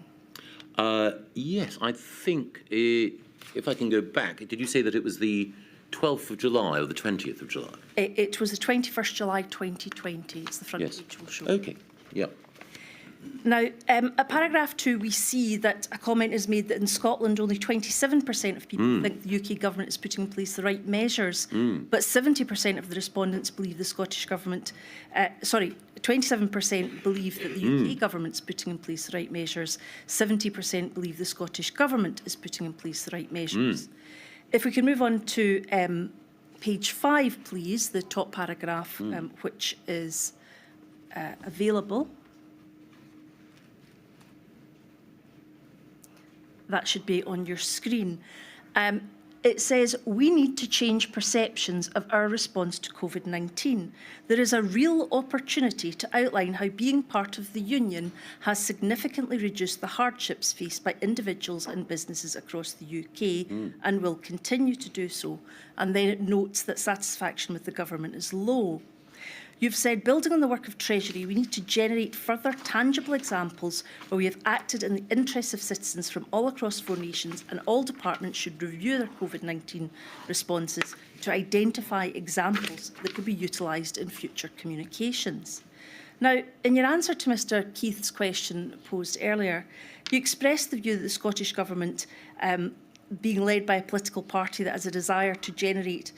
Yes, I think, if I can go back, did you say that it was the 12th of July or the 20th of July? It was the 21st July 2020. It's the front page will show. Okay, yeah. Now, at paragraph 2, we see that a comment is made that in Scotland only 27% of people think the UK government is putting in place the right measures, but 70% of the respondents believe the Scottish government, 27% believe that the UK government is putting in place the right measures, 70% believe the Scottish government is putting in place the right measures. If we can move on to page 5, please, the top paragraph, which is available. That should be on your screen. It says, we need to change perceptions of our response to COVID-19. There is a real opportunity to outline how being part of the Union has significantly reduced the hardships faced by individuals and businesses across the UK and will continue to do so. And then it notes that satisfaction with the government is low. You've said, building on the work of Treasury, we need to generate further tangible examples where we have acted in the interests of citizens from all across 4 nations, and all departments should review their COVID-19 responses to identify examples that could be utilised in future communications. Now, in your answer to Mr Keith's question posed earlier, you expressed the view that the Scottish Government, being led by a political party that has a desire to generate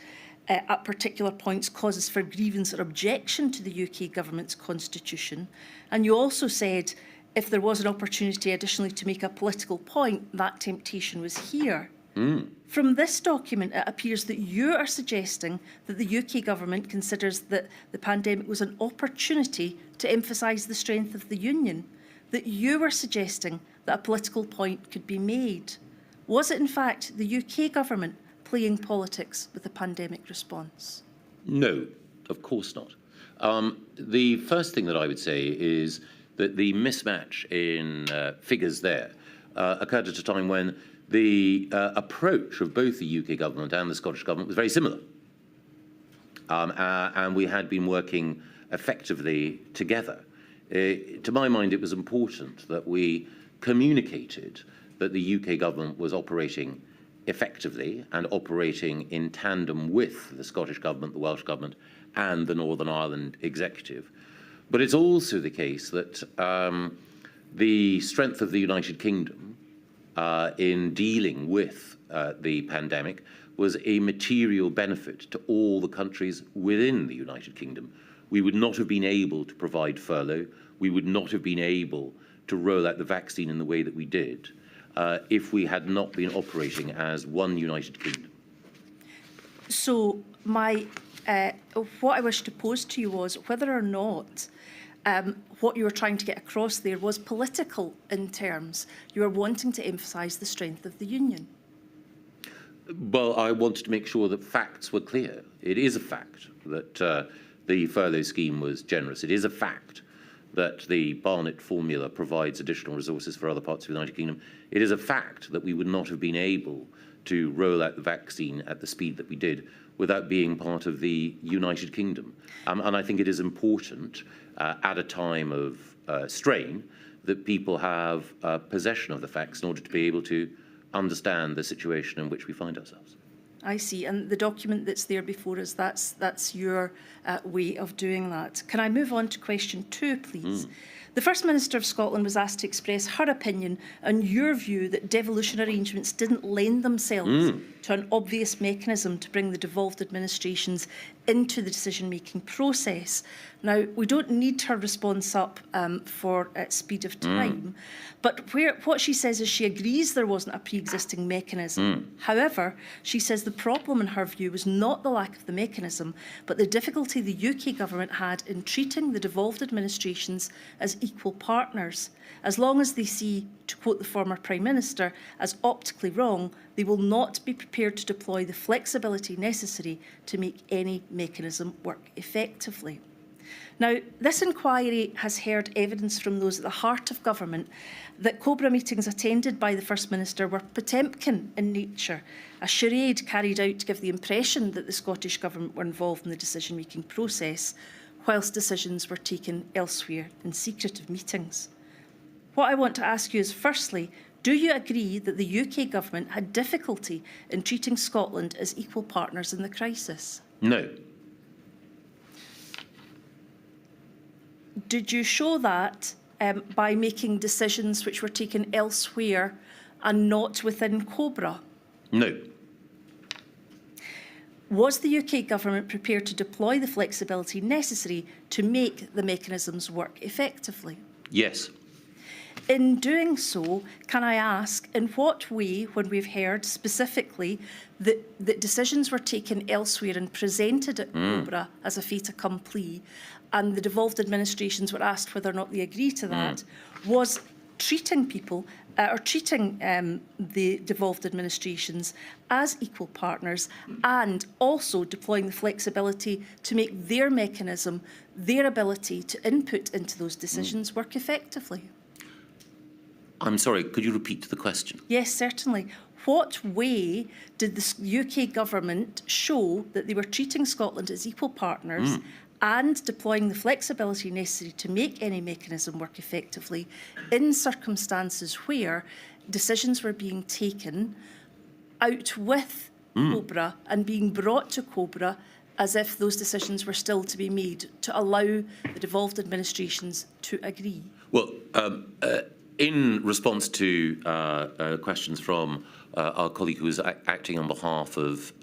at particular points causes for grievance or objection to the UK government's constitution. And you also said if there was an opportunity additionally to make a political point, that temptation was here. From this document, it appears that you are suggesting that the UK government considers that the pandemic was an opportunity to emphasise the strength of the Union, that you were suggesting that a political point could be made. Was it in fact the UK government playing politics with the pandemic response? No, of course not. The first thing that I would say is that the mismatch in figures there occurred at a time when the approach of both the UK government and the Scottish government was very similar. And we had been working effectively together. To my mind, it was important that we communicated that the UK government was operating effectively and operating in tandem with the Scottish government, the Welsh government, and the Northern Ireland executive. But it's also the case that the strength of the United Kingdom in dealing with the pandemic was a material benefit to all the countries within the United Kingdom. We would not have been able to provide furlough. We would not have been able to roll out the vaccine in the way that we did if we had not been operating as one United Kingdom. So what I wish to pose to you was whether or not what you were trying to get across there was political in terms. You were wanting to emphasise the strength of the union. Well, I wanted to make sure that facts were clear. It is a fact that the furlough scheme was generous. It is a fact that the Barnett formula provides additional resources for other parts of the United Kingdom. It is a fact that we would not have been able to roll out the vaccine at the speed that we did without being part of the United Kingdom. And I think it is important at a time of strain that people have possession of the facts in order to be able to understand the situation in which we find ourselves. I see, and the document that's there before us, that's your way of doing that. Can I move on to question 2, please? The First Minister of Scotland was asked to express her opinion on your view that devolution arrangements didn't lend themselves to an obvious mechanism to bring the devolved administrations into the decision-making process. Now, we don't need her response up for speed of time, but what she says is she agrees there wasn't a pre-existing mechanism. However, she says the problem in her view was not the lack of the mechanism, but the difficulty the UK government had in treating the devolved administrations as equal partners. As long as they see, to quote the former Prime Minister, as optically wrong, they will not be prepared to deploy the flexibility necessary to make any mechanism work effectively. Now, this inquiry has heard evidence from those at the heart of government that Cobra meetings attended by the First Minister were Potemkin in nature, a charade carried out to give the impression that the Scottish Government were involved in the decision-making process, whilst decisions were taken elsewhere in secretive meetings. What I want to ask you is, firstly, do you agree that the UK Government had difficulty in treating Scotland as equal partners in the crisis? No. Did you show that by making decisions which were taken elsewhere and not within Cobra? No. Was the UK Government prepared to deploy the flexibility necessary to make the mechanisms work effectively? Yes. In doing so, can I ask, in what way, when we've heard specifically that decisions were taken elsewhere and presented at Cobra as a fait accompli, and the devolved administrations were asked whether or not they agree to that, was treating people or treating the devolved administrations as equal partners and also deploying the flexibility to make their mechanism, their ability to input into those decisions work effectively? I'm sorry, could you repeat the question? Yes, certainly. What way did the UK government show that they were treating Scotland as equal partners and deploying the flexibility necessary to make any mechanism work effectively in circumstances where decisions were being taken out with Cobra and being brought to Cobra as if those decisions were still to be made to allow the devolved administrations to agree? Well, in response to questions from our colleague who was acting on behalf of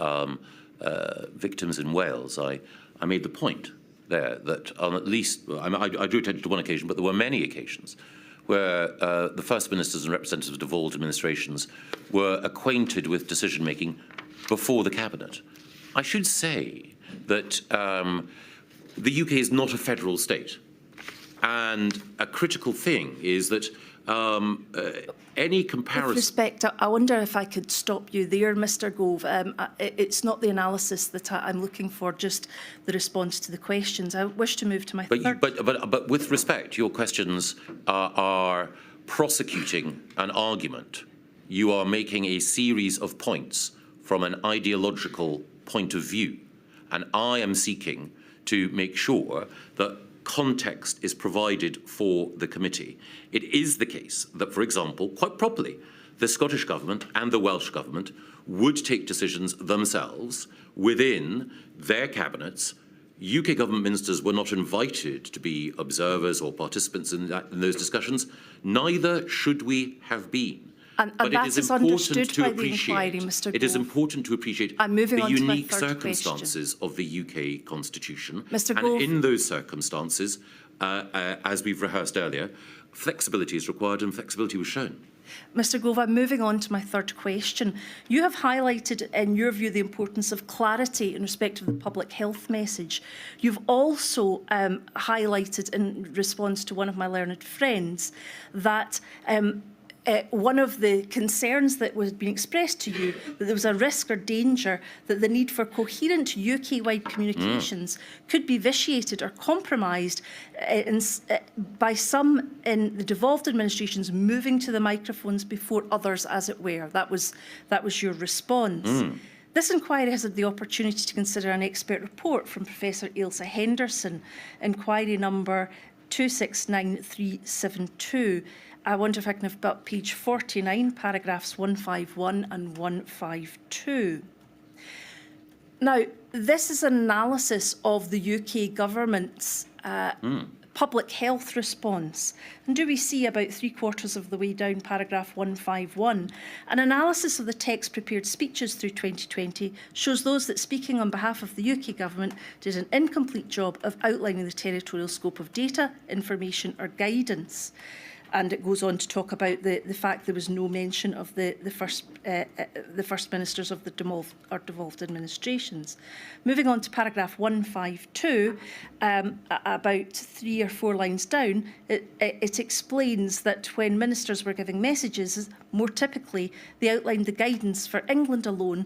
victims in Wales, I made the point there that on at least, I drew attention to one occasion, but there were many occasions where the First Ministers and representatives of devolved administrations were acquainted with decision-making before the Cabinet. I should say that the UK is not a federal state. And a critical thing is that any comparison... With respect, I wonder if I could stop you there, Mr Gove. It's not the analysis that I'm looking for, just the response to the questions. I wish to move to my third... But with respect, your questions are prosecuting an argument you are making a series of points from an ideological point of view. And I am seeking to make sure that context is provided for the committee. It is the case that, for example, quite properly, the Scottish Government and the Welsh Government would take decisions themselves within their cabinets. UK government ministers were not invited to be observers or participants in those discussions. Neither should we have been. But that is understood by the inquiry, Mr. Gove. It is important to appreciate the unique circumstances of the UK Constitution. Mr. And Gove. in those circumstances, as we've rehearsed earlier, flexibility is required and flexibility was shown. Mr. Gove, I'm moving on to my third question. You have highlighted, in your view, the importance of clarity in respect of the public health message. You've also highlighted, in response to one of my learned friends, that one of the concerns that was being expressed to you, that there was a risk or danger that the need for coherent UK-wide communications could be vitiated or compromised by some in the devolved administrations moving to the microphones before others, as it were. That was your response. This inquiry has had the opportunity to consider an expert report from Professor Ailsa Henderson, inquiry number 269372. I wonder if I can have about page 49, paragraphs 151 and 152. Now, this is an analysis of the UK government's public health response. And do we see about 3/4 of the way down paragraph 151? An analysis of the text prepared speeches through 2020 shows those that speaking on behalf of the UK government did an incomplete job of outlining the territorial scope of data, information or guidance. And it goes on to talk about the fact there was no mention of the first ministers of the devolved administrations. Moving on to paragraph 152, about 3 or 4 lines down, it explains that when ministers were giving messages, more typically they outlined the guidance for England alone,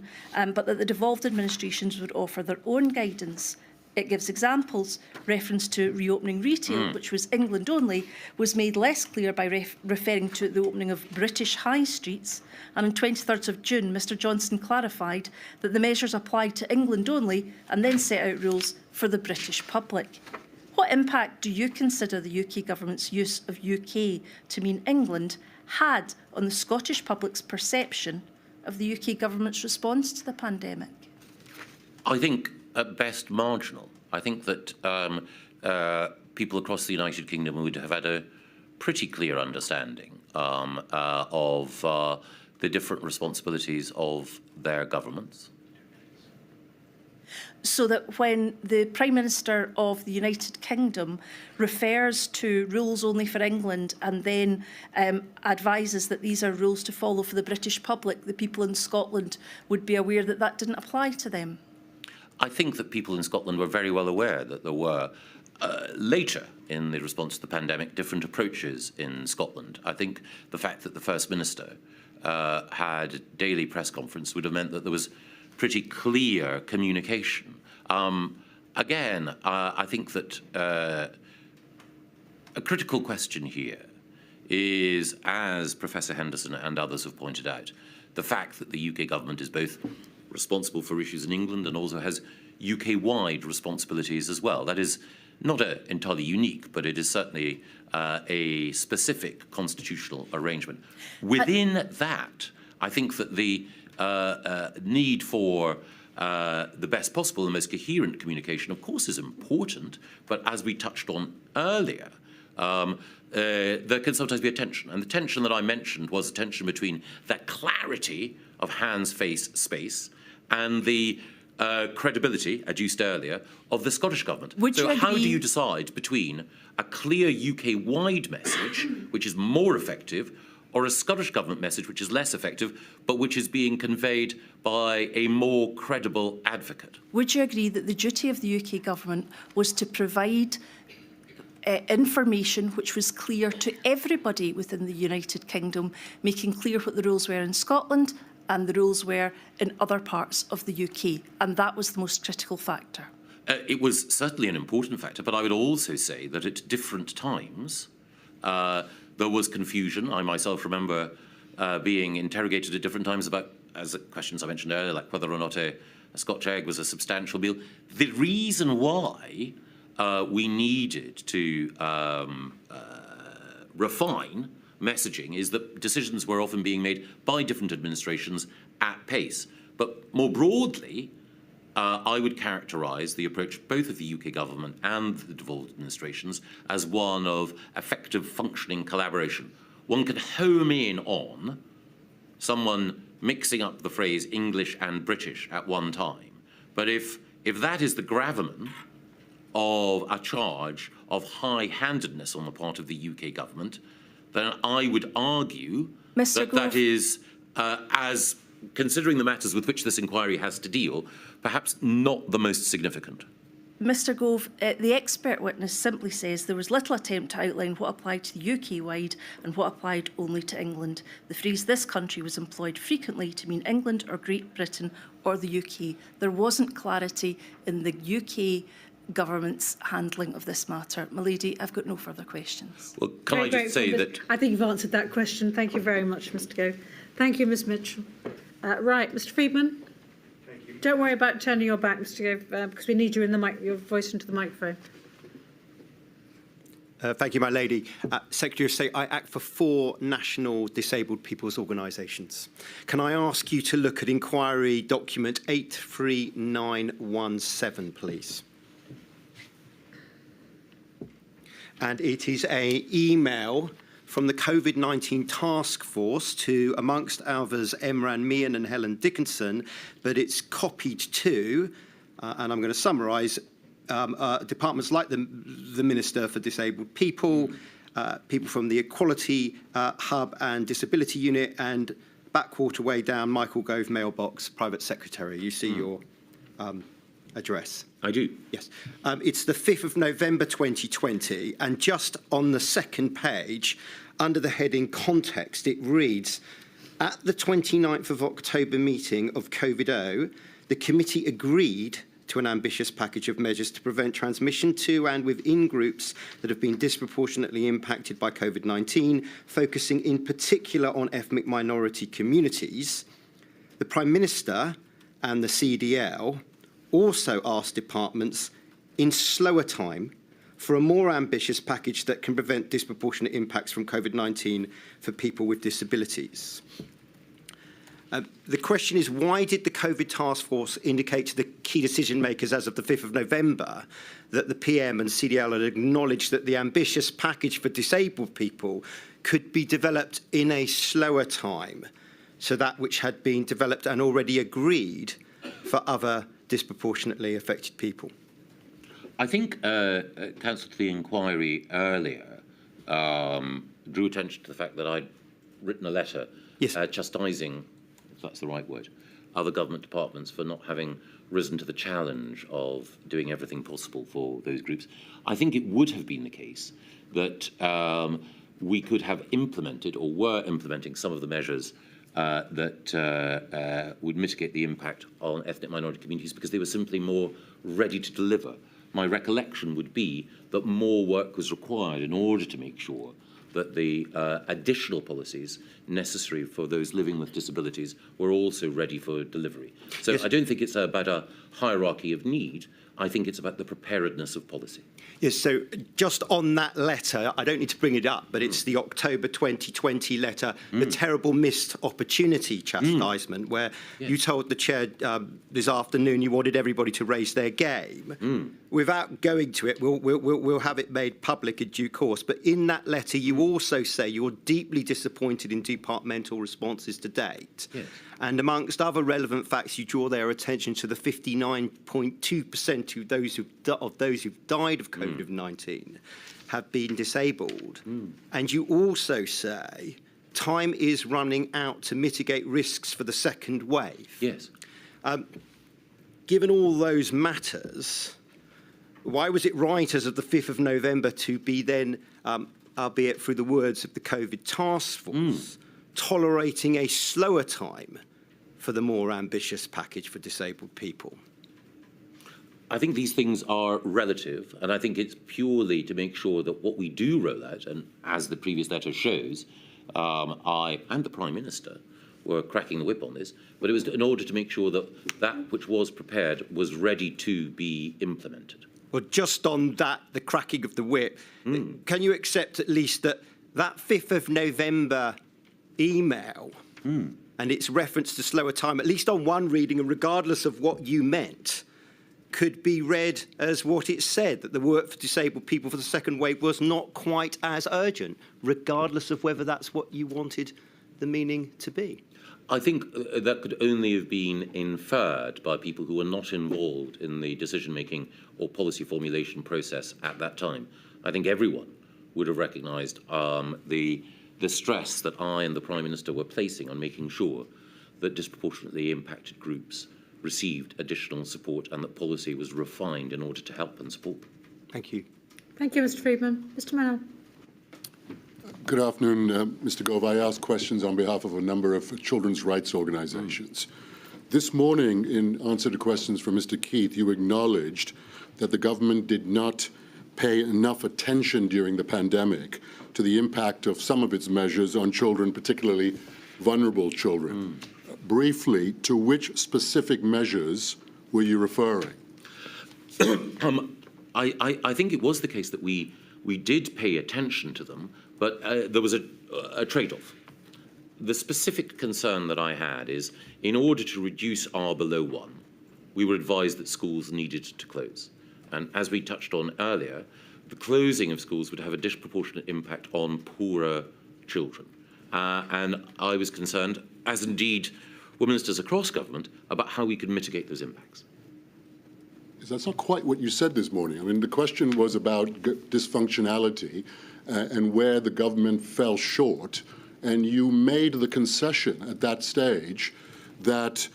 but that the devolved administrations would offer their own guidance. It gives examples. Reference to reopening retail, which was England only, was made less clear by referring to the opening of British high streets. And on 23rd of June, Mr Johnson clarified that the measures applied to England only and then set out rules for the British public. What impact do you consider the UK government's use of UK to mean England had on the Scottish public's perception of the UK government's response to the pandemic? I think at best marginal. I think that people across the United Kingdom would have had a pretty clear understanding of the different responsibilities of their governments. So that when the Prime Minister of the United Kingdom refers to rules only for England and then advises that these are rules to follow for the British public, the people in Scotland would be aware that that didn't apply to them? I think that people in Scotland were very well aware that there were, later in the response to the pandemic, different approaches in Scotland. I think the fact that the First Minister had daily press conference would have meant that there was pretty clear communication. Again, I think that a critical question here is, as Professor Henderson and others have pointed out, the fact that the UK government is both responsible for issues in England and also has UK-wide responsibilities as well. That is not entirely unique, but it is certainly a specific constitutional arrangement. Within that, I think that the need for the best possible and most coherent communication, of course, is important, but as we touched on earlier, there can sometimes be a tension. And the tension that I mentioned was the tension between that clarity of hands, face, space, and the credibility, adduced earlier, of the Scottish Government. So how do you decide between a clear UK-wide message, which is more effective, or a Scottish Government message, which is less effective, but which is being conveyed by a more credible advocate? Would you agree that the duty of the UK Government was to provide information which was clear to everybody within the United Kingdom, making clear what the rules were in Scotland and the rules were in other parts of the UK, and that was the most critical factor? It was certainly an important factor, but I would also say that at different times there was confusion. I myself remember being interrogated at different times about, as the questions I mentioned earlier, like whether or not a Scotch egg was a substantial meal. The reason why we needed to refine messaging is that decisions were often being made by different administrations at pace. But more broadly, I would characterise the approach both of the UK government and the devolved administrations as one of effective functioning collaboration. One can home in on someone mixing up the phrase English and British at one time. But if that is the gravamen of a charge of high-handedness on the part of the UK government, then I would argue that is, as considering the matters with which this inquiry has to deal, perhaps not the most significant. Mr Gove, the expert witness simply says there was little attempt to outline what applied to the UK-wide and what applied only to England. The phrase "this country" was employed frequently to mean England or Great Britain or the UK. There wasn't clarity in the UK government's handling of this matter. My lady, I've got no further questions. Well, can I just say that... I think you've answered that question. Thank you very much, Mr Gove. Thank you, Ms Mitchell. Right, Mr Friedman. Thank you. Don't worry about turning your back, Mr Gove, because we need you in the your voice into the microphone. Thank you, my lady. Secretary of State, I act for 4 national disabled people's organisations. Can I ask you to look at inquiry document 83917, please? And it is an email from the COVID-19 task force to, amongst others, Emran Mian and Helen Dickinson, but it's copied to, and I'm going to summarise, departments like the Minister for Disabled People, people from the Equality Hub and Disability Unit, and backwater way down, Michael Gove, mailbox, private secretary. You see your address. I do. Yes. It's the 5th of November 2020, and just on the second page, under the heading Context, it reads, at the 29th of October meeting of COVID-0, the committee agreed to an ambitious package of measures to prevent transmission to and within groups that have been disproportionately impacted by COVID-19, focusing in particular on ethnic minority communities. The Prime Minister and the CDL also asked departments in slower time for a more ambitious package that can prevent disproportionate impacts from COVID-19 for people with disabilities. The question is, why did the COVID task force indicate to the key decision makers as of the 5th of November that the PM and CDL had acknowledged that the ambitious package for disabled people could be developed in a slower time, so that which had been developed and already agreed for other disproportionately affected people? I think counsel to the inquiry earlier drew attention to the fact that I'd written a letter chastising, if that's the right word, other government departments for not having risen to the challenge of doing everything possible for those groups. I think it would have been the case that we could have implemented or were implementing some of the measures that would mitigate the impact on ethnic minority communities because they were simply more ready to deliver. My recollection would be that more work was required in order to make sure that the additional policies necessary for those living with disabilities were also ready for delivery. So I don't think it's about a hierarchy of need. I think it's about the preparedness of policy. Yes, so just on that letter, I don't need to bring it up, but it's the October 2020 letter, the terrible missed opportunity chastisement, where you told the chair this afternoon you wanted everybody to raise their game. Without going to it, we'll have it made public in due course. But in that letter, you also say you're deeply disappointed in departmental responses to date. Yes. And amongst other relevant facts, you draw their attention to the 59.2% of those who've died of COVID-19 have been disabled. And you also say time is running out to mitigate risks for the second wave. Yes. Given all those matters, why was it right as of the 5th of November to be then, albeit through the words of the COVID task force, tolerating a slower time for the more ambitious package for disabled people? I think these things are relative, and I think it's purely to make sure that what we do roll out, and as the previous letter shows, I and the Prime Minister were cracking the whip on this, but it was in order to make sure that that which was prepared was ready to be implemented. Well, just on that, the cracking of the whip, can you accept at least that 5th of November email and its reference to slower time, at least on one reading, and regardless of what you meant, could be read as what it said, that the work for disabled people for the second wave was not quite as urgent, regardless of whether that's what you wanted the meaning to be? I think that could only have been inferred by people who were not involved in the decision-making or policy formulation process at that time. I think everyone would have recognised the stress that I and the Prime Minister were placing on making sure that disproportionately impacted groups received additional support and that policy was refined in order to help and support them. Thank you. Thank you, Mr. Friedman. Mr. Mannell. Good afternoon, Mr. Gove. I ask questions on behalf of a number of children's rights organisations. This morning, in answer to questions from Mr. Keith, you acknowledged that the government did not pay enough attention during the pandemic to the impact of some of its measures on children, particularly vulnerable children. Briefly, to which specific measures were you referring? I think it was the case that we did pay attention to them, but there was a trade-off. The specific concern that I had is, in order to reduce R below 1, we were advised that schools needed to close. And as we touched on earlier, the closing of schools would have a disproportionate impact on poorer children. And I was concerned, as indeed were ministers across government, about how we could mitigate those impacts. That's not quite what you said this morning. I mean, the question was about dysfunctionality and where the government fell short, and you made the concession at that stage that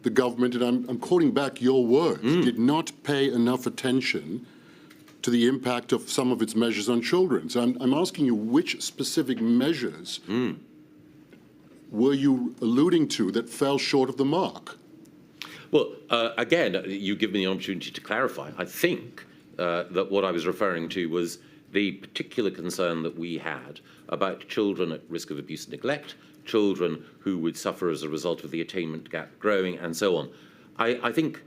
the government, and I'm quoting back your words, did not pay enough attention to the impact of some of its measures on children. So I'm asking you, which specific measures were you alluding to that fell short of the mark? Well, again, you give me the opportunity to clarify. I think that what I was referring to was the particular concern that we had about children at risk of abuse and neglect, children who would suffer as a result of the attainment gap growing, and so on. I think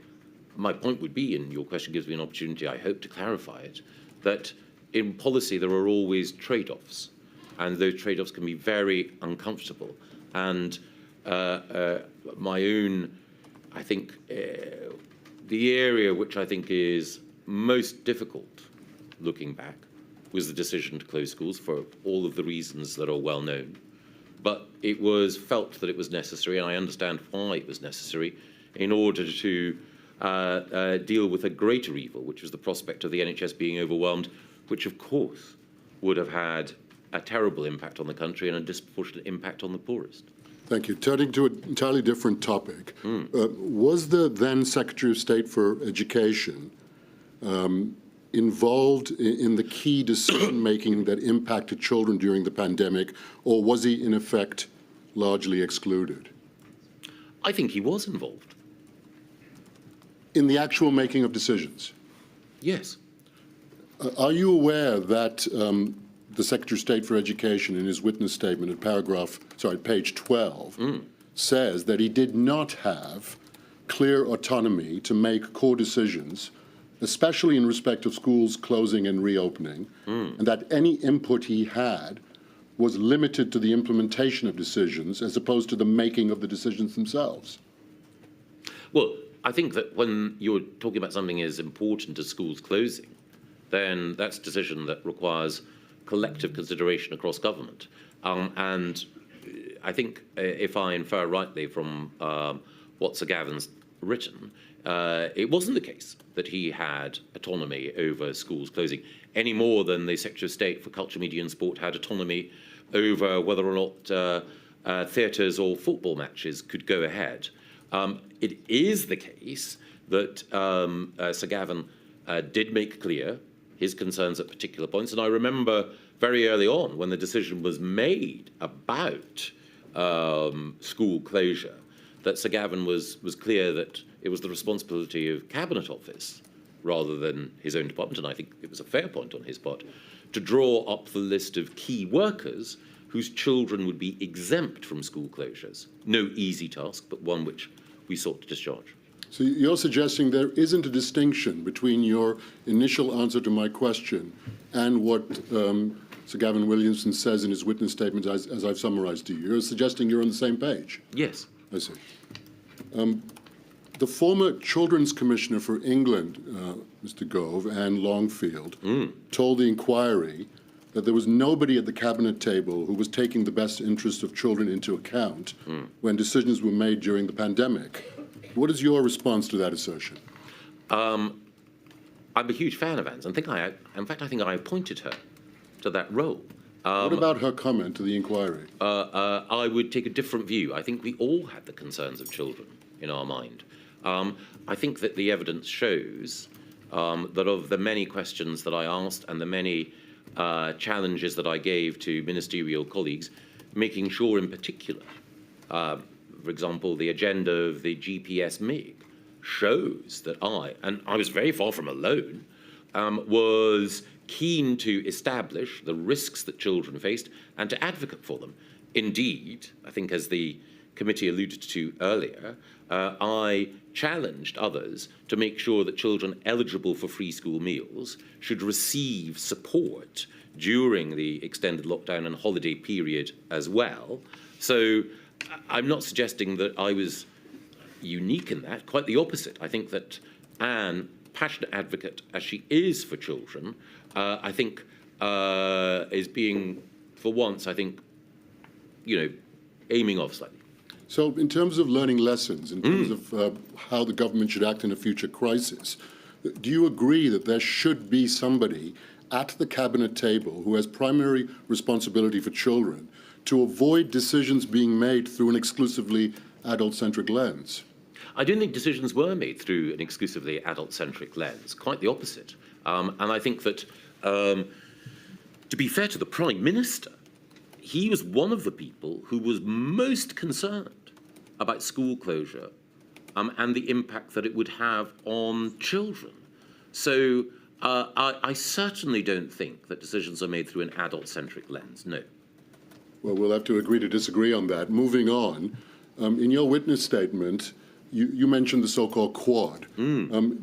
my point would be, and your question gives me an opportunity, I hope, to clarify it, that in policy there are always trade-offs, and those trade-offs can be very uncomfortable. And my own, I think, the area which I think is most difficult looking back was the decision to close schools for all of the reasons that are well known. But it was felt that it was necessary, and I understand why it was necessary, in order to deal with a greater evil, which was the prospect of the NHS being overwhelmed, which of course would have had a terrible impact on the country and a disproportionate impact on the poorest. Thank you. Turning to an entirely different topic, was the then Secretary of State for Education involved in the key decision-making that impacted children during the pandemic, or was he, in effect, largely excluded? I think he was involved. In the actual making of decisions? Yes. Are you aware that the Secretary of State for Education, in his witness statement at page 12, says that he did not have clear autonomy to make core decisions, especially in respect of schools closing and reopening, and that any input he had was limited to the implementation of decisions as opposed to the making of the decisions themselves? Well, I think that when you're talking about something as important as schools closing, then that's a decision that requires collective consideration across government. And I think, if I infer rightly from what Sir Gavin's written, it wasn't the case that he had autonomy over schools closing, any more than the Secretary of State for Culture, Media and Sport had autonomy over whether or not theatres or football matches could go ahead. It is the case that Sir Gavin did make clear his concerns at particular points, and I remember very early on when the decision was made about school closure, that Sir Gavin was clear that it was the responsibility of Cabinet Office rather than his own department, and I think it was a fair point on his part, to draw up the list of key workers whose children would be exempt from school closures. No easy task, but one which we sought to discharge. So you're suggesting there isn't a distinction between your initial answer to my question and what Sir Gavin Williamson says in his witness statement, as I've summarised to you. You're suggesting you're on the same page? Yes. I see. The former Children's Commissioner for England, Mr. Gove, and Longfield, told the inquiry that there was nobody at the cabinet table who was taking the best interest of children into account when decisions were made during the pandemic. What is your response to that assertion? I'm a huge fan of Anne's. I think I appointed her to that role. What about her comment to the inquiry? I would take a different view. I think we all had the concerns of children in our mind. I think that the evidence shows that of the many questions that I asked and the many challenges that I gave to ministerial colleagues, making sure in particular, for example, the agenda of the GPS MIG shows that I was very far from alone, was keen to establish the risks that children faced and to advocate for them. Indeed, I think as the committee alluded to earlier, I challenged others to make sure that children eligible for free school meals should receive support during the extended lockdown and holiday period as well. So I'm not suggesting that I was unique in that, quite the opposite. I think that Anne, passionate advocate as she is for children, I think is being, for once, I think, aiming off slightly. So in terms of learning lessons, in terms of how the government should act in a future crisis, do you agree that there should be somebody at the cabinet table who has primary responsibility for children to avoid decisions being made through an exclusively adult-centric lens? I don't think decisions were made through an exclusively adult-centric lens, quite the opposite. And I think that, to be fair to the Prime Minister, he was one of the people who was most concerned about school closure and the impact that it would have on children. So I certainly don't think that decisions are made through an adult-centric lens, no. Well, we'll have to agree to disagree on that. Moving on, in your witness statement, you mentioned the so-called Quad.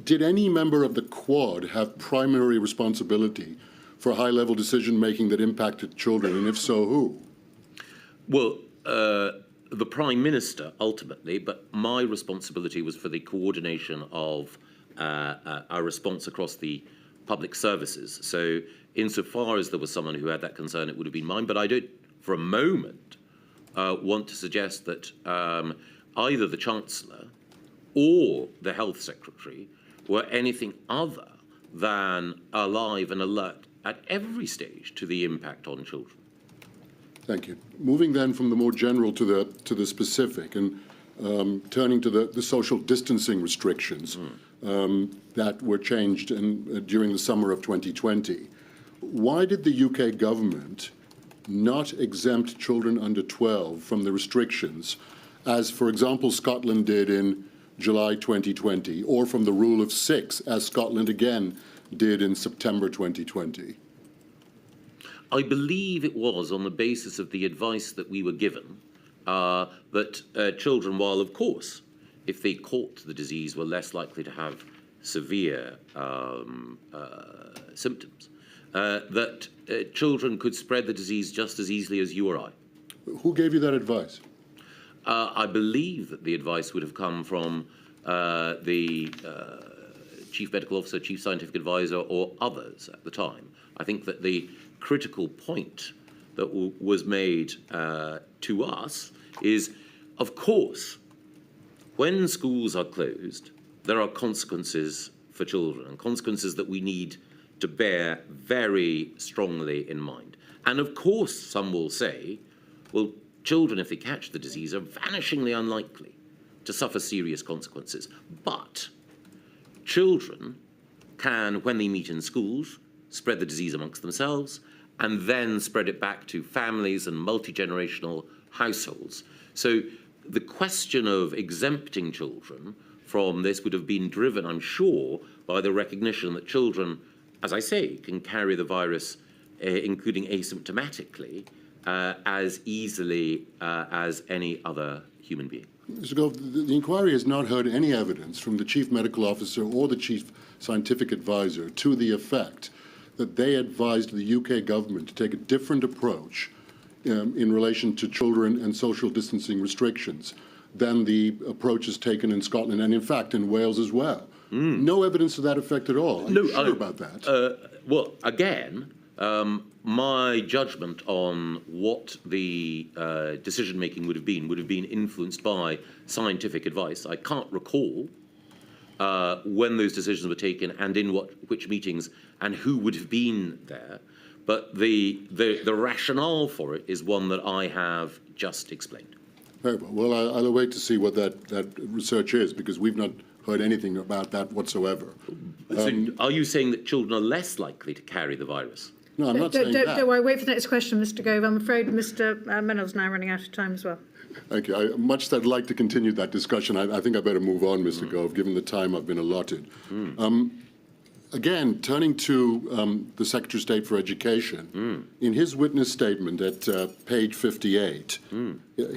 Did any member of the Quad have primary responsibility for high-level decision-making that impacted children, and if so, who? Well, the Prime Minister, ultimately, but my responsibility was for the coordination of our response across the public services. So insofar as there was someone who had that concern, it would have been mine, but I don't, for a moment, want to suggest that either the Chancellor or the Health Secretary were anything other than alive and alert at every stage to the impact on children. Thank you. Moving then from the more general to the specific, and turning to the social distancing restrictions that were changed during the summer of 2020. Why did the UK government not exempt children under 12 from the restrictions, as, for example, Scotland did in July 2020, or from the rule of 6, as Scotland again did in September 2020? I believe it was on the basis of the advice that we were given that children, while of course, if they caught the disease, were less likely to have severe symptoms, that children could spread the disease just as easily as you or I. Who gave you that advice? I believe that the advice would have come from the Chief Medical Officer, Chief Scientific Advisor, or others at the time. I think that the critical point that was made to us is, of course, when schools are closed, there are consequences for children, and consequences that we need to bear very strongly in mind. And of course, some will say, well, children, if they catch the disease, are vanishingly unlikely to suffer serious consequences. But children can, when they meet in schools, spread the disease amongst themselves and then spread it back to families and multi-generational households. So the question of exempting children from this would have been driven, I'm sure, by the recognition that children, as I say, can carry the virus, including asymptomatically, as easily as any other human being. Mr. Gove, the inquiry has not heard any evidence from the Chief Medical Officer or the Chief Scientific Advisor to the effect that they advised the UK government to take a different approach in relation to children and social distancing restrictions than the approaches taken in Scotland and, in fact, in Wales as well. No evidence to that effect at all. Are you sure about that? Well, again, my judgment on what the decision-making would have been influenced by scientific advice. I can't recall when those decisions were taken and in which meetings and who would have been there. But the rationale for it is one that I have just explained. Very well. Well, I'll wait to see what that research is, because we've not heard anything about that whatsoever. So are you saying that children are less likely to carry the virus? No, I'm not saying that. Don't worry, wait for the next question, Mr. Gove. I'm afraid Mr. Mennell's now running out of time as well. Thank you. Much as I'd like to continue that discussion, I think I better move on, Mr. Gove, given the time I've been allotted. Again, turning to the Secretary of State for Education, in his witness statement at page 58,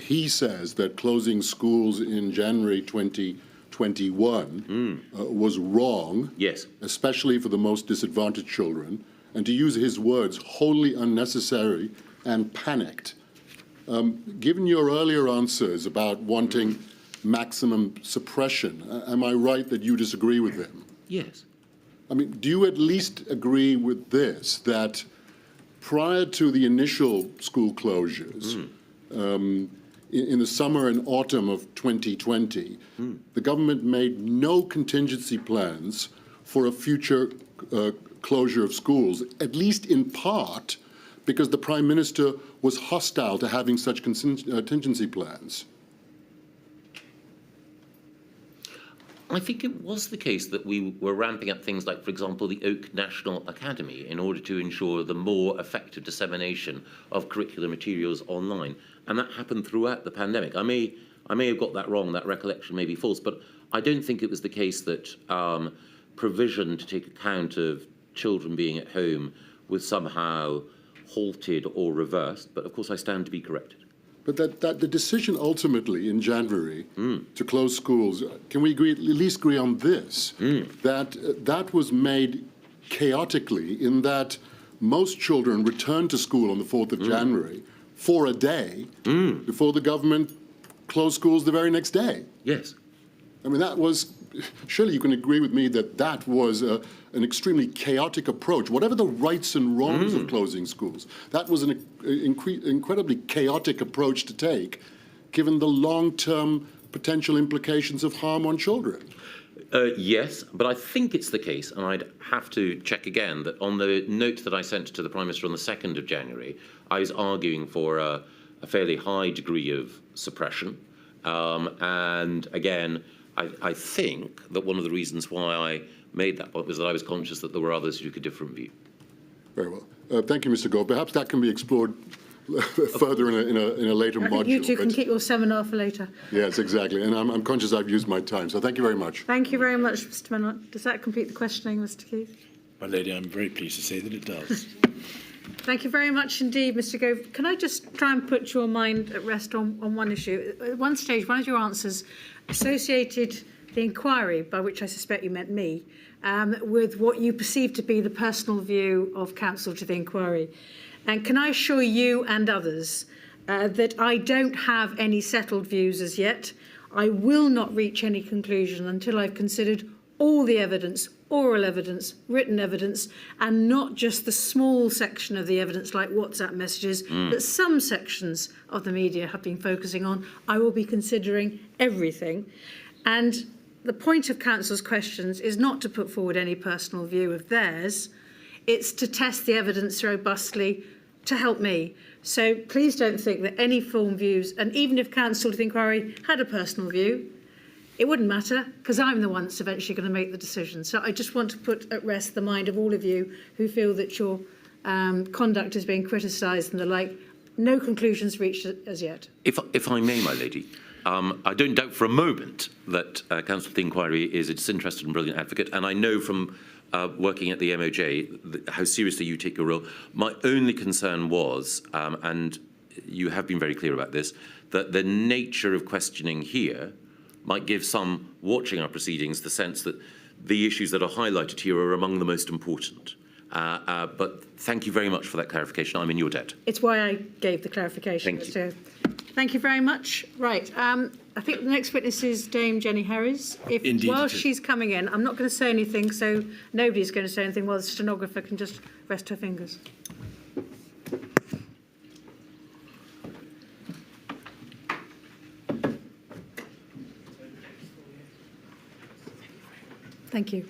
he says that closing schools in January 2021 was wrong, yes, especially for the most disadvantaged children, and to use his words, wholly unnecessary and panicked. Given your earlier answers about wanting maximum suppression, am I right that you disagree with him? yes. I mean, do you at least agree with this, that prior to the initial school closures, in the summer and autumn of 2020, the government made no contingency plans for a future closure of schools, at least in part because the Prime Minister was hostile to having such contingency plans? I think it was the case that we were ramping up things like, for example, the Oak National Academy in order to ensure the more effective dissemination of curricular materials online. And that happened throughout the pandemic. I may have got that wrong, that recollection may be false, but I don't think it was the case that provision to take account of children being at home was somehow halted or reversed. But of course, I stand to be corrected. But that the decision ultimately in January to close schools, can we at least agree on this, that was made chaotically in that most children returned to school on the 4th of January for a day before the government closed schools the very next day? Yes. I mean, that was, surely you can agree with me that that was an extremely chaotic approach. Whatever the rights and wrongs of closing schools, that was an incredibly chaotic approach to take, given the long-term potential implications of harm on children. Yes, but I think it's the case, and I'd have to check again, that on the note that I sent to the Prime Minister on the 2nd of January, I was arguing for a fairly high degree of suppression. And again, I think that one of the reasons why I made that point was that I was conscious that there were others who took a different view. Very well. Thank you, Mr. Gove. Perhaps that can be explored further in a later module. You two can keep your seminar for later. Yes, exactly. And I'm conscious I've used my time. So thank you very much. Thank you very much, Mr. Mennell. Does that complete the questioning, Mr. Keith? My lady, I'm very pleased to say that it does. Thank you very much indeed, Mr. Gove. Can I just try and put your mind at rest on one issue? At one stage, one of your answers associated the inquiry, by which I suspect you meant me, with what you perceive to be the personal view of counsel to the inquiry. And can I assure you and others that I don't have any settled views as yet. I will not reach any conclusion until I've considered all the evidence, oral evidence, written evidence, and not just the small section of the evidence like WhatsApp messages that some sections of the media have been focusing on. I will be considering everything. And the point of Council's questions is not to put forward any personal view of theirs. It's to test the evidence robustly to help me. So please don't think that any form views, and even if Council to the inquiry had a personal view, it wouldn't matter, because I'm the one that's eventually going to make the decision. So I just want to put at rest the mind of all of you who feel that your conduct is being criticised and the like. No conclusions reached as yet. If I may, my lady, I don't doubt for a moment that Council to the Inquiry is a disinterested and brilliant advocate, and I know from working at the MOJ how seriously you take your role. My only concern was, and you have been very clear about this, that the nature of questioning here might give some watching our proceedings the sense that the issues that are highlighted here are among the most important. But thank you very much for that clarification. I'm in your debt. It's why I gave the clarification. Thank you. So, thank you very much. Right. I think the next witness is Dame Jenny Harries. Indeed While it is. she's coming in, I'm not going to say anything, so nobody's going to say anything while the stenographer can just rest her fingers. Thank you.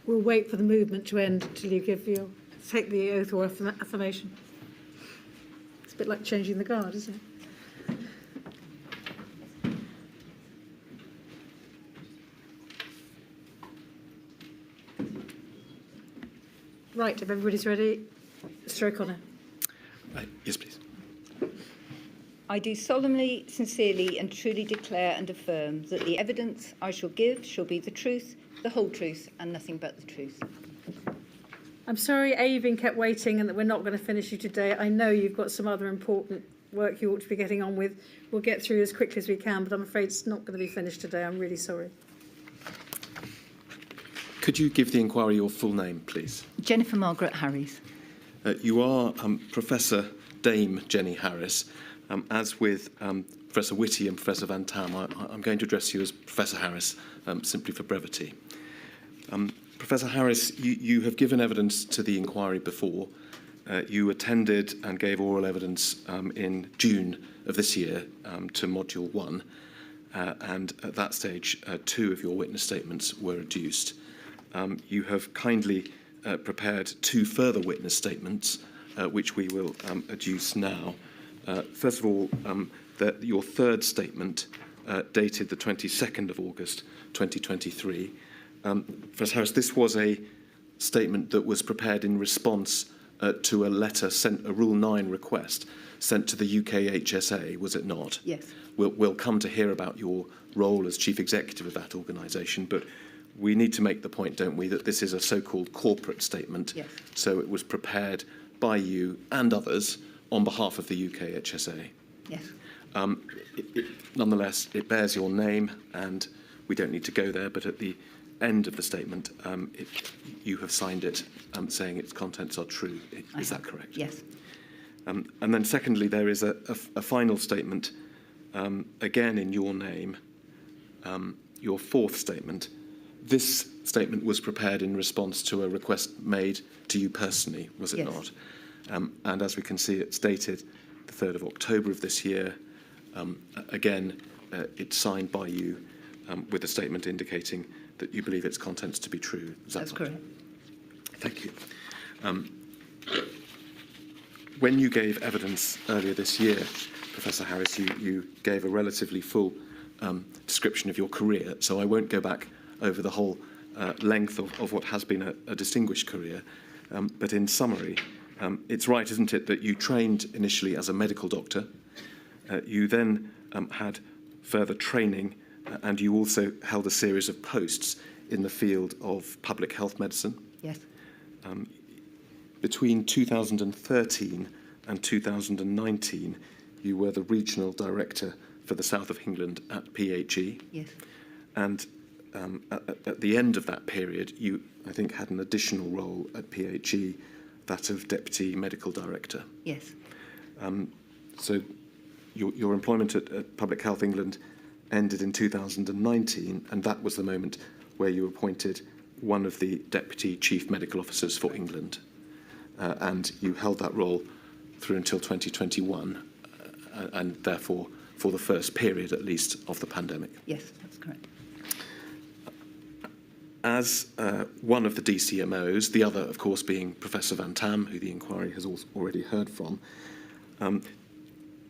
We'll wait for the movement to end until you take the oath or affirmation. It's a bit like changing the guard, isn't it? Right, if everybody's ready, Mr. O'Connor. Yes, please. I do solemnly, sincerely and truly declare and affirm that the evidence I shall give shall be the truth, the whole truth and nothing but the truth. I'm sorry, you've been kept waiting and that we're not going to finish you today. I know you've got some other important work you ought to be getting on with. We'll get through as quickly as we can, but I'm afraid it's not going to be finished today. I'm really sorry. Could you give the inquiry your full name, please? Jennifer Margaret Harries. You are Professor Dame Jenny Harries. As with Professor Whitty and Professor Van Tam, I'm going to address you as Professor Harris, simply for brevity. Professor Harris, you have given evidence to the inquiry before. You attended and gave oral evidence in June of this year to Module 1, and at that stage, 2 of your witness statements were adduced. You have kindly prepared 2 further witness statements, which we will adduce now. First of all, your third statement, dated the 22nd of August 2023. Professor Harris, this was a statement that was prepared in response to a letter sent, a Rule 9 request sent to the UKHSA, was it not? Yes. We'll come to hear about your role as Chief Executive of that organisation, but we need to make the point, don't we, that this is a so-called corporate statement. Yes. So it was prepared by you and others on behalf of the UKHSA. Yes. Nonetheless, it bears your name, and we don't need to go there, but at the end of the statement, you have signed it saying its contents are true. Is that correct? Yes. And then secondly, there is a final statement, again in your name, your fourth statement. This statement was prepared in response to a request made to you personally, was it Yes. not? And as we can see, it's dated the 3rd of October of this year. Again, it's signed by you with a statement indicating that you believe its contents to be true. That's correct. Thank you. When you gave evidence earlier this year, Professor Harris, you gave a relatively full description of your career, so I won't go back over the whole length of what has been a distinguished career. But in summary, it's right, isn't it, that you trained initially as a medical doctor, you then had further training, and you also held a series of posts in the field of public health medicine. Yes. Between 2013 and 2019, you were the regional director for the south of England at PHE. Yes. And at the end of that period, you, I think, had an additional role at PHE, that of deputy medical director. Yes. So your employment at Public Health England ended in 2019, and that was the moment where you appointed one of the Deputy Chief Medical Officers for England. And you held that role through until 2021, and therefore for the first period, at least, of the pandemic. Yes, that's correct. As one of the DCMOs, the other, of course, being Professor Van Tam, who the inquiry has already heard from,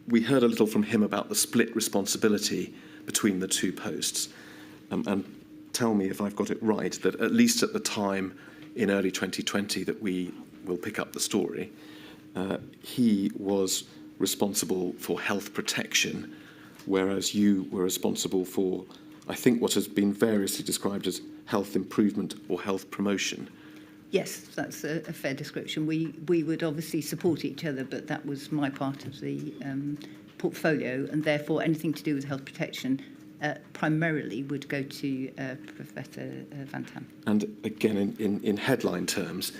we heard a little from him about the split responsibility between the two posts. And tell me if I've got it right, that at least at the time in early 2020 that we will pick up the story, he was responsible for health protection, whereas you were responsible for, I think, what has been variously described as health improvement or health promotion. Yes, that's a fair description. We would obviously support each other, but that was my part of the portfolio, and therefore anything to do with health protection primarily would go to Professor Van Tam. And again, in headline terms,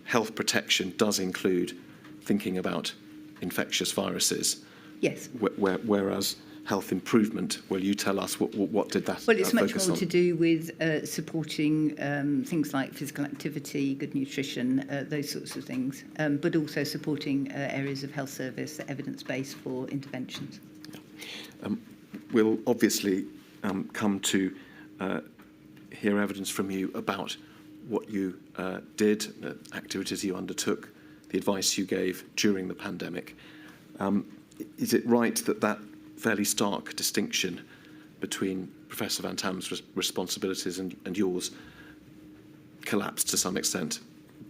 health protection does include thinking about infectious viruses. Yes. Whereas health improvement, will you tell us what did that Well, it's much focus more on? to do with supporting things like physical activity, good nutrition, those sorts of things, but also supporting areas of health service, evidence-based for interventions. Yeah. We'll obviously come to hear evidence from you about what you did, the activities you undertook, the advice you gave during the pandemic. Is it right that that fairly stark distinction between Professor Van Tam's responsibilities and yours collapsed to some extent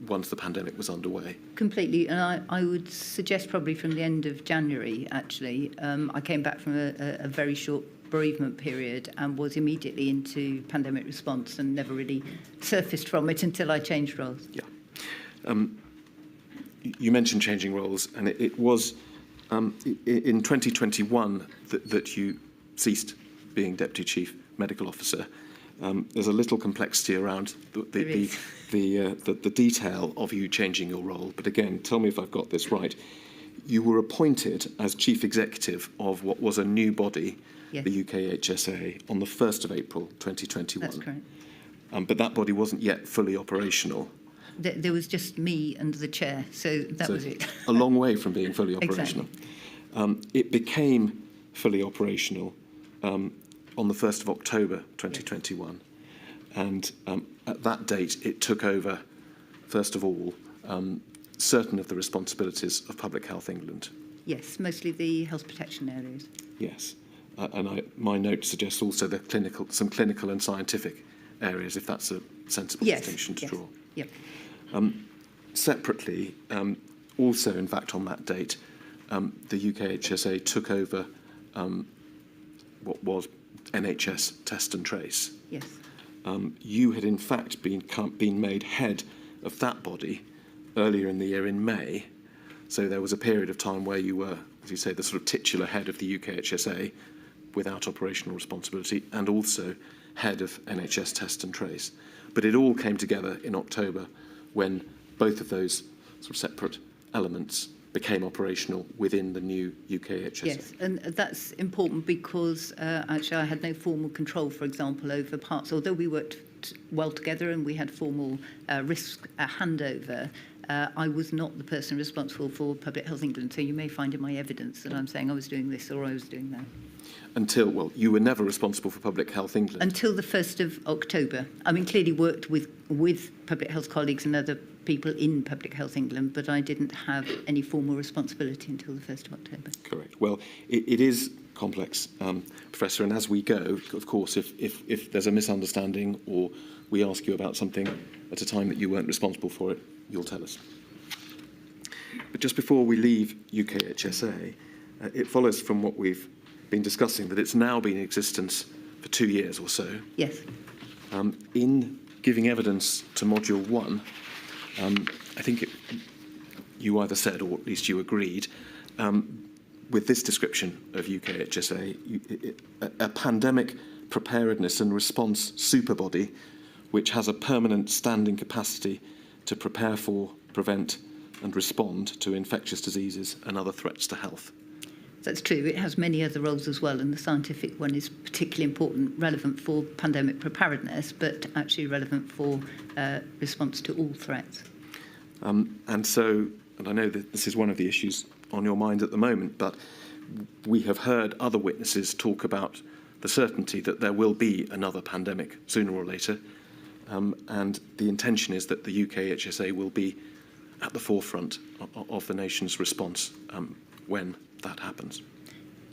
once the pandemic was underway? Completely, and I would suggest probably from the end of January, actually. I came back from a very short bereavement period and was immediately into pandemic response and never really surfaced from it until I changed roles. Yeah. You mentioned changing roles, and it was in 2021 that you ceased being Deputy Chief Medical Officer. There's a little complexity around the detail of you changing your role, but again, tell me if I've got this right. You were appointed as Chief Executive of what was a new body, yes, the UKHSA, on the 1st of April 2021. That's correct. But that body wasn't yet fully operational. There was just me and the chair, so that was it. A long way from being fully operational. Exactly. It became fully operational on the 1st of October 2021. And at that date, it took over, first of all, certain of the responsibilities of Public Health England. Yes, mostly the health protection areas. Yes. My note suggests also some clinical and scientific areas, if that's a sensible distinction to draw. Yep. Separately, also in fact on that date, the UKHSA took over what was NHS Test and Trace. Yes. You had in fact been made head of that body earlier in the year in May, so there was a period of time where you were, as you say, the sort of titular head of the UKHSA without operational responsibility, and also head of NHS Test and Trace. But it all came together in October when both of those sort of separate elements became operational within the new UKHSA. Yes, and that's important because actually I had no formal control, for example, over parts, although we worked well together and we had formal risk handover. I was not the person responsible for Public Health England, so you may find in my evidence that I'm saying I was doing this or I was doing that. Until, well, you were never responsible for Public Health England. Until the 1st of October. I mean, clearly worked with public health colleagues and other people in Public Health England, but I didn't have any formal responsibility until the 1st of October. Correct. Well, it is complex, Professor, and as we go, of course, if there's a misunderstanding or we ask you about something at a time that you weren't responsible for it, you'll tell us. But just before we leave UKHSA, it follows from what we've been discussing that it's now been in existence for 2 years or so. Yes. In giving evidence to Module 1, I think you either said, or at least you agreed, with this description of UKHSA, a pandemic preparedness and response superbody which has a permanent standing capacity to prepare for, prevent and respond to infectious diseases and other threats to health. That's true. It has many other roles as well, and the scientific one is particularly important, relevant for pandemic preparedness, but actually relevant for response to all threats. And I know that this is one of the issues on your mind at the moment, but we have heard other witnesses talk about the certainty that there will be another pandemic sooner or later, and the intention is that the UKHSA will be at the forefront of the nation's response when that happens.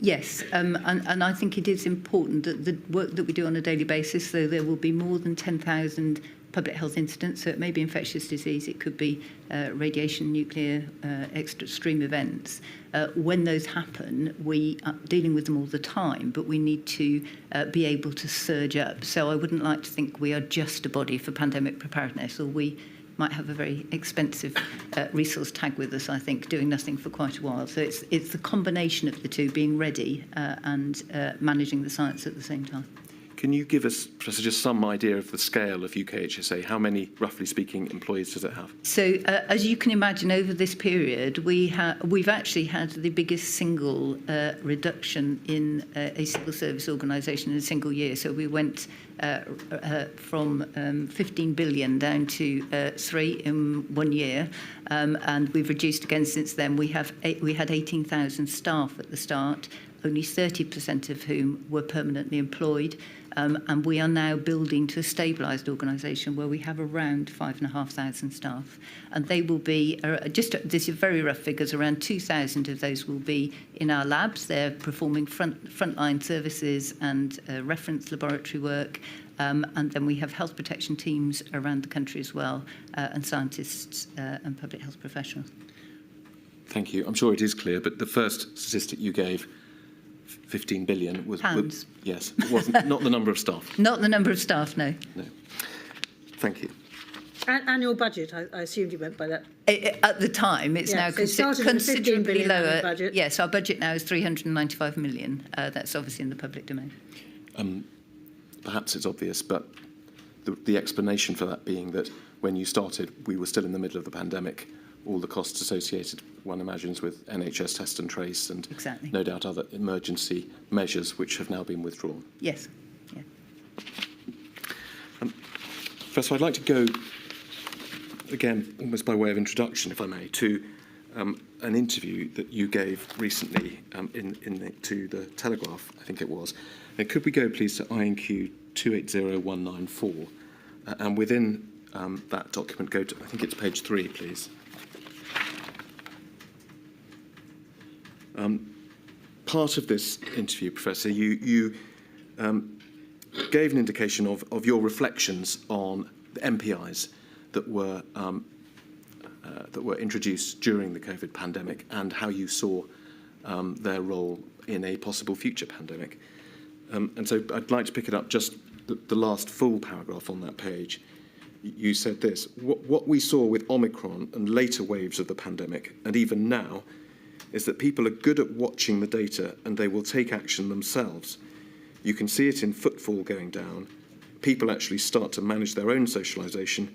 Yes, and I think it is important that the work that we do on a daily basis, so there will be more than 10,000 public health incidents, so it may be infectious disease, it could be radiation, nuclear, extreme events. When those happen, we are dealing with them all the time, but we need to be able to surge up. So I wouldn't like to think we are just a body for pandemic preparedness, or we might have a very expensive resource tag with us, I think, doing nothing for quite a while. So it's the combination of the two, being ready and managing the science at the same time. Can you give us, Professor, just some idea of the scale of UKHSA? How many, roughly speaking, employees does it have? So, as you can imagine, over this period, we've actually had the biggest single reduction in a civil service organisation in a single year. So we went from 15 billion down to 3 in 1 year, and we've reduced again since then. We had 18,000 staff at the start, only 30% of whom were permanently employed. And we are now building to a stabilised organisation where we have around 5,500 staff. And they will be, these are very rough figures, around 2,000 of those will be in our labs. They're performing frontline services and reference laboratory work. And then we have health protection teams around the country as well, and scientists and public health professionals. Thank you. I'm sure it is clear, but the first statistic you gave, 15 billion, was... Pounds. Yes, it wasn't, not the number of staff. Not the number of staff, no. No. Thank you. Annual budget, I assumed you meant by that. At the time, it's now considerably lower. Budget. Yes, our budget now is 395 million. That's obviously in the public domain. Perhaps it's obvious, but the explanation for that being that when you started, we were still in the middle of the pandemic. All the costs associated, one imagines, with NHS test and trace and exactly. No doubt other emergency measures which have now been withdrawn. Yes. Yeah. Professor, I'd like to go, again, almost by way of introduction, if I may, to an interview that you gave recently to the Telegraph, I think it was. And could we go, please, to INQ 280194, and within that document, go to, I think it's page 3, please. Part of this interview, Professor, you gave an indication of your reflections on the MPIs that were introduced during the COVID pandemic and how you saw their role in a possible future pandemic. And so I'd like to pick it up just the last full paragraph on that page. You said this: what we saw with Omicron and later waves of the pandemic, and even now, is that people are good at watching the data and they will take action themselves. You can see it in footfall going down. People actually start to manage their own socialisation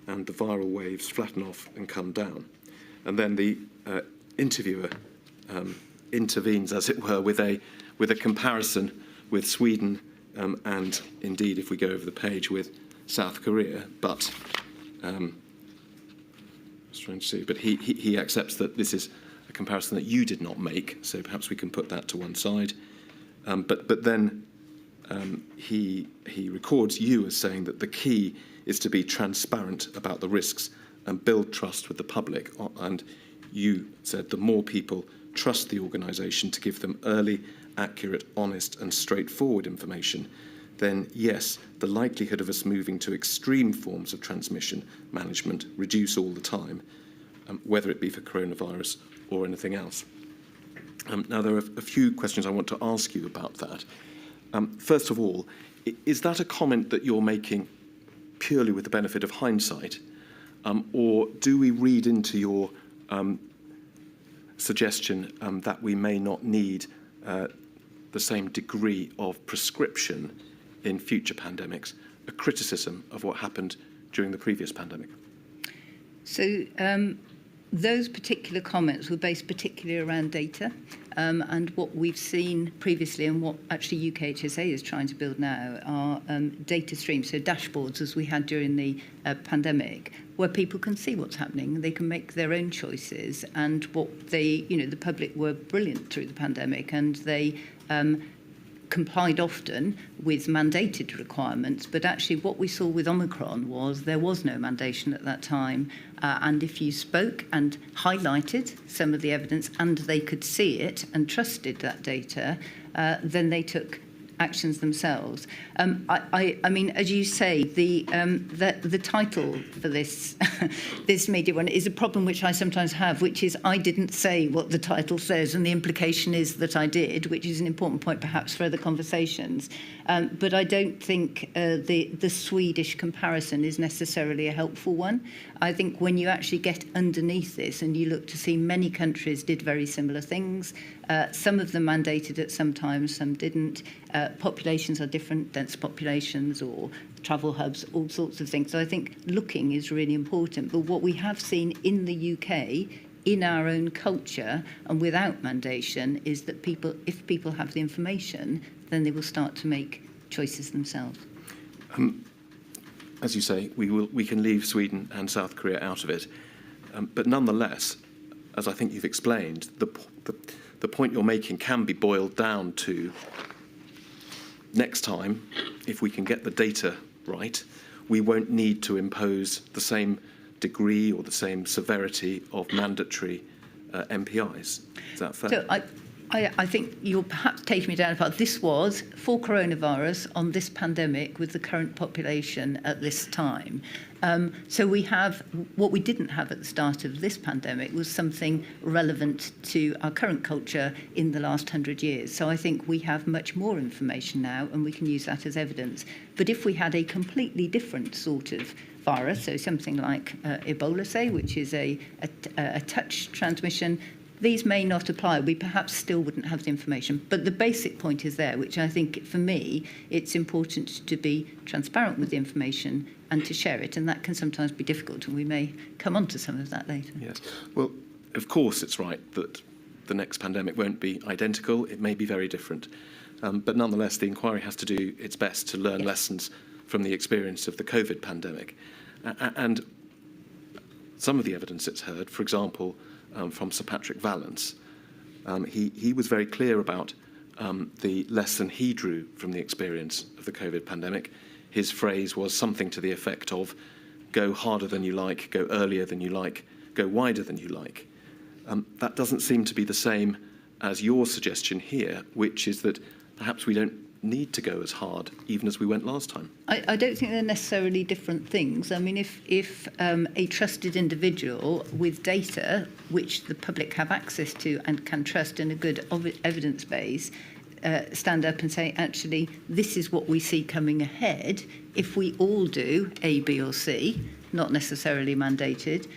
and the viral waves flatten off and come down. And then the interviewer intervenes, as it were, with a comparison with Sweden and indeed, if we go over the page, with South Korea. But I was trying to see, but he accepts that this is a comparison that you did not make, so perhaps we can put that to one side. But then he records you as saying that the key is to be transparent about the risks and build trust with the public. And you said the more people trust the organisation to give them early, accurate, honest and straightforward information, then yes, the likelihood of us moving to extreme forms of transmission management reduce all the time, whether it be for coronavirus or anything else. Now, there are a few questions I want to ask you about that. First of all, is that a comment that you're making purely with the benefit of hindsight, or do we read into your suggestion that we may not need the same degree of prescription in future pandemics, a criticism of what happened during the previous pandemic? So those particular comments were based particularly around data, and what we've seen previously and what actually UKHSA is trying to build now are data streams, so dashboards as we had during the pandemic, where people can see what's happening, they can make their own choices, and what they, the public were brilliant through the pandemic, and they complied often with mandated requirements, but actually what we saw with Omicron was there was no mandation at that time, and if you spoke and highlighted some of the evidence and they could see it and trusted that data, then they took actions themselves. I mean, as you say, the title for this this media one is a problem which I sometimes have, which is I didn't say what the title says, and the implication is that I did, which is an important point perhaps for other conversations. But I don't think the Swedish comparison is necessarily a helpful one. I think when you actually get underneath this and you look to see many countries did very similar things, some of them mandated at some times, some didn't. Populations are different, dense populations or travel hubs, all sorts of things. So I think looking is really important. But what we have seen in the UK, in our own culture and without mandation, is that people, if people have the information, then they will start to make choices themselves. As you say, we can leave Sweden and South Korea out of it. But nonetheless, as I think you've explained, the point you're making can be boiled down to next time, if we can get the data right, we won't need to impose the same degree or the same severity of mandatory MPIs. Is that fair? So I think you're perhaps taking me down a path. This was for coronavirus on this pandemic with the current population at this time. So we have, what we didn't have at the start of this pandemic was something relevant to our current culture in the last 100 years. So I think we have much more information now and we can use that as evidence. But if we had a completely different sort of virus, so something like Ebola, say, which is a touch transmission, these may not apply. We perhaps still wouldn't have the information. But the basic point is there, which I think, for me, it's important to be transparent with the information and to share it. And that can sometimes be difficult, and we may come on to some of that later. Yes. Well, of course it's right that the next pandemic won't be identical. It may be very different. But nonetheless, the inquiry has to do its best to learn lessons from the experience of the COVID pandemic. And some of the evidence it's heard, for example, from Sir Patrick Vallance, he was very clear about the lesson he drew from the experience of the COVID pandemic. His phrase was something to the effect of, go harder than you like, go earlier than you like, go wider than you like. That doesn't seem to be the same as your suggestion here, which is that perhaps we don't need to go as hard, even as we went last time. I don't think they're necessarily different things. I mean, if a trusted individual with data, which the public have access to and can trust in a good evidence base, stand up and say, actually, this is what we see coming ahead. If we all do A, B or C, not necessarily mandated,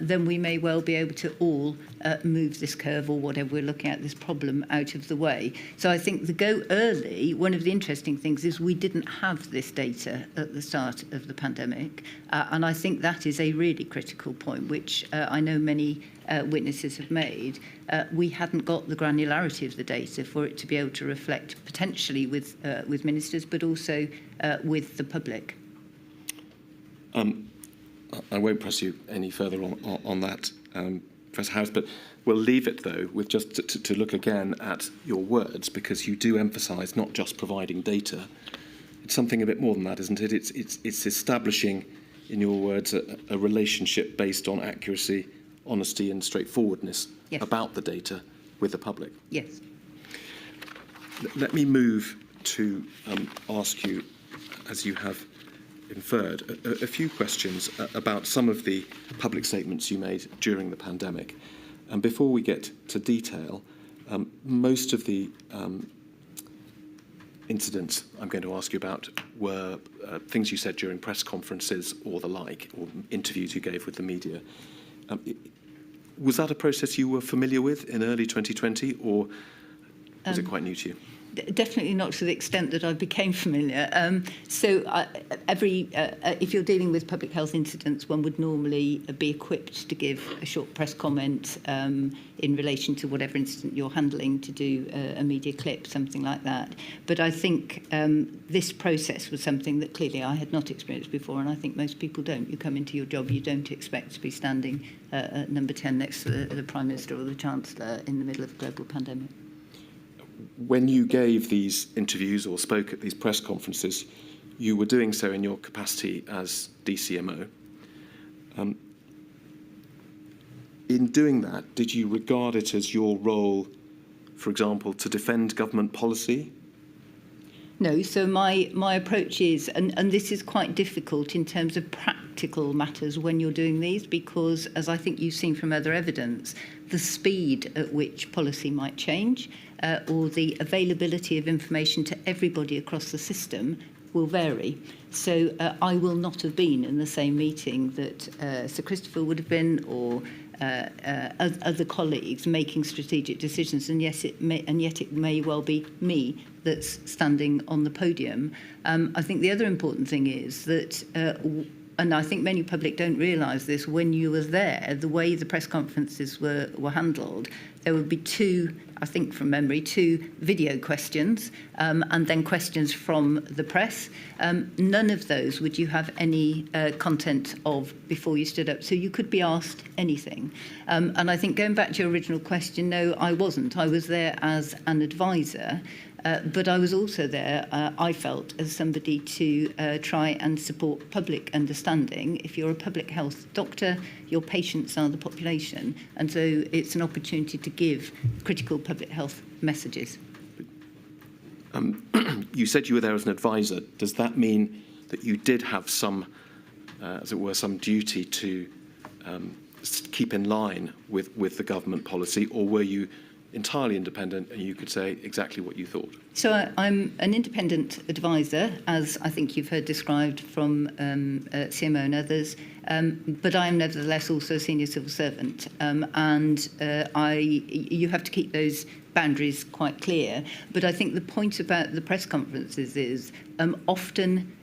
then we may well be able to all move this curve or whatever we're looking at, this problem, out of the way. So I think the go early, one of the interesting things is we didn't have this data at the start of the pandemic. And I think that is a really critical point, which I know many witnesses have made. We hadn't got the granularity of the data for it to be able to reflect potentially with ministers, but also with the public. I won't press you any further on that, Professor Harries, but we'll leave it, though, with just to look again at your words, because you do emphasise not just providing data. It's something a bit more than that, isn't it? It's establishing, in your words, a relationship based on accuracy, honesty and straightforwardness about the data with the public. Yes. Let me move to ask you, as you have inferred, a few questions about some of the public statements you made during the pandemic. And before we get to detail, most of the incidents I'm going to ask you about were things you said during press conferences or the like, or interviews you gave with the media. Was that a process you were familiar with in early 2020, or was it quite new to you? Definitely not to the extent that I became familiar. If you're dealing with public health incidents, one would normally be equipped to give a short press comment in relation to whatever incident you're handling, to do a media clip, something like that. But I think this process was something that clearly I had not experienced before, and I think most people don't. You come into your job, you don't expect to be standing at number 10 next to the Prime Minister or the Chancellor in the middle of a global pandemic. When you gave these interviews or spoke at these press conferences, you were doing so in your capacity as DCMO. In doing that, did you regard it as your role, for example, to defend government policy? No, so my approach is, and this is quite difficult in terms of practical matters when you're doing these, because as I think you've seen from other evidence, the speed at which policy might change or the availability of information to everybody across the system will vary. So I will not have been in the same meeting that Sir Christopher would have been, or other colleagues making strategic decisions, and yet it may well be me that's standing on the podium. I think the other important thing is that, and I think many public don't realise this, when you were there, the way the press conferences were handled, there would be two, I think from memory, two video questions and then questions from the press. None of those would you have any content of before you stood up, so you could be asked anything. And I think going back to your original question, no, I wasn't. I was there as an advisor. But I was also there, I felt, as somebody to try and support public understanding. If you're a public health doctor, your patients are the population. And so it's an opportunity to give critical public health messages. You said you were there as an advisor. Does that mean that you did have some, as it were, some duty to keep in line with the government policy, or were you entirely independent and you could say exactly what you thought? So I'm an independent advisor, as I think you've heard described from CMO and others, but I am nevertheless also a senior civil servant, and you have to keep those boundaries quite clear. But I think the point about the press conferences is often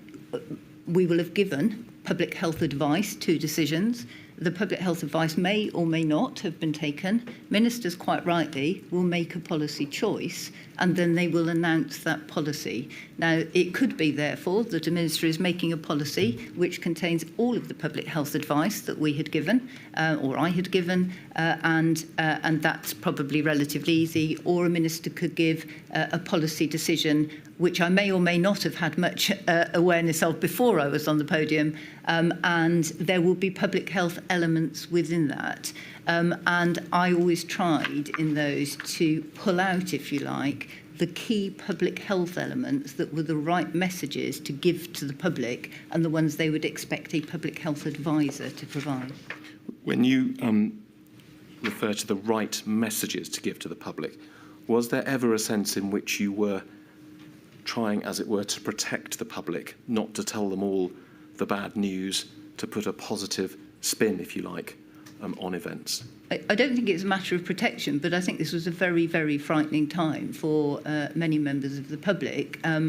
we will have given public health advice to decisions. The public health advice may or may not have been taken. Ministers, quite rightly, will make a policy choice and then they will announce that policy. Now, it could be, therefore, that a minister is making a policy which contains all of the public health advice that we had given or I had given, and that's probably relatively easy. Or a minister could give a policy decision which I may or may not have had much awareness of before I was on the podium, and there will be public health elements within that. And I always tried in those to pull out, if you like, the key public health elements that were the right messages to give to the public and the ones they would expect a public health advisor to provide. When you refer to the right messages to give to the public, was there ever a sense in which you were trying, as it were, to protect the public, not to tell them all the bad news, to put a positive spin, if you like, on events? I don't think it's a matter of protection, but I think this was a very, very frightening time for many members of the public. I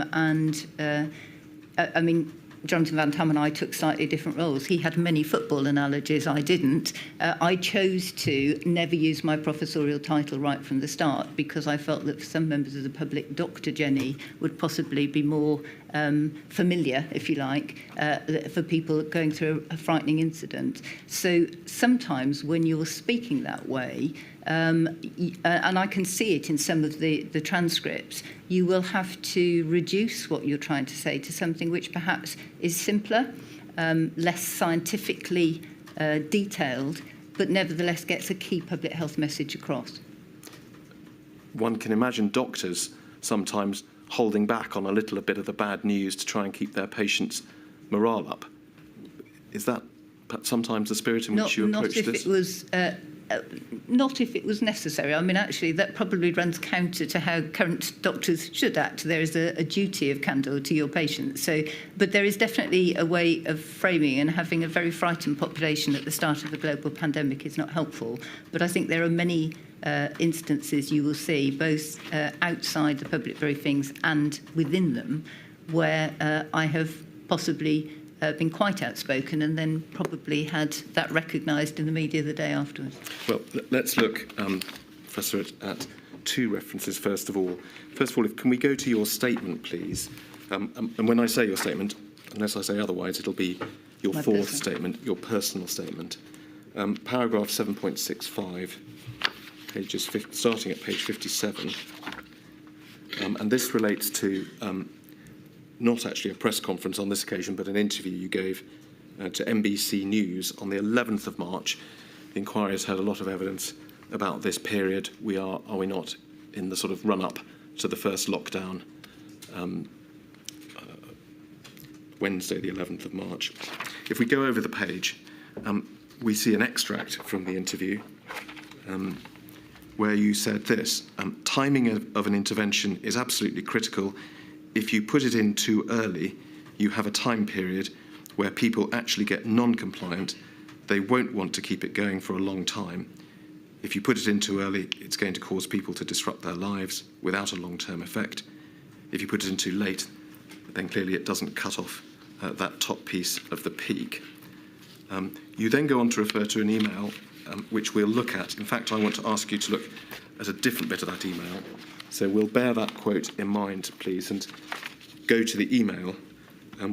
mean, Jonathan Van Tam and I took slightly different roles. He had many football analogies, I didn't. I chose to never use my professorial title right from the start because I felt that for some members of the public, Dr. Jenny would possibly be more familiar, if you like, for people going through a frightening incident. So sometimes when you're speaking that way, and I can see it in some of the transcripts, you will have to reduce what you're trying to say to something which perhaps is simpler, less scientifically detailed, but nevertheless gets a key public health message across. One can imagine doctors sometimes holding back on a little bit of the bad news to try and keep their patients' morale up. Is that sometimes the spirit in which you approach this? Not if it was not if it was necessary. I mean, actually, that probably runs counter to how current doctors should act. There is a duty of candour to your patients. So, but there is definitely a way of framing, and having a very frightened population at the start of a global pandemic is not helpful. But I think there are many instances you will see, both outside the public briefings and within them, where I have possibly been quite outspoken and then probably had that recognised in the media the day afterwards. Well, let's look, Professor, at two references, first of all. First of all, can we go to your statement, please? And when I say your statement, unless I say otherwise, it'll be your My fourth personal. statement, your personal statement. Paragraph 7.65, starting at page 57. And this relates to not actually a press conference on this occasion, but an interview you gave to NBC News on the 11th of March. The inquiry has had a lot of evidence about this period. Are we not, in the sort of run-up to the first lockdown, Wednesday, the 11th of March. If we go over the page, we see an extract from the interview where you said this: timing of an intervention is absolutely critical. If you put it in too early, you have a time period where people actually get non-compliant. They won't want to keep it going for a long time. If you put it in too early, it's going to cause people to disrupt their lives without a long-term effect. If you put it in too late, then clearly it doesn't cut off that top piece of the peak. You then go on to refer to an email which we'll look at. In fact, I want to ask you to look at a different bit of that email. So we'll bear that quote in mind, please, and go to the email,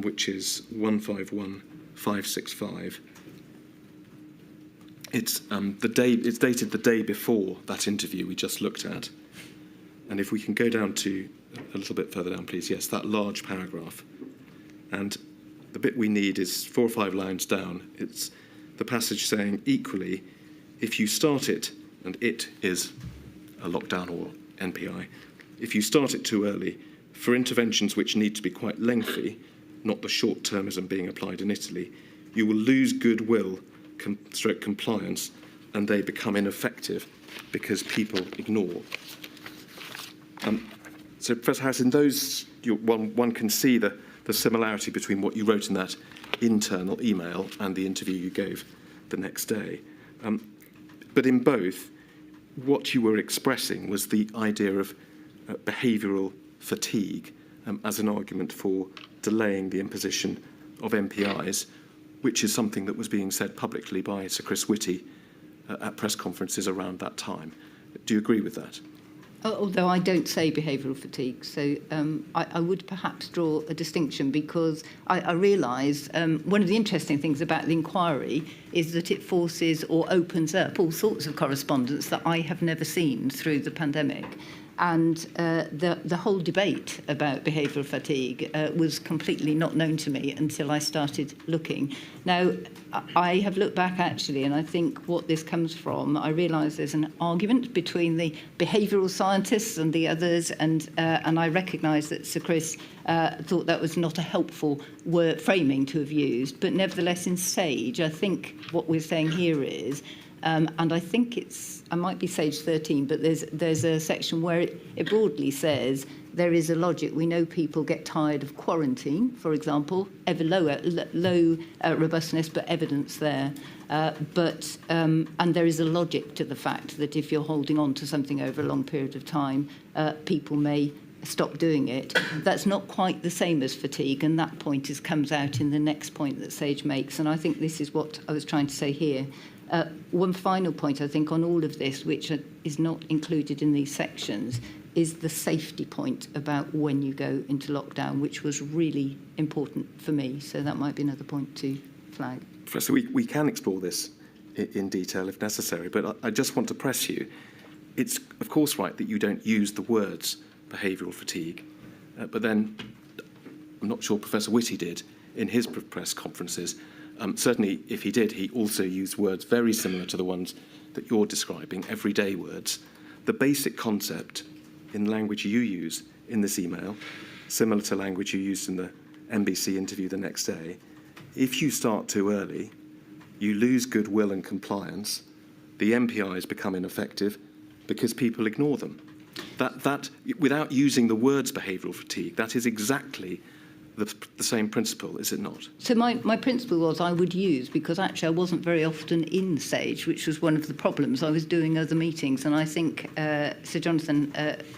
which is 151565. It's dated the day before that interview we just looked at. And if we can go down to a little bit further down, please. Yes, that large paragraph. And the bit we need is 4 or 5 lines down. It's the passage saying, equally, if you start it, and it is a lockdown or NPI, if you start it too early, for interventions which need to be quite lengthy, not the short-termism being applied in Italy, you will lose goodwill, stroke compliance, and they become ineffective because people ignore. So, Professor Harris, in those, one can see the similarity between what you wrote in that internal email and the interview you gave the next day. But in both, what you were expressing was the idea of behavioural fatigue as an argument for delaying the imposition of MPIs, which is something that was being said publicly by Sir Chris Whitty at press conferences around that time. Do you agree with that? Although I don't say behavioural fatigue, so I would perhaps draw a distinction, because I realise one of the interesting things about the inquiry is that it forces or opens up all sorts of correspondence that I have never seen through the pandemic. And the whole debate about behavioural fatigue was completely not known to me until I started looking. Now, I have looked back, actually, and I think what this comes from, I realise there's an argument between the behavioural scientists and the others, and I recognise that Sir Chris thought that was not a helpful word framing to have used. But nevertheless, in SAGE, I think what we're saying here is, and I think I might be SAGE 13, but there's a section where it broadly says there is a logic. We know people get tired of quarantine, for example, ever low robustness, but evidence there. And there is a logic to the fact that if you're holding on to something over a long period of time, people may stop doing it. That's not quite the same as fatigue, and that point comes out in the next point that SAGE makes, and I think this is what I was trying to say here. One final point, I think, on all of this, which is not included in these sections, is the safety point about when you go into lockdown, which was really important for me. So that might be another point to flag. Professor, we can explore this in detail if necessary, but I just want to press you. It's, of course, right that you don't use the words behavioural fatigue, but then I'm not sure Professor Whitty did in his press conferences. Certainly, if he did, he also used words very similar to the ones that you're describing, everyday words. The basic concept in language you use in this email, similar to language you used in the NBC interview the next day, if you start too early, you lose goodwill and compliance, the MPIs become ineffective because people ignore them. That without using the words behavioural fatigue, that is exactly the same principle, is it not? So my principle was I would use, because actually I wasn't very often in SAGE, which was one of the problems. I was doing other meetings, and I think Sir Jonathan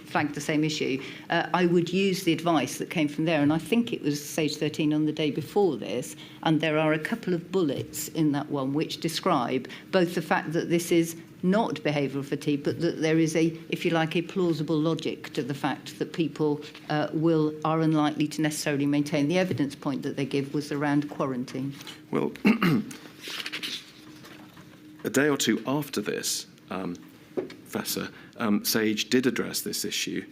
flagged the same issue. I would use the advice that came from there, and I think it was SAGE 13 on the day before this, and there are a couple of bullets in that one which describe both the fact that this is not behavioural fatigue, but that there is a, if you like, a plausible logic to the fact that people are unlikely to necessarily maintain. The evidence point that they give was around quarantine. Well, a day or two after this, Professor, SAGE did address this issue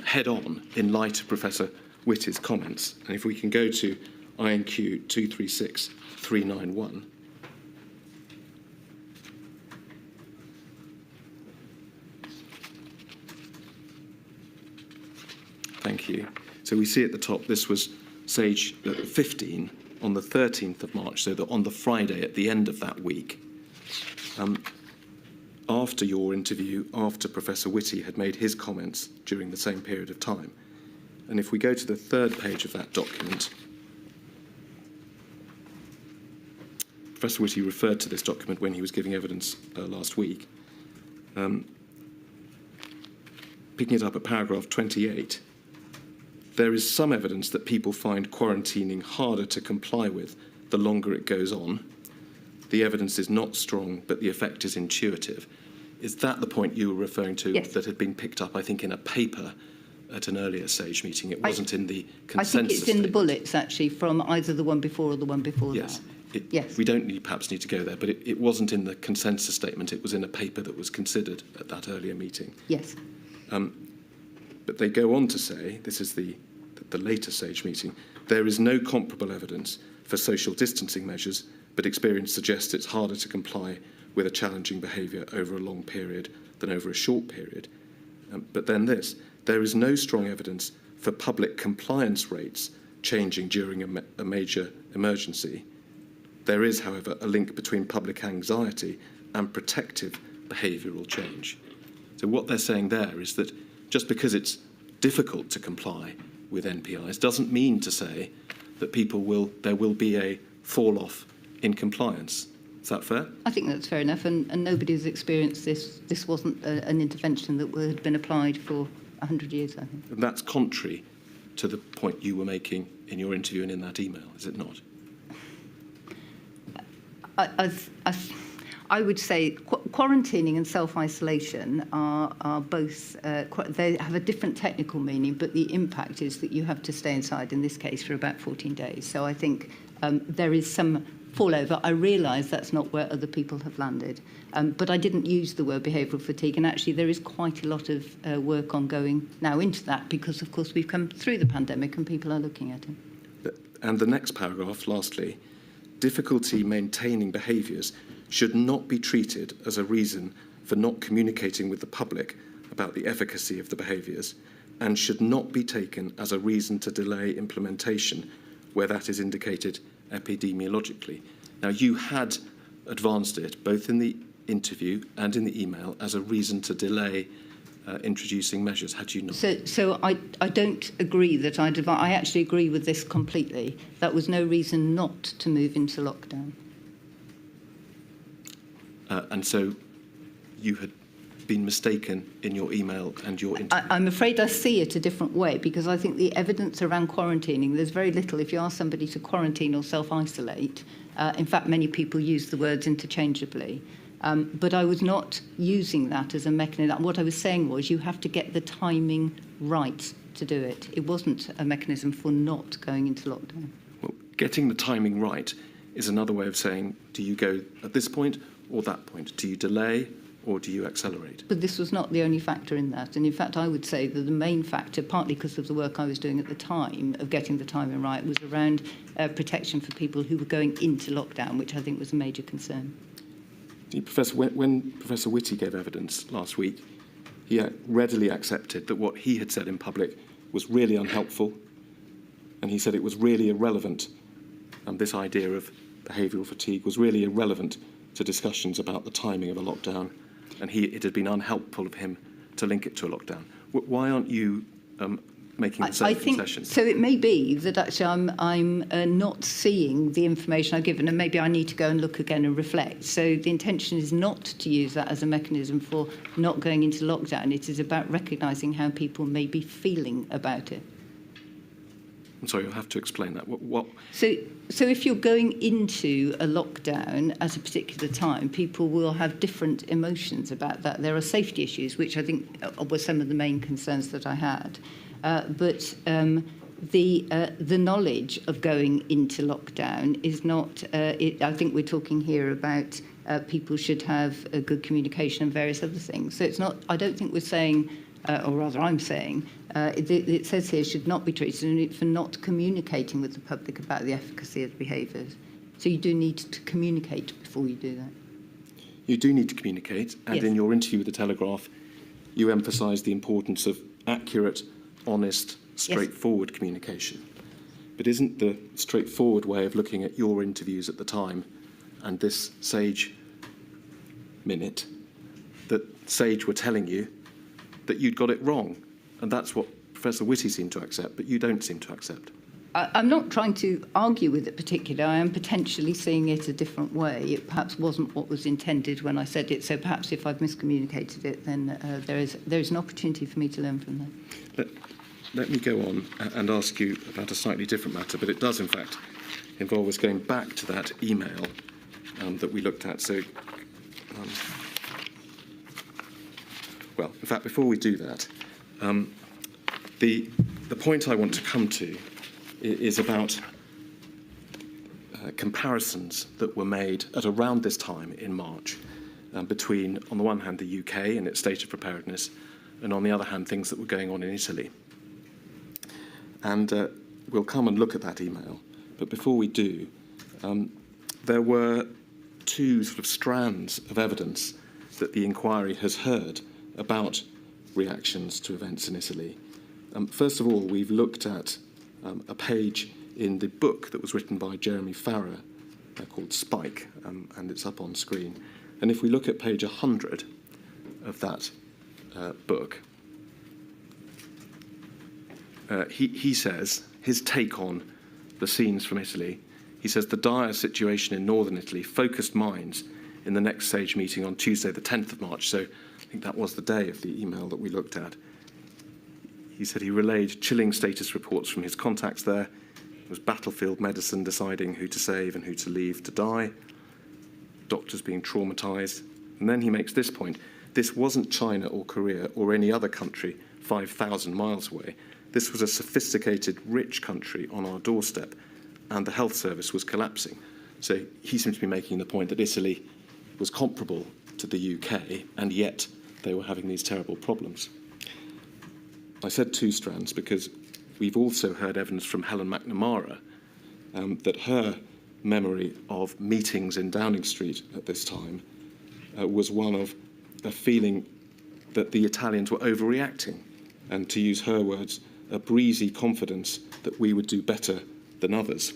head on in light of Professor Whitty's comments. And if we can go to INQ 236391. Thank you. So we see at the top, this was SAGE 15 on the 13th of March, so that on the Friday at the end of that week, after your interview, after Professor Whitty had made his comments during the same period of time. And if we go to the third page of that document, Professor Whitty referred to this document when he was giving evidence last week. Picking it up at paragraph 28, there is some evidence that people find quarantining harder to comply with the longer it goes on. The evidence is not strong, but the effect is intuitive. Is that the point you were referring to? Yes. That had been picked up, I think, in a paper at an earlier SAGE meeting? It wasn't in the consensus I think it's in statement. the bullets, actually, from either the one before or the one before Yes. that. Yes. We don't perhaps need to go there, but it wasn't in the consensus statement. It was in a paper that was considered at that earlier meeting. Yes. But they go on to say, this is the later SAGE meeting, there is no comparable evidence for social distancing measures, but experience suggests it's harder to comply with a challenging behaviour over a long period than over a short period. But then this, there is no strong evidence for public compliance rates changing during a major emergency. There is, however, a link between public anxiety and protective behavioural change. So what they're saying there is that just because it's difficult to comply with NPIs doesn't mean to say that there will be a fall-off in compliance. Is that fair? I think that's fair enough, and nobody has experienced this. This wasn't an intervention that had been applied for 100 years, I think. And that's contrary to the point you were making in your interview and in that email, is it not? I would say quarantining and self-isolation are both, they have a different technical meaning, but the impact is that you have to stay inside, in this case, for about 14 days. So I think there is some fallover. I realise that's not where other people have landed, but I didn't use the word behavioural fatigue, and actually there is quite a lot of work ongoing now into that, because, of course, we've come through the pandemic and people are looking at it. And the next paragraph, lastly, difficulty maintaining behaviours should not be treated as a reason for not communicating with the public about the efficacy of the behaviours, and should not be taken as a reason to delay implementation where that is indicated epidemiologically. Now, you had advanced it, both in the interview and in the email, as a reason to delay introducing measures, had you not? So I don't agree that I actually agree with this completely. That was no reason not to move into lockdown. And so you had been mistaken in your email and your interview? I'm afraid I see it a different way, because I think the evidence around quarantining, there's very little. If you ask somebody to quarantine or self-isolate, in fact, many people use the words interchangeably. But I was not using that as a mechanism. What I was saying was you have to get the timing right to do it. It wasn't a mechanism for not going into lockdown. Well, getting the timing right is another way of saying, do you go at this point or that point? Do you delay or do you accelerate? But this was not the only factor in that. And in fact, I would say that the main factor, partly because of the work I was doing at the time of getting the timing right, was around protection for people who were going into lockdown, which I think was a major concern. Professor, when Professor Whitty gave evidence last week, he readily accepted that what he had said in public was really unhelpful, and he said it was really irrelevant, and this idea of behavioural fatigue was really irrelevant to discussions about the timing of a lockdown, and it had been unhelpful of him to link it to a lockdown. Why aren't you making the same concession? So it may be that actually I'm not seeing the information I've given, and maybe I need to go and look again and reflect. So the intention is not to use that as a mechanism for not going into lockdown. It is about recognising how people may be feeling about it. I'm sorry, you'll have to explain that. What? So if you're going into a lockdown at a particular time, people will have different emotions about that. There are safety issues, which I think were some of the main concerns that I had. But the knowledge of going into lockdown is not. I think we're talking here about people should have a good communication and various other things. So it's not. I don't think we're saying, or rather, I'm saying, it says here should not be treated for not communicating with the public about the efficacy of the behaviours. So you do need to communicate before you do that. You do need to communicate, and Yes. in your interview with the Telegraph, you emphasised the importance of accurate, honest, straightforward communication. But isn't the straightforward way of looking at your interviews at the time and this Sage minute that Sage were telling you that you'd got it wrong? And that's what Professor Whitty seemed to accept, but you don't seem to accept. I'm not trying to argue with it particularly. I am potentially seeing it a different way. It perhaps wasn't what was intended when I said it. So perhaps if I've miscommunicated it, then there is an opportunity for me to learn from that. Let me go on and ask you about a slightly different matter, but it does, in fact, involve us going back to that email that we looked at. So, well, in fact, before we do that, the point I want to come to is about comparisons that were made at around this time in March between, on the one hand, the UK and its state of preparedness, and on the other hand, things that were going on in Italy. And we'll come and look at that email. But before we do, there were two sort of strands of evidence that the inquiry has heard about reactions to events in Italy. First of all, we've looked at a page in the book that was written by Jeremy Farrar called Spike, and it's up on screen. And if we look at page 100 of that book, he says, his take on the scenes from Italy, he says the dire situation in northern Italy focused minds in the next Sage meeting on Tuesday, the 10th of March. So I think that was the day of the email that we looked at. He said he relayed chilling status reports from his contacts there. It was battlefield medicine deciding who to save and who to leave to die, doctors being traumatised. And then he makes this point. This wasn't China or Korea or any other country 5,000 miles away. This was a sophisticated, rich country on our doorstep, and the health service was collapsing. So he seems to be making the point that Italy was comparable to the UK, and yet they were having these terrible problems. I said two strands because we've also heard evidence from Helen McNamara that her memory of meetings in Downing Street at this time was one of a feeling that the Italians were overreacting, and to use her words, a breezy confidence that we would do better than others.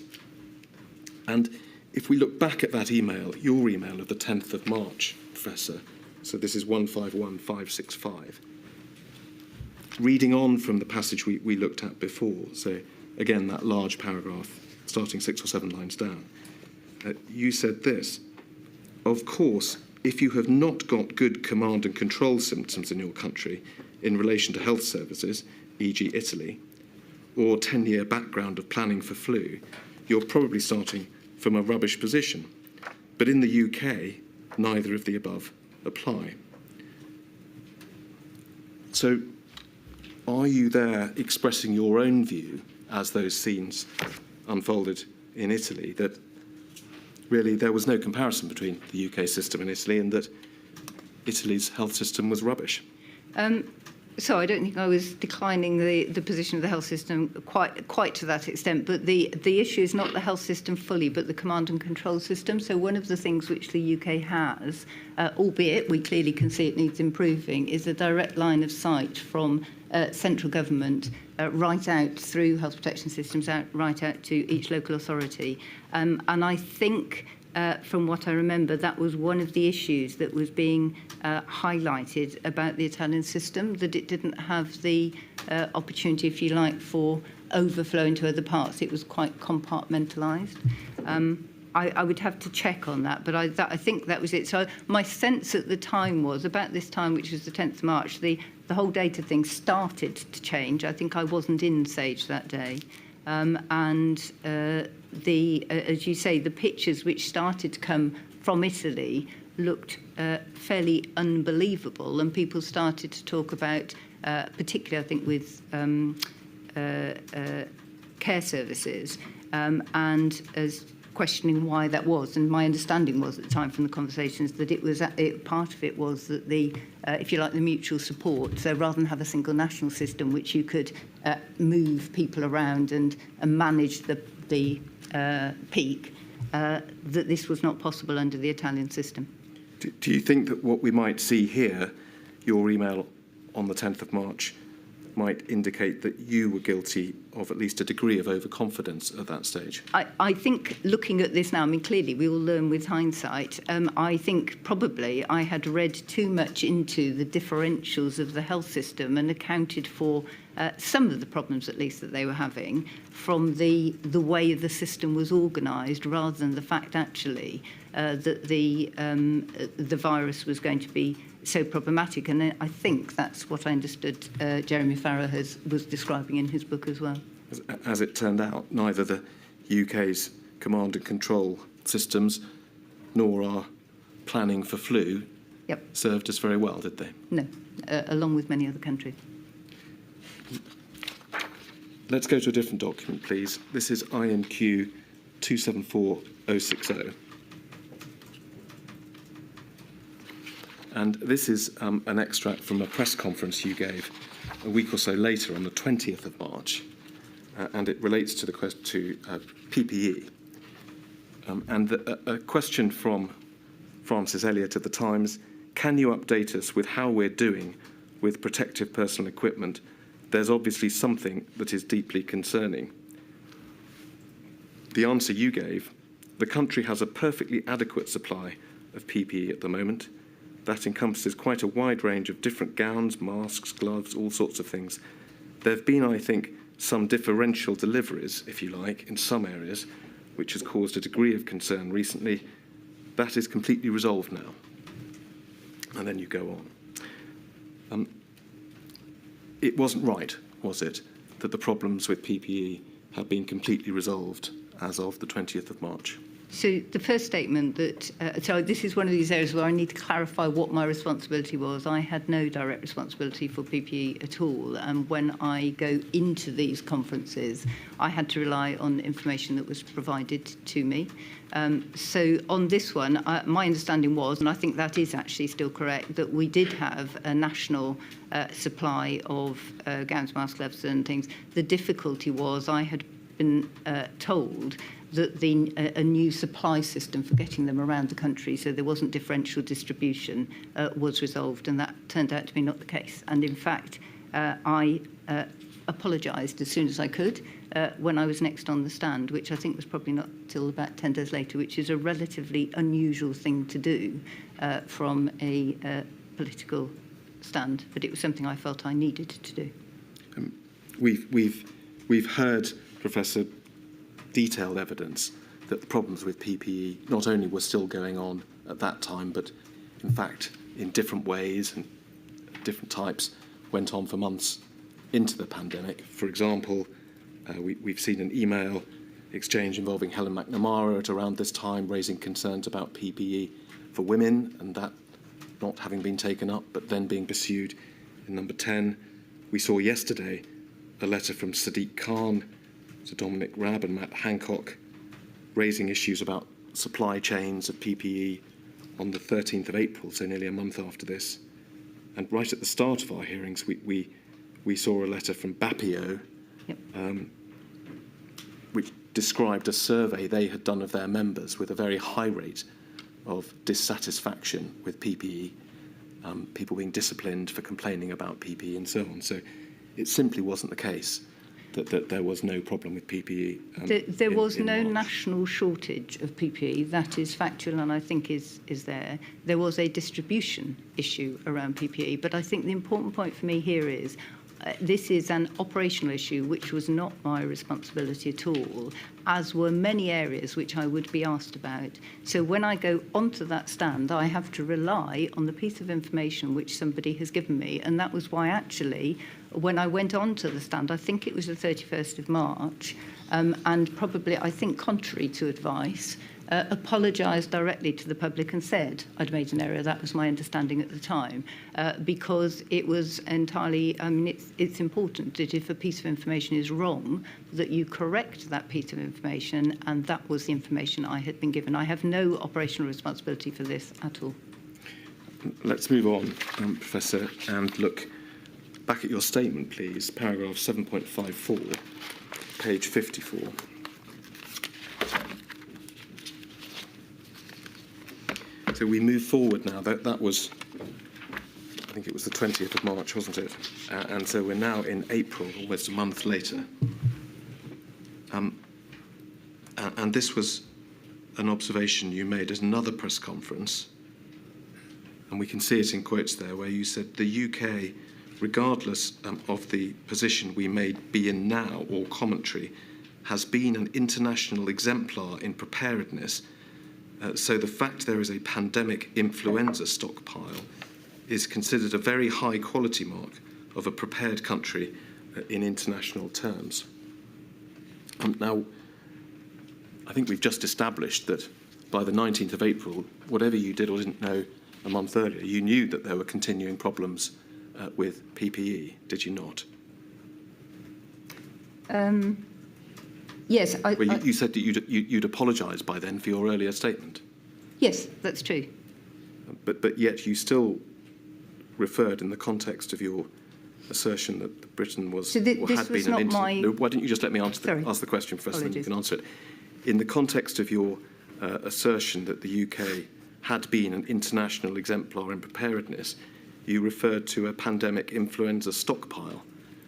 And if we look back at that email, your email of the 10th of March, Professor, so this is 151565, reading on from the passage we looked at before, so again, that large paragraph starting 6 or 7 lines down, you said this: of course, if you have not got good command and control systems in your country in relation to health services, e.g. Italy, or 10-year background of planning for flu, you're probably starting from a rubbish position. But in the UK, neither of the above apply. So, are you there expressing your own view as those scenes unfolded in Italy, that really there was no comparison between the UK system and Italy, and that Italy's health system was rubbish? So I don't think I was declining the position of the health system quite to that extent, but the issue is not the health system fully, but the command and control system. So one of the things which the UK has, albeit we clearly can see it needs improving, is a direct line of sight from central government right out through health protection systems, right out to each local authority. And I think from what I remember, that was one of the issues that was being highlighted about the Italian system, that it didn't have the opportunity, if you like, for overflow into other parts. It was quite compartmentalised. I would have to check on that, but I think that was it. So my sense at the time was, about this time, which was the 10th of March, the whole data thing started to change. I think I wasn't in Sage that day. As you say, the pictures which started to come from Italy looked fairly unbelievable, and people started to talk about, particularly I think with care services, and as questioning why that was. And my understanding was at the time from the conversations that it was part of it was that the, if you like, the mutual support. So rather than have a single national system which you could move people around and manage the peak, that this was not possible under the Italian system. Do you think that what we might see here, your email on the 10th of March, might indicate that you were guilty of at least a degree of overconfidence at that stage? I think looking at this now, I mean, clearly we will learn with hindsight. I think probably I had read too much into the differentials of the health system and accounted for some of the problems, at least, that they were having from the way the system was organised, rather than the fact, actually, that the virus was going to be so problematic. And I think that's what I understood Jeremy Farrar was describing in his book as well. As it turned out, neither the UK's command and control systems nor our planning for flu served us very well, did they? No, along with many other countries. Let's go to a different document, please. This is INQ 274060. And this is an extract from a press conference you gave a week or so later on the 20th of March, and it relates to the PPE. And a question from Francis Elliott at the Times: can you update us with how we're doing with protective personal equipment? There's obviously something that is deeply concerning. The answer you gave: the country has a perfectly adequate supply of PPE at the moment. That encompasses quite a wide range of different gowns, masks, gloves, all sorts of things. There have been, I think, some differential deliveries, if you like, in some areas, which has caused a degree of concern recently. That is completely resolved now. And then you go on. It wasn't right, was it, that the problems with PPE have been completely resolved as of the 20th of March? So the first statement that, so this is one of these areas where I need to clarify what my responsibility was. I had no direct responsibility for PPE at all. And when I go into these conferences, I had to rely on information that was provided to me. So on this one, my understanding was, and I think that is actually still correct, that we did have a national supply of gowns, masks, gloves and things. The difficulty was I had been told that a new supply system for getting them around the country, so there wasn't differential distribution, was resolved, and that turned out to be not the case. And in fact, I apologised as soon as I could when I was next on the stand, which I think was probably not till about 10 days later, which is a relatively unusual thing to do from a political stand, but it was something I felt I needed to do. We've heard, Professor, detailed evidence that the problems with PPE not only were still going on at that time, but in fact in different ways and different types went on for months into the pandemic. For example, we've seen an email exchange involving Helen McNamara at around this time raising concerns about PPE for women, and that not having been taken up but then being pursued in number 10. We saw yesterday a letter from Sadiq Khan to Dominic Raab and Matt Hancock raising issues about supply chains of PPE on the 13th of April, so nearly a month after this. And right at the start of our hearings, we saw a letter from BAPIO, which described a survey they had done of their members with a very high rate of dissatisfaction with PPE, people being disciplined for complaining about PPE and so on. So it simply wasn't the case that there was no problem with PPE? There was no March? national shortage of PPE. That is factual and I think is there. There was a distribution issue around PPE, but I think the important point for me here is this is an operational issue which was not my responsibility at all, as were many areas which I would be asked about. So when I go onto that stand, I have to rely on the piece of information which somebody has given me. And that was why actually, when I went onto the stand, I think it was the 31st of March, and probably, I think, contrary to advice, apologised directly to the public and said I'd made an error. That was my understanding at the time, because it was entirely, I mean, it's important that if a piece of information is wrong, that you correct that piece of information, and that was the information I had been given. I have no operational responsibility for this at all. Let's move on, Professor, and look back at your statement, please, paragraph 7.54, page 54. So we move forward now. That was, I think it was the 20th of March, wasn't it? And so we're now in April, almost a month later. And this was an observation you made at another press conference, and we can see it in quotes there, where you said the UK, regardless of the position we may be in now or commentary, has been an international exemplar in preparedness. So the fact there is a pandemic influenza stockpile is considered a very high quality mark of a prepared country in international terms. Now, I think we've just established that by the 19th of April, whatever you did or didn't know a month earlier, you knew that there were continuing problems with PPE, did you not? Yes. You said that you'd apologised by then for your earlier statement. Yes, that's true. But yet you still referred in the context of your assertion that Britain was So or had been an No, why don't you just let me ask the question first, and then you can answer it. In the context of your assertion that the UK had been an international exemplar in preparedness, you referred to a pandemic influenza stockpile.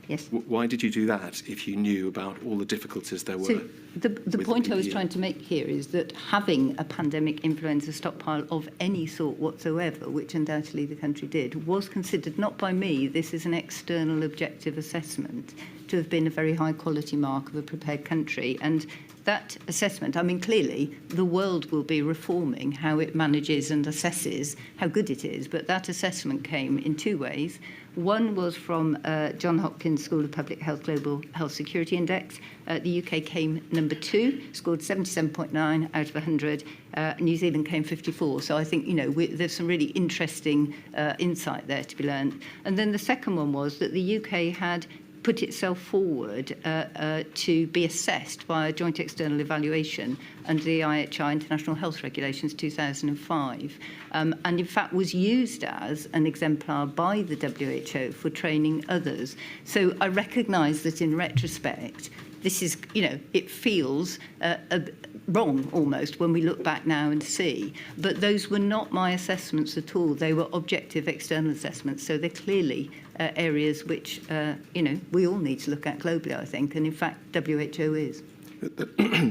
Yes. Why did you do that if you knew about all the difficulties there were? So the point I was trying to make here is that having a pandemic influenza stockpile of any sort whatsoever, which undoubtedly the country did, was considered not by me, this is an external objective assessment, to have been a very high quality mark of a prepared country. And that assessment, I mean, clearly the world will be reforming how it manages and assesses how good it is, but that assessment came in two ways. One was from Johns Hopkins School of Public Health Global Health Security Index. The UK came number 2, scored 77.9 out of 100. New Zealand came 54. So I think, you know, there's some really interesting insight there to be learned. And then the second one was that the UK had put itself forward to be assessed by a joint external evaluation under the IHI International Health Regulations 2005, and in fact was used as an exemplar by the WHO for training others. So I recognise that in retrospect, this is, you know, it feels wrong almost when we look back now and see. But those were not my assessments at all. They were objective external assessments. So they're clearly areas which, you know, we all need to look at globally, I think. And in fact, WHO is.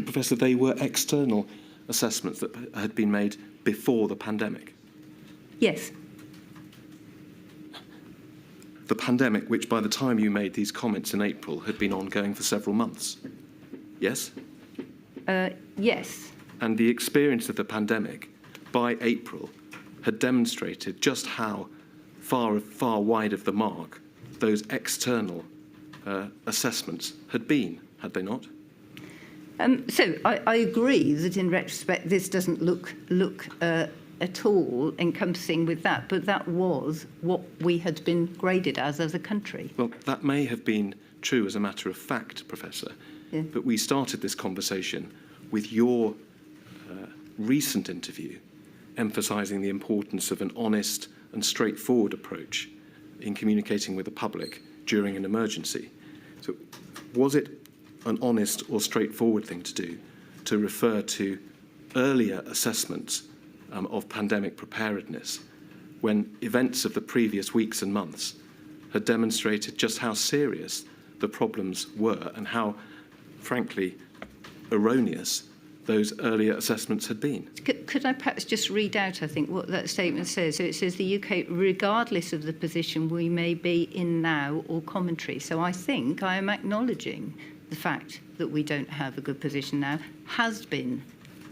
Professor, they were external assessments that had been made before the pandemic. Yes. The pandemic, which by the time you made these comments in April had been ongoing for several months. Yes? Yes. And the experience of the pandemic by April had demonstrated just how far wide of the mark those external assessments had been, had they not? So I agree that in retrospect this doesn't look at all encompassing with that, but that was what we had been graded as a country. Well, that may have been true as a matter of fact, Professor, yeah. But we started this conversation with your recent interview emphasising the importance of an honest and straightforward approach in communicating with the public during an emergency. So was it an honest or straightforward thing to do to refer to earlier assessments of pandemic preparedness when events of the previous weeks and months had demonstrated just how serious the problems were and how, frankly, erroneous those earlier assessments had been. Could I perhaps just read out, I think, what that statement says? So it says the UK, regardless of the position we may be in now or commentary. So I think I am acknowledging the fact that we don't have a good position now, has been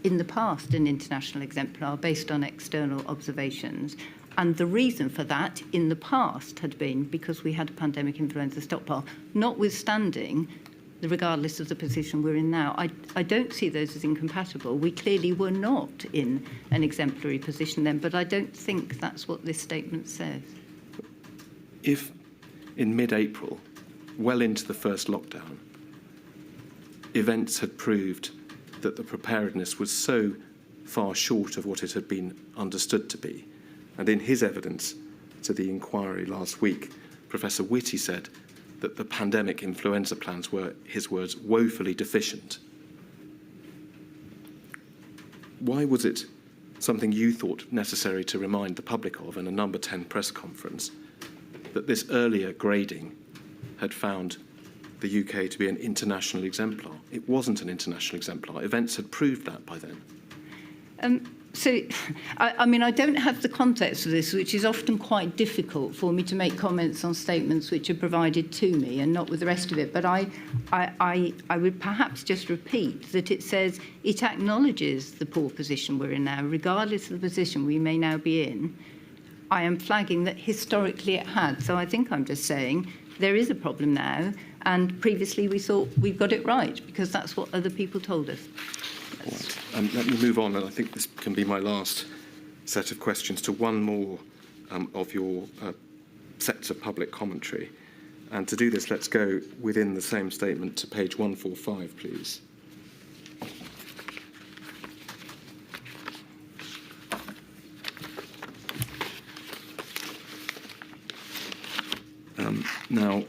in the past an international exemplar based on external observations. And the reason for that in the past had been because we had a pandemic influenza stockpile, notwithstanding regardless of the position we're in now. I don't see those as incompatible. We clearly were not in an exemplary position then, but I don't think that's what this statement says. If in mid-April, well into the first lockdown, events had proved that the preparedness was so far short of what it had been understood to be, and in his evidence to the inquiry last week, Professor Whitty said that the pandemic influenza plans were, his words, woefully deficient. Why was it something you thought necessary to remind the public of in a number 10 press conference that this earlier grading had found the UK to be an international exemplar? It wasn't an international exemplar. Events had proved that by then. So, I mean, I don't have the context of this, which is often quite difficult for me to make comments on statements which are provided to me and not with the rest of it. But I would perhaps just repeat that it says it acknowledges the poor position we're in now, regardless of the position we may now be in. I am flagging that historically it had. So I think I'm just saying there is a problem now, and previously we thought we've got it right because that's what other people told us. Let me move on, and I think this can be my last set of questions to one more of your sets of public commentary. And to do this, let's go within the same statement to page 145, please. Now,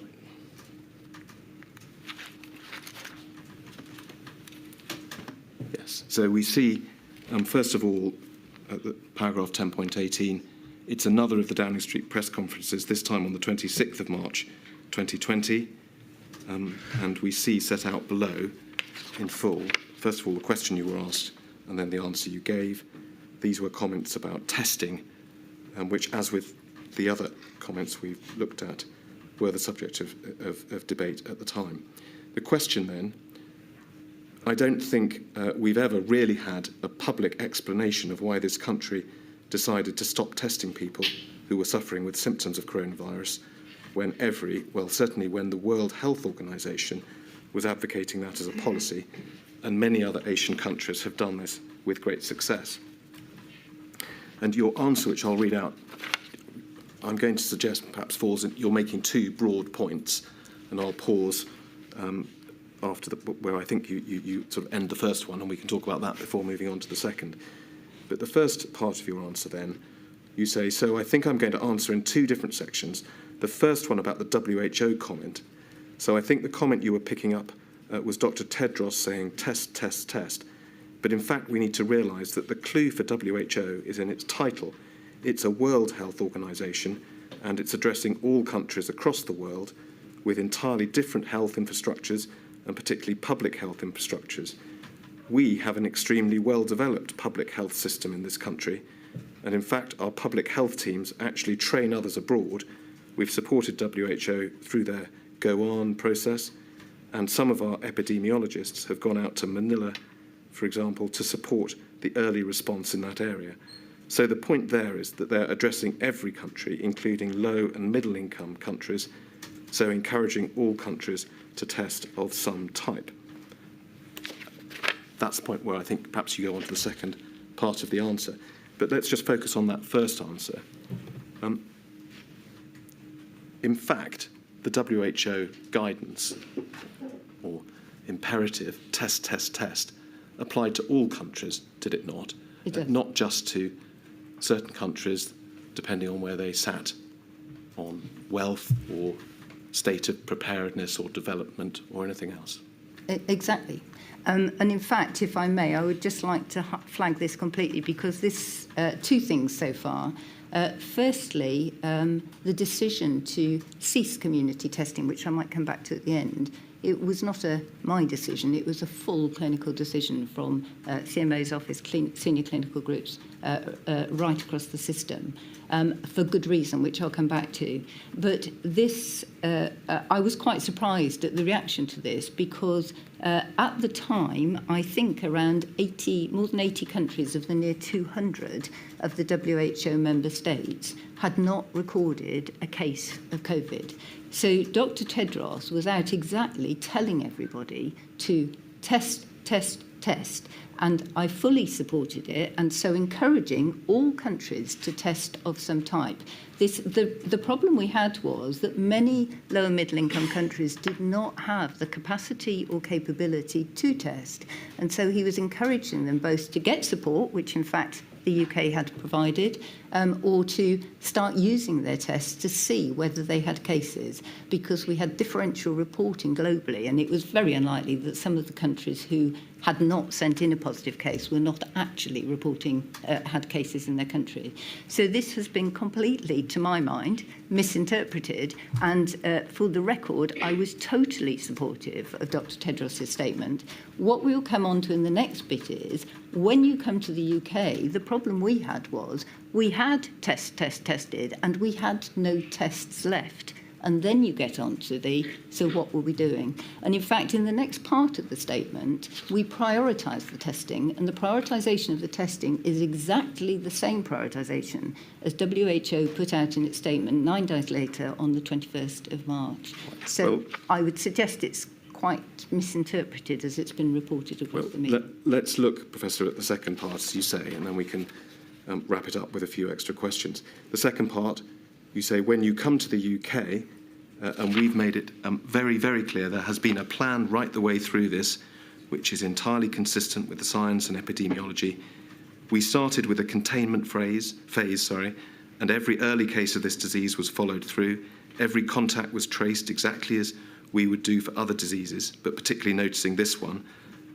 yes, so we see, first of all, paragraph 10.18, it's another of the Downing Street press conferences, this time on the 26th of March 2020, and we see set out below in full, first of all, the question you were asked and then the answer you gave. These were comments about testing, which, as with the other comments we've looked at, were the subject of debate at the time. The question then, I don't think we've ever really had a public explanation of why this country decided to stop testing people who were suffering with symptoms of coronavirus when certainly when the World Health Organization was advocating that as a policy, and many other Asian countries have done this with great success. And your answer, which I'll read out, I'm going to suggest perhaps falls in, you're making two broad points, and I'll pause after where I think you sort of end the first one, and we can talk about that before moving on to the second. But the first part of your answer then, you say, so I think I'm going to answer in two different sections. The first one about the WHO comment. So I think the comment you were picking up was Dr. Tedros saying test, test, test. But in fact, we need to realise that the clue for WHO is in its title. It's a World Health Organization, and it's addressing all countries across the world with entirely different health infrastructures, and particularly public health infrastructures. We have an extremely well-developed public health system in this country, and in fact, our public health teams actually train others abroad. We've supported WHO through their Go On process, and some of our epidemiologists have gone out to Manila, for example, to support the early response in that area. So the point there is that they're addressing every country, including low and middle income countries, so encouraging all countries to test of some type. That's the point where I think perhaps you go on to the second part of the answer. But let's just focus on that first answer. In fact, the WHO guidance, or imperative, test, test, test, applied to all countries, did it not? It did. Not just to certain countries, depending on where they sat on wealth or state of preparedness or development or anything else. Exactly. And in fact, if I may, I would just like to flag this completely because this, two things so far. Firstly, the decision to cease community testing, which I might come back to at the end, it was not my decision, it was a full clinical decision from CMO's office, senior clinical groups, right across the system, for good reason, which I'll come back to. But this, I was quite surprised at the reaction to this because at the time, I think around more than 80 countries of the near 200 of the WHO member states had not recorded a case of COVID. So Dr. Tedros was out exactly telling everybody to test, test, test. And I fully supported it, and so encouraging all countries to test of some type. The problem we had was that many low and middle income countries did not have the capacity or capability to test. And so he was encouraging them both to get support, which in fact the UK had provided, or to start using their tests to see whether they had cases, because we had differential reporting globally, and it was very unlikely that some of the countries who had not sent in a positive case were not actually reporting had cases in their country. So this has been completely, to my mind, misinterpreted, and for the record, I was totally supportive of Dr. Tedros' statement. What we'll come on to in the next bit is, when you come to the UK, the problem we had was we had tested, and we had no tests left. And then you get on to so what were we doing? And in fact, in the next part of the statement, we prioritise the testing, and the prioritisation of the testing is exactly the same prioritisation as WHO put out in its statement 9 days later on the 21st of March. So I would suggest it's quite misinterpreted as it's been reported across the media. Let's look, Professor, at the second part, as you say, and then we can wrap it up with a few extra questions. The second part, you say, when you come to the UK, and we've made it very, very clear, there has been a plan right the way through this, which is entirely consistent with the science and epidemiology. We started with a containment phase, and every early case of this disease was followed through. Every contact was traced exactly as we would do for other diseases, but particularly noticing this one.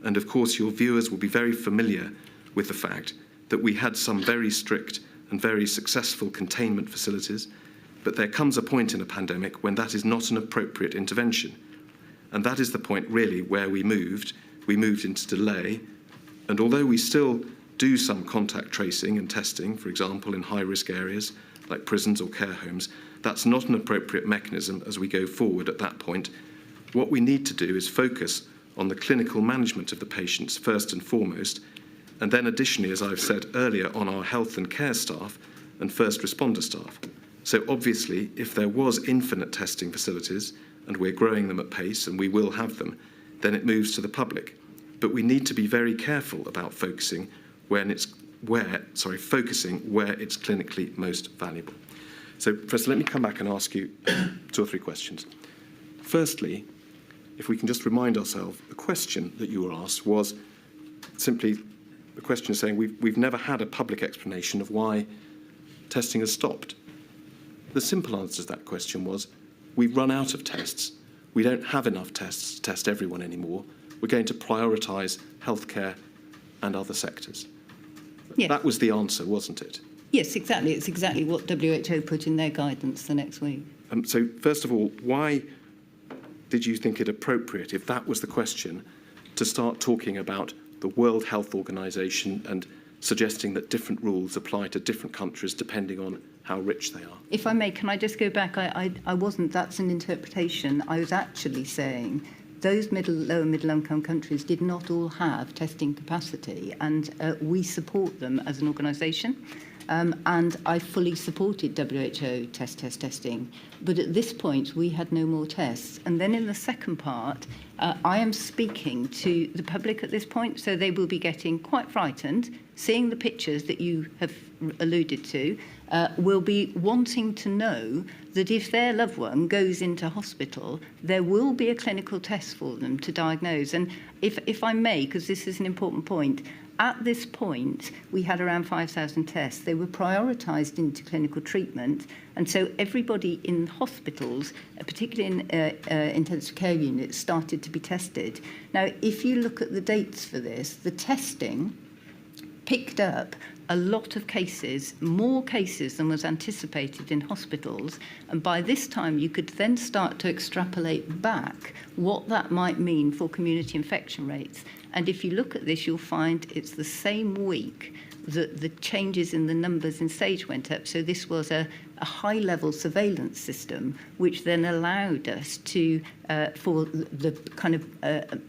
And of course, your viewers will be very familiar with the fact that we had some very strict and very successful containment facilities, but there comes a point in a pandemic when that is not an appropriate intervention. And that is the point really where we moved into delay. And although we still do some contact tracing and testing, for example, in high-risk areas like prisons or care homes, that's not an appropriate mechanism as we go forward at that point. What we need to do is focus on the clinical management of the patients first and foremost, and then additionally, as I've said earlier, on our health and care staff and first responder staff. So obviously, if there was infinite testing facilities, and we're growing them at pace, and we will have them, then it moves to the public. But we need to be very careful about focusing where it's clinically most valuable. So, Professor, let me come back and ask you 2 or 3 questions. Firstly, if we can just remind ourselves, the question that you were asked was simply the question saying we've never had a public explanation of why testing has stopped. The simple answer to that question was, we've run out of tests. We don't have enough tests to test everyone anymore. We're going to prioritise healthcare and other sectors. Yes. That was the answer, wasn't it? Yes, exactly. It's exactly what WHO put in their guidance the next week. So, first of all, why did you think it appropriate, if that was the question, to start talking about the World Health Organization and suggesting that different rules apply to different countries depending on how rich they are? If I may, can I just go back? I wasn't, that's an interpretation. I was actually saying those low and middle income countries did not all have testing capacity, and we support them as an organisation. And I fully supported WHO testing. But at this point, we had no more tests. And then in the second part, I am speaking to the public at this point, so they will be getting quite frightened, seeing the pictures that you have alluded to, will be wanting to know that if their loved one goes into hospital, there will be a clinical test for them to diagnose. And if I may, because this is an important point, at this point, we had around 5,000 tests. They were prioritised into clinical treatment, and so everybody in hospitals, particularly in intensive care units, started to be tested. Now, if you look at the dates for this, the testing picked up a lot of cases, more cases than was anticipated in hospitals. And by this time, you could then start to extrapolate back what that might mean for community infection rates. And if you look at this, you'll find it's the same week that the changes in the numbers in Sage went up. So this was a high-level surveillance system, which then allowed us to, for the kind of,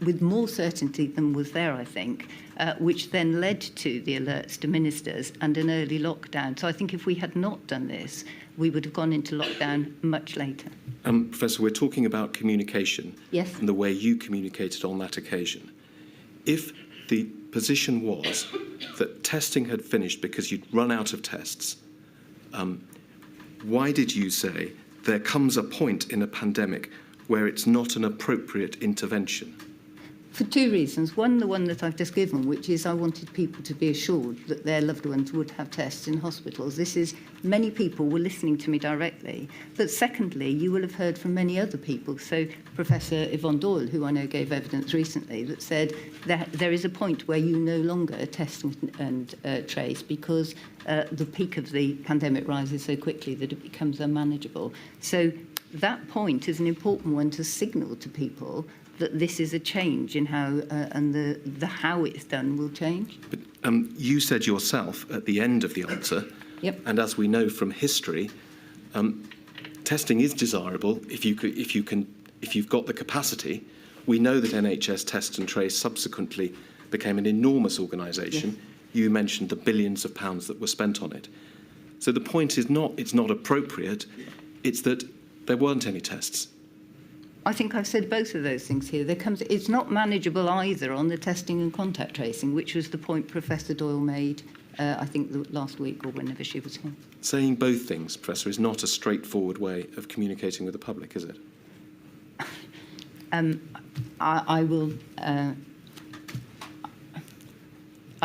with more certainty than was there, I think, which then led to the alerts to ministers and an early lockdown. So I think if we had not done this, we would have gone into lockdown much later. Professor, we're talking about communication. Yes. And the way you communicated on that occasion. If the position was that testing had finished because you'd run out of tests, why did you say there comes a point in a pandemic where it's not an appropriate intervention? For two reasons. One, the one that I've just given, which is I wanted people to be assured that their loved ones would have tests in hospitals. This is, many people were listening to me directly. But secondly, you will have heard from many other people. So Professor Yvonne Doyle, who I know gave evidence recently, that said that there is a point where you no longer test and trace because the peak of the pandemic rises so quickly that it becomes unmanageable. So that point is an important one to signal to people that this is a change in how, and the how it's done will change. But you said yourself at the end of the answer, Yep. and as we know from history, testing is desirable if you've got the capacity. We know that NHS Test and Trace subsequently became an enormous organisation. Yes. You mentioned the billions of pounds that were spent on it. So the point is not it's not appropriate, it's that there weren't any tests. I think I've said both of those things here. It's not manageable either on the testing and contact tracing, which was the point Professor Doyle made, I think, last week or whenever she was here. Saying both things, Professor, is not a straightforward way of communicating with the public, is it? I will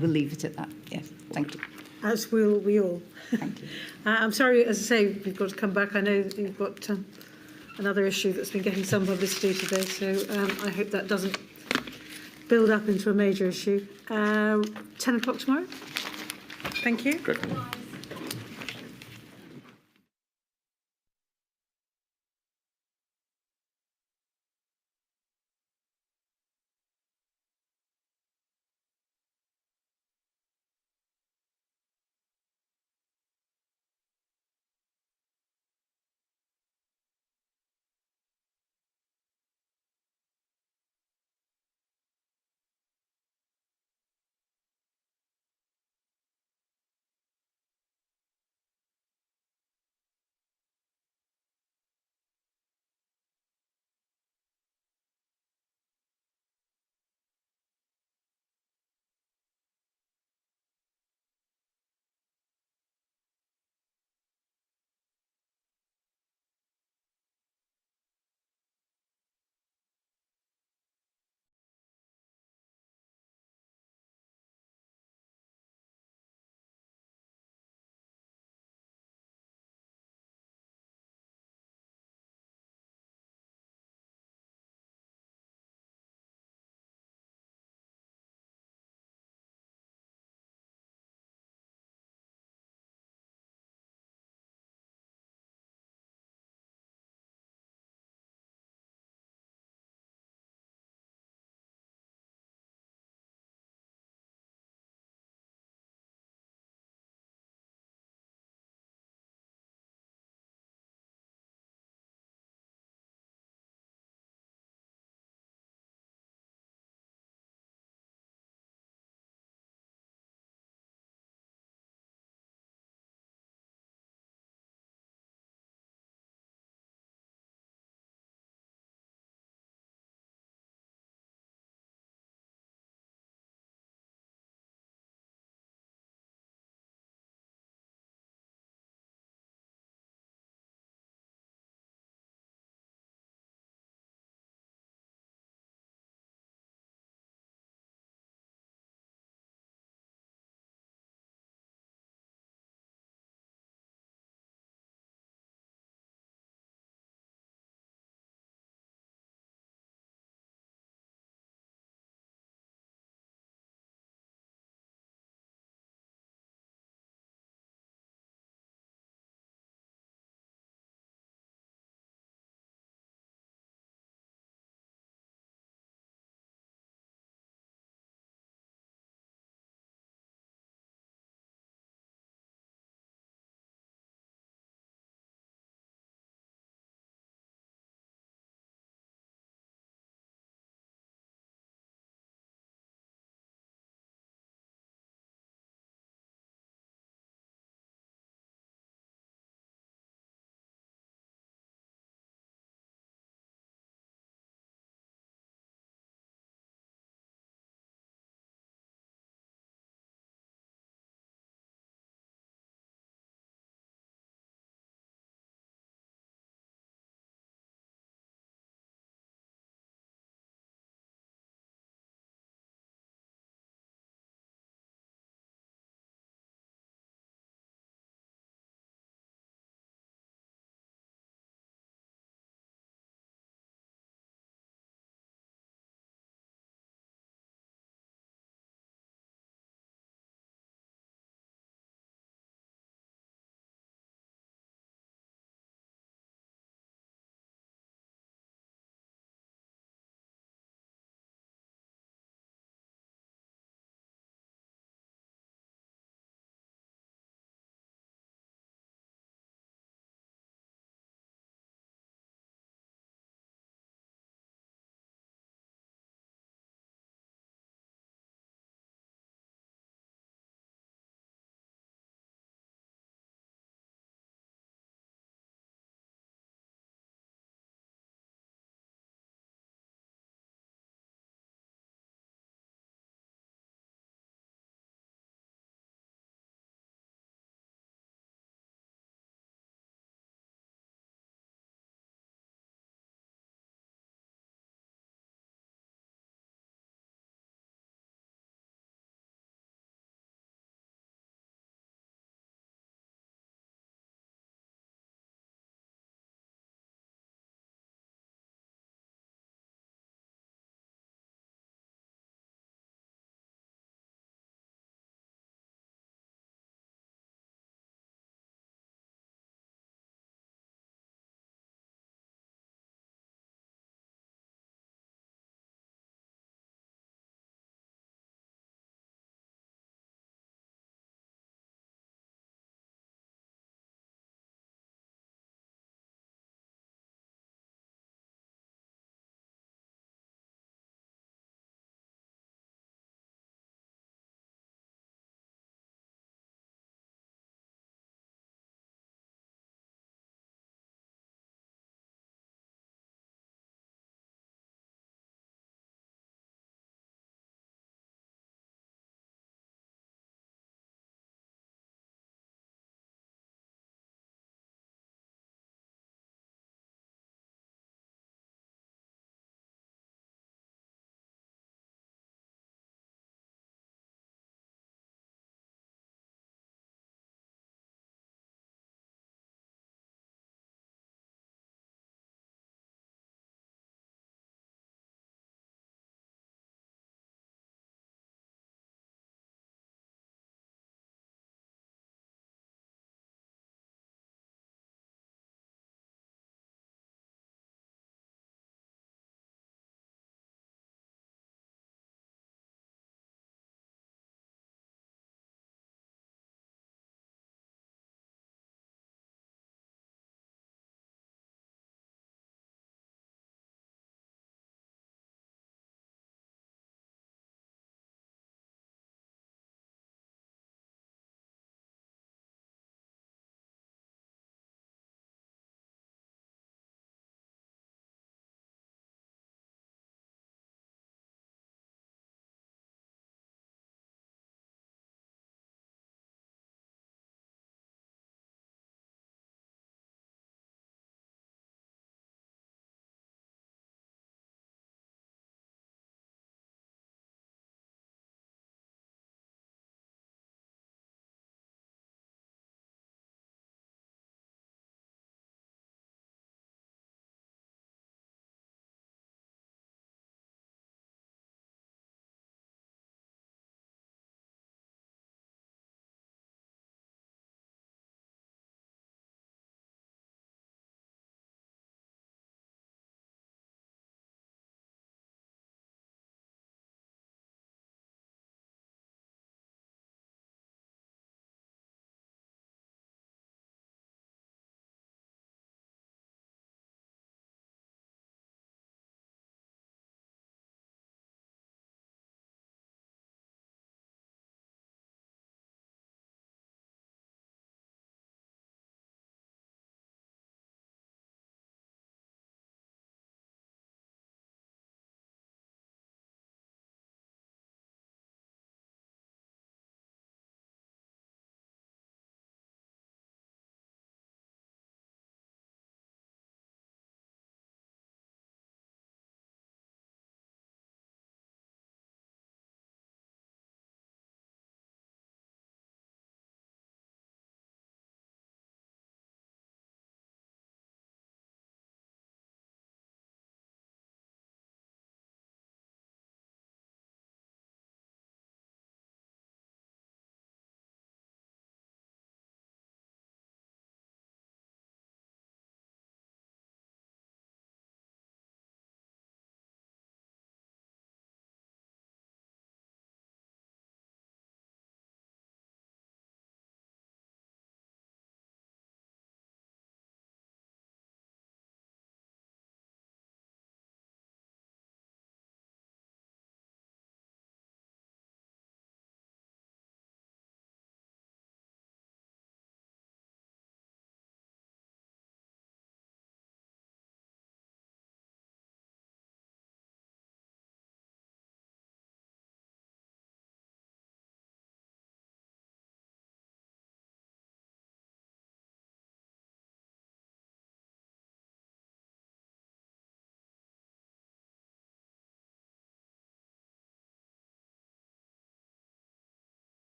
leave it at that. Yes, thank you. As will we all. Thank you. I'm sorry, as I say, we've got to come back. I know that you've got another issue that's been getting some publicity today, so I hope that doesn't build up into a major issue. 10 o'clock tomorrow. Thank you. Great.